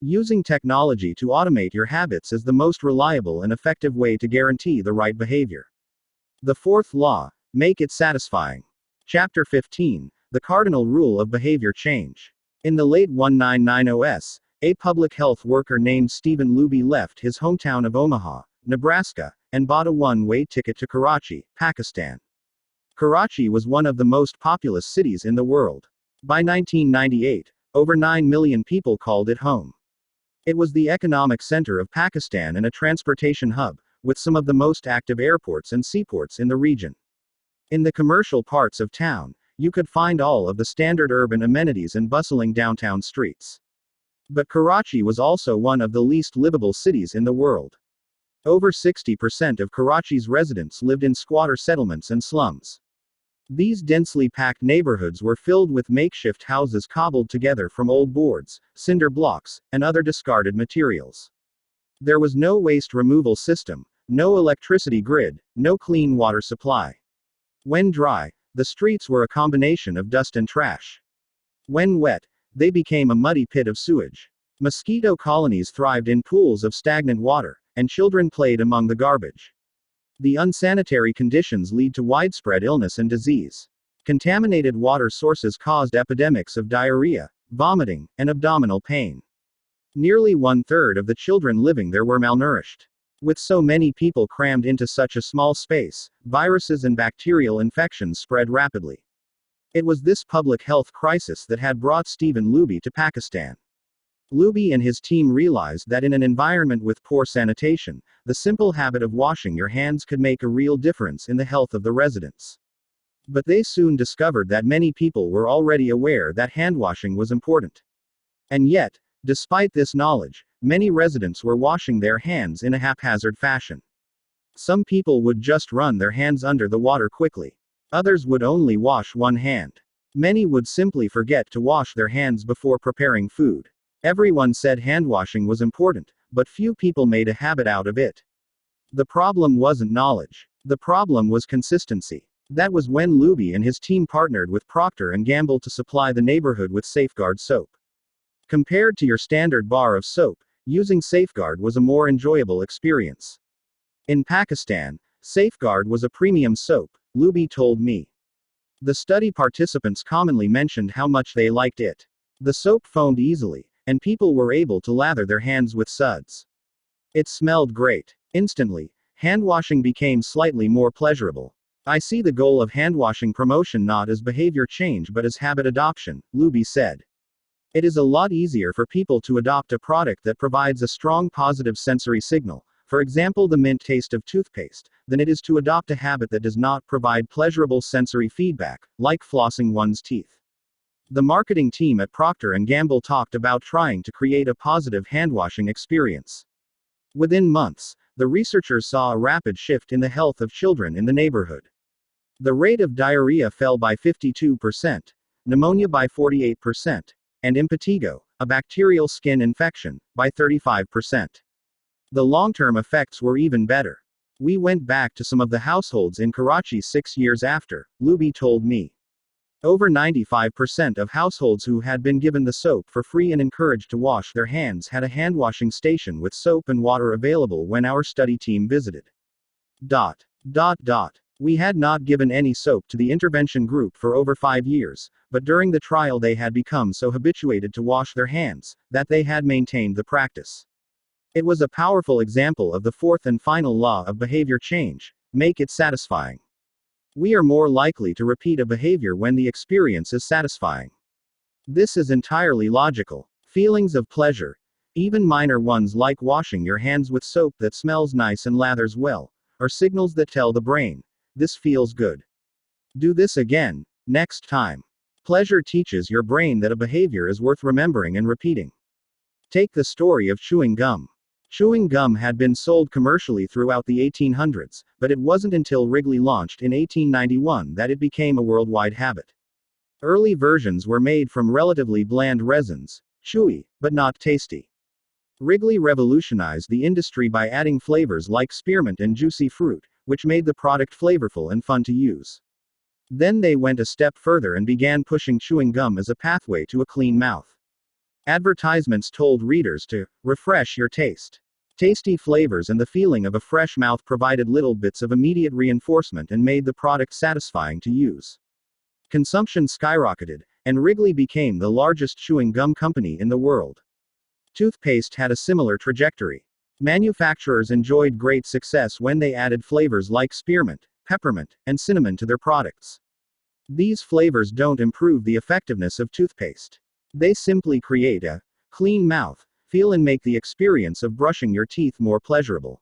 Using technology to automate your habits is the most reliable and effective way to guarantee the right behavior. The fourth law, make it satisfying. Chapter 15, The Cardinal Rule of Behavior Change. In the late 1990s, a public health worker named Stephen Luby left his hometown of Omaha, Nebraska, and bought a one-way ticket to Karachi, Pakistan. Karachi was one of the most populous cities in the world. By 1998, over 9 million people called it home. It was the economic center of Pakistan and a transportation hub, with some of the most active airports and seaports in the region. In the commercial parts of town, you could find all of the standard urban amenities and bustling downtown streets. But Karachi was also one of the least livable cities in the world. Over 60% of Karachi's residents lived in squatter settlements and slums. These densely packed neighborhoods were filled with makeshift houses cobbled together from old boards, cinder blocks, and other discarded materials. There was no waste removal system, no electricity grid, no clean water supply. When dry, the streets were a combination of dust and trash. When wet, they became a muddy pit of sewage. Mosquito colonies thrived in pools of stagnant water, and children played among the garbage. The unsanitary conditions lead to widespread illness and disease. Contaminated water sources caused epidemics of diarrhea, vomiting, and abdominal pain. Nearly 1/3 of the children living there were malnourished. With so many people crammed into such a small space, viruses and bacterial infections spread rapidly. It was this public health crisis that had brought Stephen Luby to Pakistan. Luby and his team realized that in an environment with poor sanitation, the simple habit of washing your hands could make a real difference in the health of the residents. But they soon discovered that many people were already aware that handwashing was important. And yet, despite this knowledge, many residents were washing their hands in a haphazard fashion. Some people would just run their hands under the water quickly. Others would only wash one hand. Many would simply forget to wash their hands before preparing food. Everyone said handwashing was important, but few people made a habit out of it. The problem wasn't knowledge. The problem was consistency. That was when Luby and his team partnered with Procter & Gamble to supply the neighborhood with Safeguard soap. Compared to your standard bar of soap, using Safeguard was a more enjoyable experience. In Pakistan, Safeguard was a premium soap, Luby told me. The study participants commonly mentioned how much they liked it. The soap foamed easily, and people were able to lather their hands with suds. It smelled great. Instantly, handwashing became slightly more pleasurable. I see the goal of handwashing promotion not as behavior change but as habit adoption, Luby said. It is a lot easier for people to adopt a product that provides a strong positive sensory signal, for example the mint taste of toothpaste, than it is to adopt a habit that does not provide pleasurable sensory feedback, like flossing one's teeth. The marketing team at Procter & Gamble talked about trying to create a positive handwashing experience. Within months, the researchers saw a rapid shift in the health of children in the neighborhood. The rate of diarrhea fell by 52%, pneumonia by 48%, and impetigo, a bacterial skin infection, by 35%. The long-term effects were even better. We went back to some of the households in Karachi 6 years after, Luby told me. Over 95% of households who had been given the soap for free and encouraged to wash their hands had a handwashing station with soap and water available when our study team visited. We had not given any soap to the intervention group for over 5 years, but during the trial they had become so habituated to wash their hands, that they had maintained the practice. It was a powerful example of the fourth and final law of behavior change: make it satisfying. We are more likely to repeat a behavior when the experience is satisfying. This is entirely logical. Feelings of pleasure, even minor ones like washing your hands with soap that smells nice and lathers well, are signals that tell the brain, this feels good. Do this again, next time. Pleasure teaches your brain that a behavior is worth remembering and repeating. Take the story of chewing gum. Chewing gum had been sold commercially throughout the 1800s, but it wasn't until Wrigley launched in 1891 that it became a worldwide habit. Early versions were made from relatively bland resins, chewy, but not tasty. Wrigley revolutionized the industry by adding flavors like spearmint and juicy fruit, which made the product flavorful and fun to use. Then they went a step further and began pushing chewing gum as a pathway to a clean mouth. Advertisements told readers to refresh your taste. Tasty flavors and the feeling of a fresh mouth provided little bits of immediate reinforcement and made the product satisfying to use. Consumption skyrocketed, and Wrigley became the largest chewing gum company in the world. Toothpaste had a similar trajectory. Manufacturers enjoyed great success when they added flavors like spearmint, peppermint, and cinnamon to their products. These flavors don't improve the effectiveness of toothpaste. They simply create a clean mouth feel and make the experience of brushing your teeth more pleasurable.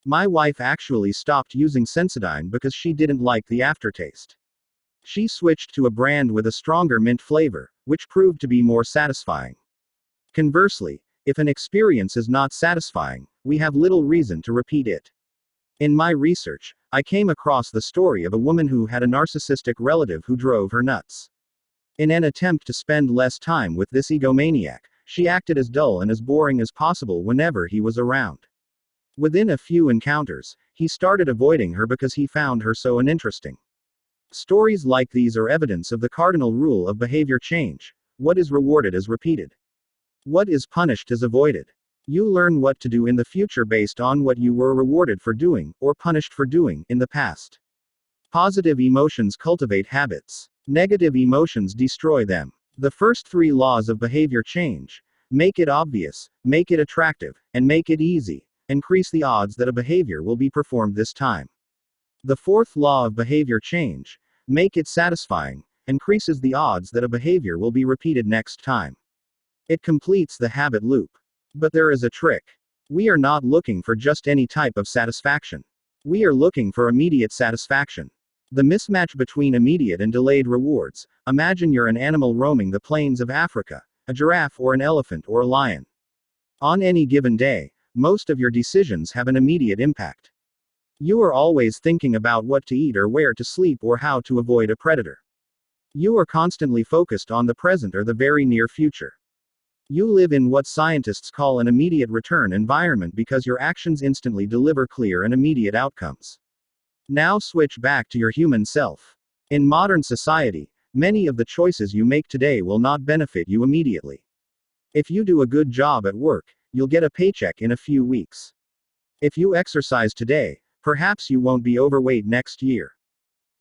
My wife actually stopped using Sensodyne because she didn't like the aftertaste. She switched to a brand with a stronger mint flavor, which proved to be more satisfying. Conversely, if an experience is not satisfying, we have little reason to repeat it. In my research, I came across the story of a woman who had a narcissistic relative who drove her nuts. In an attempt to spend less time with this egomaniac, she acted as dull and as boring as possible whenever he was around. Within a few encounters, he started avoiding her because he found her so uninteresting. Stories like these are evidence of the cardinal rule of behavior change: what is rewarded is repeated. What is punished is avoided. You learn what to do in the future based on what you were rewarded for doing, or punished for doing, in the past. Positive emotions cultivate habits. Negative emotions destroy them. The first 3 laws of behavior change: make it obvious, make it attractive, and make it easy, increase the odds that a behavior will be performed this time. The fourth law of behavior change, make it satisfying, increases the odds that a behavior will be repeated next time. It completes the habit loop. But there is a trick. We are not looking for just any type of satisfaction. We are looking for immediate satisfaction. The mismatch between immediate and delayed rewards. Imagine you're an animal roaming the plains of Africa, a giraffe or an elephant or a lion. On any given day, most of your decisions have an immediate impact. You are always thinking about what to eat or where to sleep or how to avoid a predator. You are constantly focused on the present or the very near future. You live in what scientists call an immediate return environment because your actions instantly deliver clear and immediate outcomes. Now switch back to your human self. In modern society, many of the choices you make today will not benefit you immediately. If you do a good job at work, you'll get a paycheck in a few weeks. If you exercise today, perhaps you won't be overweight next year.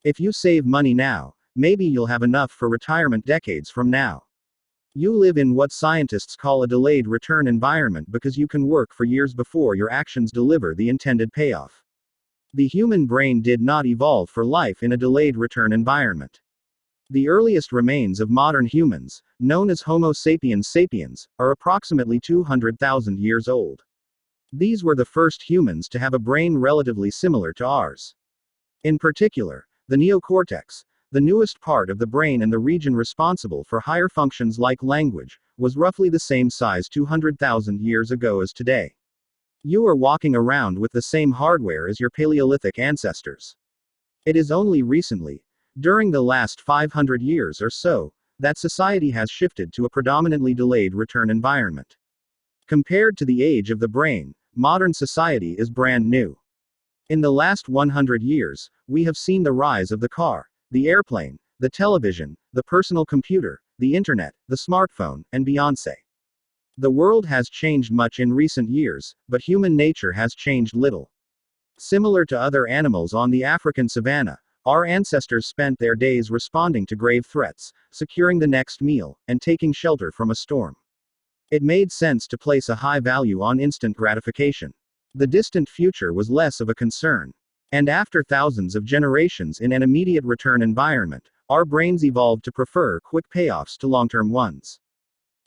If you save money now, maybe you'll have enough for retirement decades from now. You live in what scientists call a delayed return environment because you can work for years before your actions deliver the intended payoff. The human brain did not evolve for life in a delayed return environment. The earliest remains of modern humans, known as Homo sapiens sapiens, are approximately 200,000 years old. These were the first humans to have a brain relatively similar to ours. In particular, the neocortex, the newest part of the brain and the region responsible for higher functions like language, was roughly the same size 200,000 years ago as today. You are walking around with the same hardware as your Paleolithic ancestors. It is only recently, during the last 500 years or so, that society has shifted to a predominantly delayed return environment. Compared to the age of the brain, modern society is brand new. In the last 100 years, we have seen the rise of the car, the airplane, the television, the personal computer, the internet, the smartphone, and Beyoncé. The world has changed much in recent years, but human nature has changed little. Similar to other animals on the African savanna, our ancestors spent their days responding to grave threats, securing the next meal, and taking shelter from a storm. It made sense to place a high value on instant gratification. The distant future was less of a concern. And after thousands of generations in an immediate return environment, our brains evolved to prefer quick payoffs to long-term ones.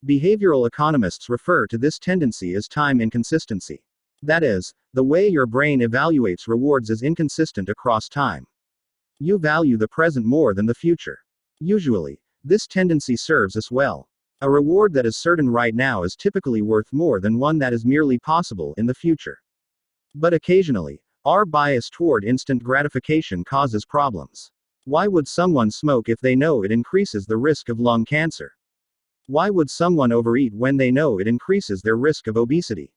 Behavioral economists refer to this tendency as time inconsistency. That is, the way your brain evaluates rewards is inconsistent across time. You value the present more than the future. Usually, this tendency serves us well. A reward that is certain right now is typically worth more than one that is merely possible in the future. But occasionally, our bias toward instant gratification causes problems. Why would someone smoke if they know it increases the risk of lung cancer? Why would someone overeat when they know it increases their risk of obesity?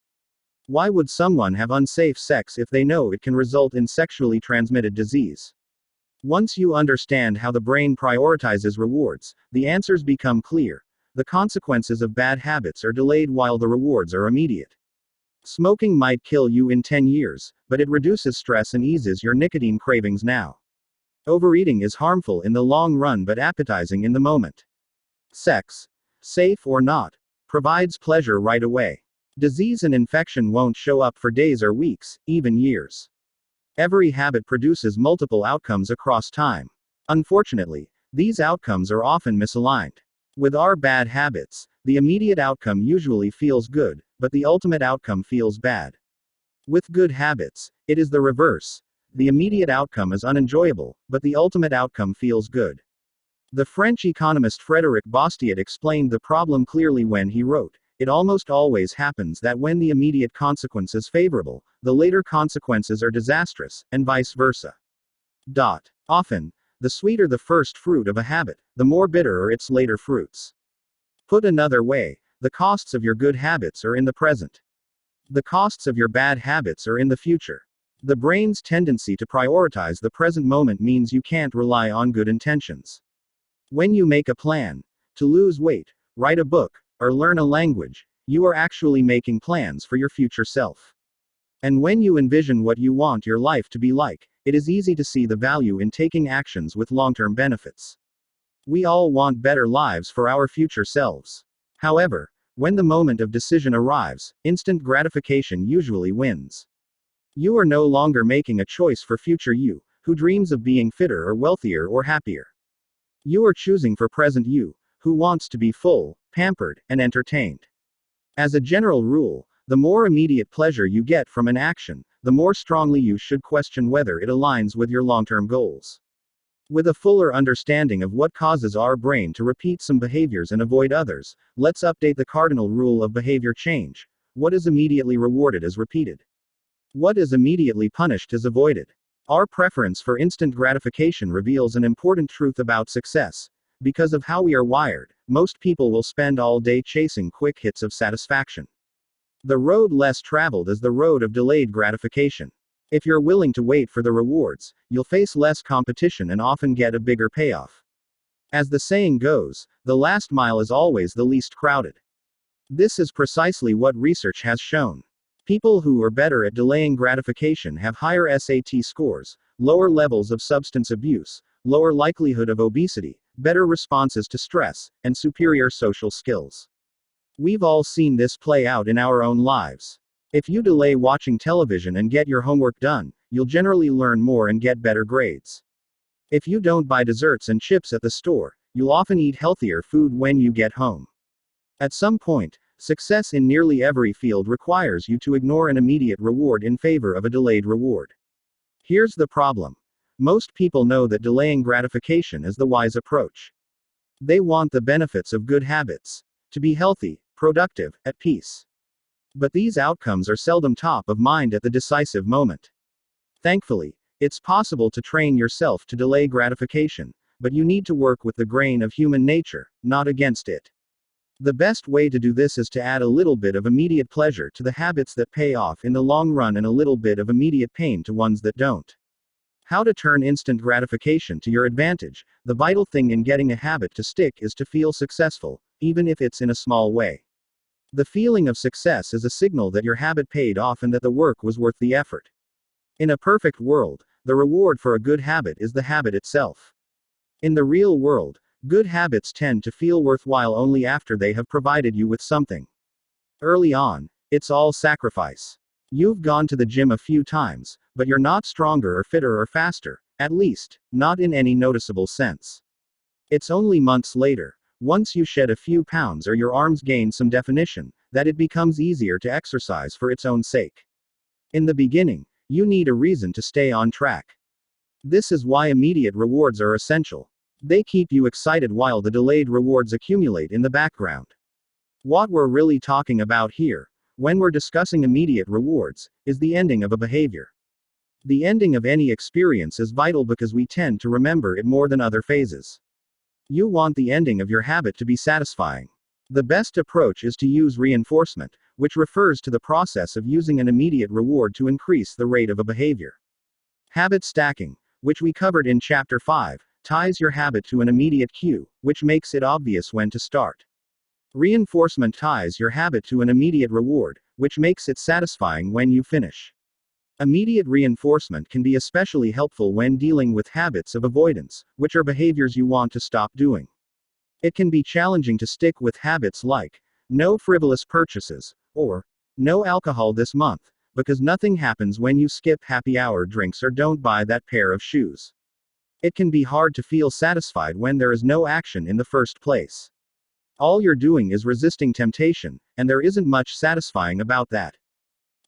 Why would someone have unsafe sex if they know it can result in sexually transmitted disease? Once you understand how the brain prioritizes rewards, the answers become clear. The consequences of bad habits are delayed while the rewards are immediate. Smoking might kill you in 10 years, but it reduces stress and eases your nicotine cravings now. Overeating is harmful in the long run but appetizing in the moment. Sex, safe or not, provides pleasure right away. Disease and infection won't show up for days or weeks, even years. Every habit produces multiple outcomes across time. Unfortunately, these outcomes are often misaligned. With our bad habits, the immediate outcome usually feels good, but the ultimate outcome feels bad. With good habits, it is the reverse. The immediate outcome is unenjoyable, but the ultimate outcome feels good. The French economist Frédéric Bastiat explained the problem clearly when he wrote, "It almost always happens that when the immediate consequence is favorable, the later consequences are disastrous, and vice versa. Often, the sweeter the first fruit of a habit, the more bitter are its later fruits." Put another way, the costs of your good habits are in the present. The costs of your bad habits are in the future. The brain's tendency to prioritize the present moment means you can't rely on good intentions. When you make a plan to lose weight, write a book, or learn a language, you are actually making plans for your future self. And when you envision what you want your life to be like, it is easy to see the value in taking actions with long-term benefits. We all want better lives for our future selves. However, When the moment of decision arrives, instant gratification usually wins. You are no longer making a choice for future you, who dreams of being fitter or wealthier or happier. You are choosing for present you, who wants to be full, pampered, and entertained. As a general rule, the more immediate pleasure you get from an action, the more strongly you should question whether it aligns with your long-term goals. With a fuller understanding of what causes our brain to repeat some behaviors and avoid others, let's update the cardinal rule of behavior change. What is immediately rewarded is repeated. What is immediately punished is avoided. Our preference for instant gratification reveals an important truth about success. Because of how we are wired, most people will spend all day chasing quick hits of satisfaction. The road less traveled is the road of delayed gratification. If you're willing to wait for the rewards, you'll face less competition and often get a bigger payoff. As the saying goes, the last mile is always the least crowded. This is precisely what research has shown. People who are better at delaying gratification have higher SAT scores, lower levels of substance abuse, lower likelihood of obesity, better responses to stress, and superior social skills. We've all seen this play out in our own lives. If you delay watching television and get your homework done, you'll generally learn more and get better grades. If you don't buy desserts and chips at the store, you'll often eat healthier food when you get home. At some point, success in nearly every field requires you to ignore an immediate reward in favor of a delayed reward. Here's the problem. Most people know that delaying gratification is the wise approach. They want the benefits of good habits. To be healthy, productive, at peace. But these outcomes are seldom top of mind at the decisive moment. Thankfully, it's possible to train yourself to delay gratification, but you need to work with the grain of human nature, not against it. The best way to do this is to add a little bit of immediate pleasure to the habits that pay off in the long run and a little bit of immediate pain to ones that don't. How to turn instant gratification to your advantage. The vital thing in getting a habit to stick is to feel successful, even if it's in a small way. The feeling of success is a signal that your habit paid off and that the work was worth the effort. In a perfect world, the reward for a good habit is the habit itself. In the real world, good habits tend to feel worthwhile only after they have provided you with something. Early on, it's all sacrifice. You've gone to the gym a few times, but you're not stronger or fitter or faster, at least, not in any noticeable sense. It's only months later, once you shed a few pounds or your arms gain some definition, that it becomes easier to exercise for its own sake. In the beginning, you need a reason to stay on track. This is why immediate rewards are essential. They keep you excited while the delayed rewards accumulate in the background. What we're really talking about here, when we're discussing immediate rewards, is the ending of a behavior. The ending of any experience is vital because we tend to remember it more than other phases. You want the ending of your habit to be satisfying. The best approach is to use reinforcement, which refers to the process of using an immediate reward to increase the rate of a behavior. Habit stacking, which we covered in Chapter 5, ties your habit to an immediate cue, which makes it obvious when to start. Reinforcement ties your habit to an immediate reward, which makes it satisfying when you finish. Immediate reinforcement can be especially helpful when dealing with habits of avoidance, which are behaviors you want to stop doing. It can be challenging to stick with habits like, no frivolous purchases, or, no alcohol this month, because nothing happens when you skip happy hour drinks or don't buy that pair of shoes. It can be hard to feel satisfied when there is no action in the first place. All you're doing is resisting temptation, and there isn't much satisfying about that.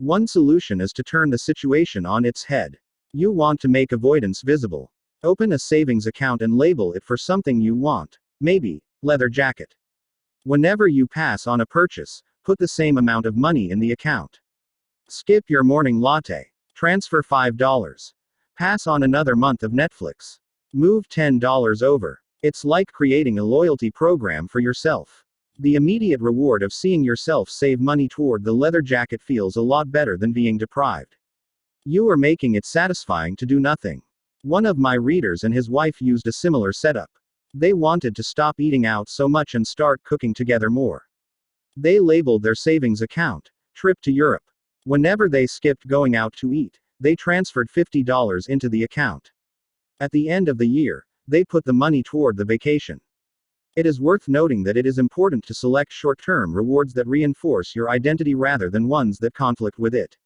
One solution is to turn the situation on its head. You want to make avoidance visible. Open a savings account and label it for something you want, maybe, leather jacket. Whenever you pass on a purchase, put the same amount of money in the account. Skip your morning latte. Transfer $5. Pass on another month of Netflix. Move $10 over. It's like creating a loyalty program for yourself. The immediate reward of seeing yourself save money toward the leather jacket feels a lot better than being deprived. You are making it satisfying to do nothing. One of my readers and his wife used a similar setup. They wanted to stop eating out so much and start cooking together more. They labeled their savings account, trip to Europe. Whenever they skipped going out to eat, they transferred $50 into the account. At the end of the year, they put the money toward the vacation. It is worth noting that it is important to select short-term rewards that reinforce your identity rather than ones that conflict with it.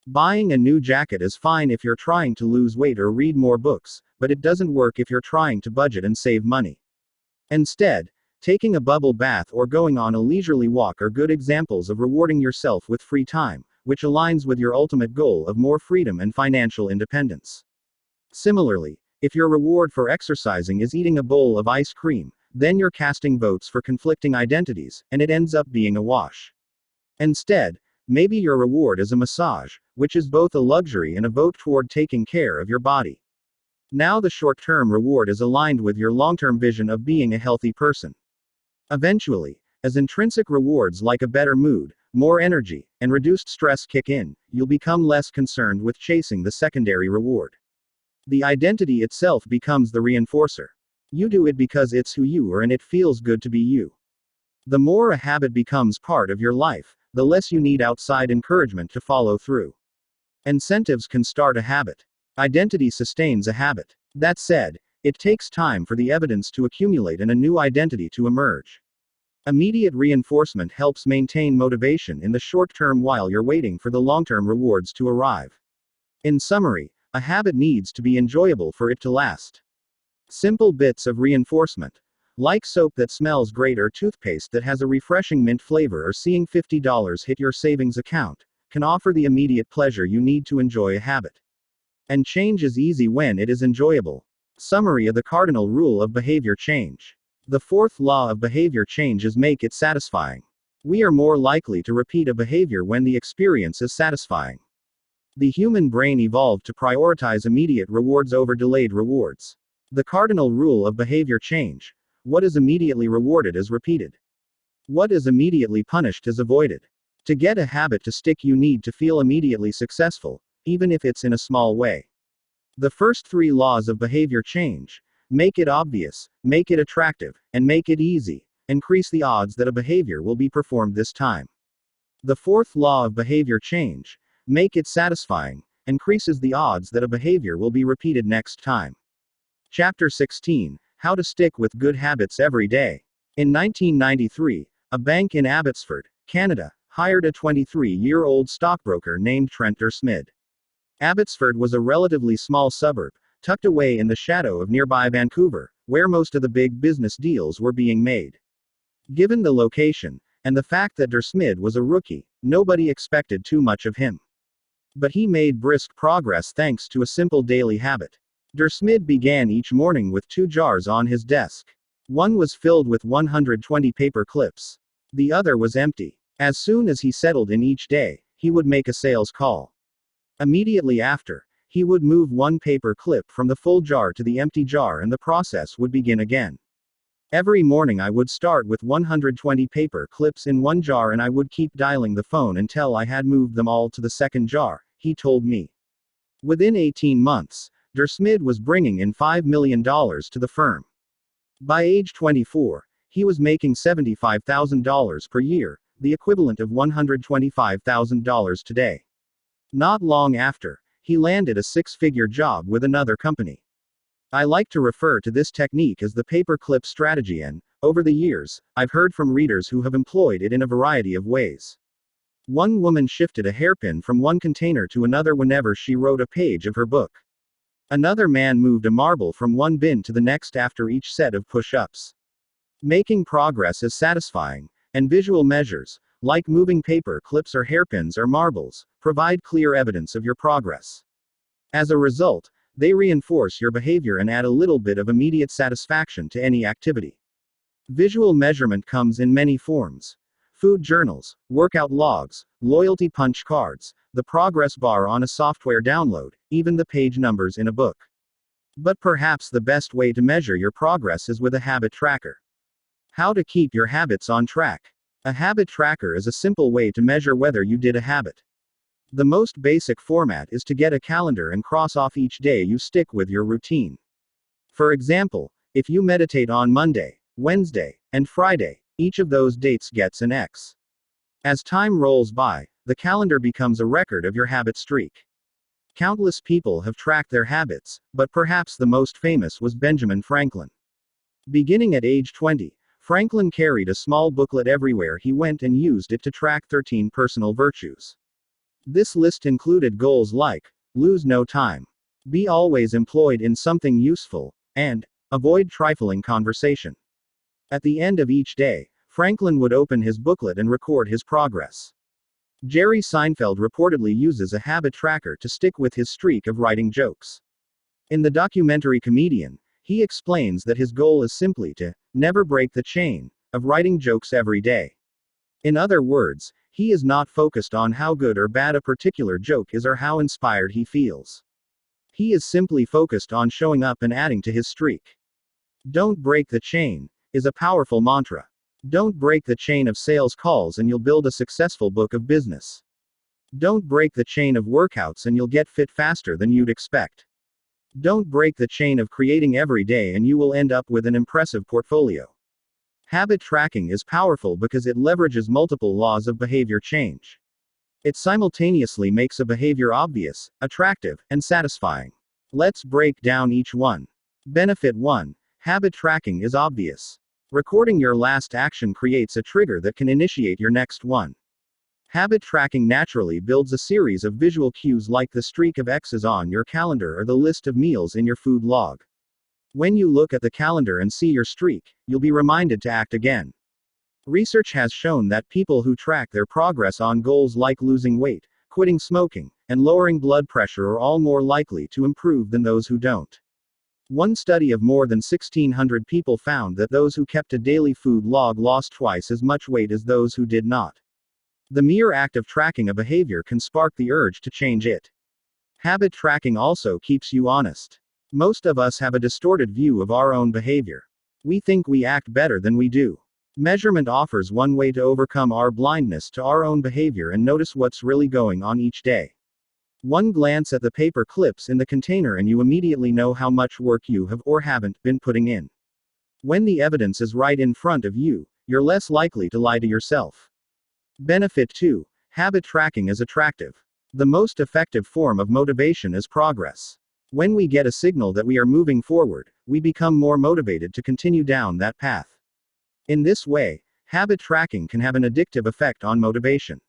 Buying a new jacket is fine if you're trying to lose weight or read more books, but it doesn't work if you're trying to budget and save money. Instead, taking a bubble bath or going on a leisurely walk are good examples of rewarding yourself with free time, which aligns with your ultimate goal of more freedom and financial independence. Similarly, if your reward for exercising is eating a bowl of ice cream, then you're casting votes for conflicting identities, and it ends up being a wash. Instead, maybe your reward is a massage, which is both a luxury and a vote toward taking care of your body. Now the short-term reward is aligned with your long-term vision of being a healthy person. Eventually, as intrinsic rewards like a better mood, more energy, and reduced stress kick in, you'll become less concerned with chasing the secondary reward. The identity itself becomes the reinforcer. You do it because it's who you are and it feels good to be you. The more a habit becomes part of your life, the less you need outside encouragement to follow through. Incentives can start a habit. Identity sustains a habit. That said, it takes time for the evidence to accumulate and a new identity to emerge. Immediate reinforcement helps maintain motivation in the short term while you're waiting for the long-term rewards to arrive. In summary, a habit needs to be enjoyable for it to last. Simple bits of reinforcement, like soap that smells great or toothpaste that has a refreshing mint flavor or seeing $50 hit your savings account, can offer the immediate pleasure you need to enjoy a habit. And change is easy when it is enjoyable. Summary of the cardinal rule of behavior change. The fourth law of behavior change is make it satisfying. We are more likely to repeat a behavior when the experience is satisfying. The human brain evolved to prioritize immediate rewards over delayed rewards. The cardinal rule of behavior change: what is immediately rewarded is repeated. What is immediately punished is avoided. To get a habit to stick, you need to feel immediately successful, even if it's in a small way. The first three laws of behavior change: make it obvious, make it attractive, and make it easy, increase the odds that a behavior will be performed this time. The fourth law of behavior change: make it satisfying, increases the odds that a behavior will be repeated next time. Chapter 16: How to Stick with Good Habits Every Day. In 1993, a bank in Abbotsford, Canada, hired a 23-year-old stockbroker named Trent Smid. Abbotsford was a relatively small suburb, tucked away in the shadow of nearby Vancouver, where most of the big business deals were being made. Given the location, and the fact that Smid was a rookie, nobody expected too much of him. But he made brisk progress thanks to a simple daily habit. Smid began each morning with 2 jars on his desk. One was filled with 120 paper clips. The other was empty. As soon as he settled in each day, he would make a sales call. Immediately after, he would move one paper clip from the full jar to the empty jar and the process would begin again. Every morning I would start with 120 paper clips in one jar and I would keep dialing the phone until I had moved them all to the second jar, he told me. Within 18 months, Smid was bringing in $5 million to the firm. By age 24, he was making $75,000 per year, the equivalent of $125,000 today. Not long after, he landed a 6-figure job with another company. I like to refer to this technique as the paperclip strategy, and, over the years, I've heard from readers who have employed it in a variety of ways. One woman shifted a hairpin from one container to another whenever she wrote a page of her book. Another man moved a marble from one bin to the next after each set of push-ups. Making progress is satisfying, and visual measures, like moving paper clips or hairpins or marbles, provide clear evidence of your progress. As a result, they reinforce your behavior and add a little bit of immediate satisfaction to any activity. Visual measurement comes in many forms: food journals, workout logs, loyalty punch cards, the progress bar on a software download, even the page numbers in a book. But perhaps the best way to measure your progress is with a habit tracker. How to keep your habits on track. A habit tracker is a simple way to measure whether you did a habit. The most basic format is to get a calendar and cross off each day you stick with your routine. For example, if you meditate on Monday, Wednesday, and Friday, each of those dates gets an X. As time rolls by, the calendar becomes a record of your habit streak. Countless people have tracked their habits, but perhaps the most famous was Benjamin Franklin. Beginning at age 20, Franklin carried a small booklet everywhere he went and used it to track 13 personal virtues. This list included goals like lose no time, be always employed in something useful, and avoid trifling conversation. At the end of each day, Franklin would open his booklet and record his progress. Jerry Seinfeld reportedly uses a habit tracker to stick with his streak of writing jokes. In the documentary Comedian, he explains that his goal is simply to never break the chain of writing jokes every day. In other words, he is not focused on how good or bad a particular joke is or how inspired he feels. He is simply focused on showing up and adding to his streak. Don't break the chain is a powerful mantra. Don't break the chain of sales calls and you'll build a successful book of business. Don't break the chain of workouts and you'll get fit faster than you'd expect. Don't break the chain of creating every day and you will end up with an impressive portfolio. Habit tracking is powerful because it leverages multiple laws of behavior change. It simultaneously makes a behavior obvious, attractive, and satisfying. Let's break down each one. Benefit 1. Habit tracking is obvious. Recording your last action creates a trigger that can initiate your next one. Habit tracking naturally builds a series of visual cues like the streak of X's on your calendar or the list of meals in your food log. When you look at the calendar and see your streak, you'll be reminded to act again. Research has shown that people who track their progress on goals like losing weight, quitting smoking, and lowering blood pressure are all more likely to improve than those who don't. One study of more than 1,600 people found that those who kept a daily food log lost twice as much weight as those who did not. The mere act of tracking a behavior can spark the urge to change it. Habit tracking also keeps you honest. Most of us have a distorted view of our own behavior. We think we act better than we do. Measurement offers one way to overcome our blindness to our own behavior and notice what's really going on each day. One glance at the paper clips in the container and you immediately know how much work you have or haven't been putting in. When the evidence is right in front of you, you're less likely to lie to yourself. Benefit 2. Habit tracking is attractive. The most effective form of motivation is progress. When we get a signal that we are moving forward, we become more motivated to continue down that path. In this way, habit tracking can have an addictive effect on motivation.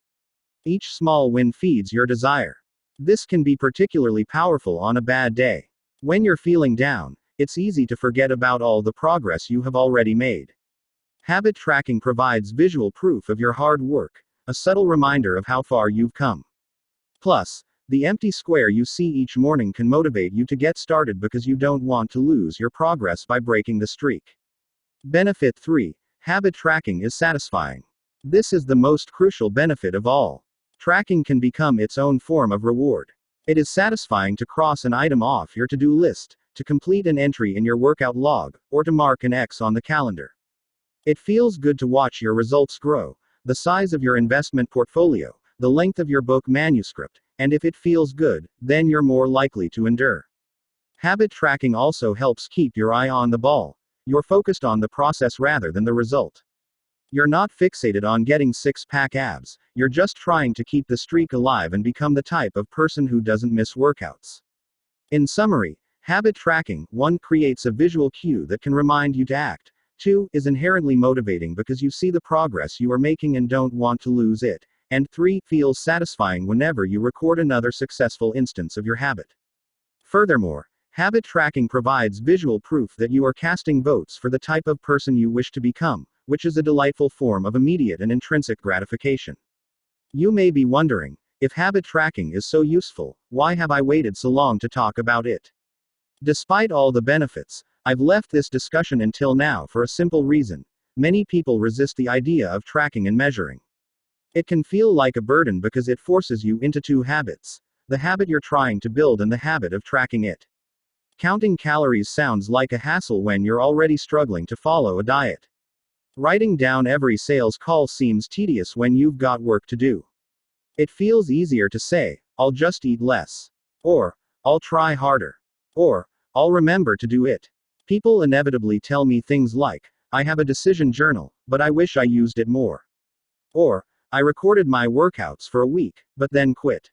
Each small win feeds your desire. This can be particularly powerful on a bad day. When you're feeling down, it's easy to forget about all the progress you have already made. Habit tracking provides visual proof of your hard work, a subtle reminder of how far you've come. Plus, the empty square you see each morning can motivate you to get started because you don't want to lose your progress by breaking the streak. Benefit 3. Habit tracking is satisfying. This is the most crucial benefit of all. Tracking can become its own form of reward. It is satisfying to cross an item off your to-do list, to complete an entry in your workout log, or to mark an X on the calendar. It feels good to watch your results grow, the size of your investment portfolio, the length of your book manuscript, and if it feels good, then you're more likely to endure. Habit tracking also helps keep your eye on the ball. You're focused on the process rather than the result. You're not fixated on getting six-pack abs, you're just trying to keep the streak alive and become the type of person who doesn't miss workouts. In summary, habit tracking, 1. Creates a visual cue that can remind you to act. 2. Is inherently motivating because you see the progress you are making and don't want to lose it. And 3. Feels satisfying whenever you record another successful instance of your habit. Furthermore, habit tracking provides visual proof that you are casting votes for the type of person you wish to become, which is a delightful form of immediate and intrinsic gratification. You may be wondering, if habit tracking is so useful, why have I waited so long to talk about it? Despite all the benefits, I've left this discussion until now for a simple reason. Many people resist the idea of tracking and measuring. It can feel like a burden because it forces you into two habits: the habit you're trying to build and the habit of tracking it. Counting calories sounds like a hassle when you're already struggling to follow a diet. Writing down every sales call seems tedious when you've got work to do. It feels easier to say, I'll just eat less. Or, I'll try harder. Or, I'll remember to do it. People inevitably tell me things like, I have a decision journal, but I wish I used it more. Or, I recorded my workouts for a week, but then quit.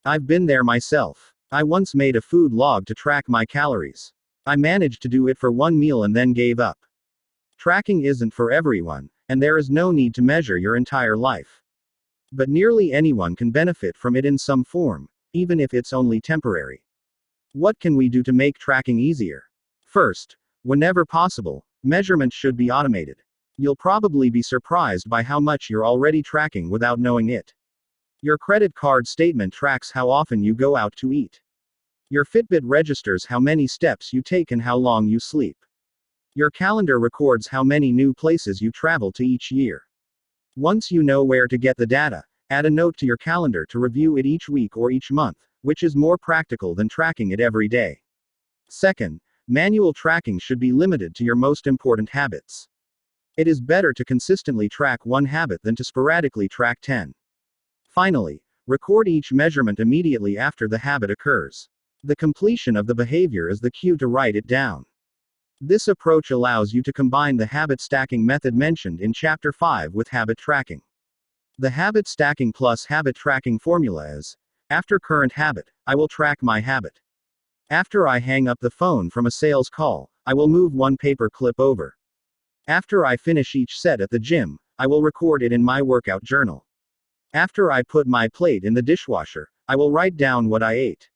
I've been there myself. I once made a food log to track my calories. I managed to do it for one meal and then gave up. Tracking isn't for everyone, and there is no need to measure your entire life. But nearly anyone can benefit from it in some form, even if it's only temporary. What can we do to make tracking easier? First, whenever possible, measurements should be automated. You'll probably be surprised by how much you're already tracking without knowing it. Your credit card statement tracks how often you go out to eat. Your Fitbit registers how many steps you take and how long you sleep. Your calendar records how many new places you travel to each year. Once you know where to get the data, add a note to your calendar to review it each week or each month, which is more practical than tracking it every day. Second, manual tracking should be limited to your most important habits. It is better to consistently track one habit than to sporadically track 10. Finally, record each measurement immediately after the habit occurs. The completion of the behavior is the cue to write it down. This approach allows you to combine the habit stacking method mentioned in Chapter 5 with habit tracking. The habit stacking plus habit tracking formula is: after current habit, I will track my habit. After I hang up the phone from a sales call, I will move one paper clip over. After I finish each set at the gym, I will record it in my workout journal. After I put my plate in the dishwasher, I will write down what I ate.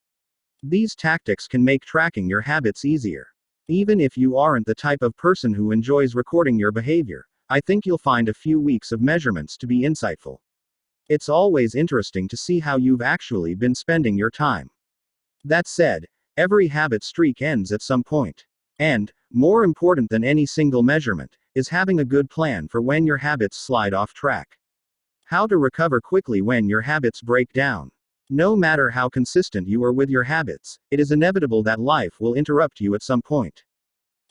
These tactics can make tracking your habits easier. Even if you aren't the type of person who enjoys recording your behavior, I think you'll find a few weeks of measurements to be insightful. It's always interesting to see how you've actually been spending your time. That said, every habit streak ends at some point. And, more important than any single measurement, is having a good plan for when your habits slide off track. How to recover quickly when your habits break down. No matter how consistent you are with your habits, it is inevitable that life will interrupt you at some point.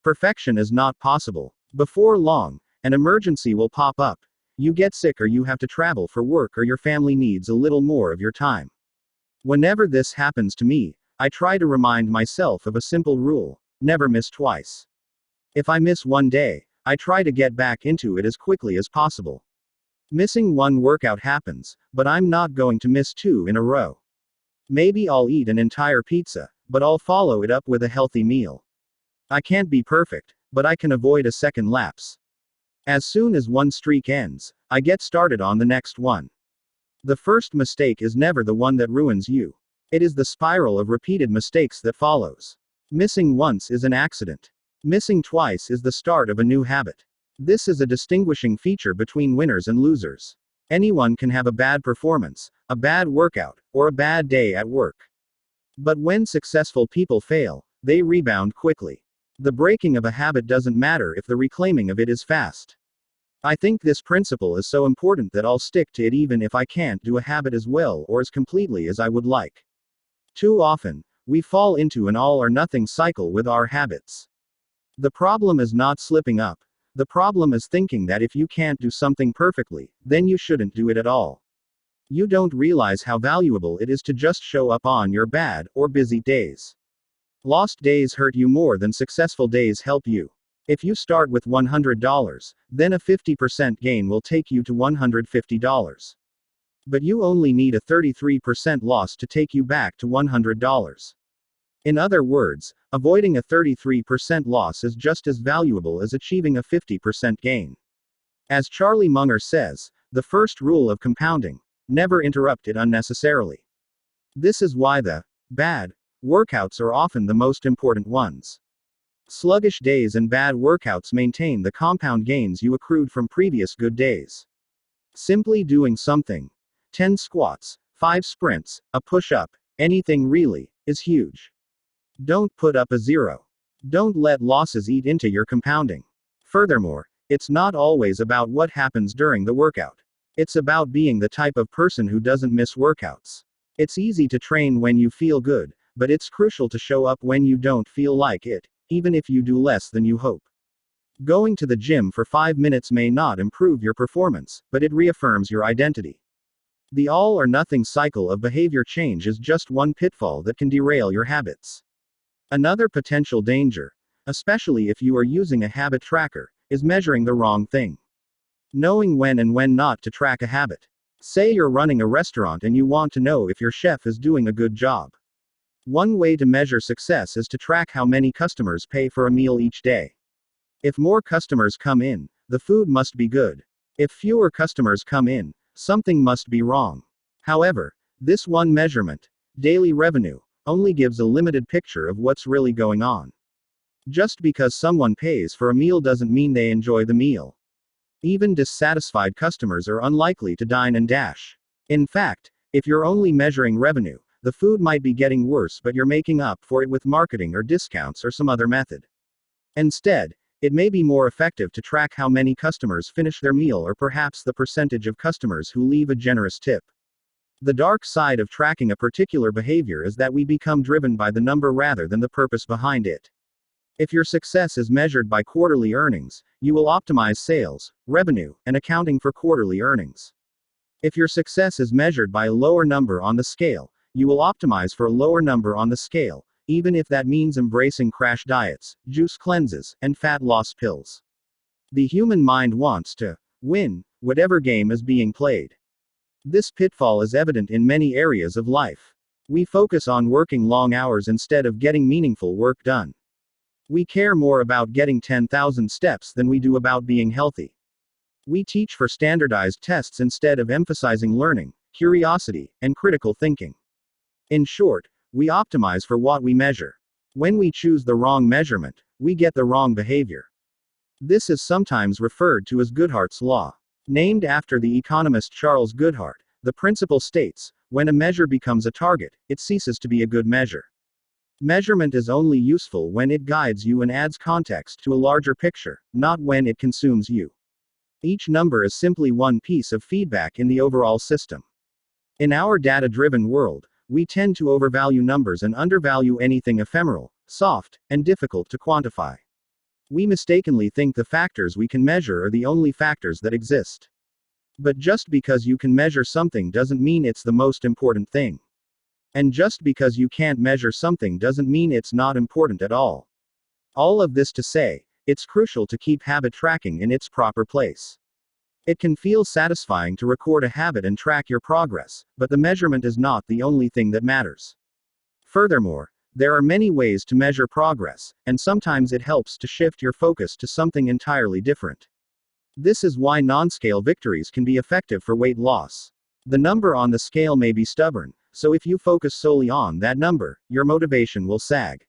Perfection is not possible. Before long, an emergency will pop up. You get sick or you have to travel for work or your family needs a little more of your time. Whenever this happens to me, I try to remind myself of a simple rule: never miss twice. If I miss one day, I try to get back into it as quickly as possible. Missing one workout happens, but I'm not going to miss 2 in a row. Maybe I'll eat an entire pizza, but I'll follow it up with a healthy meal. I can't be perfect, but I can avoid a second lapse. As soon as one streak ends, I get started on the next one. The first mistake is never the one that ruins you. It is the spiral of repeated mistakes that follows. Missing once is an accident. Missing twice is the start of a new habit. This is a distinguishing feature between winners and losers. Anyone can have a bad performance, a bad workout, or a bad day at work. But when successful people fail, they rebound quickly. The breaking of a habit doesn't matter if the reclaiming of it is fast. I think this principle is so important that I'll stick to it even if I can't do a habit as well or as completely as I would like. Too often, we fall into an all-or-nothing cycle with our habits. The problem is not slipping up. The problem is thinking that if you can't do something perfectly, then you shouldn't do it at all. You don't realize how valuable it is to just show up on your bad or busy days. Lost days hurt you more than successful days help you. If you start with $100, then a 50% gain will take you to $150. But you only need a 33% loss to take you back to $100. In other words, avoiding a 33% loss is just as valuable as achieving a 50% gain. As Charlie Munger says, the first rule of compounding: never interrupt it unnecessarily. This is why the bad workouts are often the most important ones. Sluggish days and bad workouts maintain the compound gains you accrued from previous good days. Simply doing something, 10 squats, 5 sprints, a push-up, anything really, is huge. Don't put up a 0. Don't let losses eat into your compounding. Furthermore, it's not always about what happens during the workout. It's about being the type of person who doesn't miss workouts. It's easy to train when you feel good, but it's crucial to show up when you don't feel like it, even if you do less than you hope. Going to the gym for 5 minutes may not improve your performance, but it reaffirms your identity. The all-or-nothing cycle of behavior change is just one pitfall that can derail your habits. Another potential danger, especially if you are using a habit tracker, is measuring the wrong thing. Knowing when and when not to track a habit. Say you're running a restaurant and you want to know if your chef is doing a good job. One way to measure success is to track how many customers pay for a meal each day. If more customers come in, the food must be good. If fewer customers come in, something must be wrong. However, this one measurement, daily revenue, only gives a limited picture of what's really going on. Just because someone pays for a meal doesn't mean they enjoy the meal. Even dissatisfied customers are unlikely to dine and dash. In fact, if you're only measuring revenue, the food might be getting worse, but you're making up for it with marketing or discounts or some other method. Instead, it may be more effective to track how many customers finish their meal or perhaps the percentage of customers who leave a generous tip. The dark side of tracking a particular behavior is that we become driven by the number rather than the purpose behind it. If your success is measured by quarterly earnings, you will optimize sales, revenue, and accounting for quarterly earnings. If your success is measured by a lower number on the scale, you will optimize for a lower number on the scale, even if that means embracing crash diets, juice cleanses, and fat loss pills. The human mind wants to win whatever game is being played. This pitfall is evident in many areas of life. We focus on working long hours instead of getting meaningful work done. We care more about getting 10,000 steps than we do about being healthy. We teach for standardized tests instead of emphasizing learning, curiosity, and critical thinking. In short, we optimize for what we measure. When we choose the wrong measurement, we get the wrong behavior. This is sometimes referred to as Goodhart's law. Named after the economist Charles Goodhart, the principle states, when a measure becomes a target, it ceases to be a good measure. Measurement is only useful when it guides you and adds context to a larger picture, not when it consumes you. Each number is simply one piece of feedback in the overall system. In our data-driven world, we tend to overvalue numbers and undervalue anything ephemeral, soft, and difficult to quantify. We mistakenly think the factors we can measure are the only factors that exist. But just because you can measure something doesn't mean it's the most important thing. And just because you can't measure something doesn't mean it's not important at all. All of this to say, it's crucial to keep habit tracking in its proper place. It can feel satisfying to record a habit and track your progress, but the measurement is not the only thing that matters. Furthermore, there are many ways to measure progress, and sometimes it helps to shift your focus to something entirely different. This is why non-scale victories can be effective for weight loss. The number on the scale may be stubborn, so if you focus solely on that number, your motivation will sag.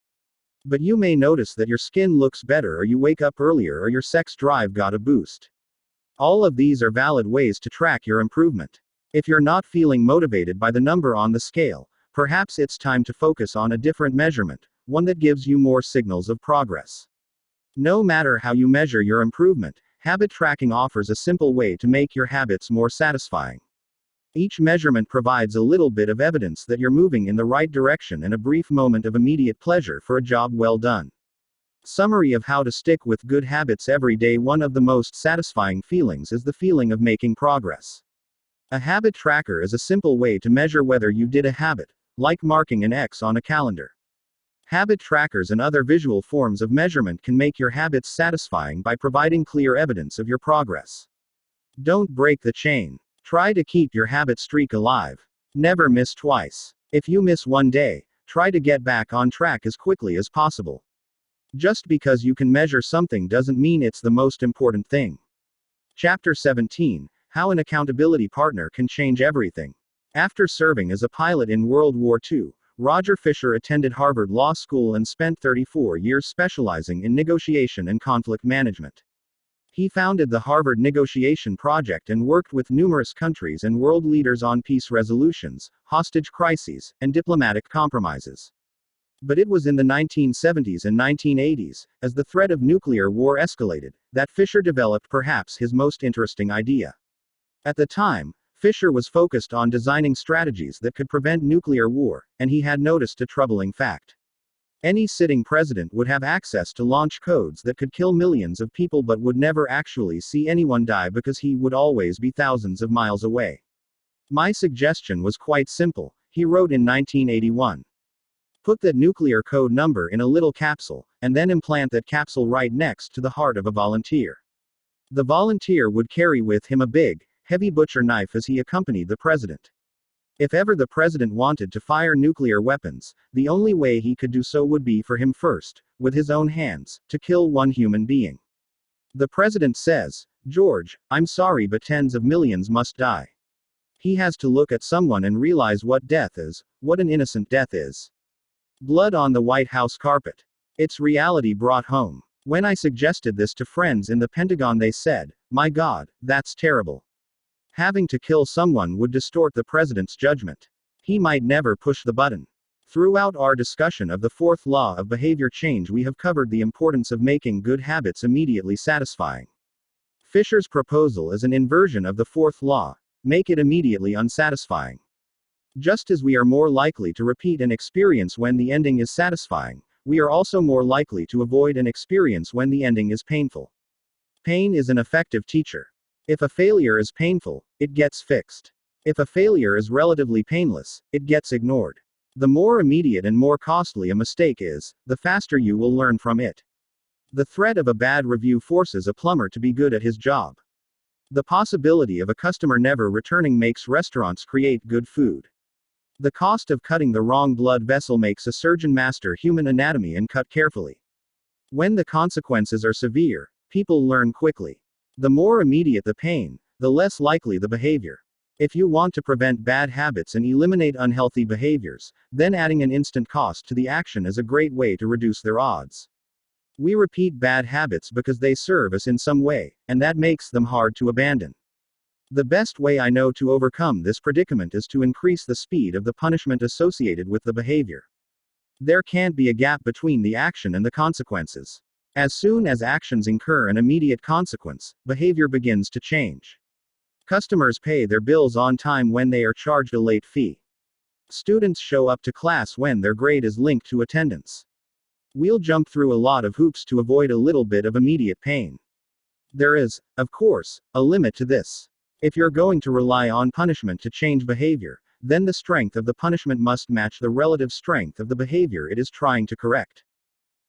But you may notice that your skin looks better, or you wake up earlier, or your sex drive got a boost. All of these are valid ways to track your improvement. If you're not feeling motivated by the number on the scale, perhaps it's time to focus on a different measurement, one that gives you more signals of progress. No matter how you measure your improvement, habit tracking offers a simple way to make your habits more satisfying. Each measurement provides a little bit of evidence that you're moving in the right direction and a brief moment of immediate pleasure for a job well done. Summary of how to stick with good habits every day. One of the most satisfying feelings is the feeling of making progress. A habit tracker is a simple way to measure whether you did a habit, like marking an X on a calendar. Habit trackers and other visual forms of measurement can make your habits satisfying by providing clear evidence of your progress. Don't break the chain. Try to keep your habit streak alive. Never miss twice. If you miss one day, try to get back on track as quickly as possible. Just because you can measure something doesn't mean it's the most important thing. Chapter 17: How an Accountability Partner Can Change Everything. After serving as a pilot in World War II, Roger Fisher attended Harvard Law School and spent 34 years specializing in negotiation and conflict management. He founded the Harvard Negotiation Project and worked with numerous countries and world leaders on peace resolutions, hostage crises, and diplomatic compromises. But it was in the 1970s and 1980s, as the threat of nuclear war escalated, that Fisher developed perhaps his most interesting idea. At the time, Fisher was focused on designing strategies that could prevent nuclear war, and he had noticed a troubling fact. Any sitting president would have access to launch codes that could kill millions of people but would never actually see anyone die because he would always be thousands of miles away. My suggestion was quite simple, he wrote in 1981. Put that nuclear code number in a little capsule, and then implant that capsule right next to the heart of a volunteer. The volunteer would carry with him a big, heavy butcher knife as he accompanied the president. If ever the president wanted to fire nuclear weapons, the only way he could do so would be for him first, with his own hands, to kill one human being. The president says, George, I'm sorry, but tens of millions must die. He has to look at someone and realize what death is, what an innocent death is. Blood on the White House carpet. It's reality brought home. When I suggested this to friends in the Pentagon, they said, my God, that's terrible. Having to kill someone would distort the president's judgment. He might never push the button. Throughout our discussion of the fourth law of behavior change, we have covered the importance of making good habits immediately satisfying. Fisher's proposal is an inversion of the fourth law: make it immediately unsatisfying. Just as we are more likely to repeat an experience when the ending is satisfying, we are also more likely to avoid an experience when the ending is painful. Pain is an effective teacher. If a failure is painful, it gets fixed. If a failure is relatively painless, it gets ignored. The more immediate and more costly a mistake is, the faster you will learn from it. The threat of a bad review forces a plumber to be good at his job. The possibility of a customer never returning makes restaurants create good food. The cost of cutting the wrong blood vessel makes a surgeon master human anatomy and cut carefully. When the consequences are severe, people learn quickly. The more immediate the pain, the less likely the behavior. If you want to prevent bad habits and eliminate unhealthy behaviors, then adding an instant cost to the action is a great way to reduce their odds. We repeat bad habits because they serve us in some way, and that makes them hard to abandon. The best way I know to overcome this predicament is to increase the speed of the punishment associated with the behavior. There can't be a gap between the action and the consequences. As soon as actions incur an immediate consequence, behavior begins to change. Customers pay their bills on time when they are charged a late fee. Students show up to class when their grade is linked to attendance. We'll jump through a lot of hoops to avoid a little bit of immediate pain. There is, of course, a limit to this. If you're going to rely on punishment to change behavior, then the strength of the punishment must match the relative strength of the behavior it is trying to correct.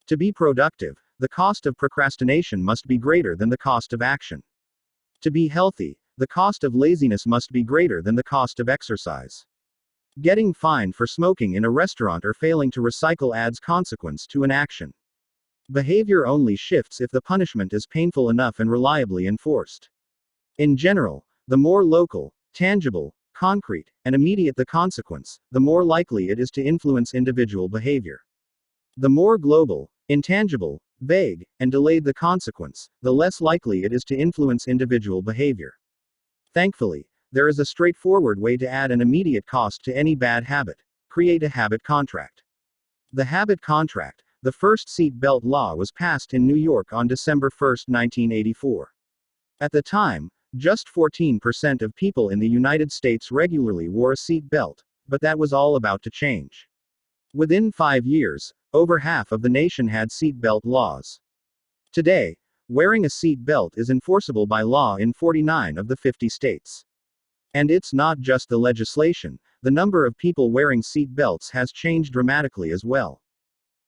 To be productive, the cost of procrastination must be greater than the cost of action. To be healthy, the cost of laziness must be greater than the cost of exercise. Getting fined for smoking in a restaurant or failing to recycle adds consequence to an action. Behavior only shifts if the punishment is painful enough and reliably enforced. In general, the more local, tangible, concrete, and immediate the consequence, the more likely it is to influence individual behavior. The more global, intangible, vague, and delayed the consequence, the less likely it is to influence individual behavior. Thankfully, there is a straightforward way to add an immediate cost to any bad habit: create a habit contract. The habit contract, the first seat belt law, was passed in New York on December 1, 1984. At the time, just 14% of people in the United States regularly wore a seat belt, but that was all about to change. Within 5 years, over half of the nation had seat belt laws. Today, wearing a seat belt is enforceable by law in 49 of the 50 states. And it's not just the legislation, the number of people wearing seat belts has changed dramatically as well.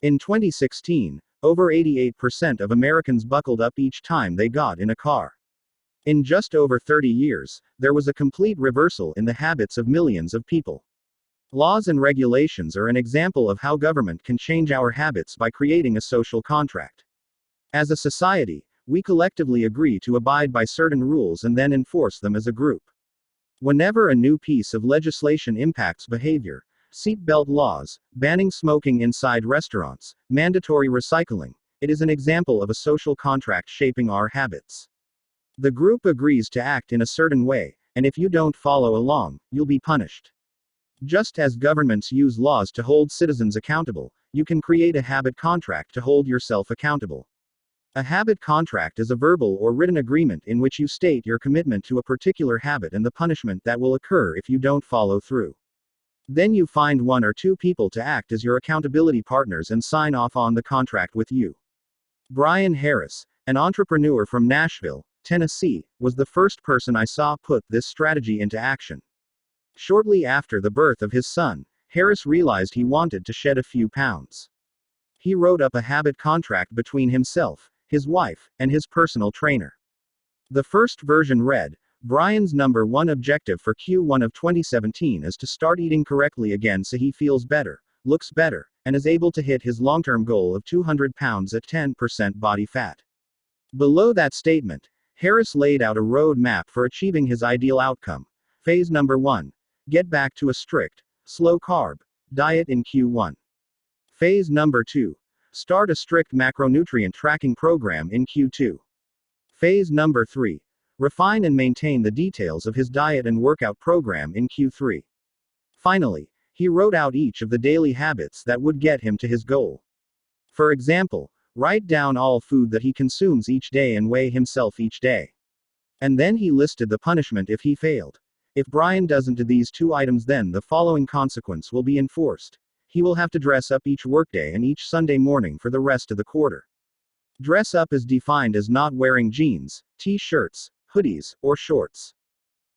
In 2016, over 88% of Americans buckled up each time they got in a car. In just over 30 years, there was a complete reversal in the habits of millions of people. Laws and regulations are an example of how government can change our habits by creating a social contract. As a society, we collectively agree to abide by certain rules and then enforce them as a group. Whenever a new piece of legislation impacts behavior, seatbelt laws, banning smoking inside restaurants, mandatory recycling, it is an example of a social contract shaping our habits. The group agrees to act in a certain way, and if you don't follow along, you'll be punished. Just as governments use laws to hold citizens accountable, you can create a habit contract to hold yourself accountable. A habit contract is a verbal or written agreement in which you state your commitment to a particular habit and the punishment that will occur if you don't follow through. Then you find 1 or 2 people to act as your accountability partners and sign off on the contract with you. Brian Harris, an entrepreneur from Nashville, Tennessee, was the first person I saw put this strategy into action. Shortly after the birth of his son, Harris realized he wanted to shed a few pounds. He wrote up a habit contract between himself, his wife, and his personal trainer. The first version read, Brian's number 1 objective for Q1 of 2017 is to start eating correctly again so he feels better, looks better, and is able to hit his long-term goal of 200 pounds at 10% body fat. Below that statement, Harris laid out a road map for achieving his ideal outcome. Phase number 1. Get back to a strict, slow carb diet in Q1. Phase number 2. Start a strict macronutrient tracking program in Q2. Phase number 3. Refine and maintain the details of his diet and workout program in Q3. Finally, he wrote out each of the daily habits that would get him to his goal. For example, write down all food that he consumes each day and weigh himself each day. And then he listed the punishment if he failed. If Brian doesn't do these 2 items, then the following consequence will be enforced. He will have to dress up each workday and each Sunday morning for the rest of the quarter. Dress up is defined as not wearing jeans, t-shirts, hoodies, or shorts.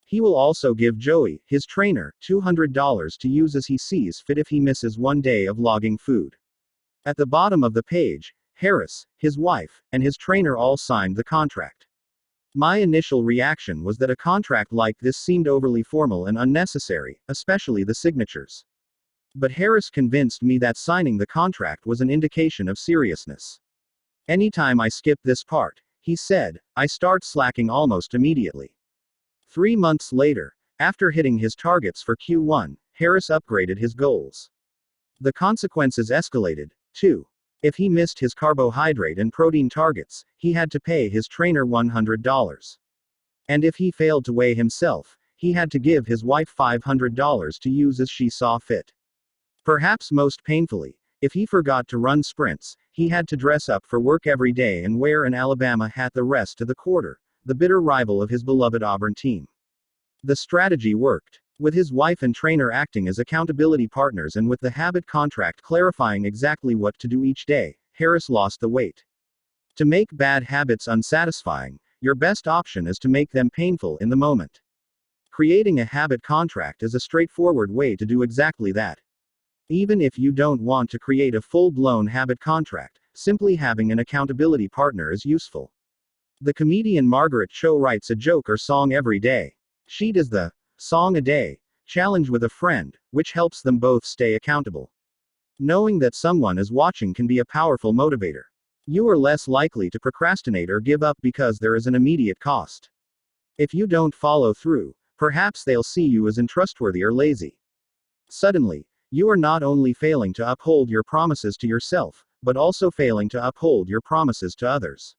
He will also give Joey, his trainer, $200 to use as he sees fit if he misses 1 day of logging food. At the bottom of the page, Harris, his wife, and his trainer all signed the contract. My initial reaction was that a contract like this seemed overly formal and unnecessary, especially the signatures. But Harris convinced me that signing the contract was an indication of seriousness. Anytime I skip this part, he said, I start slacking almost immediately. 3 months later, after hitting his targets for Q1, Harris upgraded his goals. The consequences escalated, too. If he missed his carbohydrate and protein targets, he had to pay his trainer $100. And if he failed to weigh himself, he had to give his wife $500 to use as she saw fit. Perhaps most painfully, if he forgot to run sprints, he had to dress up for work every day and wear an Alabama hat the rest of the quarter, the bitter rival of his beloved Auburn team. The strategy worked. With his wife and trainer acting as accountability partners and with the habit contract clarifying exactly what to do each day, Harris lost the weight. To make bad habits unsatisfying, your best option is to make them painful in the moment. Creating a habit contract is a straightforward way to do exactly that. Even if you don't want to create a full-blown habit contract, simply having an accountability partner is useful. The comedian Margaret Cho writes a joke or song every day. She does the song a day challenge with a friend, which helps them both stay accountable. Knowing that someone is watching can be a powerful motivator. You are less likely to procrastinate or give up because there is an immediate cost. If you don't follow through, perhaps they'll see you as untrustworthy or lazy. Suddenly, you are not only failing to uphold your promises to yourself, but also failing to uphold your promises to others.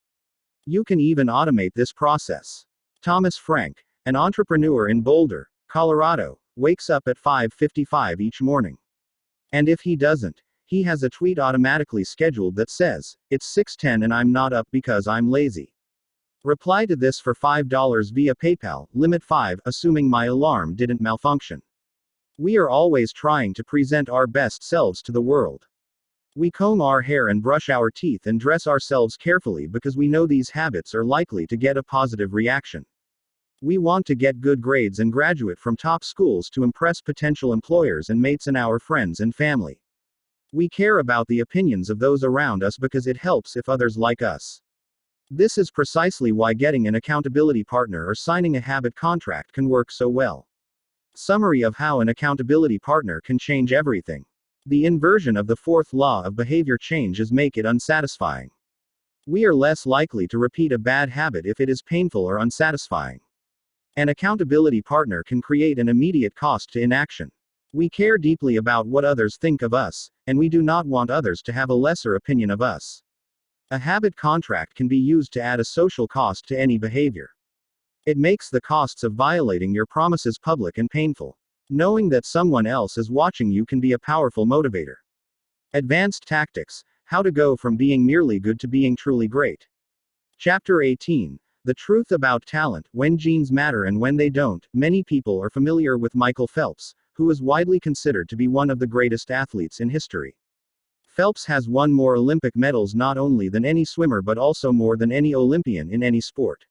You can even automate this process. Thomas Frank, an entrepreneur in Boulder, Colorado, wakes up at 5:55 each morning. And if he doesn't, he has a tweet automatically scheduled that says, "It's 6:10 and I'm not up because I'm lazy. Reply to this for $5 via PayPal, limit 5, assuming my alarm didn't malfunction." We are always trying to present our best selves to the world. We comb our hair and brush our teeth and dress ourselves carefully because we know these habits are likely to get a positive reaction. We want to get good grades and graduate from top schools to impress potential employers and mates and our friends and family. We care about the opinions of those around us because it helps if others like us. This is precisely why getting an accountability partner or signing a habit contract can work so well. Summary of how an accountability partner can change everything. The inversion of the fourth law of behavior change is make it unsatisfying. We are less likely to repeat a bad habit if it is painful or unsatisfying. An accountability partner can create an immediate cost to inaction. We care deeply about what others think of us, and we do not want others to have a lesser opinion of us. A habit contract can be used to add a social cost to any behavior. It makes the costs of violating your promises public and painful. Knowing that someone else is watching you can be a powerful motivator. Advanced Tactics: How to Go from Being Merely Good to Being Truly Great. Chapter 18. The Truth About Talent, When Genes Matter and When They Don't. Many people are familiar with Michael Phelps, who is widely considered to be one of the greatest athletes in history. Phelps has won more Olympic medals not only than any swimmer but also more than any Olympian in any sport.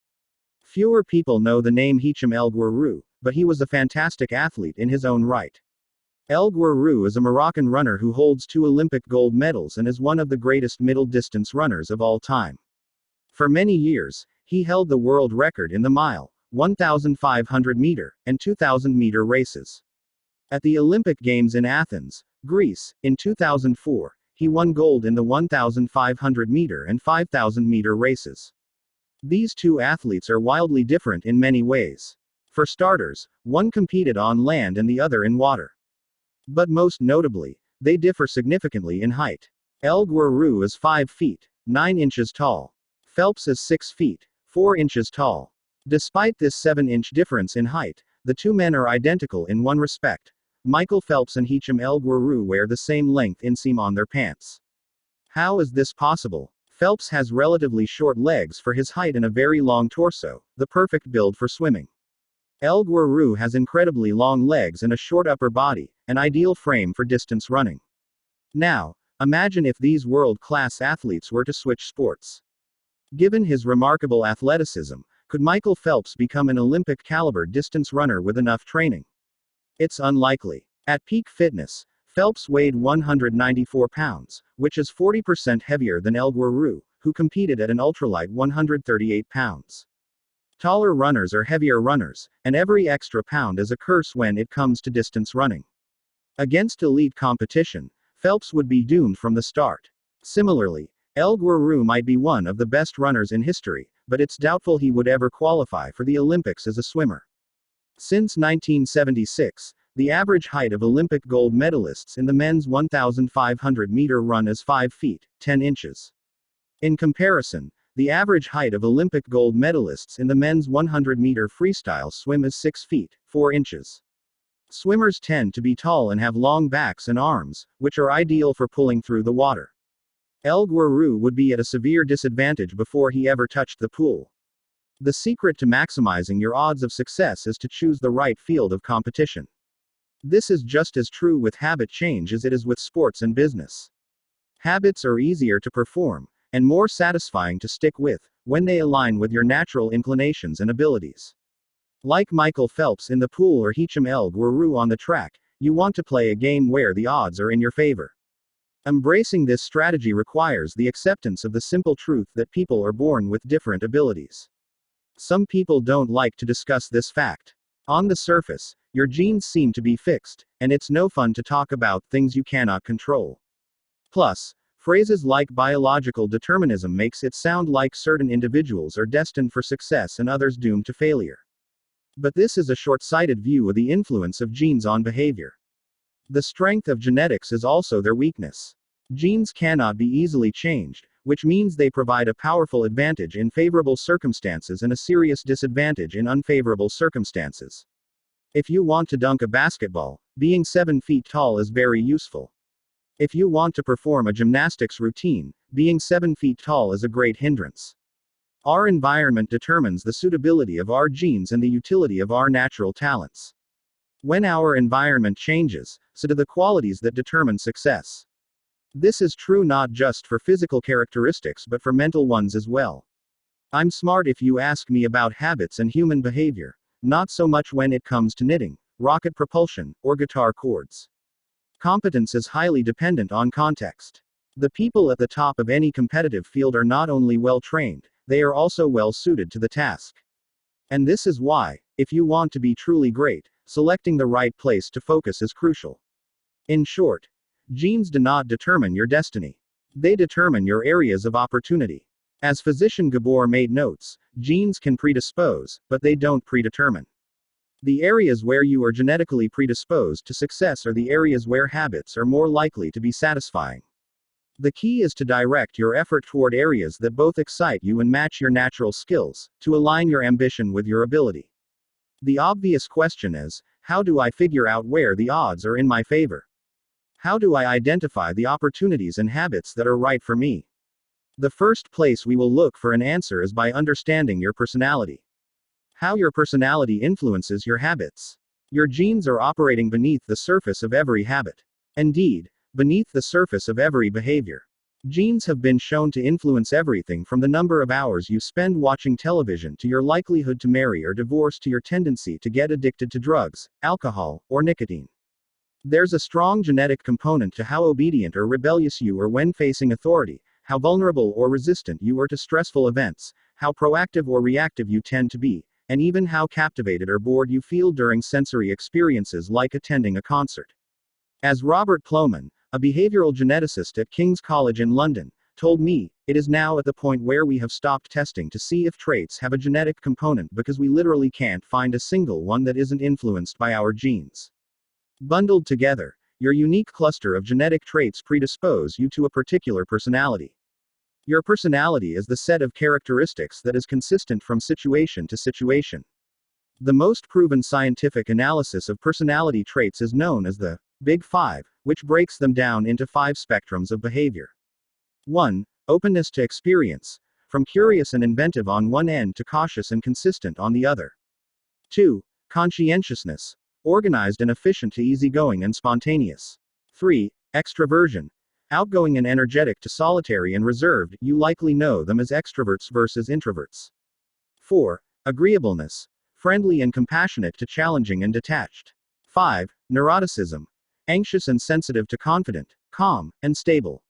Fewer people know the name Hicham El Guerrouj, but he was a fantastic athlete in his own right. El Guerrouj is a Moroccan runner who holds 2 Olympic gold medals and is one of the greatest middle-distance runners of all time. For many years, he held the world record in the mile, 1,500-meter, and 2,000-meter races. At the Olympic Games in Athens, Greece, in 2004, he won gold in the 1,500-meter and 5,000-meter races. These two athletes are wildly different in many ways. For starters, one competed on land and the other in water. But most notably, they differ significantly in height. El Guerrero is 5 feet, 9 inches tall. Phelps is 6 feet, 4 inches tall. Despite this 7-inch difference in height, the two men are identical in one respect. Michael Phelps and Hicham El Guerrero wear the same length inseam on their pants. How is this possible? Phelps has relatively short legs for his height and a very long torso, the perfect build for swimming. El Guerrero has incredibly long legs and a short upper body, an ideal frame for distance running. Now, imagine if these world-class athletes were to switch sports. Given his remarkable athleticism, could Michael Phelps become an Olympic-caliber distance runner with enough training? It's unlikely. At peak fitness, Phelps weighed 194 pounds, which is 40% heavier than El Guerrero, who competed at an ultralight 138 pounds. Taller runners are heavier runners, and every extra pound is a curse when it comes to distance running. Against elite competition, Phelps would be doomed from the start. Similarly, El Guerrero might be one of the best runners in history, but it's doubtful he would ever qualify for the Olympics as a swimmer. Since 1976, the average height of Olympic gold medalists in the men's 1,500-meter run is 5 feet, 10 inches. In comparison, the average height of Olympic gold medalists in the men's 100-meter freestyle swim is 6 feet, 4 inches. Swimmers tend to be tall and have long backs and arms, which are ideal for pulling through the water. El Guerrero would be at a severe disadvantage before he ever touched the pool. The secret to maximizing your odds of success is to choose the right field of competition. This is just as true with habit change as it is with sports and business. Habits are easier to perform, and more satisfying to stick with, when they align with your natural inclinations and abilities. Like Michael Phelps in the pool or Hicham El Guerrero on the track, you want to play a game where the odds are in your favor. Embracing this strategy requires the acceptance of the simple truth that people are born with different abilities. Some people don't like to discuss this fact. On the surface, your genes seem to be fixed, and it's no fun to talk about things you cannot control. Plus, phrases like biological determinism makes it sound like certain individuals are destined for success and others doomed to failure. But this is a short-sighted view of the influence of genes on behavior. The strength of genetics is also their weakness. Genes cannot be easily changed, which means they provide a powerful advantage in favorable circumstances and a serious disadvantage in unfavorable circumstances. If you want to dunk a basketball, being 7 feet tall is very useful. If you want to perform a gymnastics routine, being 7 feet tall is a great hindrance. Our environment determines the suitability of our genes and the utility of our natural talents. When our environment changes, so do the qualities that determine success. This is true not just for physical characteristics but for mental ones as well. I'm smart if you ask me about habits and human behavior, not so much when it comes to knitting, rocket propulsion, or guitar chords. Competence is highly dependent on context. The people at the top of any competitive field are not only well trained, they are also well suited to the task. And this is why, if you want to be truly great, selecting the right place to focus is crucial. In short, genes do not determine your destiny. They determine your areas of opportunity. As physician Gabor made notes, genes can predispose, but they don't predetermine. The areas where you are genetically predisposed to success are the areas where habits are more likely to be satisfying. The key is to direct your effort toward areas that both excite you and match your natural skills, to align your ambition with your ability. The obvious question is, how do I figure out where the odds are in my favor? How do I identify the opportunities and habits that are right for me? The first place we will look for an answer is by understanding your personality. How your personality influences your habits. Your genes are operating beneath the surface of every habit. Indeed, beneath the surface of every behavior. Genes have been shown to influence everything from the number of hours you spend watching television to your likelihood to marry or divorce to your tendency to get addicted to drugs, alcohol, or nicotine. There's a strong genetic component to how obedient or rebellious you are when facing authority, how vulnerable or resistant you are to stressful events, how proactive or reactive you tend to be, and even how captivated or bored you feel during sensory experiences like attending a concert. As Robert Plomin, a behavioral geneticist at King's College in London, told me, it is now at the point where we have stopped testing to see if traits have a genetic component because we literally can't find a single one that isn't influenced by our genes. Bundled together, your unique cluster of genetic traits predispose you to a particular personality. Your personality is the set of characteristics that is consistent from situation to situation. The most proven scientific analysis of personality traits is known as the Big Five, which breaks them down into 5 spectrums of behavior. 1. Openness to experience, from curious and inventive on one end to cautious and consistent on the other. 2. Conscientiousness, organized and efficient to easygoing and spontaneous. 3. Extroversion, outgoing and energetic to solitary and reserved, you likely know them as extroverts versus introverts. 4. Agreeableness, friendly and compassionate to challenging and detached. 5. Neuroticism, anxious and sensitive to confident, calm, and stable.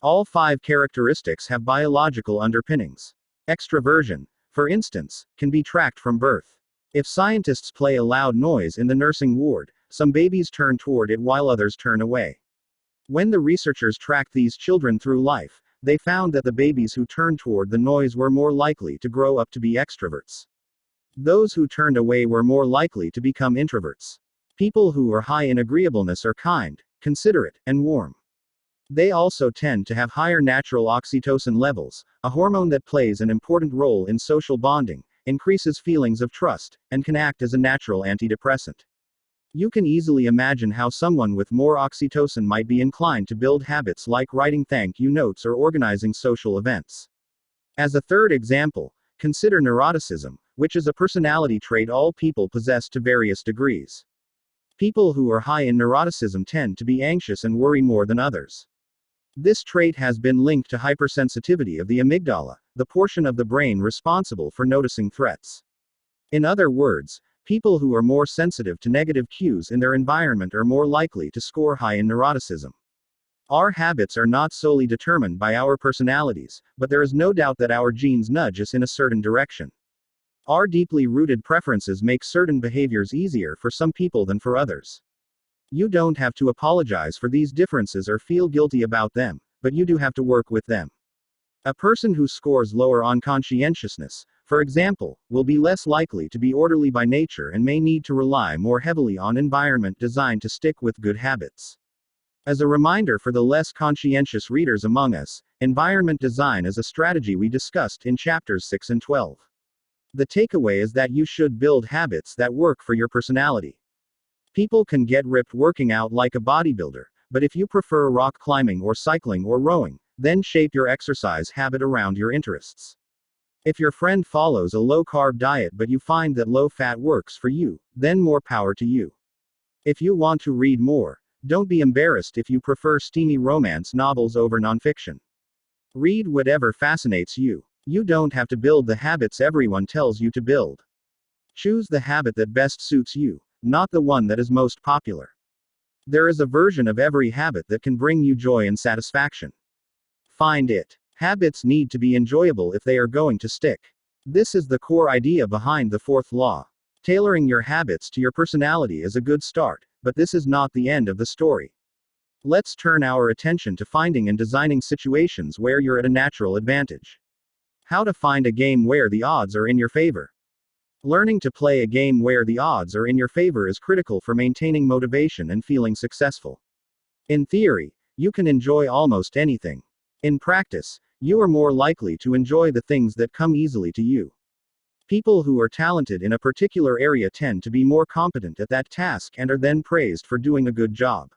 All 5 characteristics have biological underpinnings. Extroversion, for instance, can be tracked from birth. If scientists play a loud noise in the nursing ward, some babies turn toward it while others turn away. When the researchers tracked these children through life, they found that the babies who turned toward the noise were more likely to grow up to be extroverts. Those who turned away were more likely to become introverts. People who are high in agreeableness are kind, considerate, and warm. They also tend to have higher natural oxytocin levels, a hormone that plays an important role in social bonding, increases feelings of trust, and can act as a natural antidepressant. You can easily imagine how someone with more oxytocin might be inclined to build habits like writing thank you notes or organizing social events. As a third example, consider neuroticism, which is a personality trait all people possess to various degrees. People who are high in neuroticism tend to be anxious and worry more than others. This trait has been linked to hypersensitivity of the amygdala, the portion of the brain responsible for noticing threats. In other words, people who are more sensitive to negative cues in their environment are more likely to score high in neuroticism. Our habits are not solely determined by our personalities, but there is no doubt that our genes nudge us in a certain direction. Our deeply rooted preferences make certain behaviors easier for some people than for others. You don't have to apologize for these differences or feel guilty about them, but you do have to work with them. A person who scores lower on conscientiousness, for example, will be less likely to be orderly by nature and may need to rely more heavily on environment designed to stick with good habits. As a reminder for the less conscientious readers among us, environment design is a strategy we discussed in chapters 6 and 12. The takeaway is that you should build habits that work for your personality. People can get ripped working out like a bodybuilder, but if you prefer rock climbing or cycling or rowing, then shape your exercise habit around your interests. If your friend follows a low-carb diet but you find that low-fat works for you, then more power to you. If you want to read more, don't be embarrassed if you prefer steamy romance novels over nonfiction. Read whatever fascinates you. You don't have to build the habits everyone tells you to build. Choose the habit that best suits you, not the one that is most popular. There is a version of every habit that can bring you joy and satisfaction. Find it. Habits need to be enjoyable if they are going to stick. This is the core idea behind the 4th law. Tailoring your habits to your personality is a good start, but this is not the end of the story. Let's turn our attention to finding and designing situations where you're at a natural advantage. How to find a game where the odds are in your favor. Learning to play a game where the odds are in your favor is critical for maintaining motivation and feeling successful. In theory, you can enjoy almost anything. In practice, you are more likely to enjoy the things that come easily to you. People who are talented in a particular area tend to be more competent at that task and are then praised for doing a good job.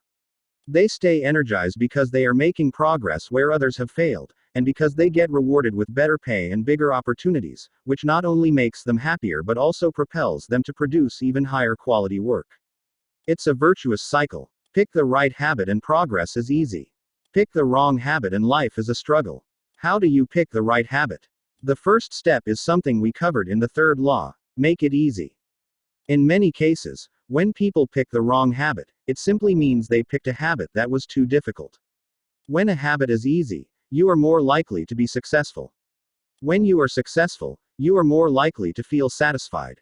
They stay energized because they are making progress where others have failed, and because they get rewarded with better pay and bigger opportunities, which not only makes them happier but also propels them to produce even higher quality work. It's a virtuous cycle. Pick the right habit and progress is easy. Pick the wrong habit and life is a struggle. How do you pick the right habit? The first step is something we covered in the 3rd law: make it easy. In many cases, when people pick the wrong habit, it simply means they picked a habit that was too difficult. When a habit is easy, you are more likely to be successful. When you are successful, you are more likely to feel satisfied.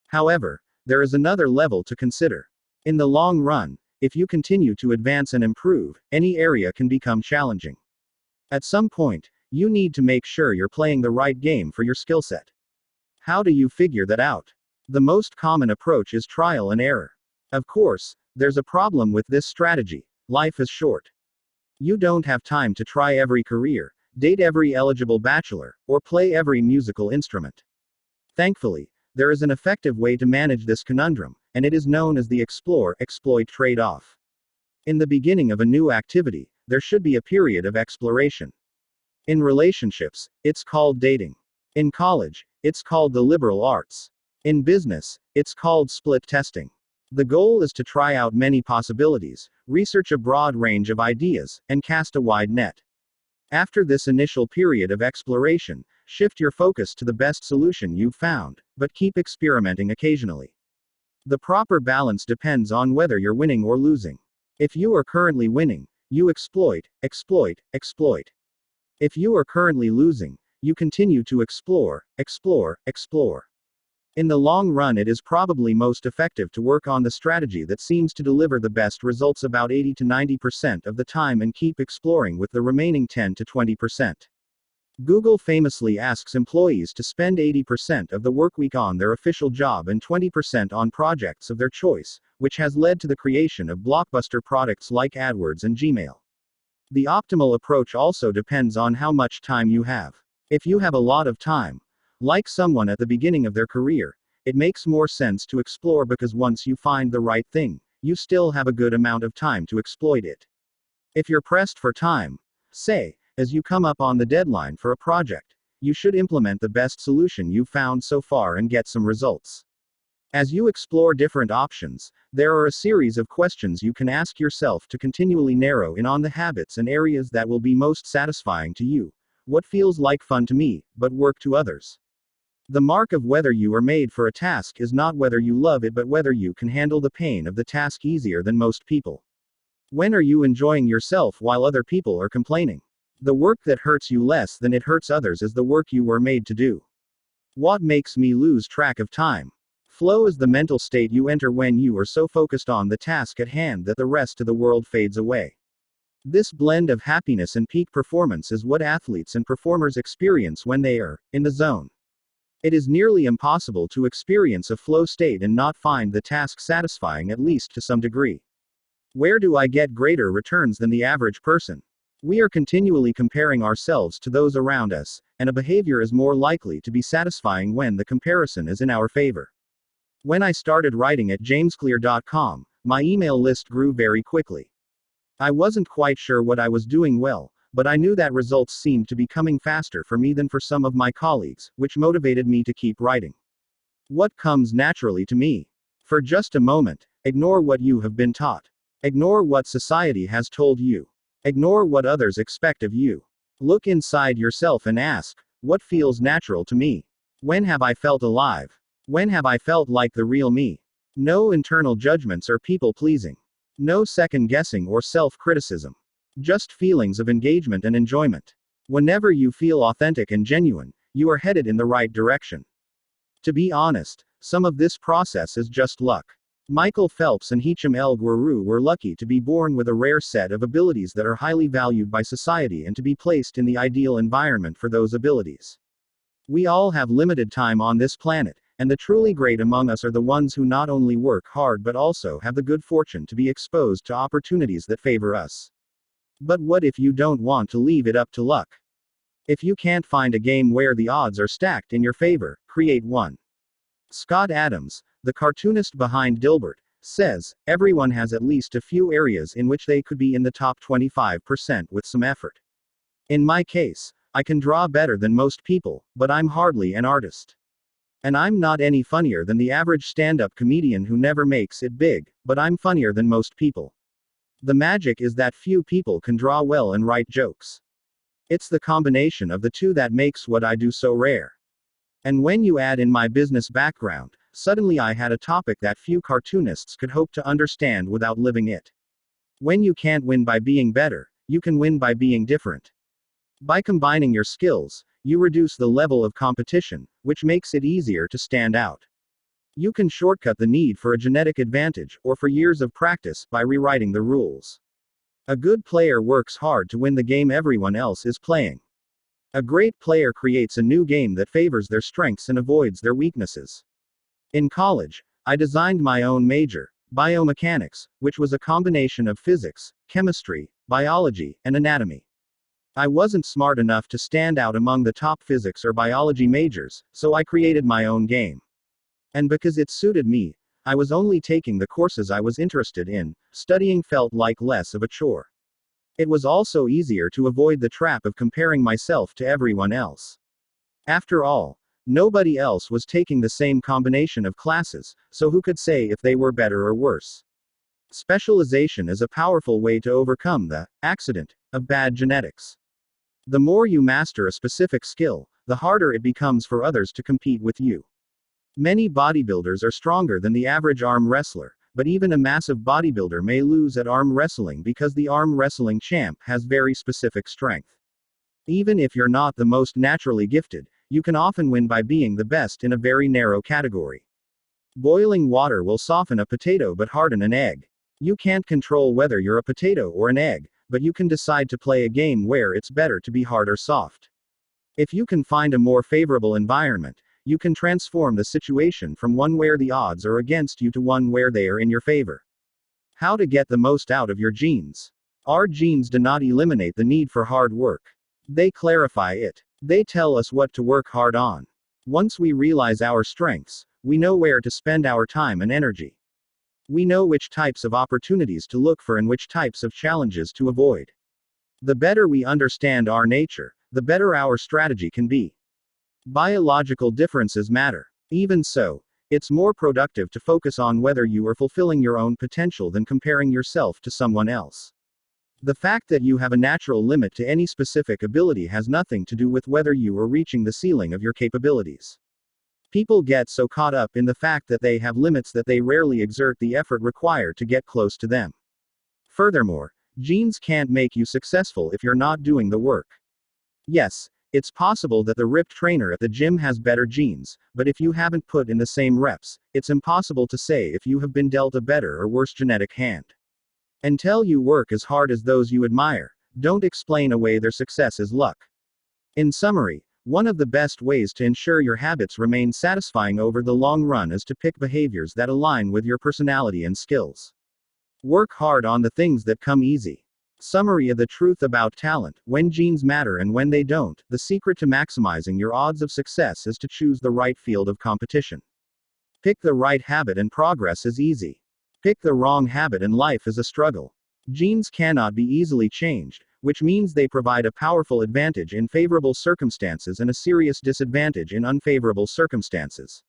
However, there is another level to consider. In the long run, if you continue to advance and improve, any area can become challenging. At some point, you need to make sure you're playing the right game for your skill set. How do you figure that out? The most common approach is trial and error. Of course, there's a problem with this strategy. Life is short. You don't have time to try every career, date every eligible bachelor, or play every musical instrument. Thankfully, there is an effective way to manage this conundrum, and it is known as the explore-exploit trade-off. In the beginning of a new activity, there should be a period of exploration. In relationships, it's called dating. In college, it's called the liberal arts. In business, it's called split testing. The goal is to try out many possibilities, research a broad range of ideas, and cast a wide net. After this initial period of exploration, shift your focus to the best solution you've found, but keep experimenting occasionally. The proper balance depends on whether you're winning or losing. If you are currently winning, you exploit, exploit, exploit. If you are currently losing, you continue to explore, explore, explore. In the long run, it is probably most effective to work on the strategy that seems to deliver the best results about 80 to 90% of the time and keep exploring with the remaining 10 to 20%. Google famously asks employees to spend 80% of the workweek on their official job and 20% on projects of their choice, which has led to the creation of blockbuster products like AdWords and Gmail. The optimal approach also depends on how much time you have. If you have a lot of time, like someone at the beginning of their career, it makes more sense to explore because once you find the right thing, you still have a good amount of time to exploit it. If you're pressed for time, say, as you come up on the deadline for a project, you should implement the best solution you've found so far and get some results. As you explore different options, there are a series of questions you can ask yourself to continually narrow in on the habits and areas that will be most satisfying to you. What feels like fun to me, but work to others? The mark of whether you are made for a task is not whether you love it but whether you can handle the pain of the task easier than most people. When are you enjoying yourself while other people are complaining? The work that hurts you less than it hurts others is the work you were made to do. What makes me lose track of time? Flow is the mental state you enter when you are so focused on the task at hand that the rest of the world fades away. This blend of happiness and peak performance is what athletes and performers experience when they are in the zone. It is nearly impossible to experience a flow state and not find the task satisfying, at least to some degree. Where do I get greater returns than the average person? We are continually comparing ourselves to those around us, and a behavior is more likely to be satisfying when the comparison is in our favor. When I started writing at jamesclear.com, my email list grew very quickly. I wasn't quite sure what I was doing well, but I knew that results seemed to be coming faster for me than for some of my colleagues, which motivated me to keep writing. What comes naturally to me? For just a moment, ignore what you have been taught. Ignore what society has told you. Ignore what others expect of you. Look inside yourself and ask, what feels natural to me? When have I felt alive? When have I felt like the real me? No internal judgments or people-pleasing. No second-guessing or self-criticism. Just feelings of engagement and enjoyment. Whenever you feel authentic and genuine, you are headed in the right direction. To be honest, some of this process is just luck. Michael Phelps and Hicham El Guerrero were lucky to be born with a rare set of abilities that are highly valued by society and to be placed in the ideal environment for those abilities. We all have limited time on this planet, and the truly great among us are the ones who not only work hard but also have the good fortune to be exposed to opportunities that favor us. But what if you don't want to leave it up to luck? If you can't find a game where the odds are stacked in your favor, create one. Scott Adams, the cartoonist behind Dilbert, says, everyone has at least a few areas in which they could be in the top 25% with some effort. In my case, I can draw better than most people, but I'm hardly an artist. And I'm not any funnier than the average stand-up comedian who never makes it big, but I'm funnier than most people. The magic is that few people can draw well and write jokes. It's the combination of the two that makes what I do so rare. And when you add in my business background, suddenly I had a topic that few cartoonists could hope to understand without living it. When you can't win by being better, you can win by being different. By combining your skills, you reduce the level of competition, which makes it easier to stand out. You can shortcut the need for a genetic advantage, or for years of practice, by rewriting the rules. A good player works hard to win the game everyone else is playing. A great player creates a new game that favors their strengths and avoids their weaknesses. In college, I designed my own major, biomechanics, which was a combination of physics, chemistry, biology, and anatomy. I wasn't smart enough to stand out among the top physics or biology majors, so I created my own game. And because it suited me, I was only taking the courses I was interested in, studying felt like less of a chore. It was also easier to avoid the trap of comparing myself to everyone else. After all, nobody else was taking the same combination of classes, so who could say if they were better or worse? Specialization is a powerful way to overcome the accident of bad genetics. The more you master a specific skill, the harder it becomes for others to compete with you. Many bodybuilders are stronger than the average arm wrestler, but even a massive bodybuilder may lose at arm wrestling because the arm wrestling champ has very specific strength. Even if you're not the most naturally gifted, you can often win by being the best in a very narrow category. Boiling water will soften a potato but harden an egg. You can't control whether you're a potato or an egg, but you can decide to play a game where it's better to be hard or soft. If you can find a more favorable environment, you can transform the situation from one where the odds are against you to one where they are in your favor. How to get the most out of your genes. Our genes do not eliminate the need for hard work. They clarify it. They tell us what to work hard on. Once we realize our strengths, we know where to spend our time and energy. We know which types of opportunities to look for and which types of challenges to avoid. The better we understand our nature, the better our strategy can be. Biological differences matter. Even so, it's more productive to focus on whether you are fulfilling your own potential than comparing yourself to someone else. The fact that you have a natural limit to any specific ability has nothing to do with whether you are reaching the ceiling of your capabilities. People get so caught up in the fact that they have limits that they rarely exert the effort required to get close to them. Furthermore, genes can't make you successful if you're not doing the work. Yes, it's possible that the ripped trainer at the gym has better genes, but if you haven't put in the same reps, it's impossible to say if you have been dealt a better or worse genetic hand. Until you work as hard as those you admire, don't explain away their success as luck. In summary, one of the best ways to ensure your habits remain satisfying over the long run is to pick behaviors that align with your personality and skills. Work hard on the things that come easy. Summary of the truth about talent: when genes matter and when they don't, the secret to maximizing your odds of success is to choose the right field of competition. Pick the right habit and progress is easy. Pick the wrong habit and life is a struggle. Genes cannot be easily changed, which means they provide a powerful advantage in favorable circumstances and a serious disadvantage in unfavorable circumstances.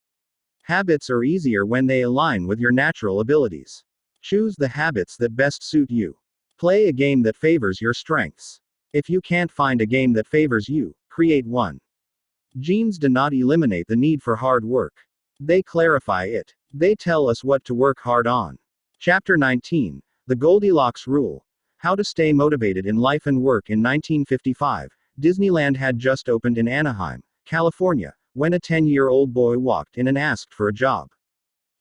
Habits are easier when they align with your natural abilities. Choose the habits that best suit you. Play a game that favors your strengths. If you can't find a game that favors you, create one. Genes do not eliminate the need for hard work. They clarify it. They tell us what to work hard on. Chapter 19, The Goldilocks Rule. How to Stay Motivated in Life and Work. In 1955, Disneyland had just opened in Anaheim, California, when a 10-year-old boy walked in and asked for a job.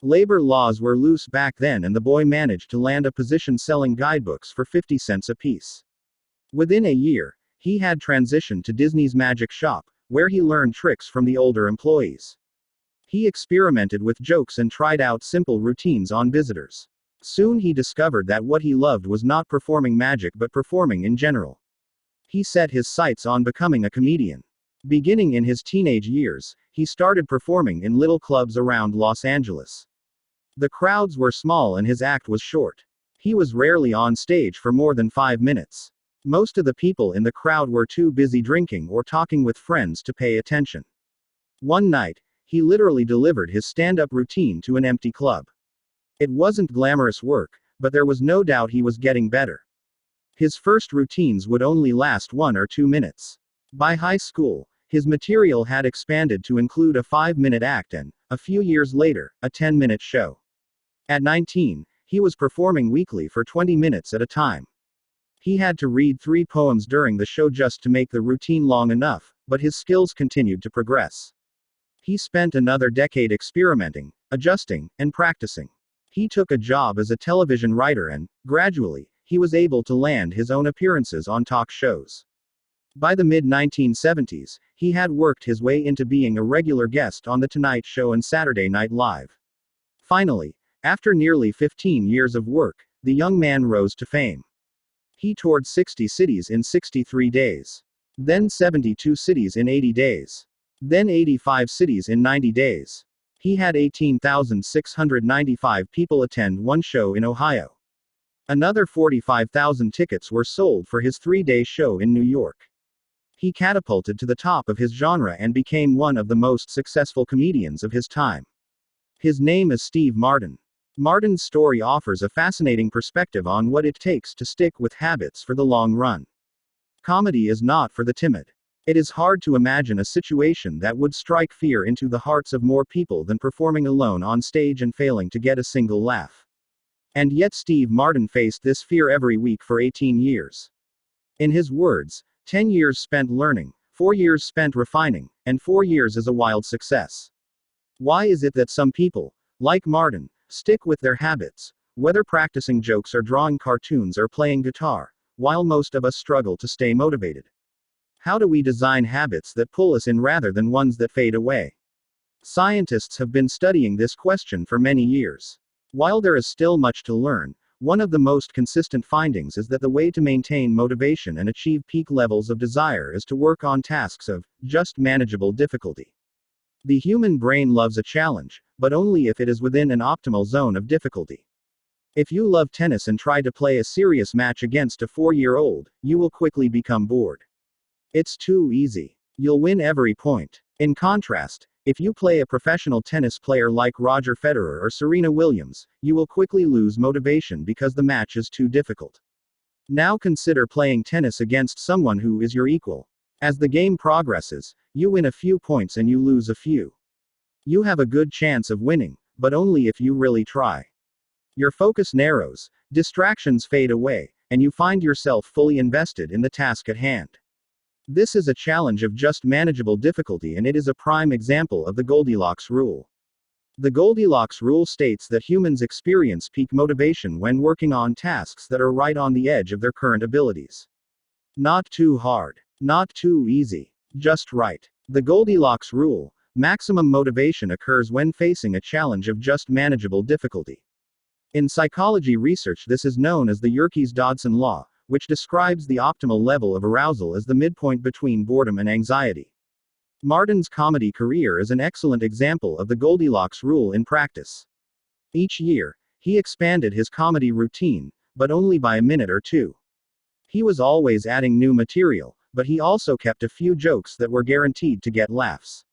Labor laws were loose back then and the boy managed to land a position selling guidebooks for 50 cents a piece. Within a year, he had transitioned to Disney's Magic Shop, where he learned tricks from the older employees. He experimented with jokes and tried out simple routines on visitors. Soon he discovered that what he loved was not performing magic but performing in general. He set his sights on becoming a comedian. Beginning in his teenage years, he started performing in little clubs around Los Angeles. The crowds were small and his act was short. He was rarely on stage for more than 5 minutes. Most of the people in the crowd were too busy drinking or talking with friends to pay attention. One night, he literally delivered his stand-up routine to an empty club. It wasn't glamorous work, but there was no doubt he was getting better. His first routines would only last 1 or 2 minutes. By high school, his material had expanded to include a 5-minute act and, a few years later, a 10-minute show. At 19, he was performing weekly for 20 minutes at a time. He had to read 3 poems during the show just to make the routine long enough, but his skills continued to progress. He spent another decade experimenting, adjusting, and practicing. He took a job as a television writer and, gradually, he was able to land his own appearances on talk shows. By the mid-1970s, he had worked his way into being a regular guest on The Tonight Show and Saturday Night Live. Finally, after nearly 15 years of work, the young man rose to fame. He toured 60 cities in 63 days. Then 72 cities in 80 days. Then 85 cities in 90 days. He had 18,695 people attend one show in Ohio. Another 45,000 tickets were sold for his 3-day show in New York. He catapulted to the top of his genre and became one of the most successful comedians of his time. His name is Steve Martin. Martin's story offers a fascinating perspective on what it takes to stick with habits for the long run. Comedy is not for the timid. It is hard to imagine a situation that would strike fear into the hearts of more people than performing alone on stage and failing to get a single laugh. And yet Steve Martin faced this fear every week for 18 years. In his words, 10 years spent learning, 4 years spent refining, and 4 years is a wild success. Why is it that some people, like Martin, stick with their habits, whether practicing jokes or drawing cartoons or playing guitar, while most of us struggle to stay motivated? How do we design habits that pull us in rather than ones that fade away? Scientists have been studying this question for many years. While there is still much to learn, one of the most consistent findings is that the way to maintain motivation and achieve peak levels of desire is to work on tasks of just manageable difficulty. The human brain loves a challenge, but only if it is within an optimal zone of difficulty. If you love tennis and try to play a serious match against a 4-year-old, you will quickly become bored. It's too easy. You'll win every point. In contrast, if you play a professional tennis player like Roger Federer or Serena Williams, you will quickly lose motivation because the match is too difficult. Now consider playing tennis against someone who is your equal. As the game progresses, you win a few points and you lose a few. You have a good chance of winning, but only if you really try. Your focus narrows, distractions fade away, and you find yourself fully invested in the task at hand. This is a challenge of just manageable difficulty, and it is a prime example of the Goldilocks rule. The Goldilocks rule states that humans experience peak motivation when working on tasks that are right on the edge of their current abilities. Not too hard. Not too easy. Just right. The Goldilocks rule: maximum motivation occurs when facing a challenge of just manageable difficulty. In psychology research, this is known as the Yerkes-Dodson law, which describes the optimal level of arousal as the midpoint between boredom and anxiety. Martin's comedy career is an excellent example of the Goldilocks rule in practice. Each year, he expanded his comedy routine, but only by a minute or two. He was always adding new material, but he also kept a few jokes that were guaranteed to get laughs.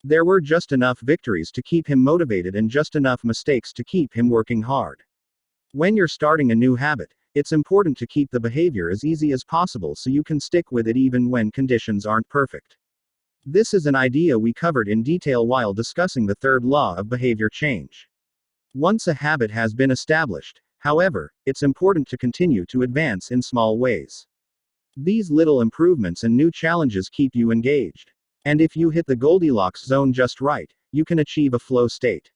There were just enough victories to keep him motivated and just enough mistakes to keep him working hard. When you're starting a new habit, it's important to keep the behavior as easy as possible so you can stick with it even when conditions aren't perfect. This is an idea we covered in detail while discussing the third law of behavior change. Once a habit has been established, however, it's important to continue to advance in small ways. These little improvements and new challenges keep you engaged. And if you hit the Goldilocks zone just right, you can achieve a flow state.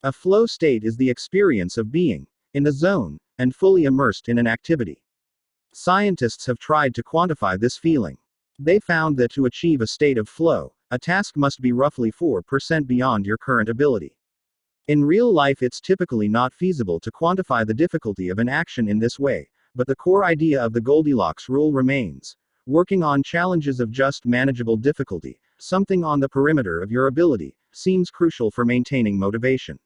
A flow state is the experience of being in the zone and fully immersed in an activity. Scientists have tried to quantify this feeling. They found that to achieve a state of flow, a task must be roughly 4% beyond your current ability. In real life, it's typically not feasible to quantify the difficulty of an action in this way, but the core idea of the Goldilocks rule remains: working on challenges of just manageable difficulty, something on the perimeter of your ability, seems crucial for maintaining motivation.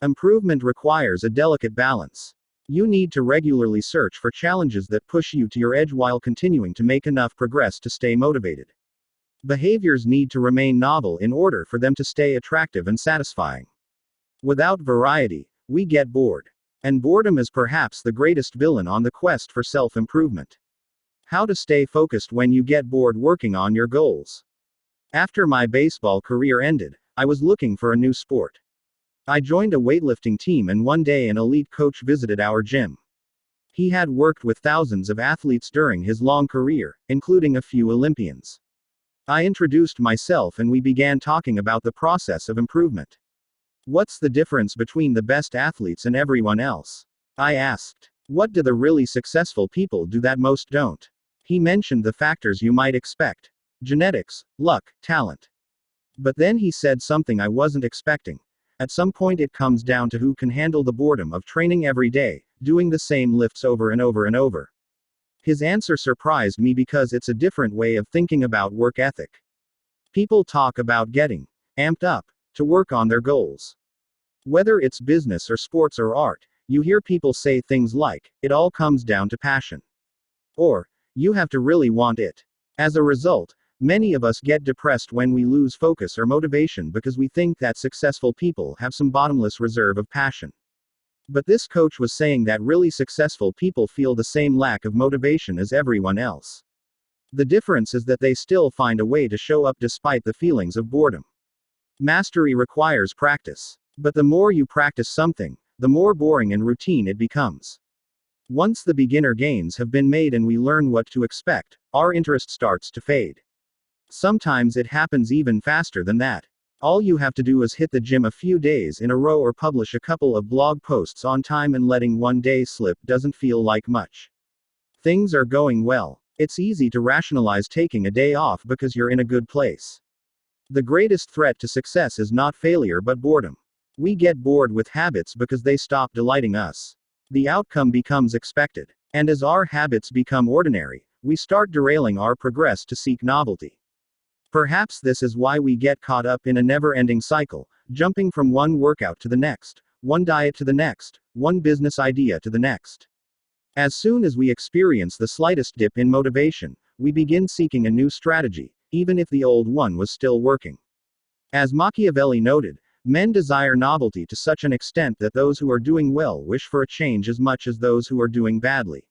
Improvement requires a delicate balance. You need to regularly search for challenges that push you to your edge while continuing to make enough progress to stay motivated. Behaviors need to remain novel in order for them to stay attractive and satisfying. Without variety, we get bored. And boredom is perhaps the greatest villain on the quest for self-improvement. How to stay focused when you get bored working on your goals. After my baseball career ended, I was looking for a new sport. I joined a weightlifting team, and one day an elite coach visited our gym. He had worked with thousands of athletes during his long career, including a few Olympians. I introduced myself and we began talking about the process of improvement. What's the difference between the best athletes and everyone else? I asked. What do the really successful people do that most don't? He mentioned the factors you might expect: genetics, luck, talent. But then he said something I wasn't expecting. At some point, it comes down to who can handle the boredom of training every day, doing the same lifts over and over and over. His answer surprised me because it's a different way of thinking about work ethic. People talk about getting amped up to work on their goals. Whether it's business or sports or art, you hear people say things like, "It all comes down to passion." Or, "You have to really want it." As a result, many of us get depressed when we lose focus or motivation because we think that successful people have some bottomless reserve of passion. But this coach was saying that really successful people feel the same lack of motivation as everyone else. The difference is that they still find a way to show up despite the feelings of boredom. Mastery requires practice. But the more you practice something, the more boring and routine it becomes. Once the beginner gains have been made and we learn what to expect, our interest starts to fade. Sometimes it happens even faster than that. All you have to do is hit the gym a few days in a row or publish a couple of blog posts on time, and letting one day slip doesn't feel like much. Things are going well. It's easy to rationalize taking a day off because you're in a good place. The greatest threat to success is not failure but boredom. We get bored with habits because they stop delighting us. The outcome becomes expected. And as our habits become ordinary, we start derailing our progress to seek novelty. Perhaps this is why we get caught up in a never-ending cycle, jumping from one workout to the next, one diet to the next, one business idea to the next. As soon as we experience the slightest dip in motivation, we begin seeking a new strategy, even if the old one was still working. As Machiavelli noted, men desire novelty to such an extent that those who are doing well wish for a change as much as those who are doing badly.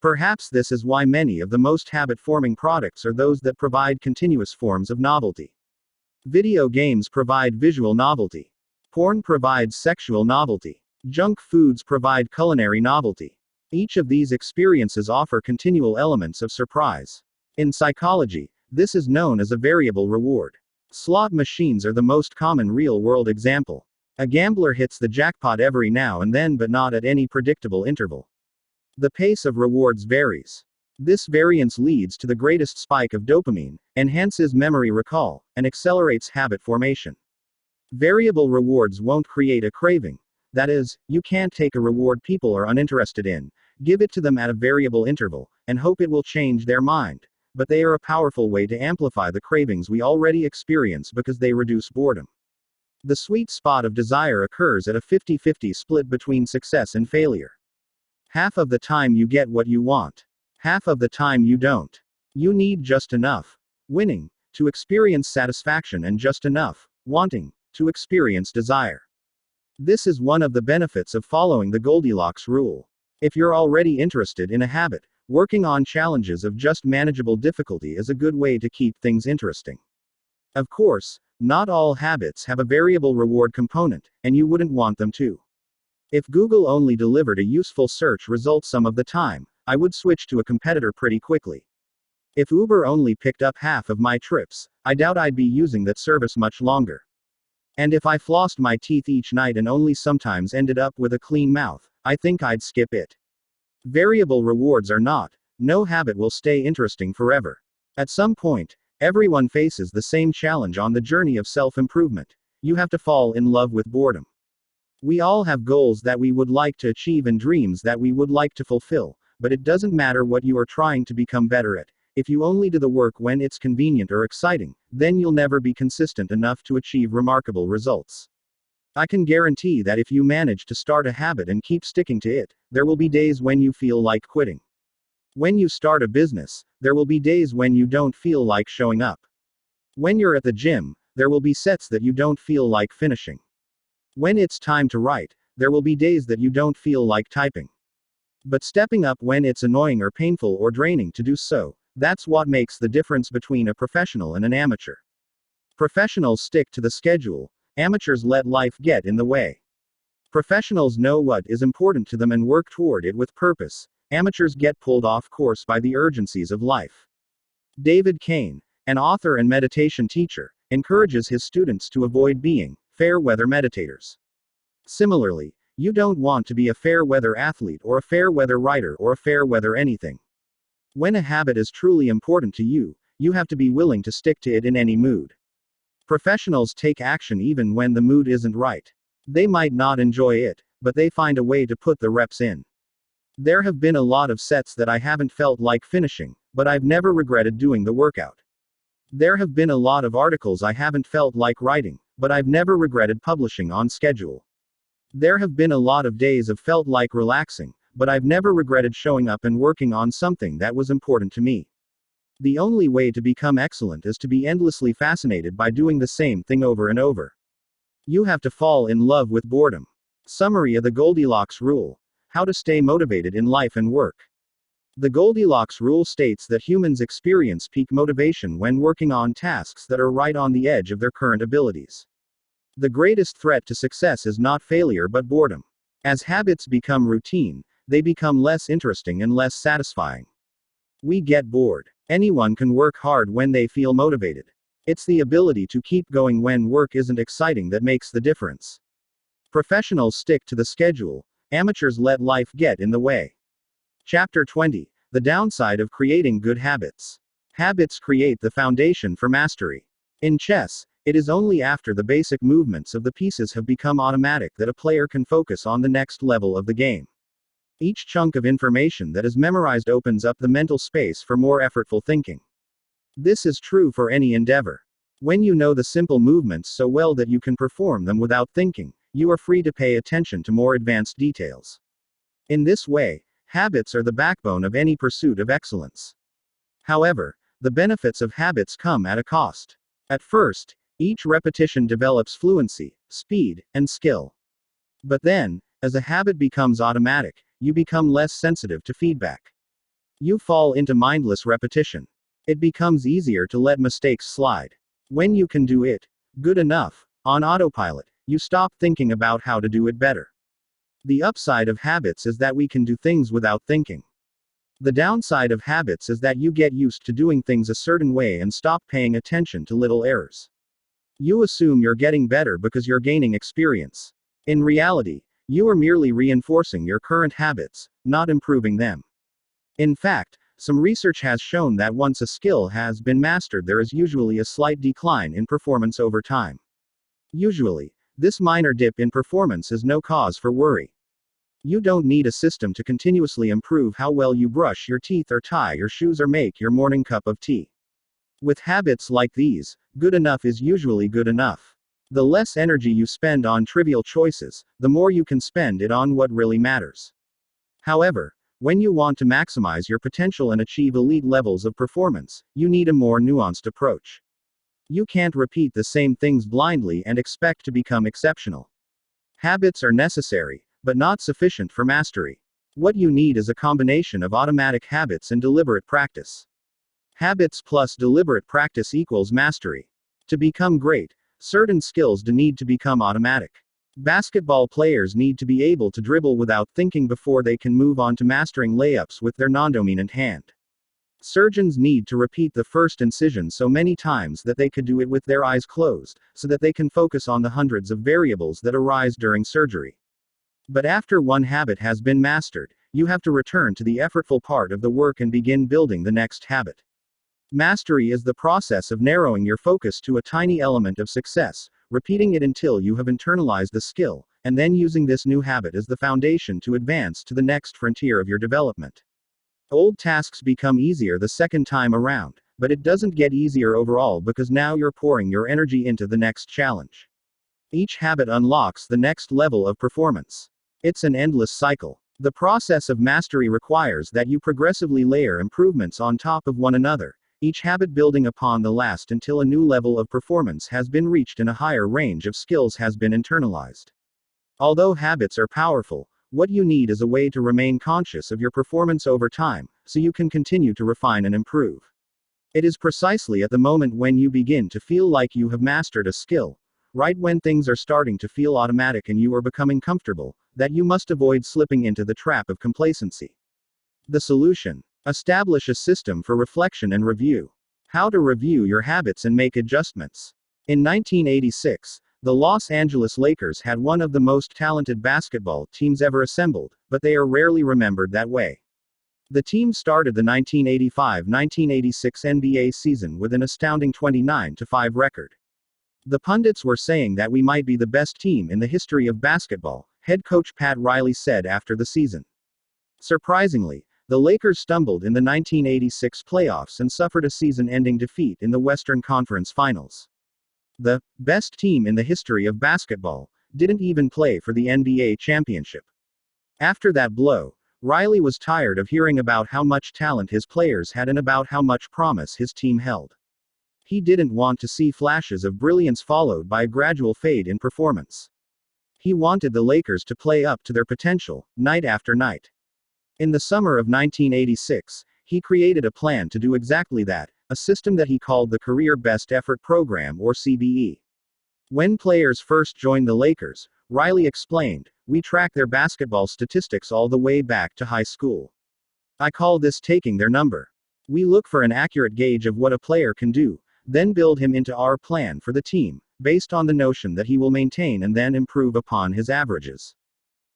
Perhaps this is why many of the most habit-forming products are those that provide continuous forms of novelty. Video games provide visual novelty. Porn provides sexual novelty. Junk foods provide culinary novelty. Each of these experiences offer continual elements of surprise. In psychology, this is known as a variable reward. Slot machines are the most common real-world example. A gambler hits the jackpot every now and then, but not at any predictable interval. The pace of rewards varies. This variance leads to the greatest spike of dopamine, enhances memory recall, and accelerates habit formation. Variable rewards won't create a craving. That is, you can't take a reward people are uninterested in, give it to them at a variable interval, and hope it will change their mind. But they are a powerful way to amplify the cravings we already experience because they reduce boredom. The sweet spot of desire occurs at a 50-50 split between success and failure. Half of the time you get what you want. Half of the time you don't. You need just enough winning to experience satisfaction and just enough wanting to experience desire. This is one of the benefits of following the Goldilocks rule. If you're already interested in a habit, working on challenges of just manageable difficulty is a good way to keep things interesting. Of course, not all habits have a variable reward component, and you wouldn't want them to. If Google only delivered a useful search result some of the time, I would switch to a competitor pretty quickly. If Uber only picked up half of my trips, I doubt I'd be using that service much longer. And if I flossed my teeth each night and only sometimes ended up with a clean mouth, I think I'd skip it. Variable rewards are not. No habit will stay interesting forever. At some point, everyone faces the same challenge on the journey of self-improvement. You have to fall in love with boredom. We all have goals that we would like to achieve and dreams that we would like to fulfill, but it doesn't matter what you are trying to become better at. If you only do the work when it's convenient or exciting, then you'll never be consistent enough to achieve remarkable results. I can guarantee that if you manage to start a habit and keep sticking to it, there will be days when you feel like quitting. When you start a business, there will be days when you don't feel like showing up. When you're at the gym, there will be sets that you don't feel like finishing. When it's time to write, there will be days that you don't feel like typing. But stepping up when it's annoying or painful or draining to do so, that's what makes the difference between a professional and an amateur. Professionals stick to the schedule. Amateurs let life get in the way. Professionals know what is important to them and work toward it with purpose. Amateurs get pulled off course by the urgencies of life. David Kane, an author and meditation teacher, encourages his students to avoid being fair weather meditators. Similarly, You don't want to be a fair weather athlete or a fair weather writer or a fair weather anything. When a habit is truly important to you, you have to be willing to stick to it in any mood. Professionals take action even when the mood isn't right. They might not enjoy it, but they find a way to put the reps in. There have been a lot of sets that I haven't felt like finishing, but I've never regretted doing the workout. There have been a lot of articles I haven't felt like writing, but I've never regretted publishing on schedule. There have been a lot of days I've felt like relaxing, but I've never regretted showing up and working on something that was important to me. The only way to become excellent is to be endlessly fascinated by doing the same thing over and over. You have to fall in love with boredom. Summary of the Goldilocks Rule: how to stay motivated in life and work. The Goldilocks Rule states that humans experience peak motivation when working on tasks that are right on the edge of their current abilities. The greatest threat to success is not failure but boredom. As habits become routine, they become less interesting and less satisfying. We get bored. Anyone can work hard when they feel motivated. It's the ability to keep going when work isn't exciting that makes the difference. Professionals stick to the schedule. Amateurs let life get in the way. Chapter 20. The downside of creating good habits. Habits create the foundation for mastery. In chess, it is only after the basic movements of the pieces have become automatic that a player can focus on the next level of the game. Each chunk of information that is memorized opens up the mental space for more effortful thinking. This is true for any endeavor. When you know the simple movements so well that you can perform them without thinking, you are free to pay attention to more advanced details. In this way, habits are the backbone of any pursuit of excellence. However, the benefits of habits come at a cost. At first, each repetition develops fluency, speed, and skill. But then, as a habit becomes automatic, you become less sensitive to feedback. You fall into mindless repetition. It becomes easier to let mistakes slide. When you can do it good enough, on autopilot, you stop thinking about how to do it better. The upside of habits is that we can do things without thinking. The downside of habits is that you get used to doing things a certain way and stop paying attention to little errors. You assume you're getting better because you're gaining experience. In reality, you are merely reinforcing your current habits, not improving them. In fact, some research has shown that once a skill has been mastered, there is usually a slight decline in performance over time. Usually, this minor dip in performance is no cause for worry. You don't need a system to continuously improve how well you brush your teeth or tie your shoes or make your morning cup of tea. With habits like these, good enough is usually good enough. The less energy you spend on trivial choices, the more you can spend it on what really matters. However, when you want to maximize your potential and achieve elite levels of performance, you need a more nuanced approach. You can't repeat the same things blindly and expect to become exceptional. Habits are necessary, but not sufficient for mastery. What you need is a combination of automatic habits and deliberate practice. Habits plus deliberate practice equals mastery. To become great, certain skills need to become automatic. Basketball players need to be able to dribble without thinking before they can move on to mastering layups with their non-dominant hand. Surgeons need to repeat the first incision so many times that they could do it with their eyes closed, so that they can focus on the hundreds of variables that arise during surgery. But after one habit has been mastered, you have to return to the effortful part of the work and begin building the next habit. Mastery is the process of narrowing your focus to a tiny element of success, repeating it until you have internalized the skill, and then using this new habit as the foundation to advance to the next frontier of your development. Old tasks become easier the second time around, but it doesn't get easier overall because now you're pouring your energy into the next challenge. Each habit unlocks the next level of performance. It's an endless cycle. The process of mastery requires that you progressively layer improvements on top of one another, each habit building upon the last until a new level of performance has been reached and a higher range of skills has been internalized. Although habits are powerful, what you need is a way to remain conscious of your performance over time, so you can continue to refine and improve. It is precisely at the moment when you begin to feel like you have mastered a skill, right when things are starting to feel automatic and you are becoming comfortable, that you must avoid slipping into the trap of complacency. The solution: establish a system for reflection and review. How to review your habits and make adjustments. In 1986, The Los Angeles Lakers had one of the most talented basketball teams ever assembled, but they are rarely remembered that way. The team started the 1985-1986 NBA season with an astounding 29-5 record. The pundits were saying that we might be the best team in the history of basketball, head coach Pat Riley said after the season. Surprisingly, the Lakers stumbled in the 1986 playoffs and suffered a season-ending defeat in the Western Conference Finals. The best team in the history of basketball didn't even play for the NBA championship. After that blow, Riley was tired of hearing about how much talent his players had and about how much promise his team held. He didn't want to see flashes of brilliance followed by a gradual fade in performance. He wanted the Lakers to play up to their potential, night after night. In the summer of 1986, he created a plan to do exactly that, a system that he called the Career Best Effort Program or CBE. When players first joined the Lakers, Riley explained, "We track their basketball statistics all the way back to high school. I call this taking their number. We look for an accurate gauge of what a player can do, then build him into our plan for the team, based on the notion that he will maintain and then improve upon his averages."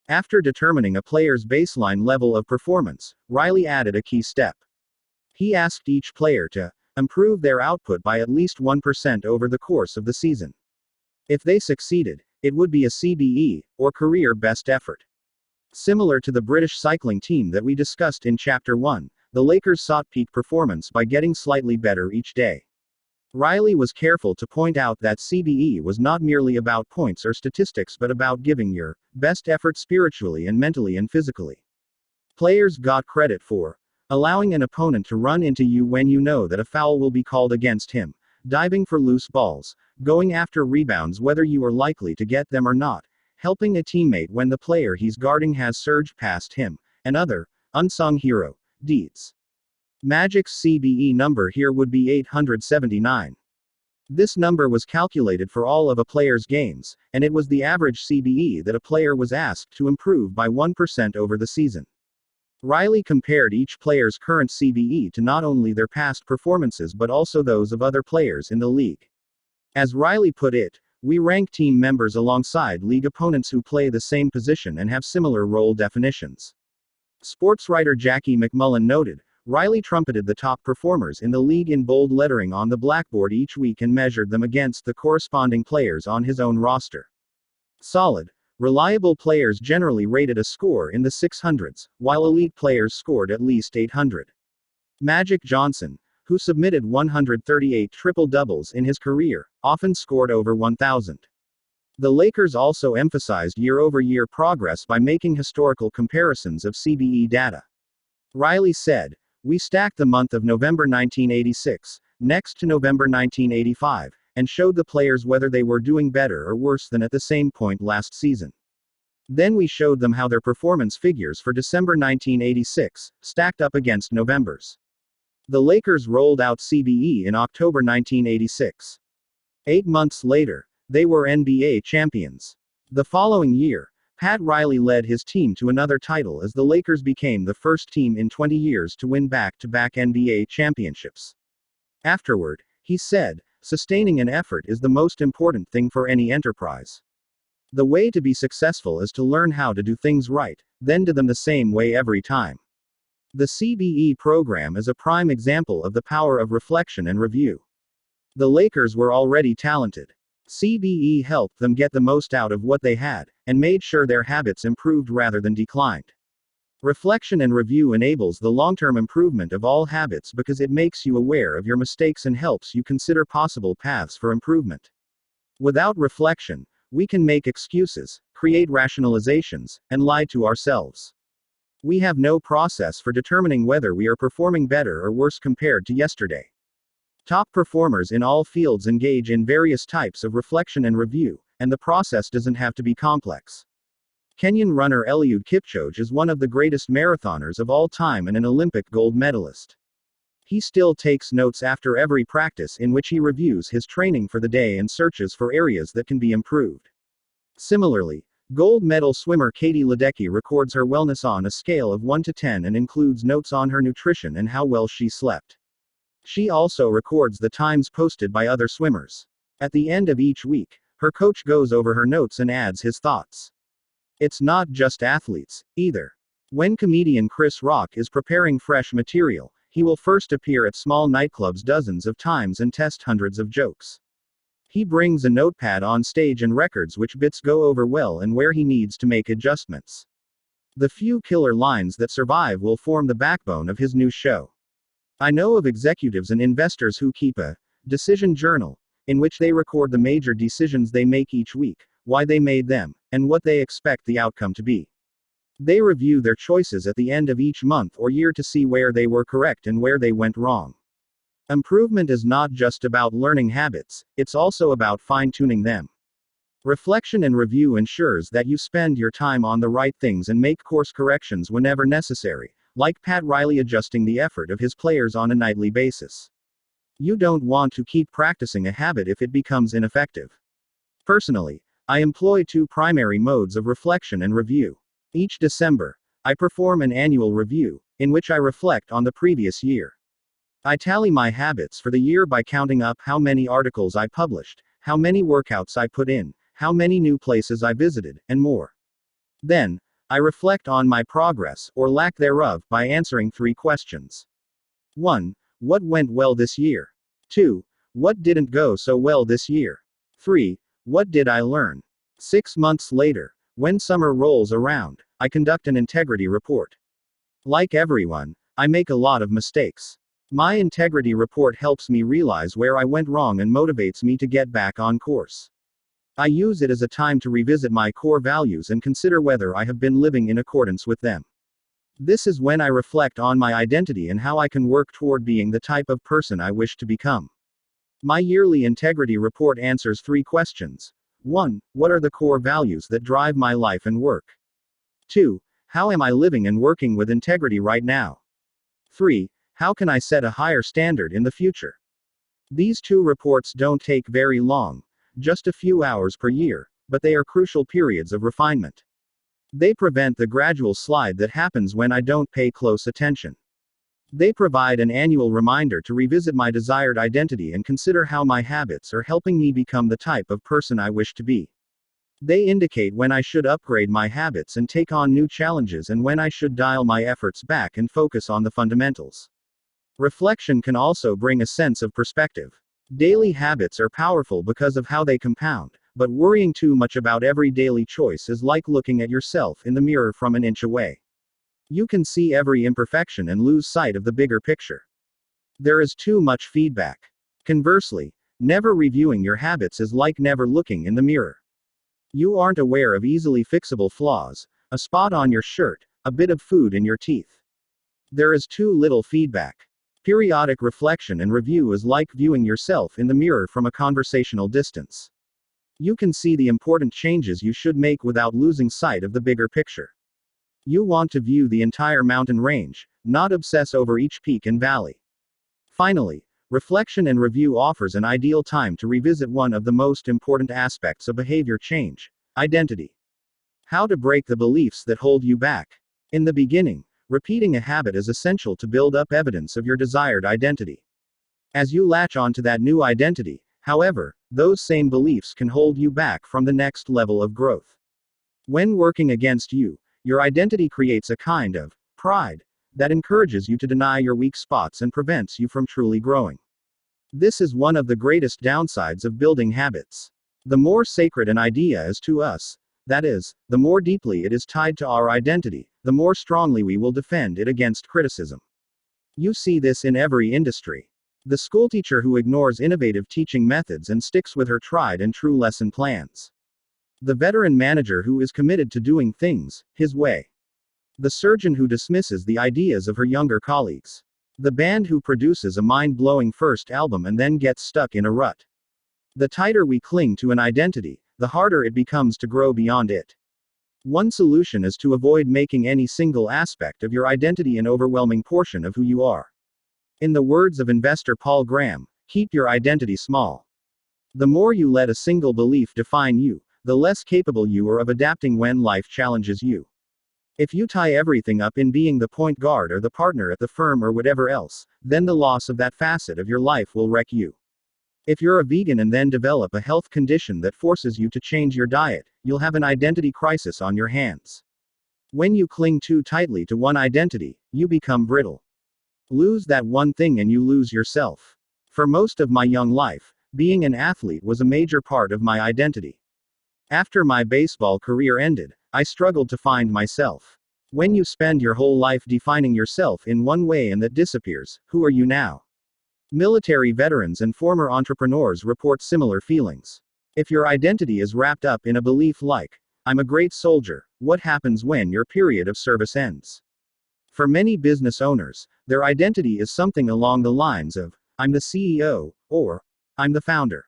After determining a player's baseline level of performance, Riley added a key step. He asked each player to improve their output by at least 1% over the course of the season. If they succeeded, it would be a CBE, or Career Best Effort. Similar to the British cycling team that we discussed in Chapter 1, the Lakers sought peak performance by getting slightly better each day. Riley was careful to point out that CBE was not merely about points or statistics but about giving your best effort spiritually and mentally and physically. Players got credit for allowing an opponent to run into you when you know that a foul will be called against him, diving for loose balls, going after rebounds whether you are likely to get them or not, helping a teammate when the player he's guarding has surged past him, and other unsung hero deeds. Magic's CBE number here would be 879. This number was calculated for all of a player's games, and it was the average CBE that a player was asked to improve by 1% over the season. Riley compared each player's current CBE to not only their past performances but also those of other players in the league. As Riley put it, "We rank team members alongside league opponents who play the same position and have similar role definitions." Sports writer Jackie McMullen noted, Riley trumpeted the top performers in the league in bold lettering on the blackboard each week and measured them against the corresponding players on his own roster. Solid, reliable players generally rated a score in the 600s, while elite players scored at least 800. Magic Johnson, who submitted 138 triple-doubles in his career, often scored over 1,000. The Lakers also emphasized year-over-year progress by making historical comparisons of CBE data. Riley said, "We stacked the month of November 1986, next to November 1985, and showed the players whether they were doing better or worse than at the same point last season. Then we showed them how their performance figures for December 1986 stacked up against November's." The Lakers rolled out CBE in October 1986. 8 months later, they were NBA champions. The following year, Pat Riley led his team to another title as the Lakers became the first team in 20 years to win back-to-back NBA championships. Afterward, he said, "Sustaining an effort is the most important thing for any enterprise. The way to be successful is to learn how to do things right, then do them the same way every time." The CBE program is a prime example of the power of reflection and review. The Lakers were already talented. CBE helped them get the most out of what they had, and made sure their habits improved rather than declined. Reflection and review enables the long-term improvement of all habits because it makes you aware of your mistakes and helps you consider possible paths for improvement. Without reflection, we can make excuses, create rationalizations, and lie to ourselves. We have no process for determining whether we are performing better or worse compared to yesterday. Top performers in all fields engage in various types of reflection and review, and the process doesn't have to be complex. Kenyan runner Eliud Kipchoge is one of the greatest marathoners of all time and an Olympic gold medalist. He still takes notes after every practice in which he reviews his training for the day and searches for areas that can be improved. Similarly, gold medal swimmer Katie Ledecky records her wellness on a scale of 1 to 10 and includes notes on her nutrition and how well she slept. She also records the times posted by other swimmers. At the end of each week, Her coach goes over her notes and adds his thoughts. It's not just athletes, either. When comedian Chris Rock is preparing fresh material, he will first appear at small nightclubs dozens of times and test hundreds of jokes. He brings a notepad on stage and records which bits go over well and where he needs to make adjustments. The few killer lines that survive will form the backbone of his new show. I know of executives and investors who keep a decision journal, in which they record the major decisions they make each week, why they made them, and what they expect the outcome to be. They review their choices at the end of each month or year to see where they were correct and where they went wrong. Improvement is not just about learning habits, it's also about fine-tuning them. Reflection and review ensures that you spend your time on the right things and make course corrections whenever necessary, like Pat Riley adjusting the effort of his players on a nightly basis. You don't want to keep practicing a habit if it becomes ineffective. Personally, I employ two primary modes of reflection and review. Each December, I perform an annual review, in which I reflect on the previous year. I tally my habits for the year by counting up how many articles I published, how many workouts I put in, how many new places I visited, and more. Then, I reflect on my progress, or lack thereof, by answering 3 questions. 1. What went well this year? 2. What didn't go so well this year? 3. What did I learn? 6 months later, when summer rolls around, I conduct an integrity report. Like everyone, I make a lot of mistakes. My integrity report helps me realize where I went wrong and motivates me to get back on course. I use it as a time to revisit my core values and consider whether I have been living in accordance with them. This is when I reflect on my identity and how I can work toward being the type of person I wish to become. My yearly integrity report answers 3 questions. 1. What are the core values that drive my life and work? 2. How am I living and working with integrity right now? 3. How can I set a higher standard in the future? These 2 reports don't take very long, just a few hours per year, but they are crucial periods of refinement. They prevent the gradual slide that happens when I don't pay close attention. They provide an annual reminder to revisit my desired identity and consider how my habits are helping me become the type of person I wish to be. They indicate when I should upgrade my habits and take on new challenges and when I should dial my efforts back and focus on the fundamentals. Reflection can also bring a sense of perspective. Daily habits are powerful because of how they compound, but worrying too much about every daily choice is like looking at yourself in the mirror from an inch away. You can see every imperfection and lose sight of the bigger picture. There is too much feedback. Conversely, never reviewing your habits is like never looking in the mirror. You aren't aware of easily fixable flaws, a spot on your shirt, a bit of food in your teeth. There is too little feedback. Periodic reflection and review is like viewing yourself in the mirror from a conversational distance. You can see the important changes you should make without losing sight of the bigger picture. You want to view the entire mountain range, not obsess over each peak and valley. Finally, reflection and review offers an ideal time to revisit one of the most important aspects of behavior change: identity. How to break the beliefs that hold you back. In the beginning, repeating a habit is essential to build up evidence of your desired identity. As you latch onto that new identity, however, those same beliefs can hold you back from the next level of growth. When working against you, your identity creates a kind of pride that encourages you to deny your weak spots and prevents you from truly growing. This is one of the greatest downsides of building habits. The more sacred an idea is to us, that is, the more deeply it is tied to our identity, the more strongly we will defend it against criticism. You see this in every industry. The schoolteacher who ignores innovative teaching methods and sticks with her tried and true lesson plans. The veteran manager who is committed to doing things his way. The surgeon who dismisses the ideas of her younger colleagues. The band who produces a mind-blowing first album and then gets stuck in a rut. The tighter we cling to an identity, the harder it becomes to grow beyond it. One solution is to avoid making any single aspect of your identity an overwhelming portion of who you are. In the words of investor Paul Graham, keep your identity small. The more you let a single belief define you, the less capable you are of adapting when life challenges you. If you tie everything up in being the point guard or the partner at the firm or whatever else, then the loss of that facet of your life will wreck you. If you're a vegan and then develop a health condition that forces you to change your diet, you'll have an identity crisis on your hands. When you cling too tightly to one identity, you become brittle. Lose that one thing and you lose yourself. For most of my young life, being an athlete was a major part of my identity. After my baseball career ended, I struggled to find myself. When you spend your whole life defining yourself in one way and that disappears, who are you now? Military veterans and former entrepreneurs report similar feelings. If your identity is wrapped up in a belief like, I'm a great soldier, what happens when your period of service ends? For many business owners, their identity is something along the lines of, I'm the CEO, or, I'm the founder.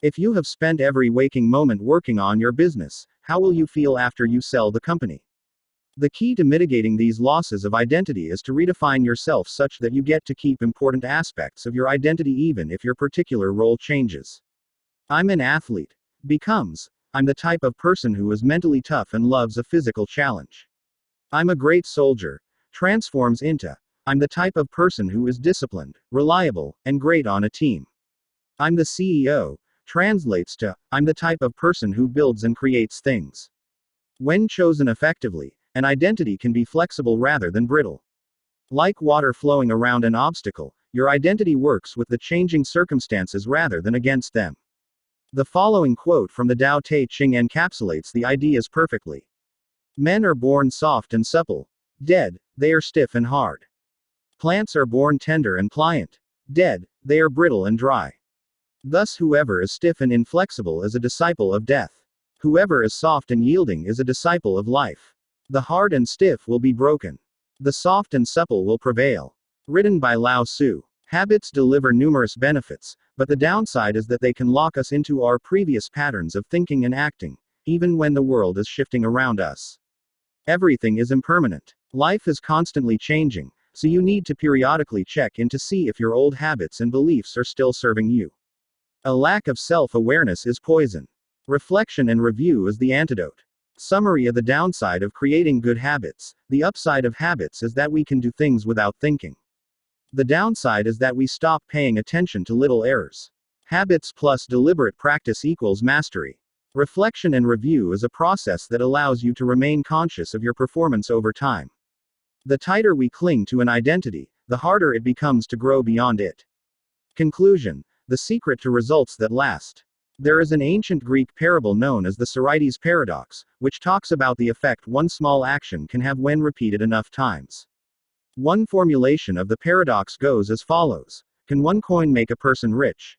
If you have spent every waking moment working on your business, how will you feel after you sell the company? The key to mitigating these losses of identity is to redefine yourself such that you get to keep important aspects of your identity even if your particular role changes. I'm an athlete becomes, I'm the type of person who is mentally tough and loves a physical challenge. I'm a great soldier transforms into, I'm the type of person who is disciplined, reliable, and great on a team. I'm the CEO translates to, I'm the type of person who builds and creates things. When chosen effectively, an identity can be flexible rather than brittle. Like water flowing around an obstacle, your identity works with the changing circumstances rather than against them. The following quote from the Tao Te Ching encapsulates the ideas perfectly. Men are born soft and supple. Dead, they are stiff and hard. Plants are born tender and pliant. Dead, they are brittle and dry. Thus whoever is stiff and inflexible is a disciple of death. Whoever is soft and yielding is a disciple of life. The hard and stiff will be broken. The soft and supple will prevail. Written by Lao Tzu. Habits deliver numerous benefits, but the downside is that they can lock us into our previous patterns of thinking and acting, even when the world is shifting around us. Everything is impermanent. Life is constantly changing, so you need to periodically check in to see if your old habits and beliefs are still serving you. A lack of self-awareness is poison. Reflection and review is the antidote. Summary of the downside of creating good habits. The upside of habits is that we can do things without thinking. The downside is that we stop paying attention to little errors. Habits plus deliberate practice equals mastery. Reflection and review is a process that allows you to remain conscious of your performance over time. The tighter we cling to an identity, the harder it becomes to grow beyond it. Conclusion. The secret to results that last. There is an ancient Greek parable known as the Sorites paradox, which talks about the effect one small action can have when repeated enough times. One formulation of the paradox goes as follows. Can one coin make a person rich?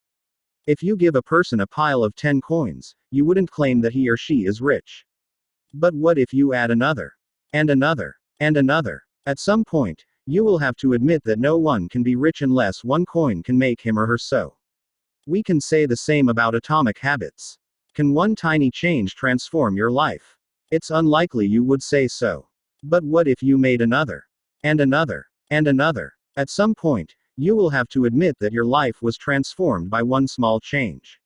If you give a person a pile of 10 coins, you wouldn't claim that he or she is rich. But what if you add another? And another? And another? At some point, you will have to admit that no one can be rich unless one coin can make him or her so. We can say the same about atomic habits. Can one tiny change transform your life? It's unlikely you would say so. But what if you made another? And another? And another? At some point, you will have to admit that your life was transformed by one small change.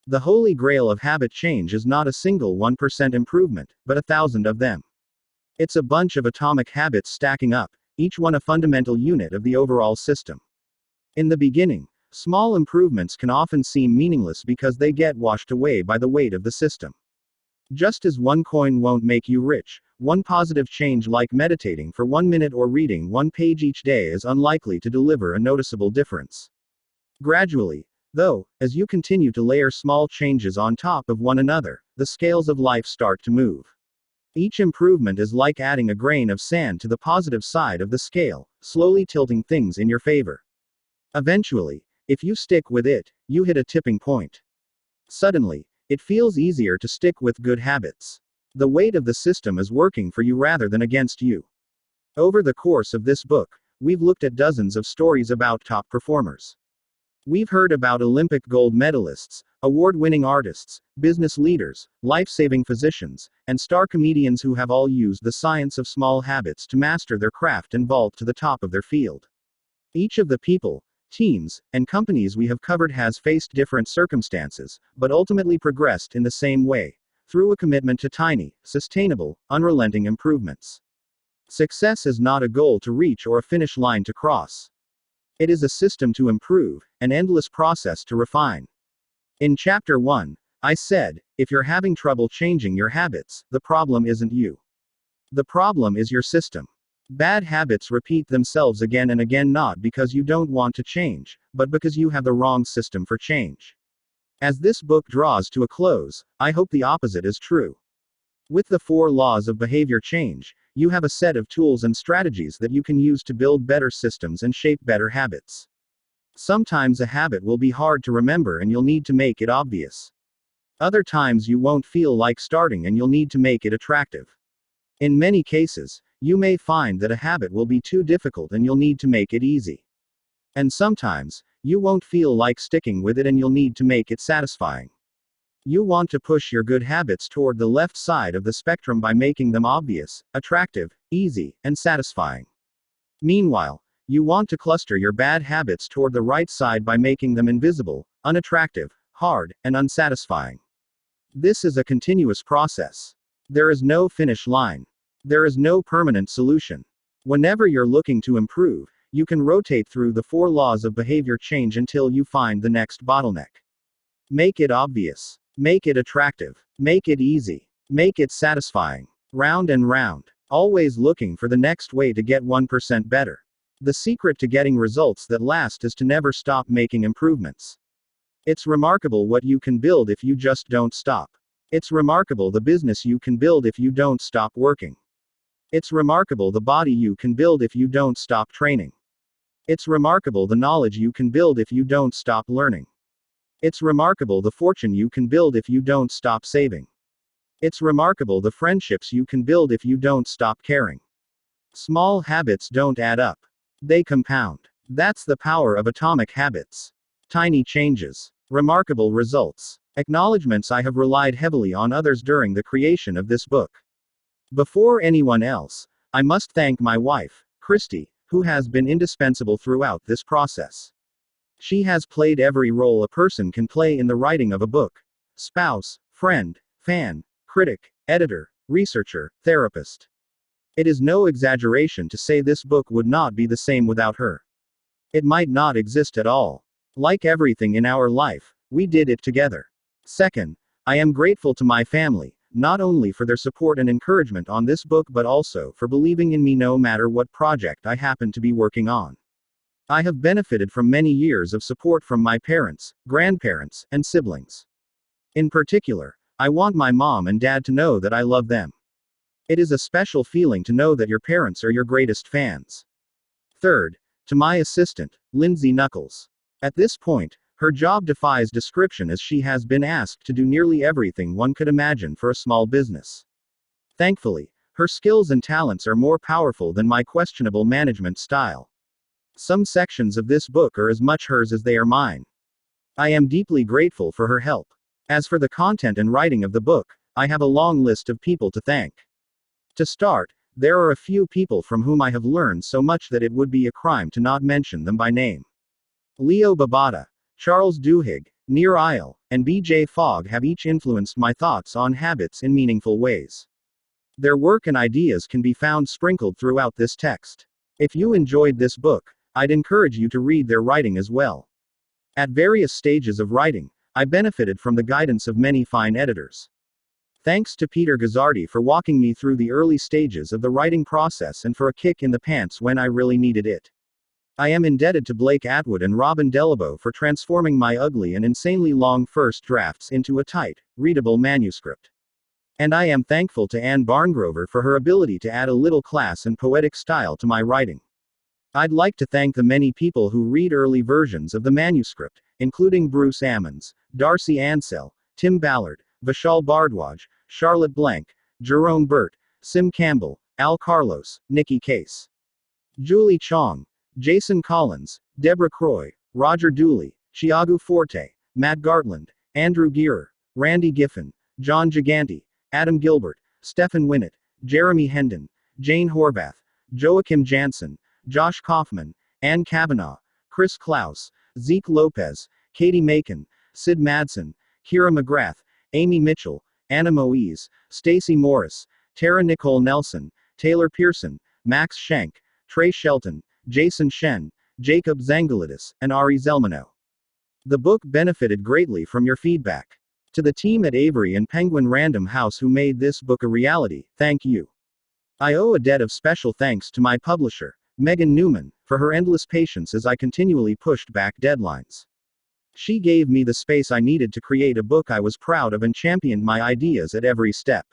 The holy grail of habit change is not a single 1% improvement, but 1,000 of them. It's a bunch of atomic habits stacking up, each one a fundamental unit of the overall system. In the beginning, small improvements can often seem meaningless because they get washed away by the weight of the system. Just as one coin won't make you rich, one positive change like meditating for 1 minute or reading one page each day is unlikely to deliver a noticeable difference. Gradually, though, as you continue to layer small changes on top of one another, the scales of life start to move. Each improvement is like adding a grain of sand to the positive side of the scale, slowly tilting things in your favor. Eventually, if you stick with it, you hit a tipping point. Suddenly, it feels easier to stick with good habits. The weight of the system is working for you rather than against you. Over the course of this book, we've looked at dozens of stories about top performers. We've heard about Olympic gold medalists, award-winning artists, business leaders, life-saving physicians, and star comedians who have all used the science of small habits to master their craft and vault to the top of their field. Each of the people, teams, and companies we have covered has faced different circumstances, but ultimately progressed in the same way, through a commitment to tiny, sustainable, unrelenting improvements. Success is not a goal to reach or a finish line to cross. It is a system to improve, an endless process to refine. In Chapter 1, I said, if you're having trouble changing your habits, the problem isn't you. The problem is your system. Bad habits repeat themselves again and again not because you don't want to change, but because you have the wrong system for change. As this book draws to a close, I hope the opposite is true. With the 4 laws of behavior change, you have a set of tools and strategies that you can use to build better systems and shape better habits. Sometimes a habit will be hard to remember and you'll need to make it obvious. Other times you won't feel like starting and you'll need to make it attractive. In many cases, you may find that a habit will be too difficult and you'll need to make it easy. And sometimes, you won't feel like sticking with it and you'll need to make it satisfying. You want to push your good habits toward the left side of the spectrum by making them obvious, attractive, easy, and satisfying. Meanwhile, you want to cluster your bad habits toward the right side by making them invisible, unattractive, hard, and unsatisfying. This is a continuous process. There is no finish line. There is no permanent solution. Whenever you're looking to improve, you can rotate through the 4 laws of behavior change until you find the next bottleneck. Make it obvious. Make it attractive. Make it easy. Make it satisfying. Round and round. Always looking for the next way to get 1% better. The secret to getting results that last is to never stop making improvements. It's remarkable what you can build if you just don't stop. It's remarkable the business you can build if you don't stop working. It's remarkable the body you can build if you don't stop training. It's remarkable the knowledge you can build if you don't stop learning. It's remarkable the fortune you can build if you don't stop saving. It's remarkable the friendships you can build if you don't stop caring. Small habits don't add up. They compound. That's the power of atomic habits. Tiny changes. Remarkable results. Acknowledgements. I have relied heavily on others during the creation of this book. Before anyone else, I must thank my wife, Christy, who has been indispensable throughout this process. She has played every role a person can play in the writing of a book: spouse, friend, fan, critic, editor, researcher, therapist. It is no exaggeration to say this book would not be the same without her. It might not exist at all. Like everything in our life, we did it together. Second, I am grateful to my family, not only for their support and encouragement on this book but also for believing in me no matter what project I happen to be working on. I have benefited from many years of support from my parents, grandparents, and siblings. In particular, I want my mom and dad to know that I love them. It is a special feeling to know that your parents are your greatest fans. Third, to my assistant, Lindsay Knuckles. At this point, her job defies description as she has been asked to do nearly everything one could imagine for a small business. Thankfully, her skills and talents are more powerful than my questionable management style. Some sections of this book are as much hers as they are mine. I am deeply grateful for her help. As for the content and writing of the book, I have a long list of people to thank. To start, there are a few people from whom I have learned so much that it would be a crime to not mention them by name. Leo Babauta, Charles Duhigg, Nir Eyal, and B.J. Fogg have each influenced my thoughts on habits in meaningful ways. Their work and ideas can be found sprinkled throughout this text. If you enjoyed this book, I'd encourage you to read their writing as well. At various stages of writing, I benefited from the guidance of many fine editors. Thanks to Peter Gazzardi for walking me through the early stages of the writing process and for a kick in the pants when I really needed it. I am indebted to Blake Atwood and Robin Delabo for transforming my ugly and insanely long first drafts into a tight, readable manuscript. And I am thankful to Anne Barngrover for her ability to add a little class and poetic style to my writing. I'd like to thank the many people who read early versions of the manuscript, including Bruce Ammons, Darcy Ansell, Tim Ballard, Vishal Bardwaj, Charlotte Blank, Jerome Burt, Sim Campbell, Al Carlos, Nikki Case, Julie Chong, Jason Collins, Deborah Croy, Roger Dooley, Chiagu Forte, Matt Gartland, Andrew Gearer, Randy Giffen, John Giganti, Adam Gilbert, Stefan Winnett, Jeremy Hendon, Jane Horvath, Joachim Jansen, Josh Kaufman, Ann Kavanaugh, Chris Klaus, Zeke Lopez, Katie Macon, Sid Madsen, Kira McGrath, Amy Mitchell, Anna Moise, Stacy Morris, Tara Nicole Nelson, Taylor Pearson, Max Schenk, Trey Shelton, Jason Shen, Jacob Zangulidis, and Ari Zelmano. The book benefited greatly from your feedback. To the team at Avery and Penguin Random House who made this book a reality, thank you. I owe a debt of special thanks to my publisher, Megan Newman, for her endless patience as I continually pushed back deadlines. She gave me the space I needed to create a book I was proud of and championed my ideas at every step.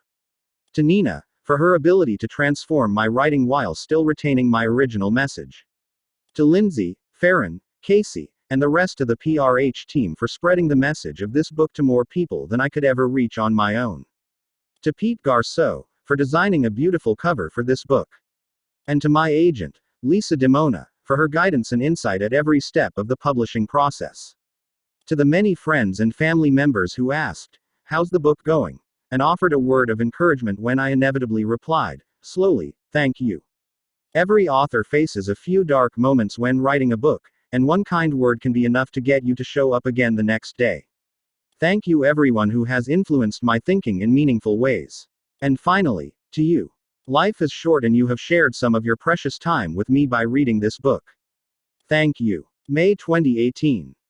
To Nina, for her ability to transform my writing while still retaining my original message. To Lindsay, Farron, Casey, and the rest of the PRH team for spreading the message of this book to more people than I could ever reach on my own. To Pete Garceau, for designing a beautiful cover for this book. And to my agent, Lisa Dimona, for her guidance and insight at every step of the publishing process. To the many friends and family members who asked, "How's the book going?" and offered a word of encouragement when I inevitably replied, slowly, "Thank you." Every author faces a few dark moments when writing a book, and one kind word can be enough to get you to show up again the next day. Thank you everyone who has influenced my thinking in meaningful ways. And finally, to you. Life is short and you have shared some of your precious time with me by reading this book. Thank you. May 2018.